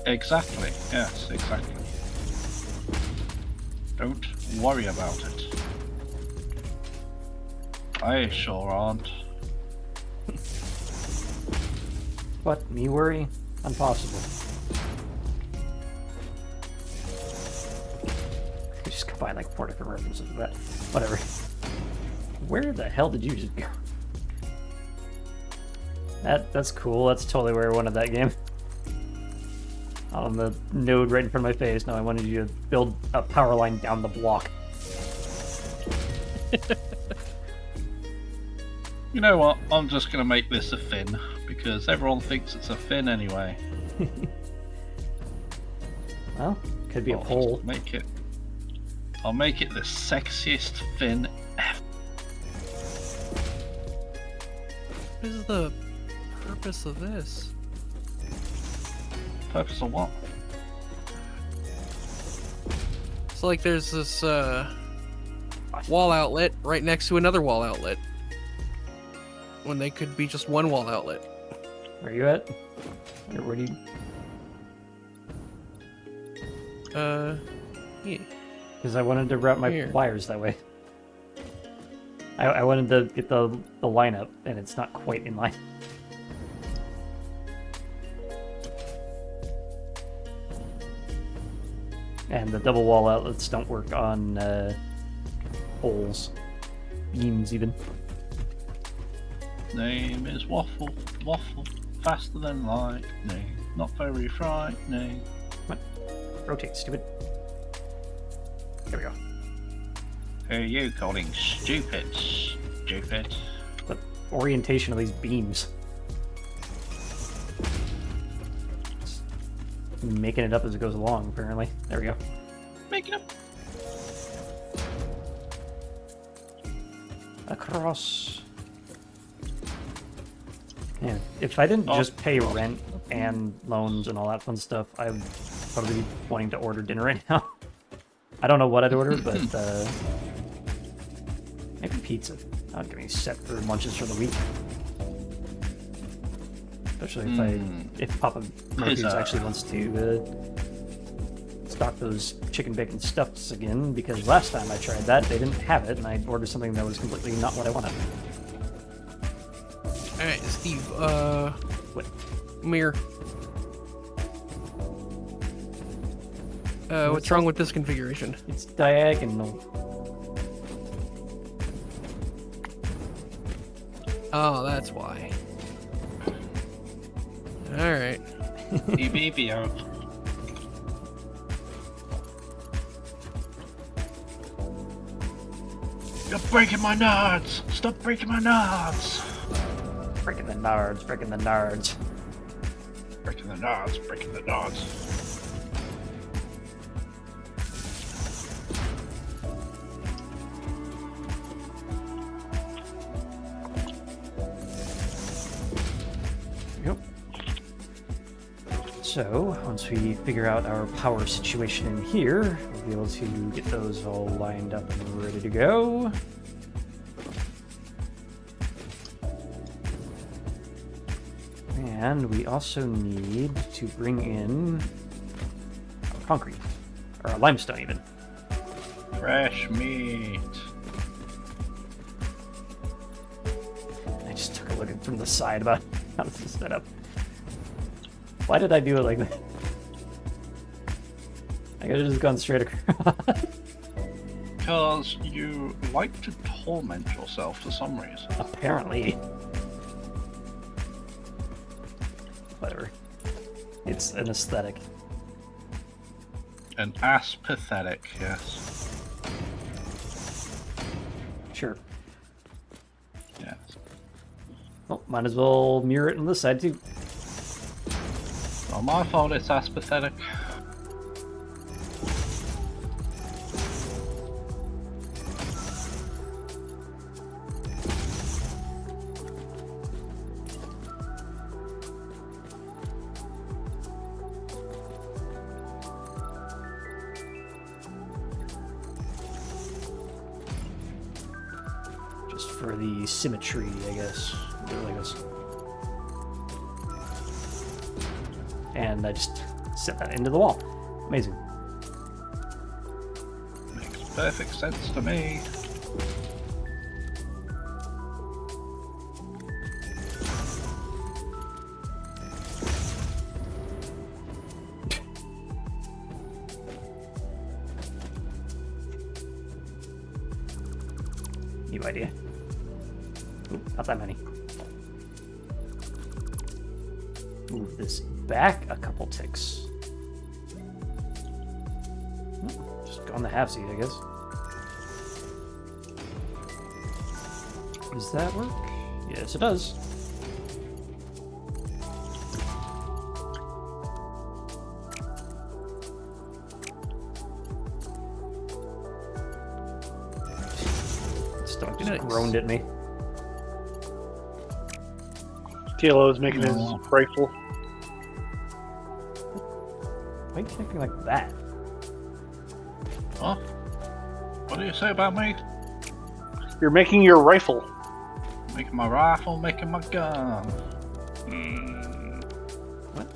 Speaker 3: Exactly. Yes, exactly. Don't worry about it. I sure aren't.
Speaker 1: What? Me worry? Impossible. I just combined like 4 different references of that. Whatever. Where the hell did you just go? That's cool. That's totally where I wanted that game. On the node right in front of my face. Now I wanted you to build a power line down the block.
Speaker 3: You know what? I'm just gonna make this a fin because everyone thinks it's a fin anyway.
Speaker 1: Well, could be a
Speaker 3: I'll
Speaker 1: pole.
Speaker 3: just make it. I'll make it the sexiest fin ever.
Speaker 2: What is the purpose of this?
Speaker 3: Purpose of what?
Speaker 2: It's like there's this wall outlet right next to another wall outlet. When they could be just one wall outlet.
Speaker 1: Where are you at? Where do you...
Speaker 2: Yeah.
Speaker 1: Because I wanted to route my
Speaker 2: Here.
Speaker 1: wires that way. I wanted to get the line up, and it's not quite in line. And the double wall outlets don't work on poles, beams even.
Speaker 3: Name is Waffle. Waffle. Faster than lightning. Not very frightening.
Speaker 1: Rotate, stupid. There we go.
Speaker 3: Who are you calling stupid? Stupid.
Speaker 1: The orientation of these beams. It's making it up as it goes along, apparently. There we go.
Speaker 3: Making up.
Speaker 1: Across. Yeah, if I didn't just pay rent and loans and all that fun stuff, I'd probably be wanting to order dinner right now. I don't know what I'd order, but maybe pizza. I'll get me set for lunches for the week. Especially if Papa Murphy's
Speaker 3: Pizza.
Speaker 1: actually wants to stock those chicken bacon stuffs again, because last time I tried that, they didn't have it, and I ordered something that was completely not what I wanted.
Speaker 2: Alright, Steve,
Speaker 1: What?
Speaker 2: mirror. What's wrong with this configuration?
Speaker 1: It's diagonal.
Speaker 2: Oh, that's why. Alright.
Speaker 3: Steeveeo. You're breaking my nuts! Stop breaking my nuts!
Speaker 1: Breaking the nards, breaking the nards.
Speaker 3: Breaking the nuts, breaking the nuts.
Speaker 1: Yep. So, once we figure out our power situation in here, we'll be able to get those all lined up and ready to go. And we also need to bring in concrete, or limestone even.
Speaker 3: Fresh meat.
Speaker 1: I just took a look at from the side about how this is set up. Why did I do it like that? I could have just gone straight across.
Speaker 3: Because you like to torment yourself for some reason.
Speaker 1: Apparently. Whatever. It's an aesthetic.
Speaker 3: An ass pathetic, yes.
Speaker 1: Sure.
Speaker 3: Yes.
Speaker 1: Well, might as well mirror it on this side too.
Speaker 3: Not my fault it's ass pathetic.
Speaker 1: Just for the symmetry, I guess. Like this. And I just set that into the wall. Amazing.
Speaker 3: Makes perfect sense to me.
Speaker 1: New idea. Ooh, not that many. Move this back a couple ticks. Just go on the half seat, I guess. Does that work? Yes, it does. Stomach just
Speaker 2: Nice.
Speaker 1: groaned at me.
Speaker 5: TLO is making his rifle.
Speaker 1: Why are you thinking like that?
Speaker 3: Huh? What do you say about me?
Speaker 5: You're making your rifle.
Speaker 3: Making my rifle, making my gun.
Speaker 1: What?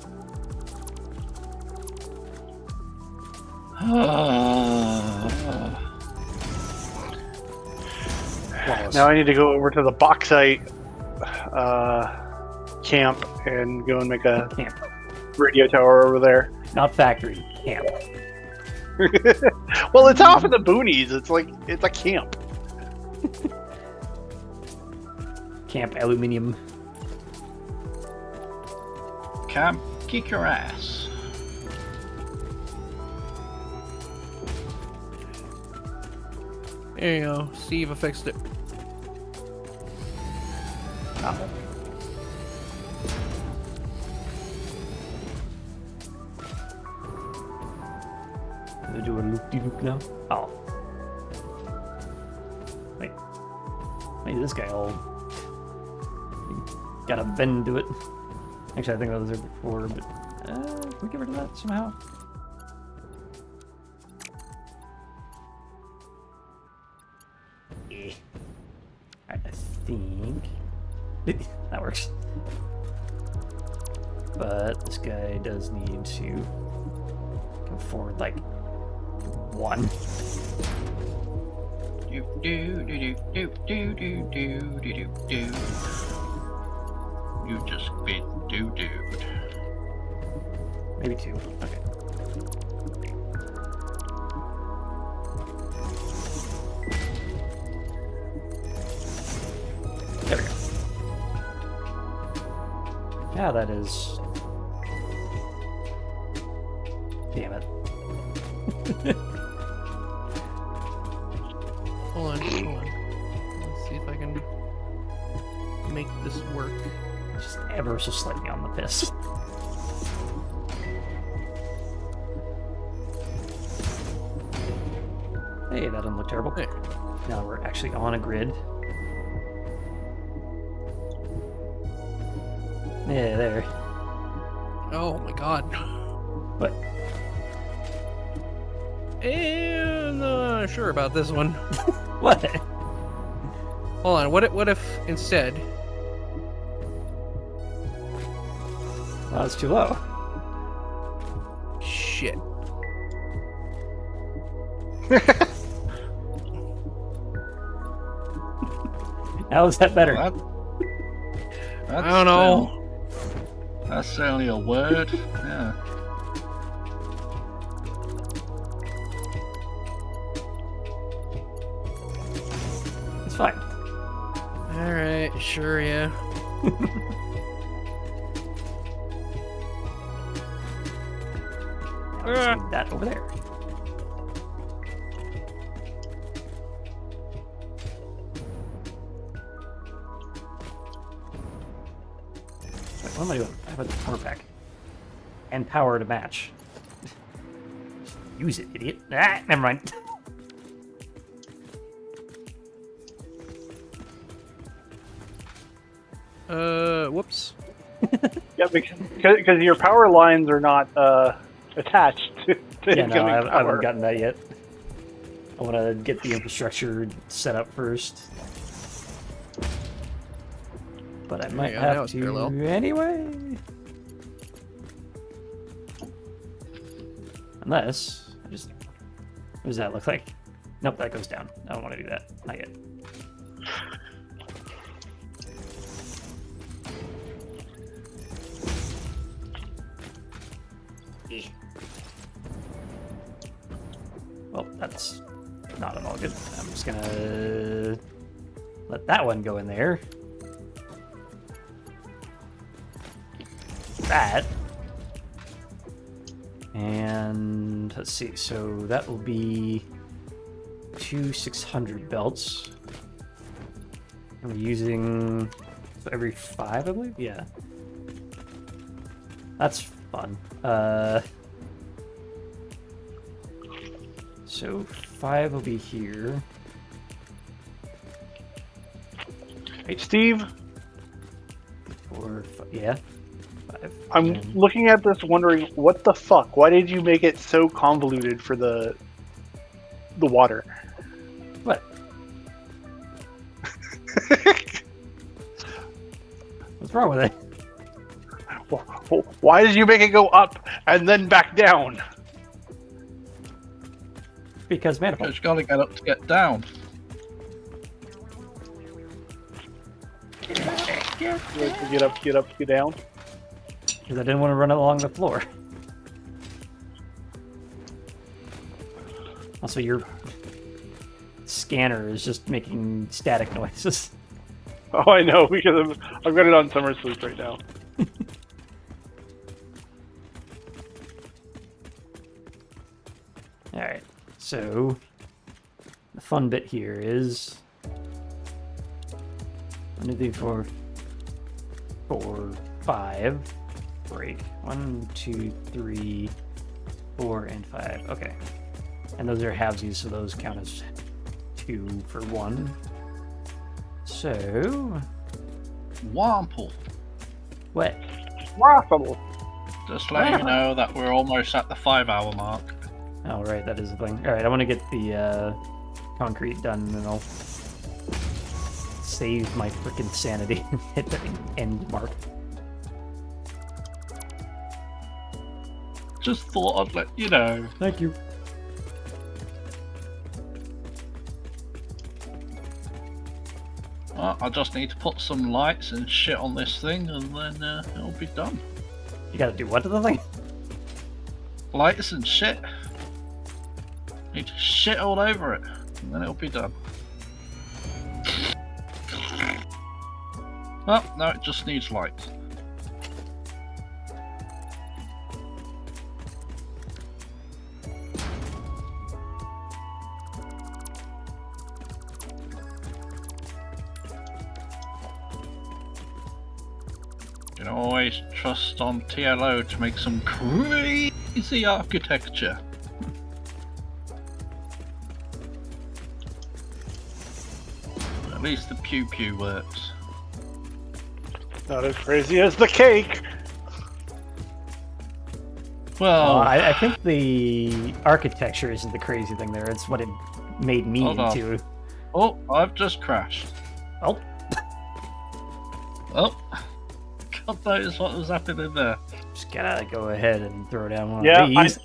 Speaker 1: Flawless.
Speaker 5: Now I need to go over to the bauxite camp and go and make a
Speaker 1: Camp.
Speaker 5: radio tower over there.
Speaker 1: Not factory. Camp.
Speaker 5: Well, it's off in the boonies. It's a camp.
Speaker 1: Camp aluminium.
Speaker 3: Camp, kick your ass.
Speaker 2: There you go. Steve, I fixed it.
Speaker 1: Ah. They do a loop-de-loop now? Oh. Wait. Maybe this guy all... Got a bend to it. Actually, I think that was there before, but... can we get rid of that somehow? Eh. Alright, I think... that works. But this guy does need to go forward like one.
Speaker 3: Do do do do do do do do do do. You just been dude.
Speaker 1: Maybe two. Okay. There we go. Yeah, that is. Damn it.
Speaker 2: Hold on. Let's see if I can make this work.
Speaker 1: Just ever so slightly on the piss. Hey, that doesn't look terrible.
Speaker 2: There.
Speaker 1: Now we're actually on a grid. Yeah, there.
Speaker 2: Oh my god.
Speaker 1: What?
Speaker 2: And sure about this one.
Speaker 1: What?
Speaker 2: Hold on. What if instead?
Speaker 1: Oh, it's too low.
Speaker 2: Shit.
Speaker 1: How is that better?
Speaker 3: That's
Speaker 2: I don't know.
Speaker 3: That's certainly a word. Yeah.
Speaker 1: It's fine.
Speaker 2: All right. Sure. Yeah.
Speaker 1: Now we just need that over there. Wait, what am I doing? I have a power pack. And power to match. Use it, idiot. Ah, never mind.
Speaker 2: Whoops.
Speaker 5: Yeah, because your power lines are not attached to
Speaker 1: Yeah, no,
Speaker 5: incoming
Speaker 1: I
Speaker 5: power.
Speaker 1: haven't gotten that yet. I want to get the infrastructure set up first. but I might
Speaker 2: Yeah, that
Speaker 1: have
Speaker 2: was
Speaker 1: to
Speaker 2: parallel.
Speaker 1: anyway. Unless I just, what does that look like? Nope, that goes down. I don't want to do that. Not yet. Well, that's not at all good. I'm just gonna let that one go in there. That. And let's see, so that will be 2 600 belts. And we're using so every 5, I believe? Yeah. That's fun. So 5 will be here.
Speaker 5: Hey, Steve,
Speaker 1: 4, 5, yeah. 5.
Speaker 5: I'm
Speaker 1: and
Speaker 5: looking at this wondering, what the fuck? Why did you make it so convoluted for the water?
Speaker 1: what? What's wrong with it?
Speaker 5: Why did you make it go up and then back down?
Speaker 1: Because manifold.
Speaker 3: Because you gotta get up to get down.
Speaker 5: Get up, get down.
Speaker 1: Because I didn't want to run it along the floor. Also, your scanner is just making static noises.
Speaker 5: Oh, I know, because I've got it on summer sleep right now.
Speaker 1: Alright, so the fun bit here is 1, 2, 3, 4, 4, 5. Break. 1, 2, 3, 4, and 5. Okay. And those are halvesies, so those count as 2 for 1. So.
Speaker 3: Waffle.
Speaker 1: What?
Speaker 5: Waffle.
Speaker 3: Just letting you know that we're almost at the 5-hour mark.
Speaker 1: Oh, right, that is the thing. Alright, I want to get the concrete done, and then I'll save my freaking sanity and hit the end mark.
Speaker 3: Just thought I'd let you know.
Speaker 1: Thank you.
Speaker 3: Well, I just need to put some lights and shit on this thing, and then it'll be done.
Speaker 1: You gotta do what to the thing?
Speaker 3: Lights and shit. Need to shit all over it, and then it'll be done. Oh, no, it just needs lights. You can always trust on TLO to make some crazy architecture. At least the pew pew works.
Speaker 5: Not as crazy as the cake.
Speaker 3: Well,
Speaker 1: I think the architecture isn't the crazy thing there. It's what it made me
Speaker 3: Hold on.
Speaker 1: into.
Speaker 3: oh, I've just crashed.
Speaker 1: Oh,
Speaker 3: Oh, God knows what was happening there.
Speaker 1: just gotta go ahead and throw down one
Speaker 5: Yeah,
Speaker 1: of these.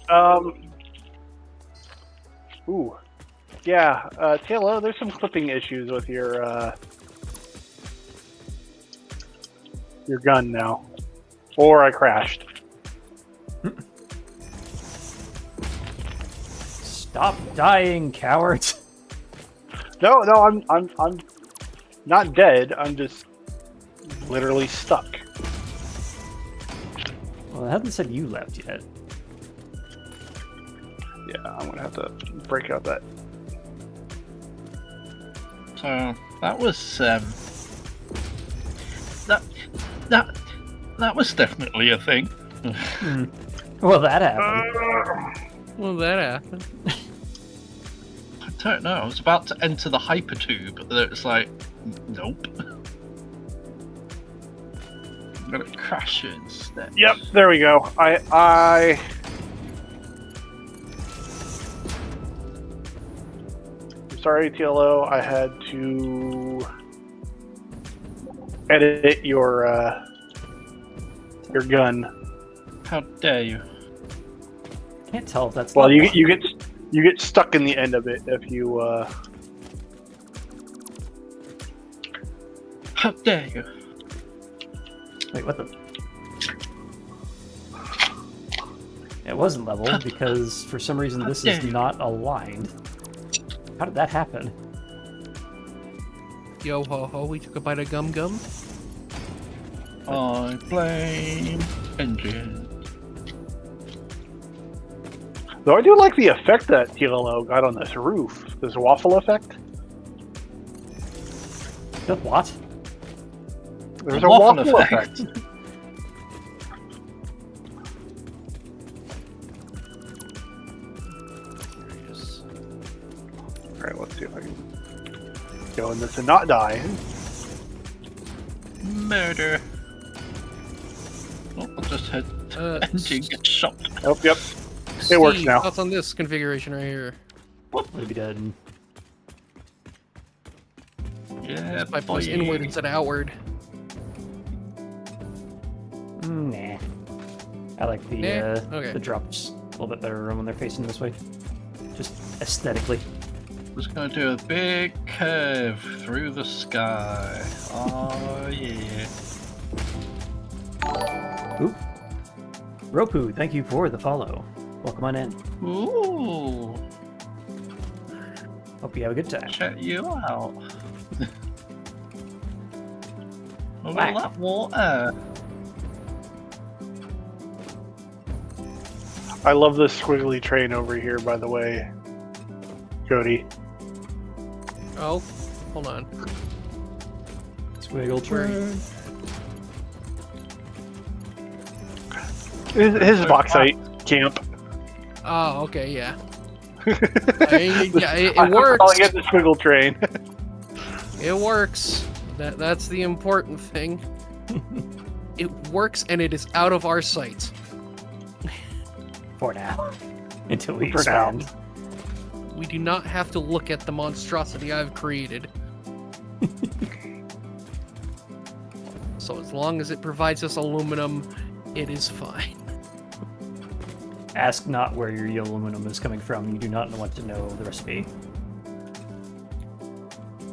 Speaker 5: Ooh. Yeah, TLO, there's some clipping issues with your gun now. Or I crashed.
Speaker 1: Stop dying, cowards!
Speaker 5: No, I'm not dead. I'm just literally stuck.
Speaker 1: Well, I haven't said you left yet.
Speaker 5: Yeah, I'm gonna have to break out that.
Speaker 3: So that was that was definitely a thing.
Speaker 1: Well, that happened.
Speaker 2: Well, that happened.
Speaker 3: I don't know. I was about to enter the hypertube, but it's like, nope. I'm gonna crash it instead.
Speaker 5: Yep, there we go. I'm sorry, TLO. I had to edit your gun.
Speaker 3: How dare you?
Speaker 1: Can't tell if that's.
Speaker 5: Well,
Speaker 1: not
Speaker 5: you get stuck in the end of it if you.
Speaker 3: How dare you?
Speaker 1: Wait, what the? It wasn't level because for some reason this is not aligned. How did that happen?
Speaker 2: Yo ho ho, we took a bite of gum gum.
Speaker 3: I blame engine.
Speaker 5: Though I do like the effect that TLO got on this roof. This waffle effect.
Speaker 1: The what?
Speaker 5: There's a waffle effect. Alright, let's see if I can go in this and not die.
Speaker 3: Murder. Oh, I just had engine get shot.
Speaker 5: Oh, yep. It works
Speaker 2: Steve,
Speaker 5: now.
Speaker 2: Thoughts on this configuration right here?
Speaker 1: Would be dead.
Speaker 3: Yeah,
Speaker 2: My voice inward instead of outward.
Speaker 1: Nah. I like the
Speaker 2: Okay.
Speaker 1: the drops a little bit better when they're facing this way. Just aesthetically.
Speaker 3: Just gonna do a big curve through the sky. Oh yeah.
Speaker 1: Oop. Roku, thank you for the follow. Welcome on in.
Speaker 3: Ooh,
Speaker 1: Hope you have a good time.
Speaker 3: check you out. Look
Speaker 1: Whack.
Speaker 3: at that water.
Speaker 5: I love this squiggly train over here, by the way, Cody.
Speaker 2: Oh, hold on.
Speaker 1: Swiggle train.
Speaker 5: His bauxite camp.
Speaker 2: Oh, okay, yeah. It
Speaker 5: I'm
Speaker 2: works.
Speaker 5: calling it the squiggle train.
Speaker 2: It works. That's the important thing. It works, and it is out of our sight.
Speaker 1: For now. Until we
Speaker 5: For now.
Speaker 1: expand.
Speaker 2: We do not have to look at the monstrosity I've created. So as long as it provides us aluminum, it is fine.
Speaker 1: Ask not where your aluminum is coming from. You do not want to know the recipe.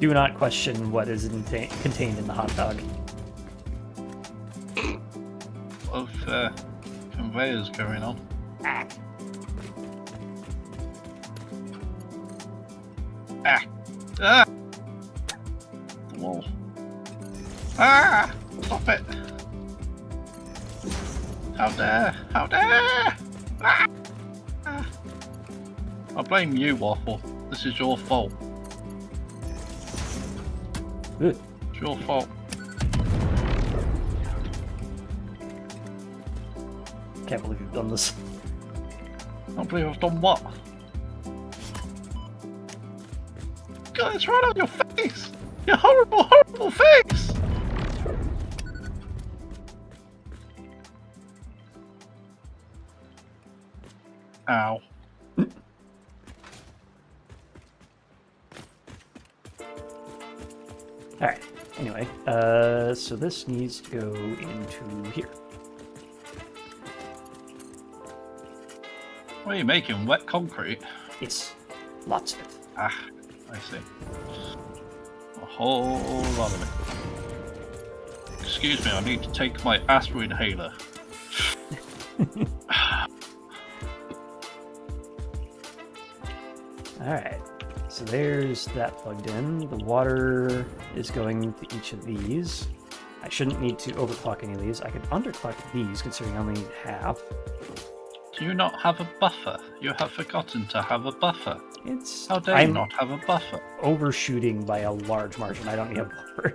Speaker 1: Do not question what is contained in the hot dog.
Speaker 3: Of conveyors going on.
Speaker 1: Ah.
Speaker 3: Ah! Ah! The wall. Ah! Stop it! How dare! How dare! Ah! Ah! I blame you, Waffle. This is your fault.
Speaker 1: Good.
Speaker 3: It's your fault.
Speaker 1: Can't believe you've done this.
Speaker 3: I can't believe I've done what? God, it's right on your face! Your horrible, horrible face! Ow.
Speaker 1: Alright. Anyway, so this needs to go into here.
Speaker 3: What are you making? Wet concrete?
Speaker 1: Yes. Lots of it.
Speaker 3: Ah, I see. A whole lot of it. Excuse me, I need to take my asthma inhaler.
Speaker 1: Alright. So there's that plugged in. The water is going to each of these. I shouldn't need to overclock any of these. I could underclock these, considering I only need half.
Speaker 3: Do you not have a buffer? You have forgotten to have a buffer. How dare
Speaker 1: I'm
Speaker 3: you not have a buffer?
Speaker 1: overshooting by a large margin. I don't need a buffer.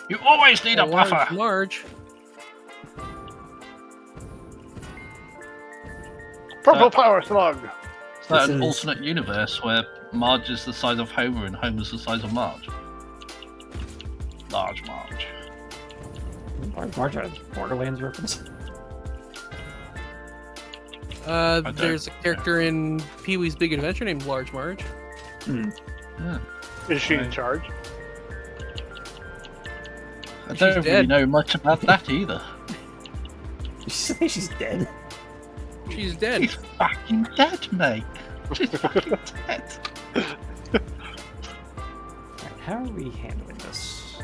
Speaker 3: You always need a
Speaker 2: large,
Speaker 3: buffer!
Speaker 2: large.
Speaker 5: Purple power slug.
Speaker 3: Is that
Speaker 1: This
Speaker 3: an
Speaker 1: is-
Speaker 3: alternate universe where Marge is the size of Homer and Homer's the size of Marge? Large Marge.
Speaker 1: Large margin of Borderlands reference.
Speaker 2: There's a character in Pee-wee's Big Adventure named Large Marge.
Speaker 3: Yeah.
Speaker 5: Is she in
Speaker 3: Right.
Speaker 5: charge?
Speaker 3: I don't really
Speaker 2: dead.
Speaker 3: know much about that either.
Speaker 1: Did you say she's dead?
Speaker 2: She's dead.
Speaker 3: She's fucking dead, mate. She's fucking dead.
Speaker 1: Alright, how are we handling this?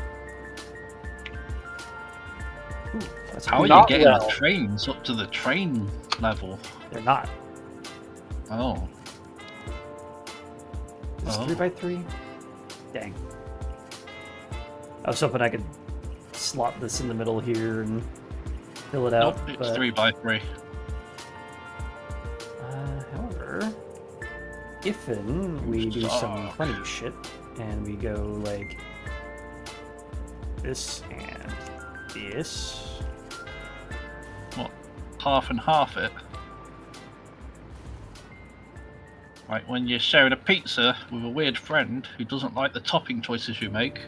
Speaker 1: Ooh, that's
Speaker 3: How are
Speaker 1: good.
Speaker 3: you
Speaker 5: Not
Speaker 3: getting
Speaker 5: well.
Speaker 3: the trains up to the train level?
Speaker 1: They're not.
Speaker 3: Oh.
Speaker 1: Is
Speaker 3: Oh.
Speaker 1: 3x3? Dang. I was hoping I could slot this in the middle here and fill it out.
Speaker 3: Nope, it's
Speaker 1: but,
Speaker 3: 3x3.
Speaker 1: however, if we do some
Speaker 3: Oh.
Speaker 1: funny shit and we go like this and this.
Speaker 3: What? Half and half it? Like when you're sharing a pizza with a weird friend who doesn't like the topping choices you make.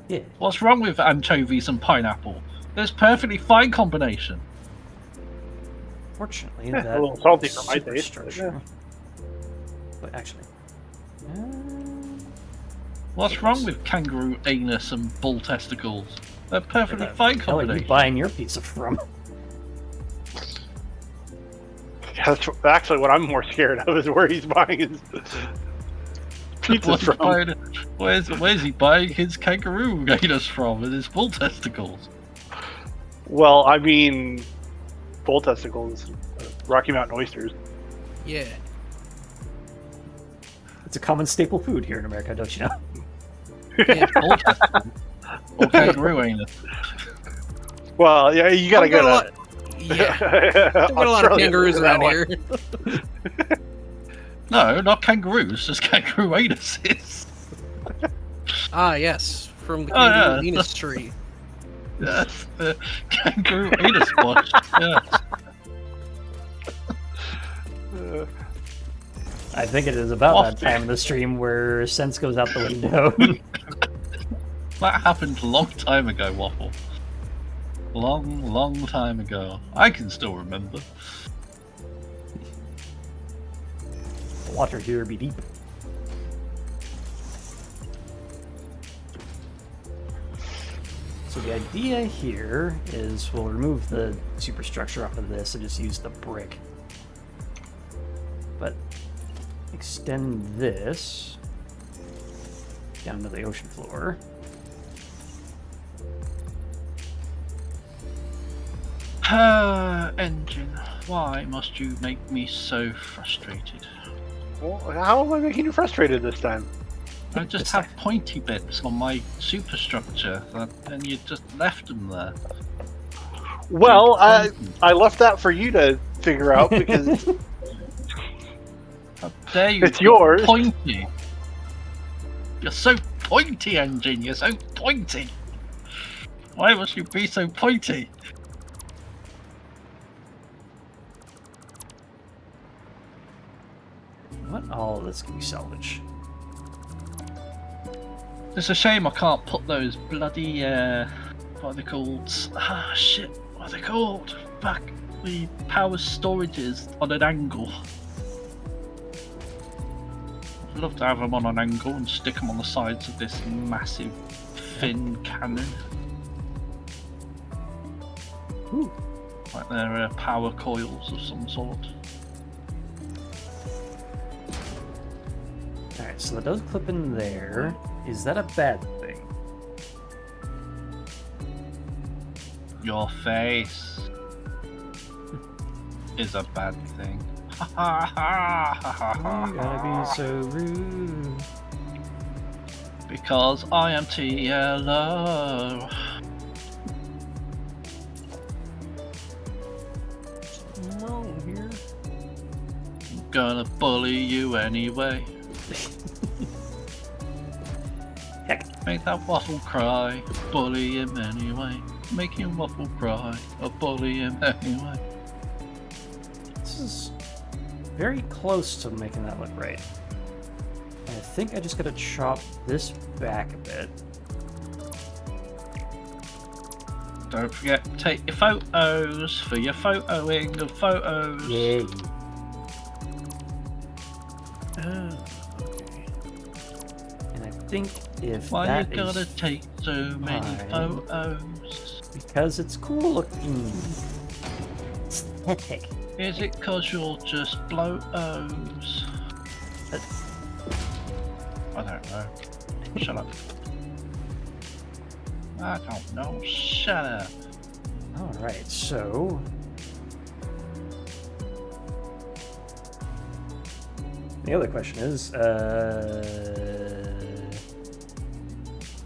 Speaker 1: Yeah.
Speaker 3: What's wrong with anchovies and pineapple? There's perfectly fine combination.
Speaker 1: Fortunately,
Speaker 5: Yeah,
Speaker 1: that
Speaker 5: a little salty for my taste, but
Speaker 1: superstructure. But actually,
Speaker 3: What's wrong with kangaroo anus and bull testicles? They're perfectly
Speaker 1: where the
Speaker 3: fine
Speaker 1: hell are you
Speaker 3: combination.
Speaker 1: buying your pizza from?
Speaker 5: That's actually what I'm more scared of is where he's buying his pizza
Speaker 3: What's
Speaker 5: from.
Speaker 3: buying- Where's he buying his kangaroo anus from and his bull testicles?
Speaker 5: Well, I mean, bull testicles, Rocky Mountain oysters.
Speaker 2: Yeah.
Speaker 1: It's a common staple food here in America, don't you know?
Speaker 2: Yeah.
Speaker 3: Bull testicles. Or kangaroo anus.
Speaker 5: Well, yeah, you gotta
Speaker 2: I've got
Speaker 5: go
Speaker 2: a
Speaker 5: to.
Speaker 2: lot- Yeah. I've got a lot of
Speaker 5: Australia
Speaker 2: kangaroos
Speaker 5: for that
Speaker 2: around
Speaker 5: one.
Speaker 2: here.
Speaker 3: No, not kangaroos, just kangaroo anuses.
Speaker 2: Ah, yes. From the
Speaker 3: Oh,
Speaker 2: kangaroo
Speaker 3: yeah.
Speaker 2: Venus tree.
Speaker 3: Yes, the kangaroo anus wash. Yes.
Speaker 1: I think it is about
Speaker 3: Oh,
Speaker 1: that time in the stream where sense goes out the window.
Speaker 3: That happened a long time ago, Waffle. Long time ago. I can still remember.
Speaker 1: The water here be deep. So the idea here is we'll remove the superstructure off of this and just use the brick. But extend this down to the ocean floor.
Speaker 3: Engine, why must you make me so frustrated?
Speaker 5: Well, how am I making you frustrated this time?
Speaker 3: I just have pointy bits on my superstructure, and you just left them there.
Speaker 5: Well, I left that for you to figure out because
Speaker 3: How dare you?
Speaker 5: It's yours.
Speaker 3: Pointy. You're so pointy, Engine. You're so pointy. Why must you be so pointy?
Speaker 1: What all of this can we salvage?
Speaker 3: It's a shame I can't put those bloody, what are they called? Ah, shit, what are they called? Fuck, the power storages on an angle. I'd love to have them on an angle and stick them on the sides of this massive, thin cannon.
Speaker 1: Ooh.
Speaker 3: Like they're power coils of some sort.
Speaker 1: Alright, so that does clip in there. Is that a bad thing?
Speaker 3: Your face is a bad thing.
Speaker 1: You gotta be so rude.
Speaker 3: Because I am TLO.
Speaker 1: Wrong here.
Speaker 3: I'm gonna bully you anyway.
Speaker 1: Heck.
Speaker 3: Make that Waffle cry. Bully him anyway. Make him Waffle cry. Or bully him anyway.
Speaker 1: This is very close to making that look right. And I think I just gotta chop this back a bit.
Speaker 3: Don't forget to take your photos for your photoing of photos.
Speaker 1: Yay.
Speaker 2: Oh, okay.
Speaker 1: And I think if
Speaker 3: Why
Speaker 1: that
Speaker 3: you gotta
Speaker 1: is
Speaker 3: take so many
Speaker 1: fine.
Speaker 3: photos?
Speaker 1: because it's cool looking. Aesthetic.
Speaker 3: Is it cause you're just blow-ohs? I don't know. Shut up. I don't know. Shut up.
Speaker 1: Alright, so the other question is,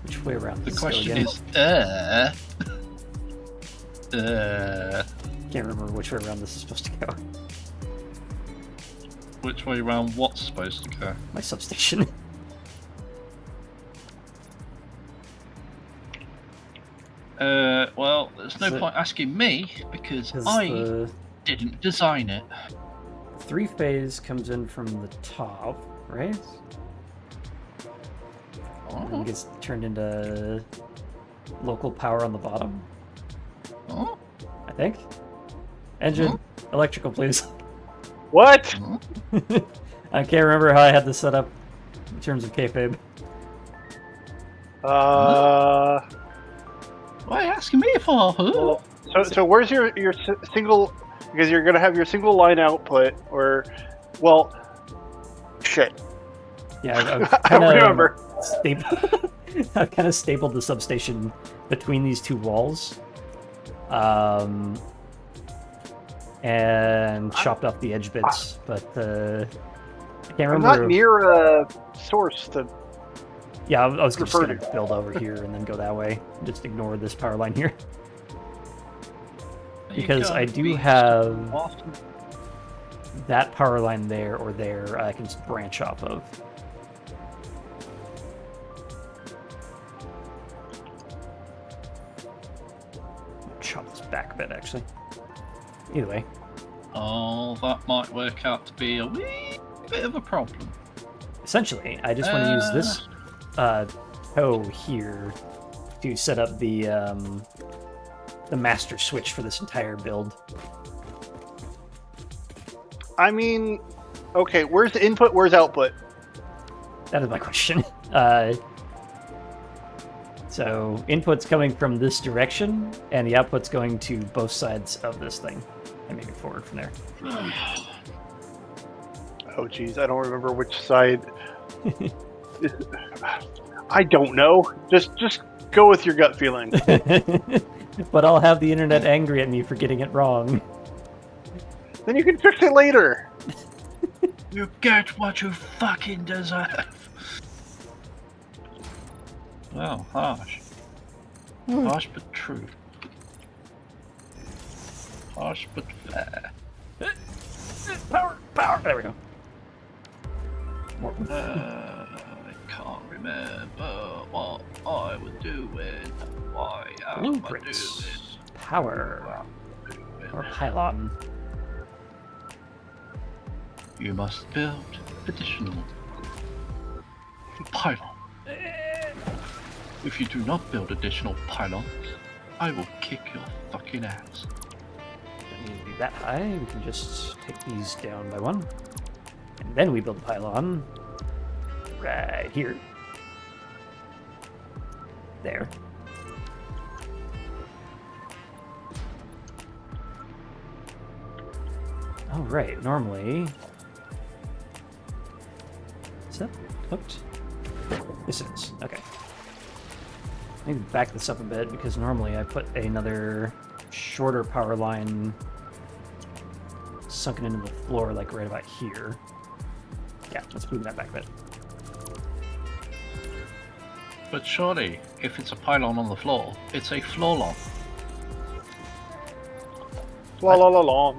Speaker 1: which way around
Speaker 3: The
Speaker 1: does this go
Speaker 3: question
Speaker 1: again?
Speaker 3: is,
Speaker 1: Can't remember which way around this is supposed to go.
Speaker 3: which way round what's supposed to go?
Speaker 1: My substation.
Speaker 3: Well, there's no
Speaker 1: Is it-
Speaker 3: point asking me because
Speaker 1: 'Cause
Speaker 3: I
Speaker 1: the
Speaker 3: didn't design it.
Speaker 1: 3-phase comes in from the top, right? And
Speaker 3: Oh,
Speaker 1: gets turned into local power on the bottom,
Speaker 3: oh,
Speaker 1: I think. Engine, electrical, please.
Speaker 5: What?
Speaker 3: oh.
Speaker 1: I can't remember how I had this set up in terms of kayfabe.
Speaker 3: What are you asking me for? Huh?
Speaker 5: Well, so where's your single? Because you're gonna have your single line output, or, well, shit.
Speaker 1: Yeah, I've
Speaker 5: I
Speaker 1: kind
Speaker 5: don't
Speaker 1: of
Speaker 5: remember.
Speaker 1: I've kind of stapled the substation between these two walls, and chopped off the edge bits. But I can't
Speaker 5: I'm
Speaker 1: remember.
Speaker 5: not near a source to.
Speaker 1: Yeah, I was just
Speaker 5: refer
Speaker 1: gonna
Speaker 5: to.
Speaker 1: build over here and then go that way. Just ignore this power line here. Because I do have that power line there or there I can just branch off of. Chop this back a bit, actually. Either way.
Speaker 3: Oh, that might work out to be a wee bit of a problem.
Speaker 1: Essentially, I just want to use this toe here to set up the master switch for this entire build.
Speaker 5: I mean, okay, where's the input? Where's output?
Speaker 1: That is my question. So input's coming from this direction, and the output's going to both sides of this thing, and maybe forward from there.
Speaker 5: Oh, geez, I don't remember which side. I don't know. Just go with your gut feeling.
Speaker 1: But I'll have the internet angry at me for getting it wrong.
Speaker 5: Then you can fix it later.
Speaker 3: You get what you fucking deserve. Well, harsh. Harsh but true. Harsh but fair.
Speaker 1: Power! There we go.
Speaker 3: I can't remember what I was doing. Why am I
Speaker 1: Blueprints.
Speaker 3: doing?
Speaker 1: Power. Or pylon.
Speaker 3: You must build additional pylon. If you do not build additional pylons, I will kick your fucking ass.
Speaker 1: Don't need to be that high. We can just take these down by one. And then we build a pylon. Right here. There. Oh, right. Normally... Is that hooked? This is. Okay. Maybe back this up a bit, because normally I put another shorter power line sunken into the floor, like right about here. Yeah, let's move that back a bit.
Speaker 3: But surely, if it's a pylon on the floor, it's a floor-lon.
Speaker 5: La la la la.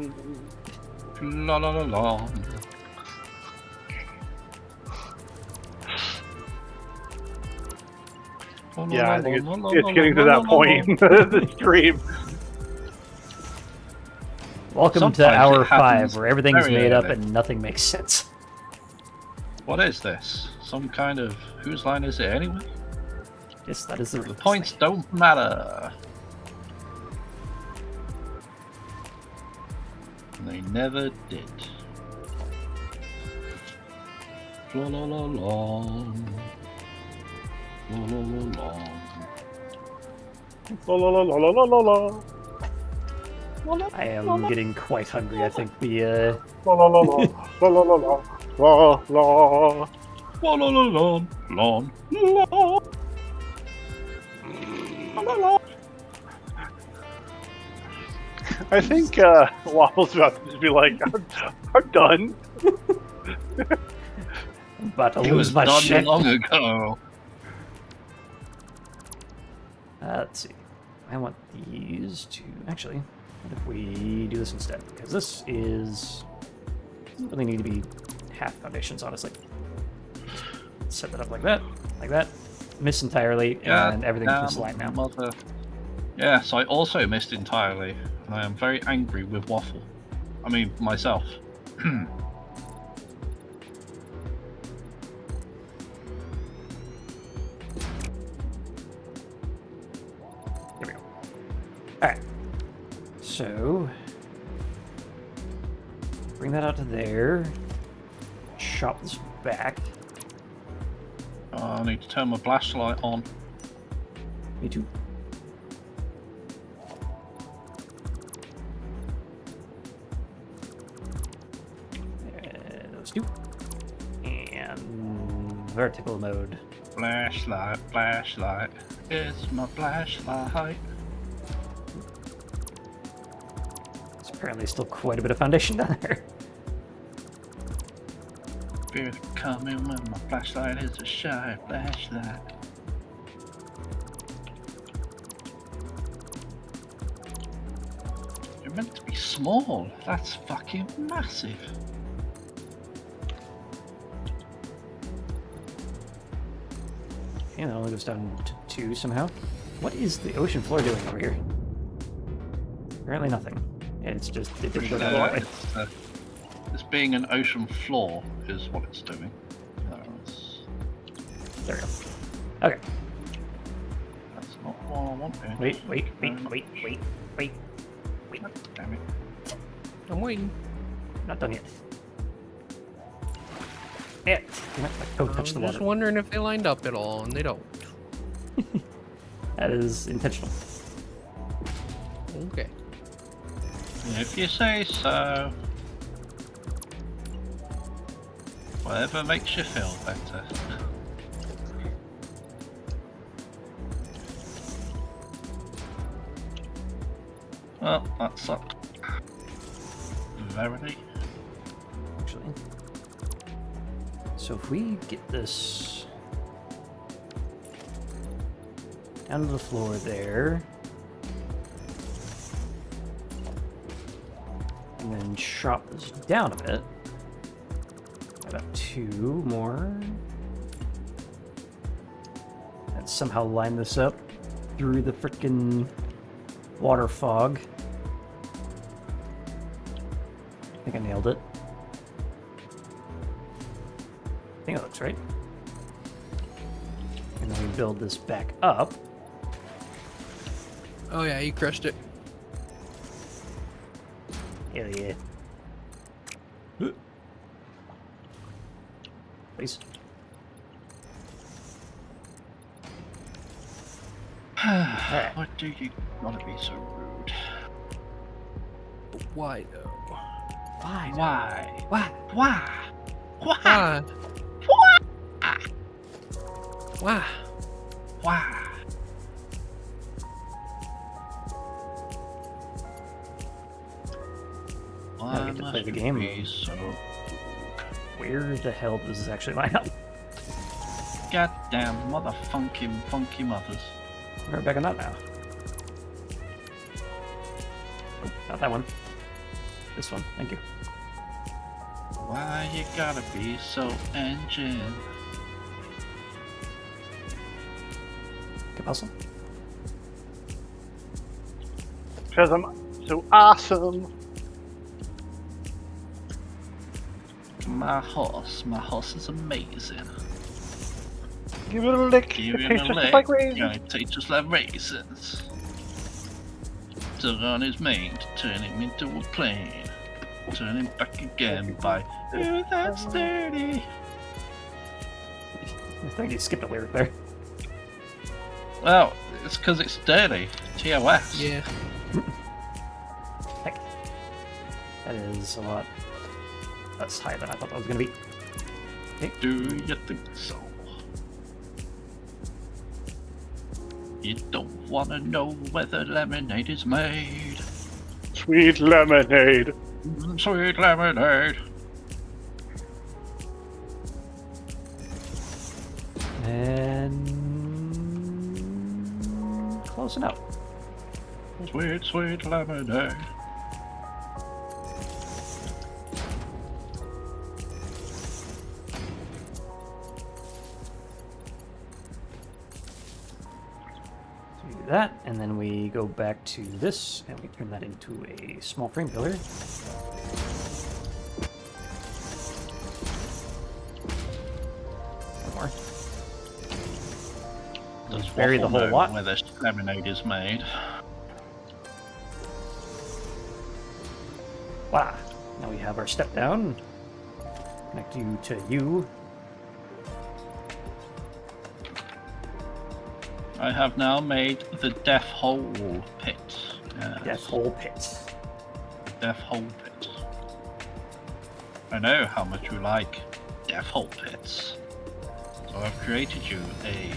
Speaker 3: La la la la.
Speaker 5: Yeah, I think it's getting to that point in the stream.
Speaker 1: Welcome
Speaker 3: Sometimes
Speaker 1: to
Speaker 3: it
Speaker 1: hour
Speaker 3: happens
Speaker 1: 5, where everything's
Speaker 3: very
Speaker 1: made up
Speaker 3: early.
Speaker 1: and nothing makes sense.
Speaker 3: What is this? Some kind of... whose line is it anyway?
Speaker 1: Yes, that is the
Speaker 3: The points don't matter. They never did. La la la la. La la la la.
Speaker 5: La la la la la la la.
Speaker 1: I am getting quite hungry. I think the
Speaker 5: La la la la la la la la la la.
Speaker 3: La la la la la la. La la.
Speaker 5: I think Waffle's about to be like, I'm done.
Speaker 1: I'm about to
Speaker 3: He
Speaker 1: lose
Speaker 3: was
Speaker 1: my
Speaker 3: done
Speaker 1: shit.
Speaker 3: long ago.
Speaker 1: Let's see. I want these to actually. What if we do this instead? Because this doesn't really need to be half foundations, honestly. Set that up like that, miss entirely, and everything's just light now.
Speaker 3: Mother. Yes, I also missed entirely, and I am very angry with Waffle. I mean, myself.
Speaker 1: Here we go. Alright. So, bring that out to there. Chop this back.
Speaker 3: I need to turn my flashlight on.
Speaker 1: Me too. Those two. And vertical mode.
Speaker 3: Flashlight, flashlight. It's my flashlight.
Speaker 1: There's apparently still quite a bit of foundation down there.
Speaker 3: Spirit coming when my flashlight is a shy flashlight. You're meant to be small. That's fucking massive.
Speaker 1: And it only goes down to 2 somehow. What is the ocean floor doing over here? Apparently nothing. It's just, it didn't go down that way.
Speaker 3: This being an ocean floor is what it's doing.
Speaker 1: There we go. Okay.
Speaker 3: That's not what I wanted.
Speaker 1: Wait.
Speaker 3: Damn it.
Speaker 2: I'm waiting.
Speaker 1: Not done yet. Yeah. Oh, touch the
Speaker 2: I'm just
Speaker 1: water.
Speaker 2: wondering if they lined up at all, and they don't.
Speaker 1: That is intentional.
Speaker 2: Okay.
Speaker 3: If you say so. Whatever makes you feel better. Well, that sucked. Verily.
Speaker 1: Actually. So if we get this down to the floor there, and then chop this down a bit, about 2 more, and somehow line this up through the frickin' water fog. I think I nailed it. I think it looks right. And then we build this back up.
Speaker 2: Oh yeah, you crushed it.
Speaker 1: Hell yeah. Please. Alright.
Speaker 3: Why do you gotta be so rude?
Speaker 2: But why though?
Speaker 1: Why?
Speaker 3: Why?
Speaker 1: Why?
Speaker 3: Why? Why?
Speaker 2: Why? Why?
Speaker 3: Why?
Speaker 1: Now we get to play the game.
Speaker 3: Be so
Speaker 1: Where the hell does this actually line up?
Speaker 3: goddamn funky mothers.
Speaker 1: We're back on that now. Oh, not that one. This one. Thank you.
Speaker 3: Why you gotta be so engine?
Speaker 1: Good puzzle.
Speaker 5: Because I'm so awesome.
Speaker 3: My horse is amazing.
Speaker 5: Give it a lick.
Speaker 3: Give
Speaker 5: It
Speaker 3: him
Speaker 5: tastes
Speaker 3: a
Speaker 5: just
Speaker 3: leg,
Speaker 5: like raisins.
Speaker 3: gonna taste just like raisins. Tug on his mane to turn him into a plane. Turn him back again by, ooh, that's dirty.
Speaker 1: I think you skipped a lyric there.
Speaker 3: Well, it's because it's dirty. TOS.
Speaker 2: Yeah.
Speaker 1: Heck. That is a lot less higher than I thought that was going to be. Okay.
Speaker 3: Do you think so? You don't want to know whether lemonade is made.
Speaker 5: Sweet lemonade.
Speaker 3: Sweet lemonade.
Speaker 1: And close enough.
Speaker 3: Sweet, sweet lemonade.
Speaker 1: So we do that, and then we go back to this, and we turn that into a small frame pillar. One more.
Speaker 3: Does
Speaker 1: Bury the
Speaker 3: Waffle
Speaker 1: whole
Speaker 3: know
Speaker 1: lot.
Speaker 3: where this lemonade is made?
Speaker 1: Wow. Now we have our step down. Connect you to you.
Speaker 3: I have now made the death hole pit. Yes,
Speaker 1: Death hole pit.
Speaker 3: the death hole pit. I know how much you like death hole pits, so I've created you a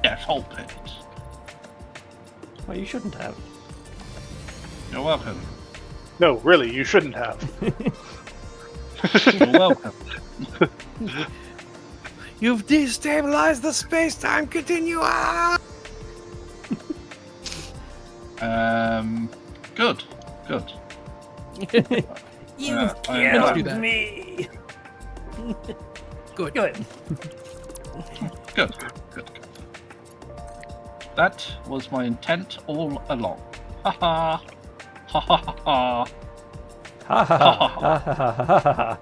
Speaker 3: death hole pit.
Speaker 1: Well, you shouldn't have.
Speaker 3: You're welcome.
Speaker 5: No, really, you shouldn't have.
Speaker 3: You're welcome.
Speaker 2: You've destabilized the space-time continuum!
Speaker 3: Good. Good.
Speaker 1: You've
Speaker 3: I-
Speaker 2: Let's do
Speaker 1: killed
Speaker 2: that.
Speaker 1: me!
Speaker 2: Good.
Speaker 1: Good.
Speaker 3: Good. Good. That was my intent all along. Ha ha. Ha ha ha ha.
Speaker 1: Ha ha ha ha ha ha ha ha.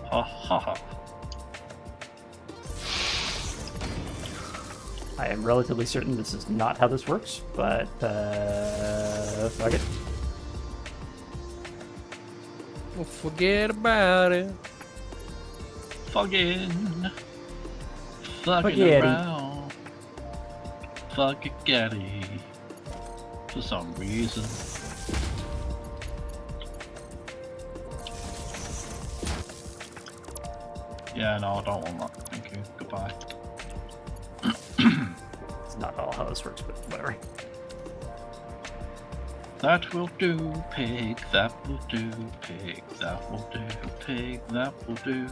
Speaker 3: Ha ha ha.
Speaker 1: I am relatively certain this is not how this works, but fuck it.
Speaker 2: Well, forget about it.
Speaker 3: Fucking
Speaker 1: Spaghetti.
Speaker 3: around. Spaghetti. For some reason. Yeah, no, I don't want that. Thank you. Goodbye.
Speaker 1: It's not all how this works, but whatever.
Speaker 3: That will do, pig. That will do, pig. That will do, pig. That will do.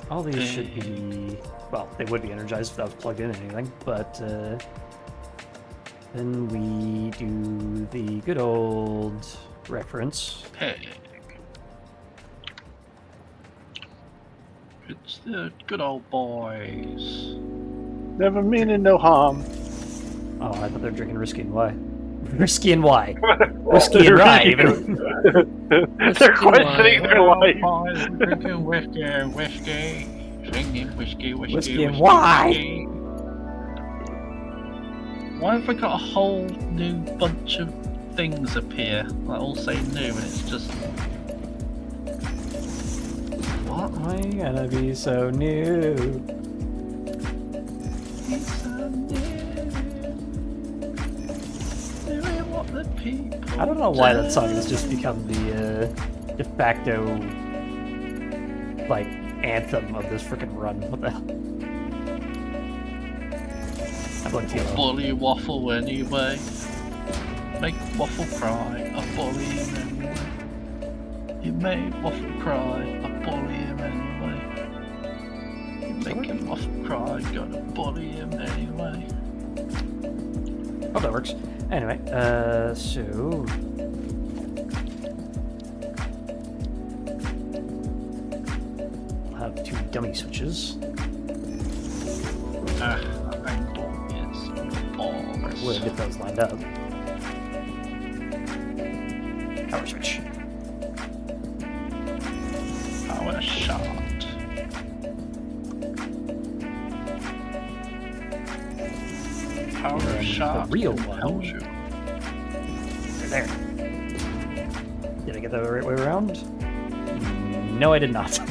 Speaker 1: All these should be, well, they would be energized if that was plugged in or anything, but then we do the good old reference.
Speaker 3: Pig. It's the good old boys.
Speaker 5: Never meaning no harm.
Speaker 1: Oh, I thought they were drinking Risky and Why. Risky and Why. Whiskey and Rye, even.
Speaker 5: They're questioning their life.
Speaker 3: Boys drinking whiskey, drinking whiskey.
Speaker 1: Whiskey and why?
Speaker 3: whiskey. Why have we got a whole new bunch of things appear that all say new, and it's just what?
Speaker 1: Why are you gonna be so new?
Speaker 3: It's so new. Doing what the people
Speaker 1: I don't know why
Speaker 3: do.
Speaker 1: that song has just become the de facto, like, anthem of this freaking run. What the hell? I blinked yellow.
Speaker 3: Bully Waffle anyway. Make Waffle cry, I bully him anyway. You made Waffle cry, I bully him anyway. You make him Waffle cry, gotta bully him anyway.
Speaker 1: Oh, that works. Anyway, so... I'll have two dummy switches.
Speaker 3: Ah, that angle is balls.
Speaker 1: We'll get those lined up. Power switch.
Speaker 3: Power shot. Power
Speaker 1: And
Speaker 3: shot.
Speaker 1: the real
Speaker 3: compels
Speaker 1: one.
Speaker 3: you.
Speaker 1: There. Did I get that the right way around? No, I did not. I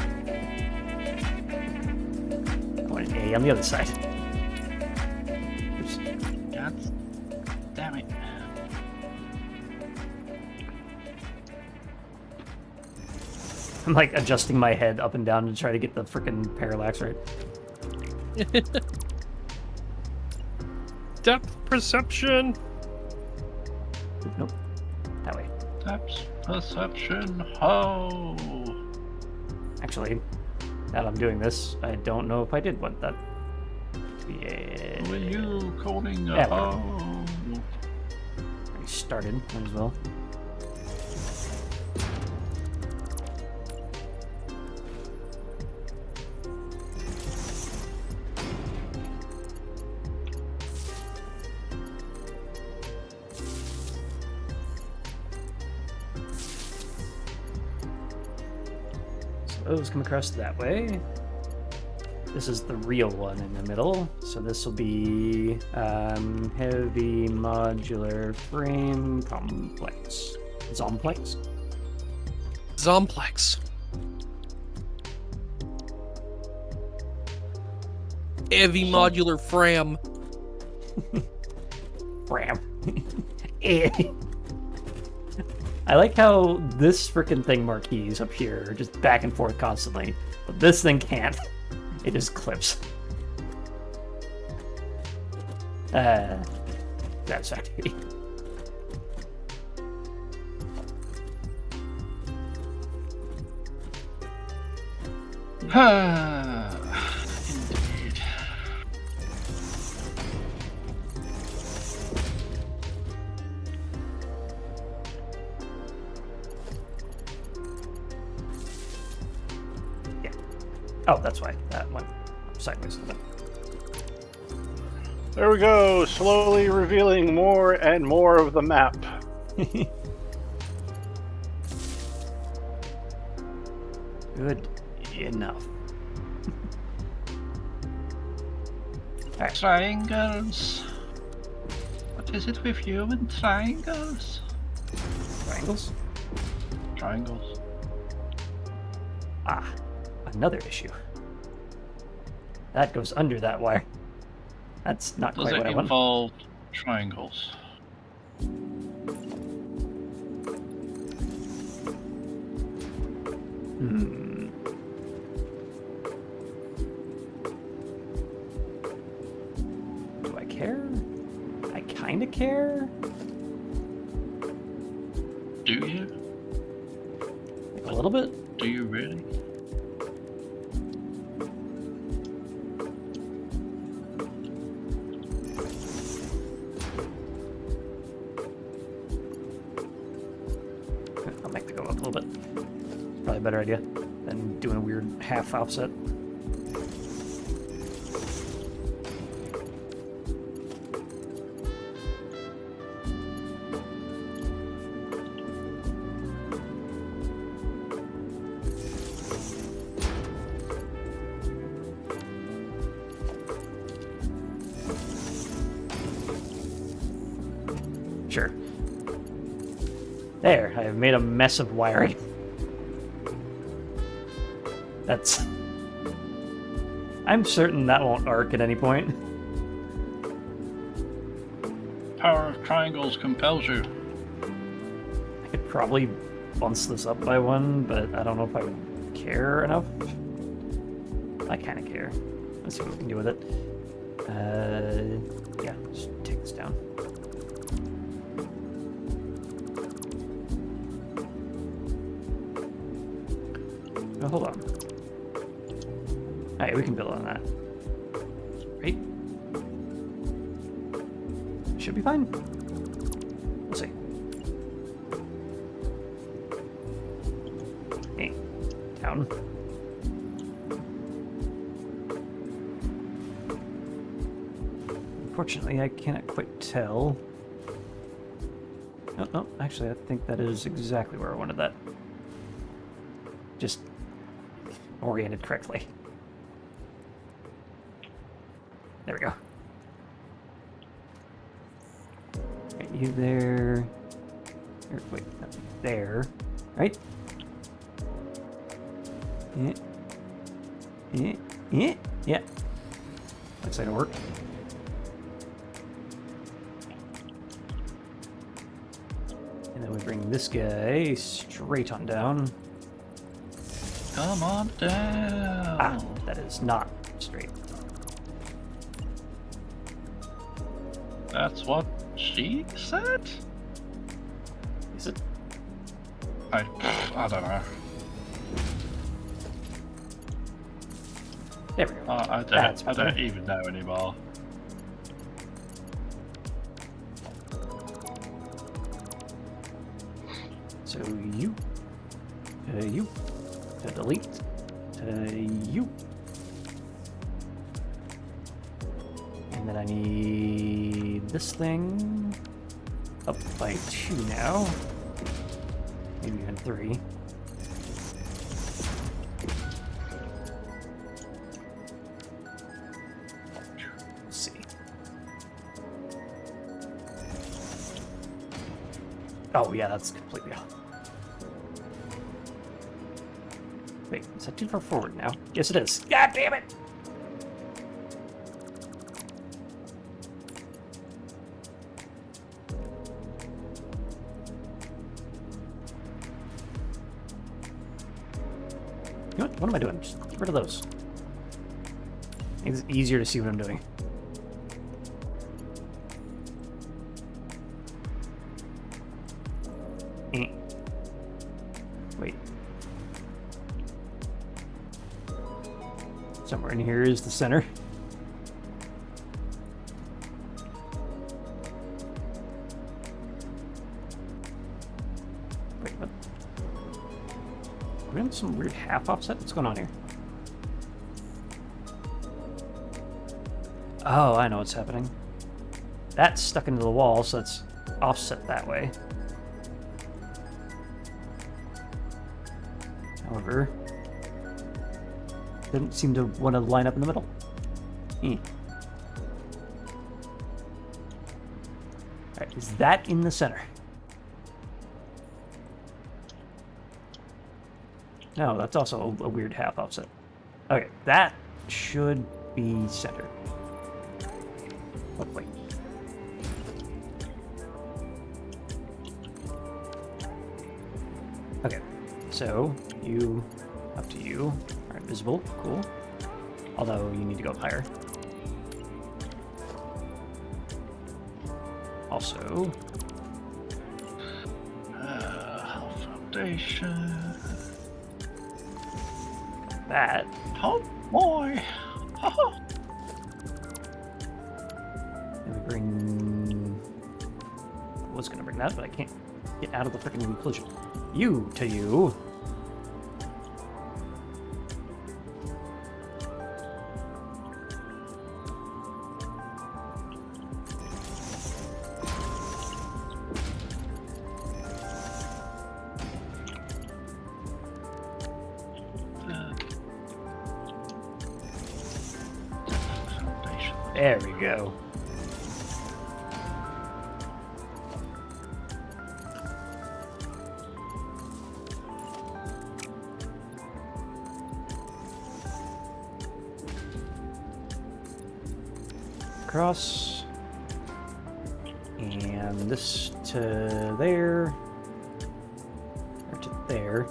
Speaker 1: wanted A on the other side.
Speaker 3: God damn it.
Speaker 1: I'm like adjusting my head up and down to try to get the freaking parallax right.
Speaker 2: Depth perception.
Speaker 1: Nope. That way.
Speaker 3: Depth perception. Ho!
Speaker 1: Actually, now that I'm doing this, I don't know if I did want that to be a...
Speaker 3: Who are you calling a
Speaker 1: Yeah,
Speaker 3: ho?
Speaker 1: Already started, might as well. Those come across that way. This is the real one in the middle. So this will be heavy modular frame complex. Zomplex?
Speaker 2: Zomplex. Heavy modular frame.
Speaker 1: Ram. I like how this frickin' thing marquees up here are just back and forth constantly, but this thing can't. It just clips. Satisfactory.
Speaker 3: Indeed.
Speaker 1: Yeah. Oh, that's why that went sideways a little bit.
Speaker 5: There we go, slowly revealing more and more of the map.
Speaker 1: Good enough. Alright.
Speaker 3: Triangles. What is it with you and triangles?
Speaker 1: Triangles?
Speaker 3: Triangles.
Speaker 1: Ah, another issue. That goes under that wire. That's not
Speaker 3: Does
Speaker 1: quite
Speaker 3: it
Speaker 1: what I want.
Speaker 3: involve triangles?
Speaker 1: Hmm. Do I care? I kinda care.
Speaker 3: Do you?
Speaker 1: Like a little bit.
Speaker 3: Do you really?
Speaker 1: I'll make the go up a little bit. Probably a better idea than doing a weird half offset. Sure. There, I've made a mess of wiring. That's... I'm certain that won't arc at any point.
Speaker 3: Power of triangles compels you.
Speaker 1: I could probably bounce this up by one, but I don't know if I would care enough. I kind of care. Let's see what we can do with it. Yeah, just take this down. Oh, hold on. Alright, we can build on that. Right? Should be fine. We'll see. Hey, down. Unfortunately, I cannot quite tell. No, no, actually, I think that is exactly where I wanted that. Just oriented correctly. There we go. Right, you there. Here, wait, no, there. Right? Yeah. Looks like it'll work. And then we bring this guy straight on down.
Speaker 3: Come on down.
Speaker 1: Ah, that is not straight.
Speaker 3: That's what she said?
Speaker 1: Is it?
Speaker 3: I don't know.
Speaker 1: There we go.
Speaker 3: I
Speaker 1: That's
Speaker 3: don't
Speaker 1: better.
Speaker 3: even know anymore.
Speaker 1: So you, delete, you. And then I need this thing up by 2 now. Maybe even 3. Let's see. Oh yeah, that's completely off. Wait, is that too far forward now? Yes, it is. God damn it! You know what am I doing? Just get rid of those. It's easier to see what I'm doing. Wait. Somewhere in here is the center. Wait, what? Are we on some weird half offset? What's going on here? Oh, I know what's happening. That's stuck into the wall, so it's offset that way. However, didn't seem to want to line up in the middle. Alright, is that in the center? No, that's also a weird half offset. Okay, that should be centered. Hopefully. Okay, so you, up to you, are invisible, cool. Although you need to go up higher. Also,
Speaker 3: Foundation.
Speaker 1: that.
Speaker 3: Oh boy.
Speaker 1: And we bring. I was gonna bring that, but I can't get out of the freaking collision. You to you. There we go. Across. And this to there. Or to there.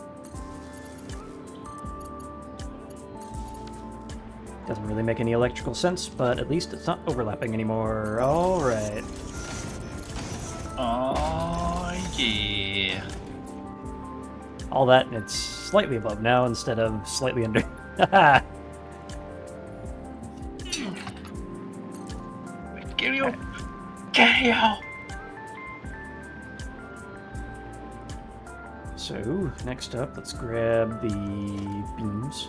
Speaker 1: Doesn't really make any electrical sense, but at least it's not overlapping anymore. Alright.
Speaker 3: Oh, yeah.
Speaker 1: All that, and it's slightly above now instead of slightly under.
Speaker 3: Get you. Get you.
Speaker 1: So, next up, let's grab the beams.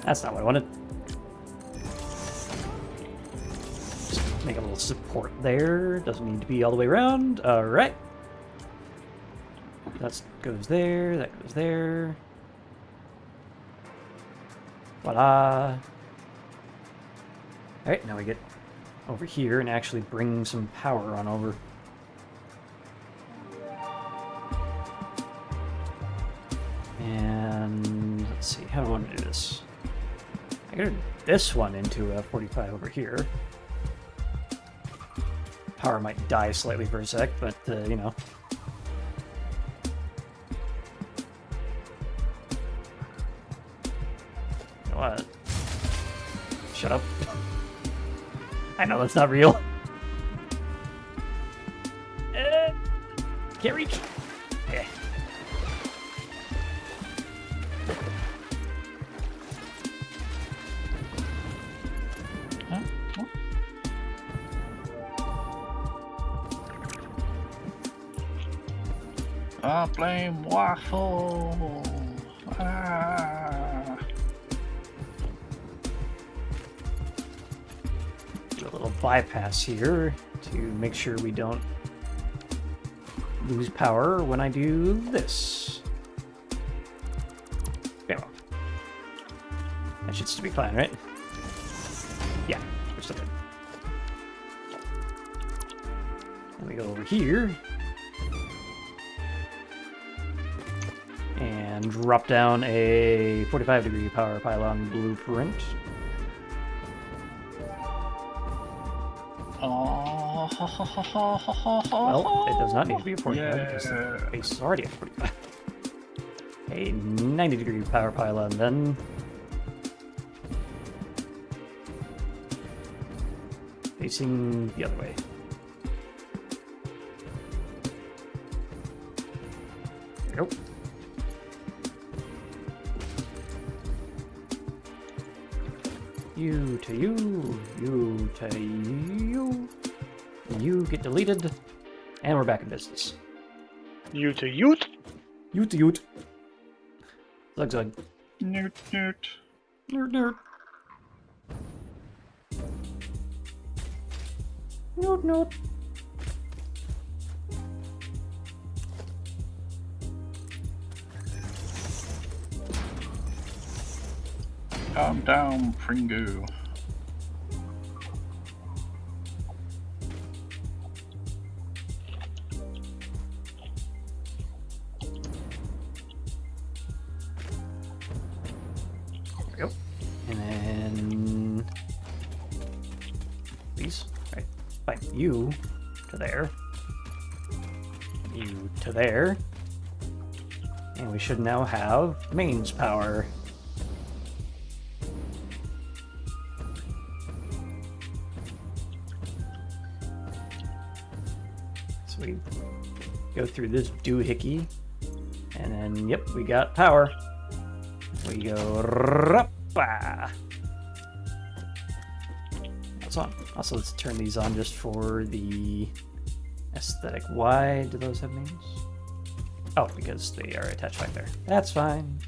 Speaker 1: That's not what I wanted. Just make a little support there. Doesn't need to be all the way around. Alright. That goes there. That goes there. Voila! Alright, now we get over here and actually bring some power on over. And let's see, how do I want to do this? I gotta this one into a 45 over here. Power might die slightly for a sec, but, you know. You know what? Shut up. I know that's not real. Can't reach. Okay.
Speaker 3: I blame Waffle. Ah.
Speaker 1: Do a little bypass here to make sure we don't lose power when I do this. Okay, well. That should still be fine, right? Yeah, we're still good. And we go over here. And drop down a 45-degree power pylon blueprint.
Speaker 3: Oh.
Speaker 1: Well, it does not need to be a 45 because
Speaker 3: Yeah.
Speaker 1: the base is already at 45. A 90-degree power pylon then. Facing the other way. There we go. You to you, you to you. You get deleted, and we're back in business.
Speaker 5: You to Ute.
Speaker 1: You to Ute. Zug zug.
Speaker 3: Newt, newt.
Speaker 1: Nerd nerd. Nerd nerd.
Speaker 3: Calm down, Pringu.
Speaker 1: There we go. And then these. Right. Fine. You to there. You to there. And we should now have mains power. So we go through this doohickey. And then, yep, we got power. We go rappa. That's on. Also, let's turn these on just for the aesthetic. Why do those have names? Oh, because they are attached back there. That's fine.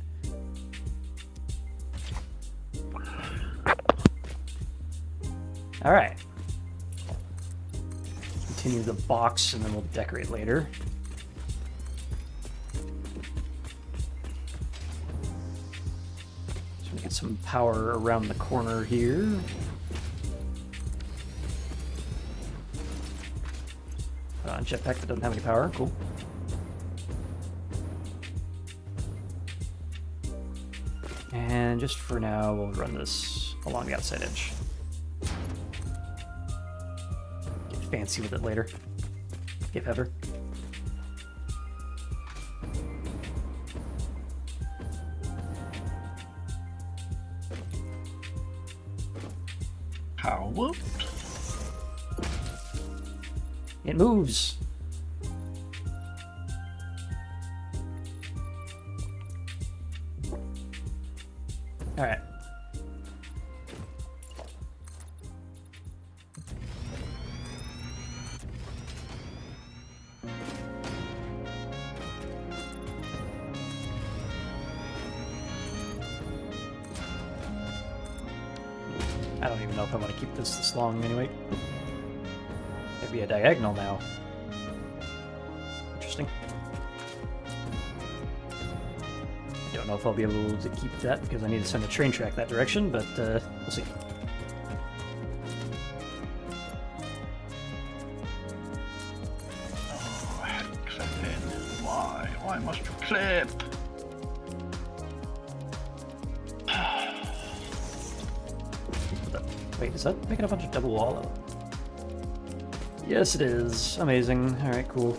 Speaker 1: All right. Continue the box, and then we'll decorate later. Get some power around the corner here. Put on jetpack that doesn't have any power. Cool. And just for now, we'll run this along the outside edge. Get fancy with it later, if ever.
Speaker 3: How whooped?
Speaker 1: It moves. All right. I don't even know if I want to keep this long anyway. Maybe a diagonal now. Interesting. Don't know if I'll be able to keep that because I need to send a train track that direction, but we'll see.
Speaker 3: Oh, I had clipping. Why? Why must you clip?
Speaker 1: Wait, is that making a bunch of double wall? Yes, it is. Amazing. Alright, cool.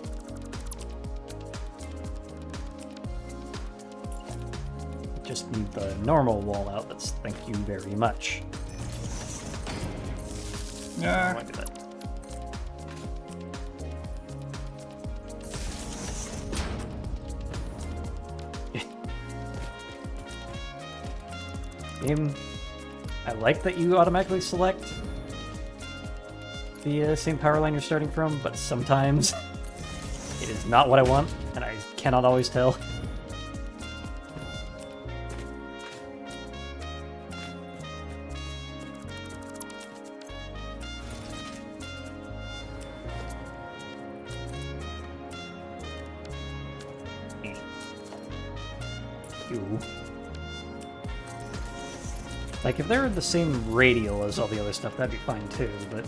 Speaker 1: Just need the normal wall outlets. Thank you very much.
Speaker 3: Yeah.
Speaker 1: Why do that? Game, I like that you automatically select the same power line you're starting from, but sometimes it is not what I want, and I cannot always tell. Ew. Like, if they're the same radial as all the other stuff, that'd be fine too, but...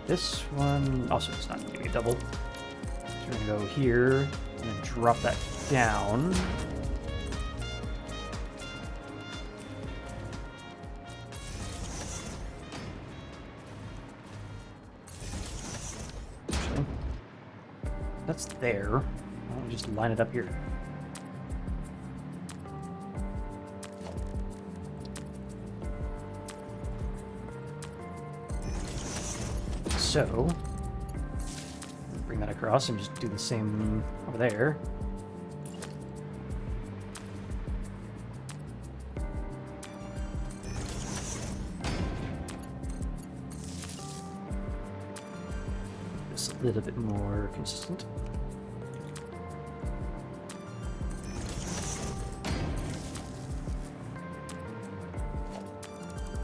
Speaker 1: This one also is not going to be a double. So we're going to go here, and then drop that down. Actually, that's there. Why don't we just line it up here? So, bring that across and just do the same over there. Just a little bit more consistent.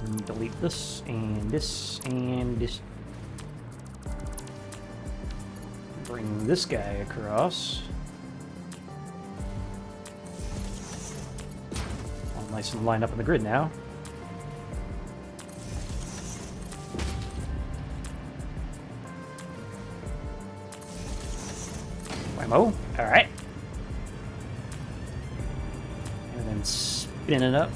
Speaker 1: And delete this, and this, and this. Bring this guy across. All nice and lined up on the grid now. Whammo. Alright. And then spin it up.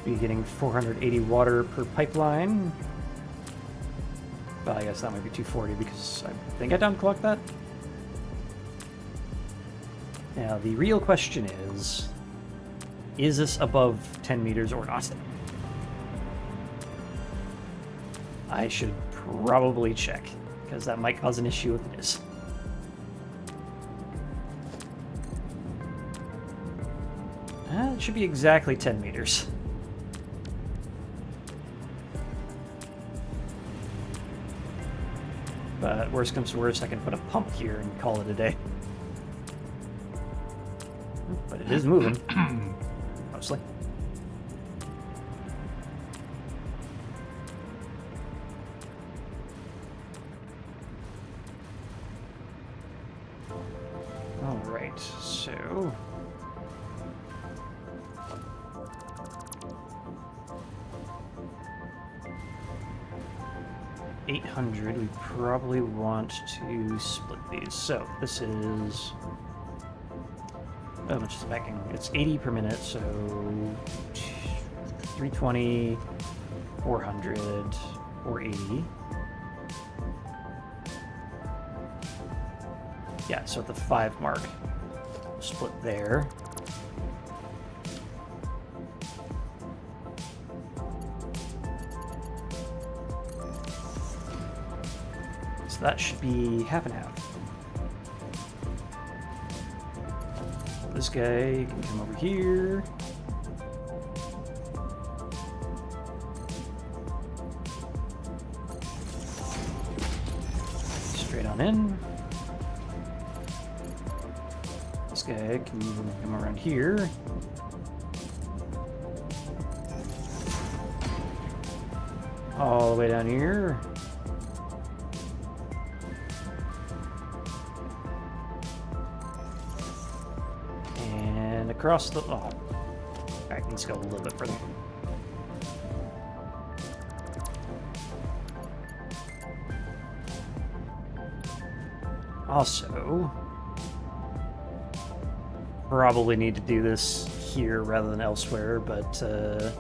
Speaker 1: Be getting 480 water per pipeline. Well, I guess that might be 240 because I think I downclocked that. Now, the real question is this above 10 meters or not? I should probably check, because that might cause an issue if it is. It should be exactly 10 meters. But worst comes to worst, I can put a pump here and call it a day. But it is moving. Mostly. Alright, so... 800, we probably want to split these. So this is, how much is backing? It's 80 per minute, so 320, 400, 480. Yeah, so at the 5 mark, we'll split there. That should be half and half. This guy can come over here. Straight on in. This guy Okay, can you come around here? All the way down here. And across the... Oh. Alright, let's go a little bit further. Also, probably need to do this here rather than elsewhere, but on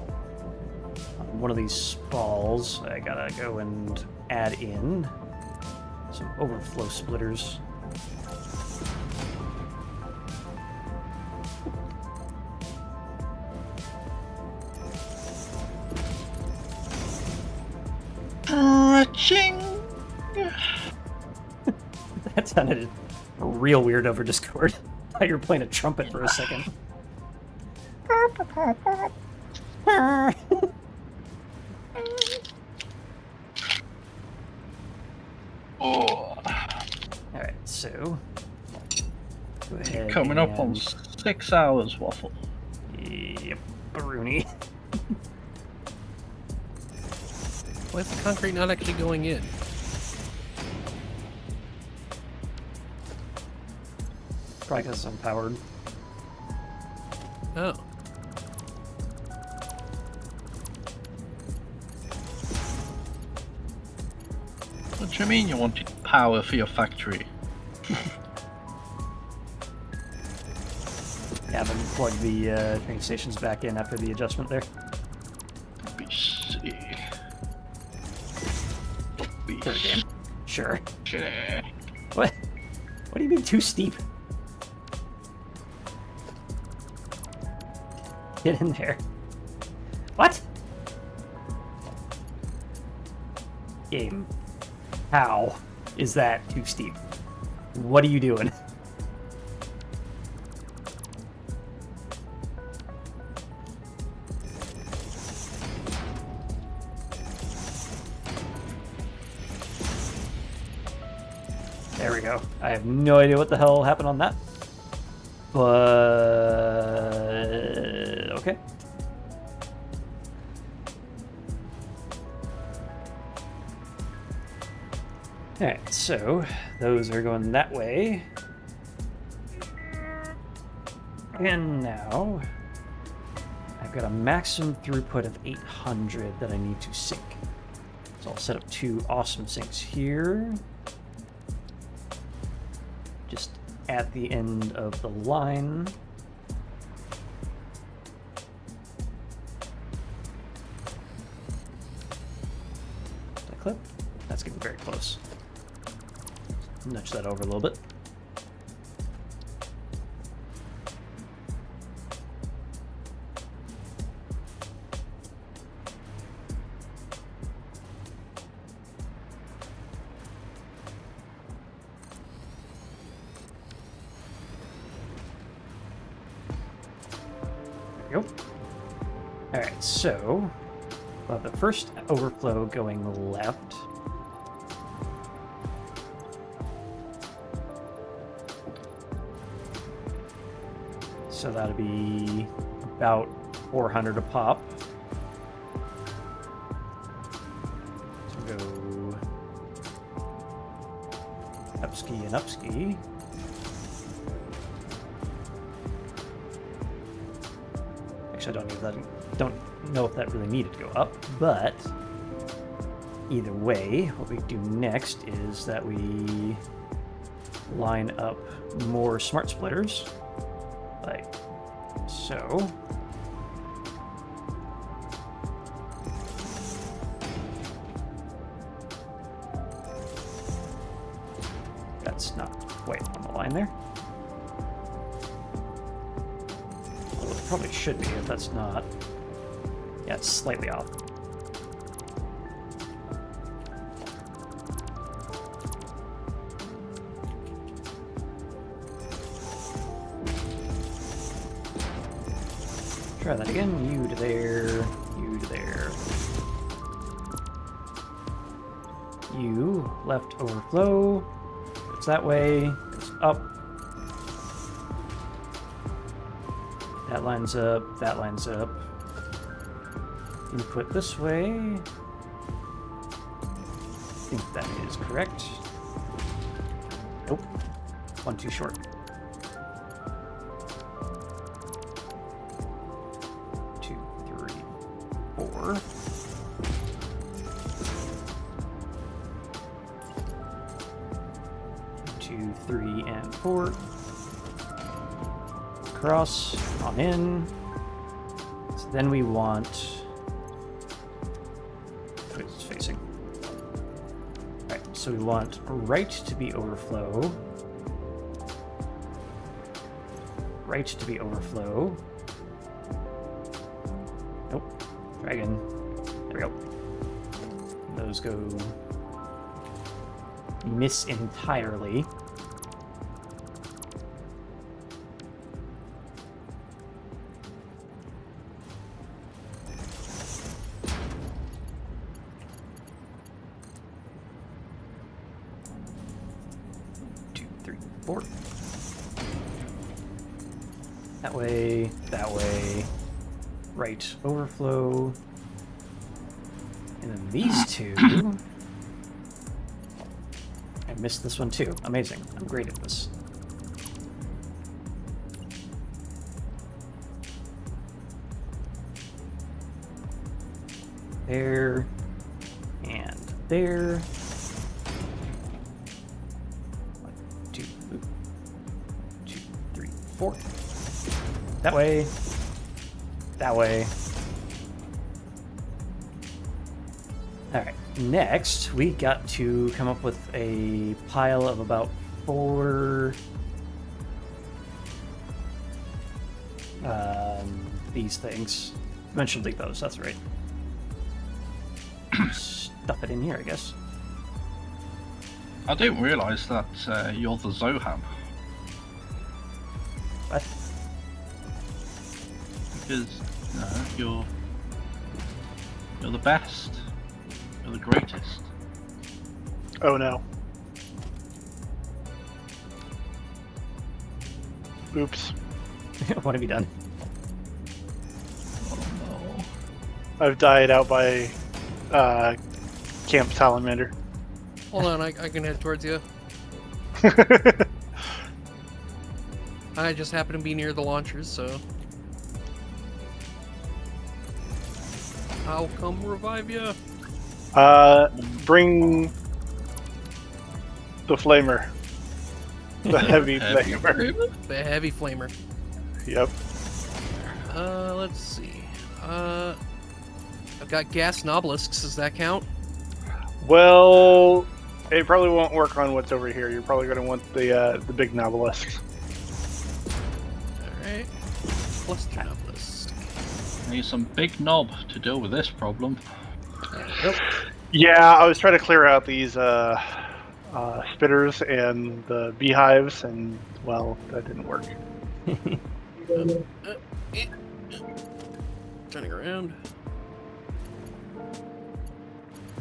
Speaker 1: one of these balls, I gotta go and add in some overflow splitters.
Speaker 3: Ching!
Speaker 1: That sounded real weird over Discord. I thought you were playing a trumpet for a second.
Speaker 3: Oh,
Speaker 1: Alright, so... Go ahead
Speaker 3: coming up on
Speaker 1: and-
Speaker 3: 6 hours, Waffle.
Speaker 1: Yep, Baruni.
Speaker 2: Why is the concrete not actually going in?
Speaker 1: Probably because it's unpowered.
Speaker 2: Oh.
Speaker 3: What do you mean you wanted power for your factory?
Speaker 1: Yeah, then plug the train stations back in after the adjustment there.
Speaker 3: Be sick. Be
Speaker 1: Third game. Sure.
Speaker 3: sick.
Speaker 1: What? What do you mean too steep? Get in there. What? Game. How is that too steep? What are you doing? There we go. I have no idea what the hell happened on that. But... okay. Alright, so those are going that way. And now I've got a maximum throughput of 800 that I need to sync. So I'll set up 2 awesome sinks here. Just at the end of the line. Did I clip? That's getting very close. Nudge that over a little bit. There we go. Alright, so we'll have the first overflow going left. So that'll be about 400 a pop. So go upski and upski. Actually, don't know if that really needed to go up, but either way, what we do next is that we line up more smart splitters. Like so. That's not quite on the line there. Although it probably should be if that's not. Yeah, it's slightly off. Try that again. You to there, you to there. You, left overflow. Goes that way, goes up. That lines up. That lines up. Input this way. I think that is correct. Nope. One too short. Two, three, four. Two, three, and four. Cross on in. So then we want. What is it facing? Right. So we want right to be overflow. Right to be overflow. Nope. Dragon. There we go. Those go miss entirely. Two, three, four. That way, right overflow. And then these two. I missed this one too. Amazing. I'm great at this. There. And there. 1, 2, 3, 4. That way. That way. Alright, next we got to come up with a pile of about 4 these things. Dimensional depots, that's right. Stuff it in here, I guess.
Speaker 3: I didn't realise that you're the Zohan.
Speaker 1: What?
Speaker 3: Because you're the best. You're the greatest.
Speaker 5: Oh no. Oops.
Speaker 1: What have you done?
Speaker 3: Oh no.
Speaker 5: I've died out by Camp Salamander.
Speaker 2: Hold on, I can head towards you. I just happen to be near the launchers, so I'll come revive you.
Speaker 5: Bring the flamer. The heavy flamer.
Speaker 2: The heavy flamer.
Speaker 5: Yep.
Speaker 2: Let's see. I've got gas nobelisks. Does that count?
Speaker 5: Well, it probably won't work on what's over here. You're probably going to want the big nobelisks.
Speaker 2: Alright. Cluster obelisk.
Speaker 3: Need some big knob to deal with this problem.
Speaker 1: Yep.
Speaker 5: Yeah, I was trying to clear out these spitters and the beehives, and well, that didn't work.
Speaker 2: Turning around.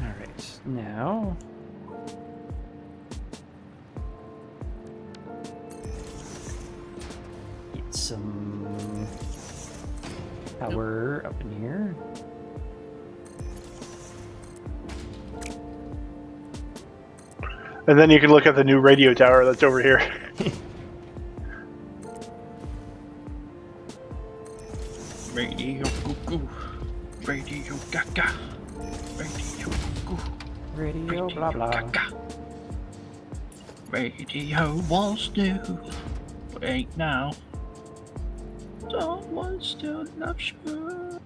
Speaker 1: Alright, now. Get some power up in here.
Speaker 5: And then you can look at the new radio tower that's over here.
Speaker 3: Radio goo goo. Radio gaga. Radio goo goo.
Speaker 1: Radio blah blah.
Speaker 3: Gaga. Radio was new, but ain't now. Someone still loves you.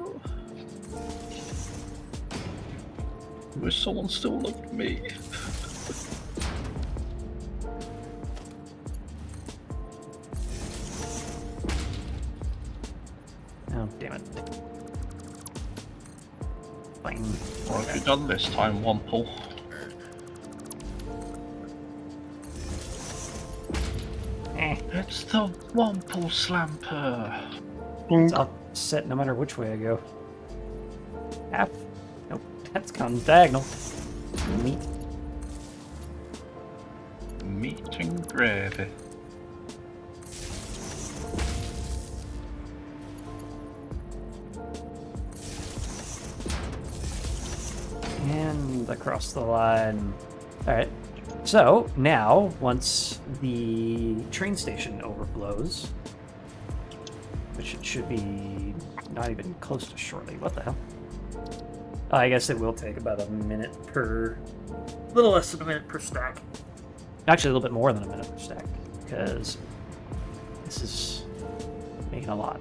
Speaker 3: Wish someone still loved me.
Speaker 1: Oh, damn it. Fine.
Speaker 3: What have you done this time, Waffle? It's the Waffle Slamper.
Speaker 1: It's all set no matter which way I go. Half? Nope, that's gone diagonal. Meat.
Speaker 3: Meat and gravy.
Speaker 1: across the line. All right. So now, once the train station overflows, which it should be not even close to shortly. What the hell? Oh, I guess it will take about a minute per... A little less than a minute per stack. Actually, a little bit more than a minute per stack, because this is making a lot.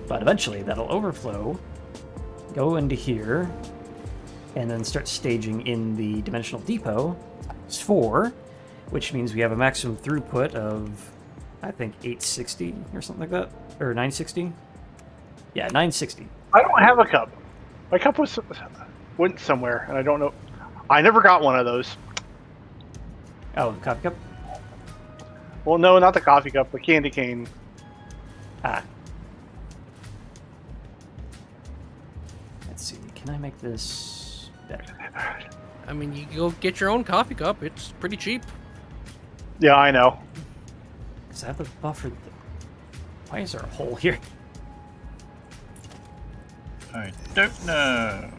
Speaker 1: But eventually, that'll overflow, go into here, and then start staging in the dimensional depot. It's 4, which means we have a maximum throughput of, I think, 860 or something like that, or 960. Yeah, 960.
Speaker 5: I don't have a cup. My cup went somewhere, and I don't know. I never got one of those.
Speaker 1: Oh, the coffee cup?
Speaker 5: Well, no, not the coffee cup, the candy cane.
Speaker 1: Ah. Let's see, can I make this better?
Speaker 2: I mean, you go get your own coffee cup. It's pretty cheap.
Speaker 5: Yeah, I know.
Speaker 1: Because I have the buffer. Why is there a hole here?
Speaker 3: I don't know.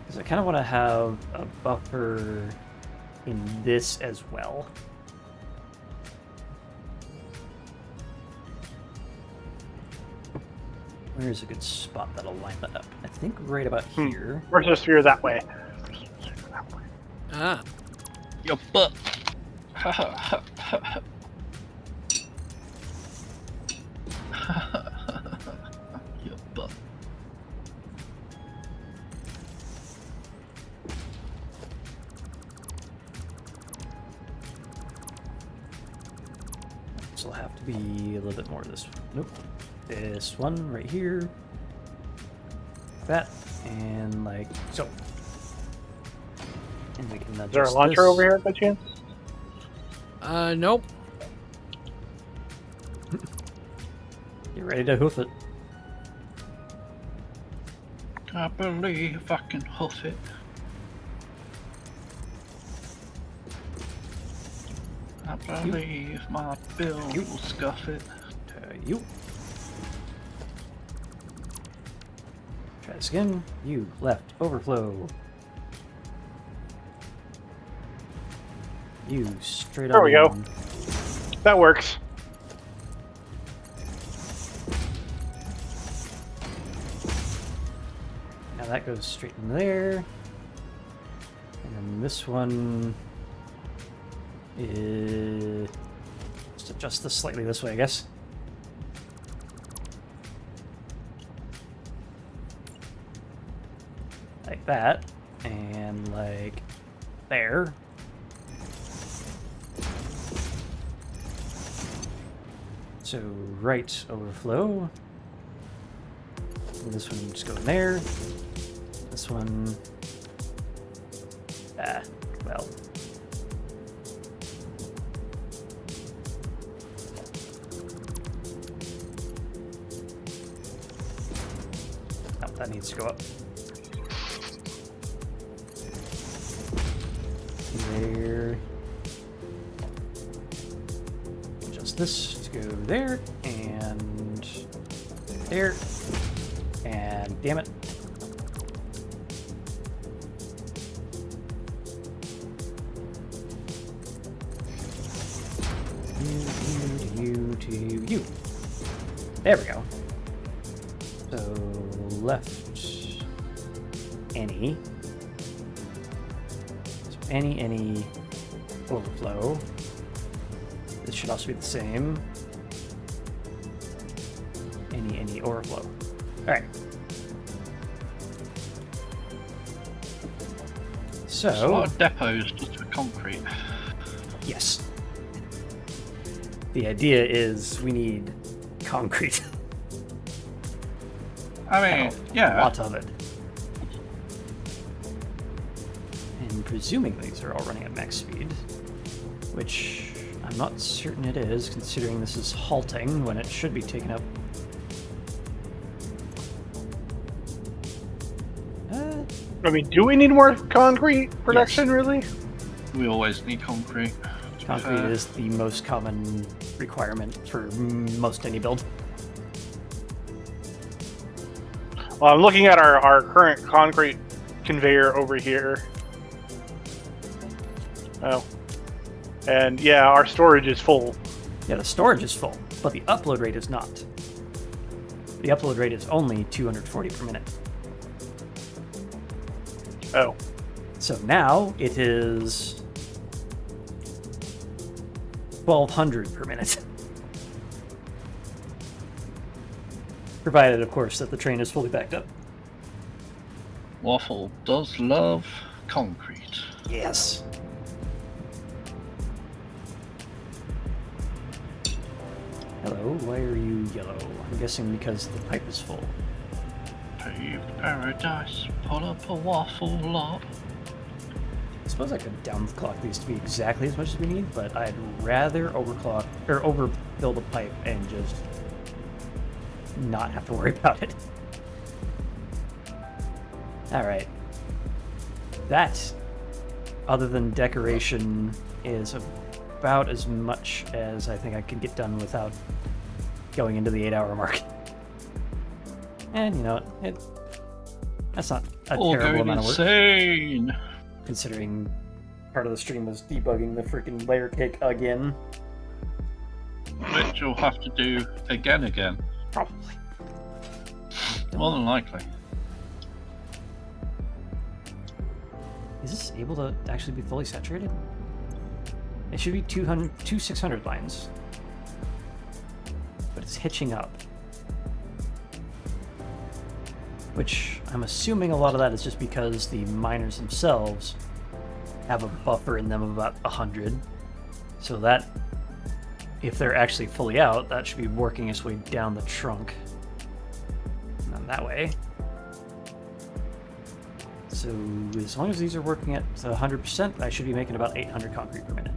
Speaker 1: Because I kind of want to have a buffer in this as well. Where's a good spot that'll line that up? I think right about here.
Speaker 5: Where's the sphere that way?
Speaker 2: Ah.
Speaker 3: Your butt. Your butt.
Speaker 1: This will have to be a little bit more of this. Nope. This one right here. That. And like so. And we can adjust
Speaker 5: Is there a launcher
Speaker 1: this.
Speaker 5: over here by chance?
Speaker 2: Nope.
Speaker 1: Get ready to hoof it.
Speaker 3: I believe I can hoof it. I believe my bill will scuff it.
Speaker 1: You. Try this again. You left overflow. You straight
Speaker 5: There
Speaker 1: on.
Speaker 5: we go.
Speaker 1: in.
Speaker 5: That works.
Speaker 1: Now that goes straight in there. And then this one is... Just adjust this slightly this way, I guess. Like that. And like there. So right overflow. And this one just go in there. This one. Well. Oh, that needs to go up. There. Adjust this to go there, and there, and damn it. You. There we go. So left any. So any overflow. This should also be the same. Any overflow. All right.
Speaker 3: There's a
Speaker 1: So
Speaker 3: lot of depots just for concrete.
Speaker 1: yes. The idea is we need concrete.
Speaker 3: I mean,
Speaker 1: A
Speaker 3: yeah.
Speaker 1: lot of it. And presuming these are all running at max speed, which I'm not certain it is, considering this is halting when it should be taken up.
Speaker 5: I mean, do we need more concrete production,
Speaker 1: Yes.
Speaker 5: really?
Speaker 3: We always need concrete. to be
Speaker 1: Concrete
Speaker 3: fair.
Speaker 1: is the most common requirement for most any build.
Speaker 5: Well, I'm looking at our current concrete conveyor over here. Oh. And yeah, our storage is full.
Speaker 1: Yeah, the storage is full, but the upload rate is not. The upload rate is only 240 per minute.
Speaker 5: Oh.
Speaker 1: So now it is 1,200 per minute. Provided, of course, that the train is fully backed up.
Speaker 3: Waffle does love concrete.
Speaker 1: Yes. Hello, why are you yellow? I'm guessing because the pipe is full.
Speaker 3: Paved paradise, pull up a waffle lot.
Speaker 1: I suppose I could downclock these to be exactly as much as we need, but I'd rather overclock or overfill the pipe and just not have to worry about it. Alright. That, other than decoration, is about as much as I think I could get done without going into the 8-hour mark. And you know what? That's not a terrible amount of work.
Speaker 3: Insane.
Speaker 1: Considering part of the stream was debugging the freaking layer cake again.
Speaker 3: Which you'll have to do again.
Speaker 1: Probably.
Speaker 3: More than likely.
Speaker 1: Is this able to actually be fully saturated? It should be 2 600 lines. But it's hitching up. Which I'm assuming a lot of that is just because the miners themselves have a buffer in them of about 100. So that, if they're actually fully out, that should be working its way down the trunk. And then that way. So as long as these are working at 100%, I should be making about 800 concrete per minute.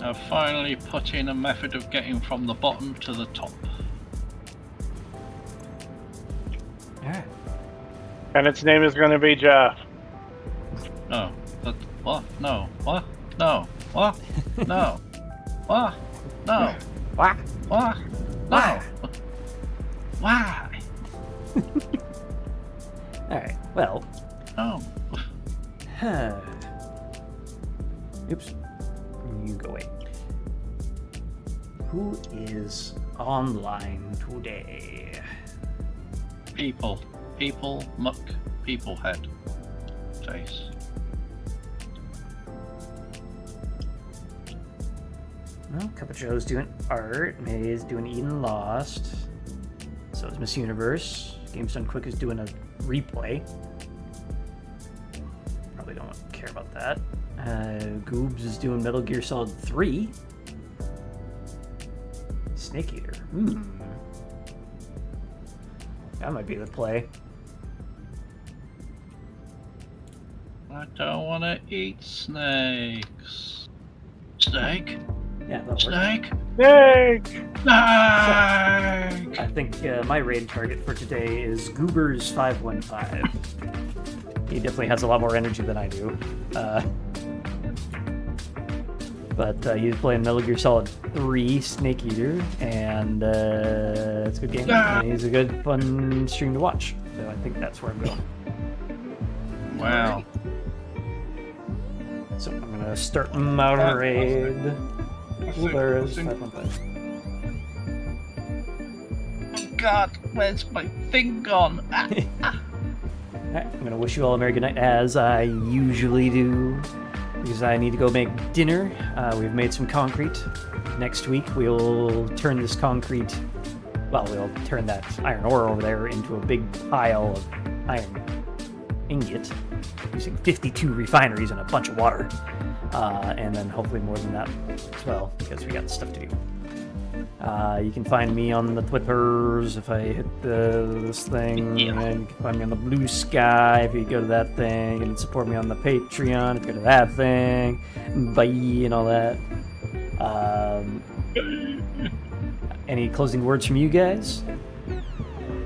Speaker 3: I've finally put in a method of getting from the bottom to the top.
Speaker 1: Alright.
Speaker 5: And its name is going to be Jeff.
Speaker 3: No. What? No. What? No. What? No. What? No.
Speaker 1: Wah!
Speaker 3: What? No. Why?
Speaker 1: Alright, well.
Speaker 3: No.
Speaker 1: Oops. You go away. Who is online today?
Speaker 3: People. People, muck, people head. Face.
Speaker 1: Well, Cup of Joe's doing art. May is doing Eden Lost. So is Miss Universe. Games Done Quick is doing a replay. Probably don't care about that. Goobs is doing Metal Gear Solid 3. Snake Eater. That might be the play.
Speaker 3: I don't want to eat snakes. Snake?
Speaker 1: Yeah, that'll work.
Speaker 3: Snake?
Speaker 5: Snake!
Speaker 3: Snake!
Speaker 1: I think my raid target for today is Goobers515. He definitely has a lot more energy than I do. But he's playing Metal Gear Solid 3 Snake Eater, and it's a good game. And he's a good, fun stream to watch. So I think that's where I'm going.
Speaker 3: Wow.
Speaker 1: So I'm gonna start my raid. Goobers 515.
Speaker 3: God, where's my thing gone?
Speaker 1: Alright, I'm gonna wish you all a Merry good night, as I usually do, because I need to go make dinner. We've made some concrete. Next week we'll turn this concrete, well, we'll turn that iron ore over there into a big pile of iron ingot, using 52 refineries and a bunch of water. And then hopefully more than that as well, because we got stuff to do. You can find me on the Twitters if I hit this thing,
Speaker 3: Yeah.
Speaker 1: and you can find me on the Blue Sky if you go to that thing, and support me on the Patreon if you go to that thing, bye, and all that. Any closing words from you guys?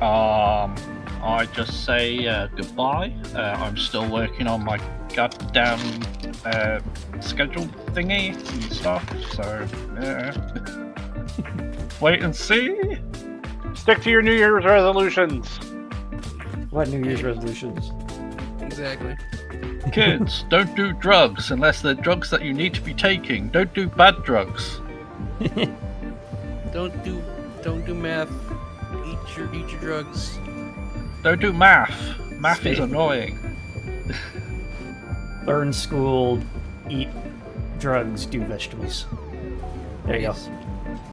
Speaker 3: I just say goodbye. I'm still working on my goddamn schedule thingy and stuff, so yeah. Wait and see.
Speaker 5: Stick to your New Year's resolutions.
Speaker 1: What New Year's resolutions?
Speaker 2: Exactly.
Speaker 3: Kids, don't do drugs unless they're drugs that you need to be taking. Don't do bad drugs.
Speaker 2: Don't do math. Eat your drugs.
Speaker 3: Don't do math. Math is
Speaker 1: Stay.
Speaker 3: annoying.
Speaker 1: Learn school, eat drugs, do vegetables. There you
Speaker 2: Yes.
Speaker 1: go.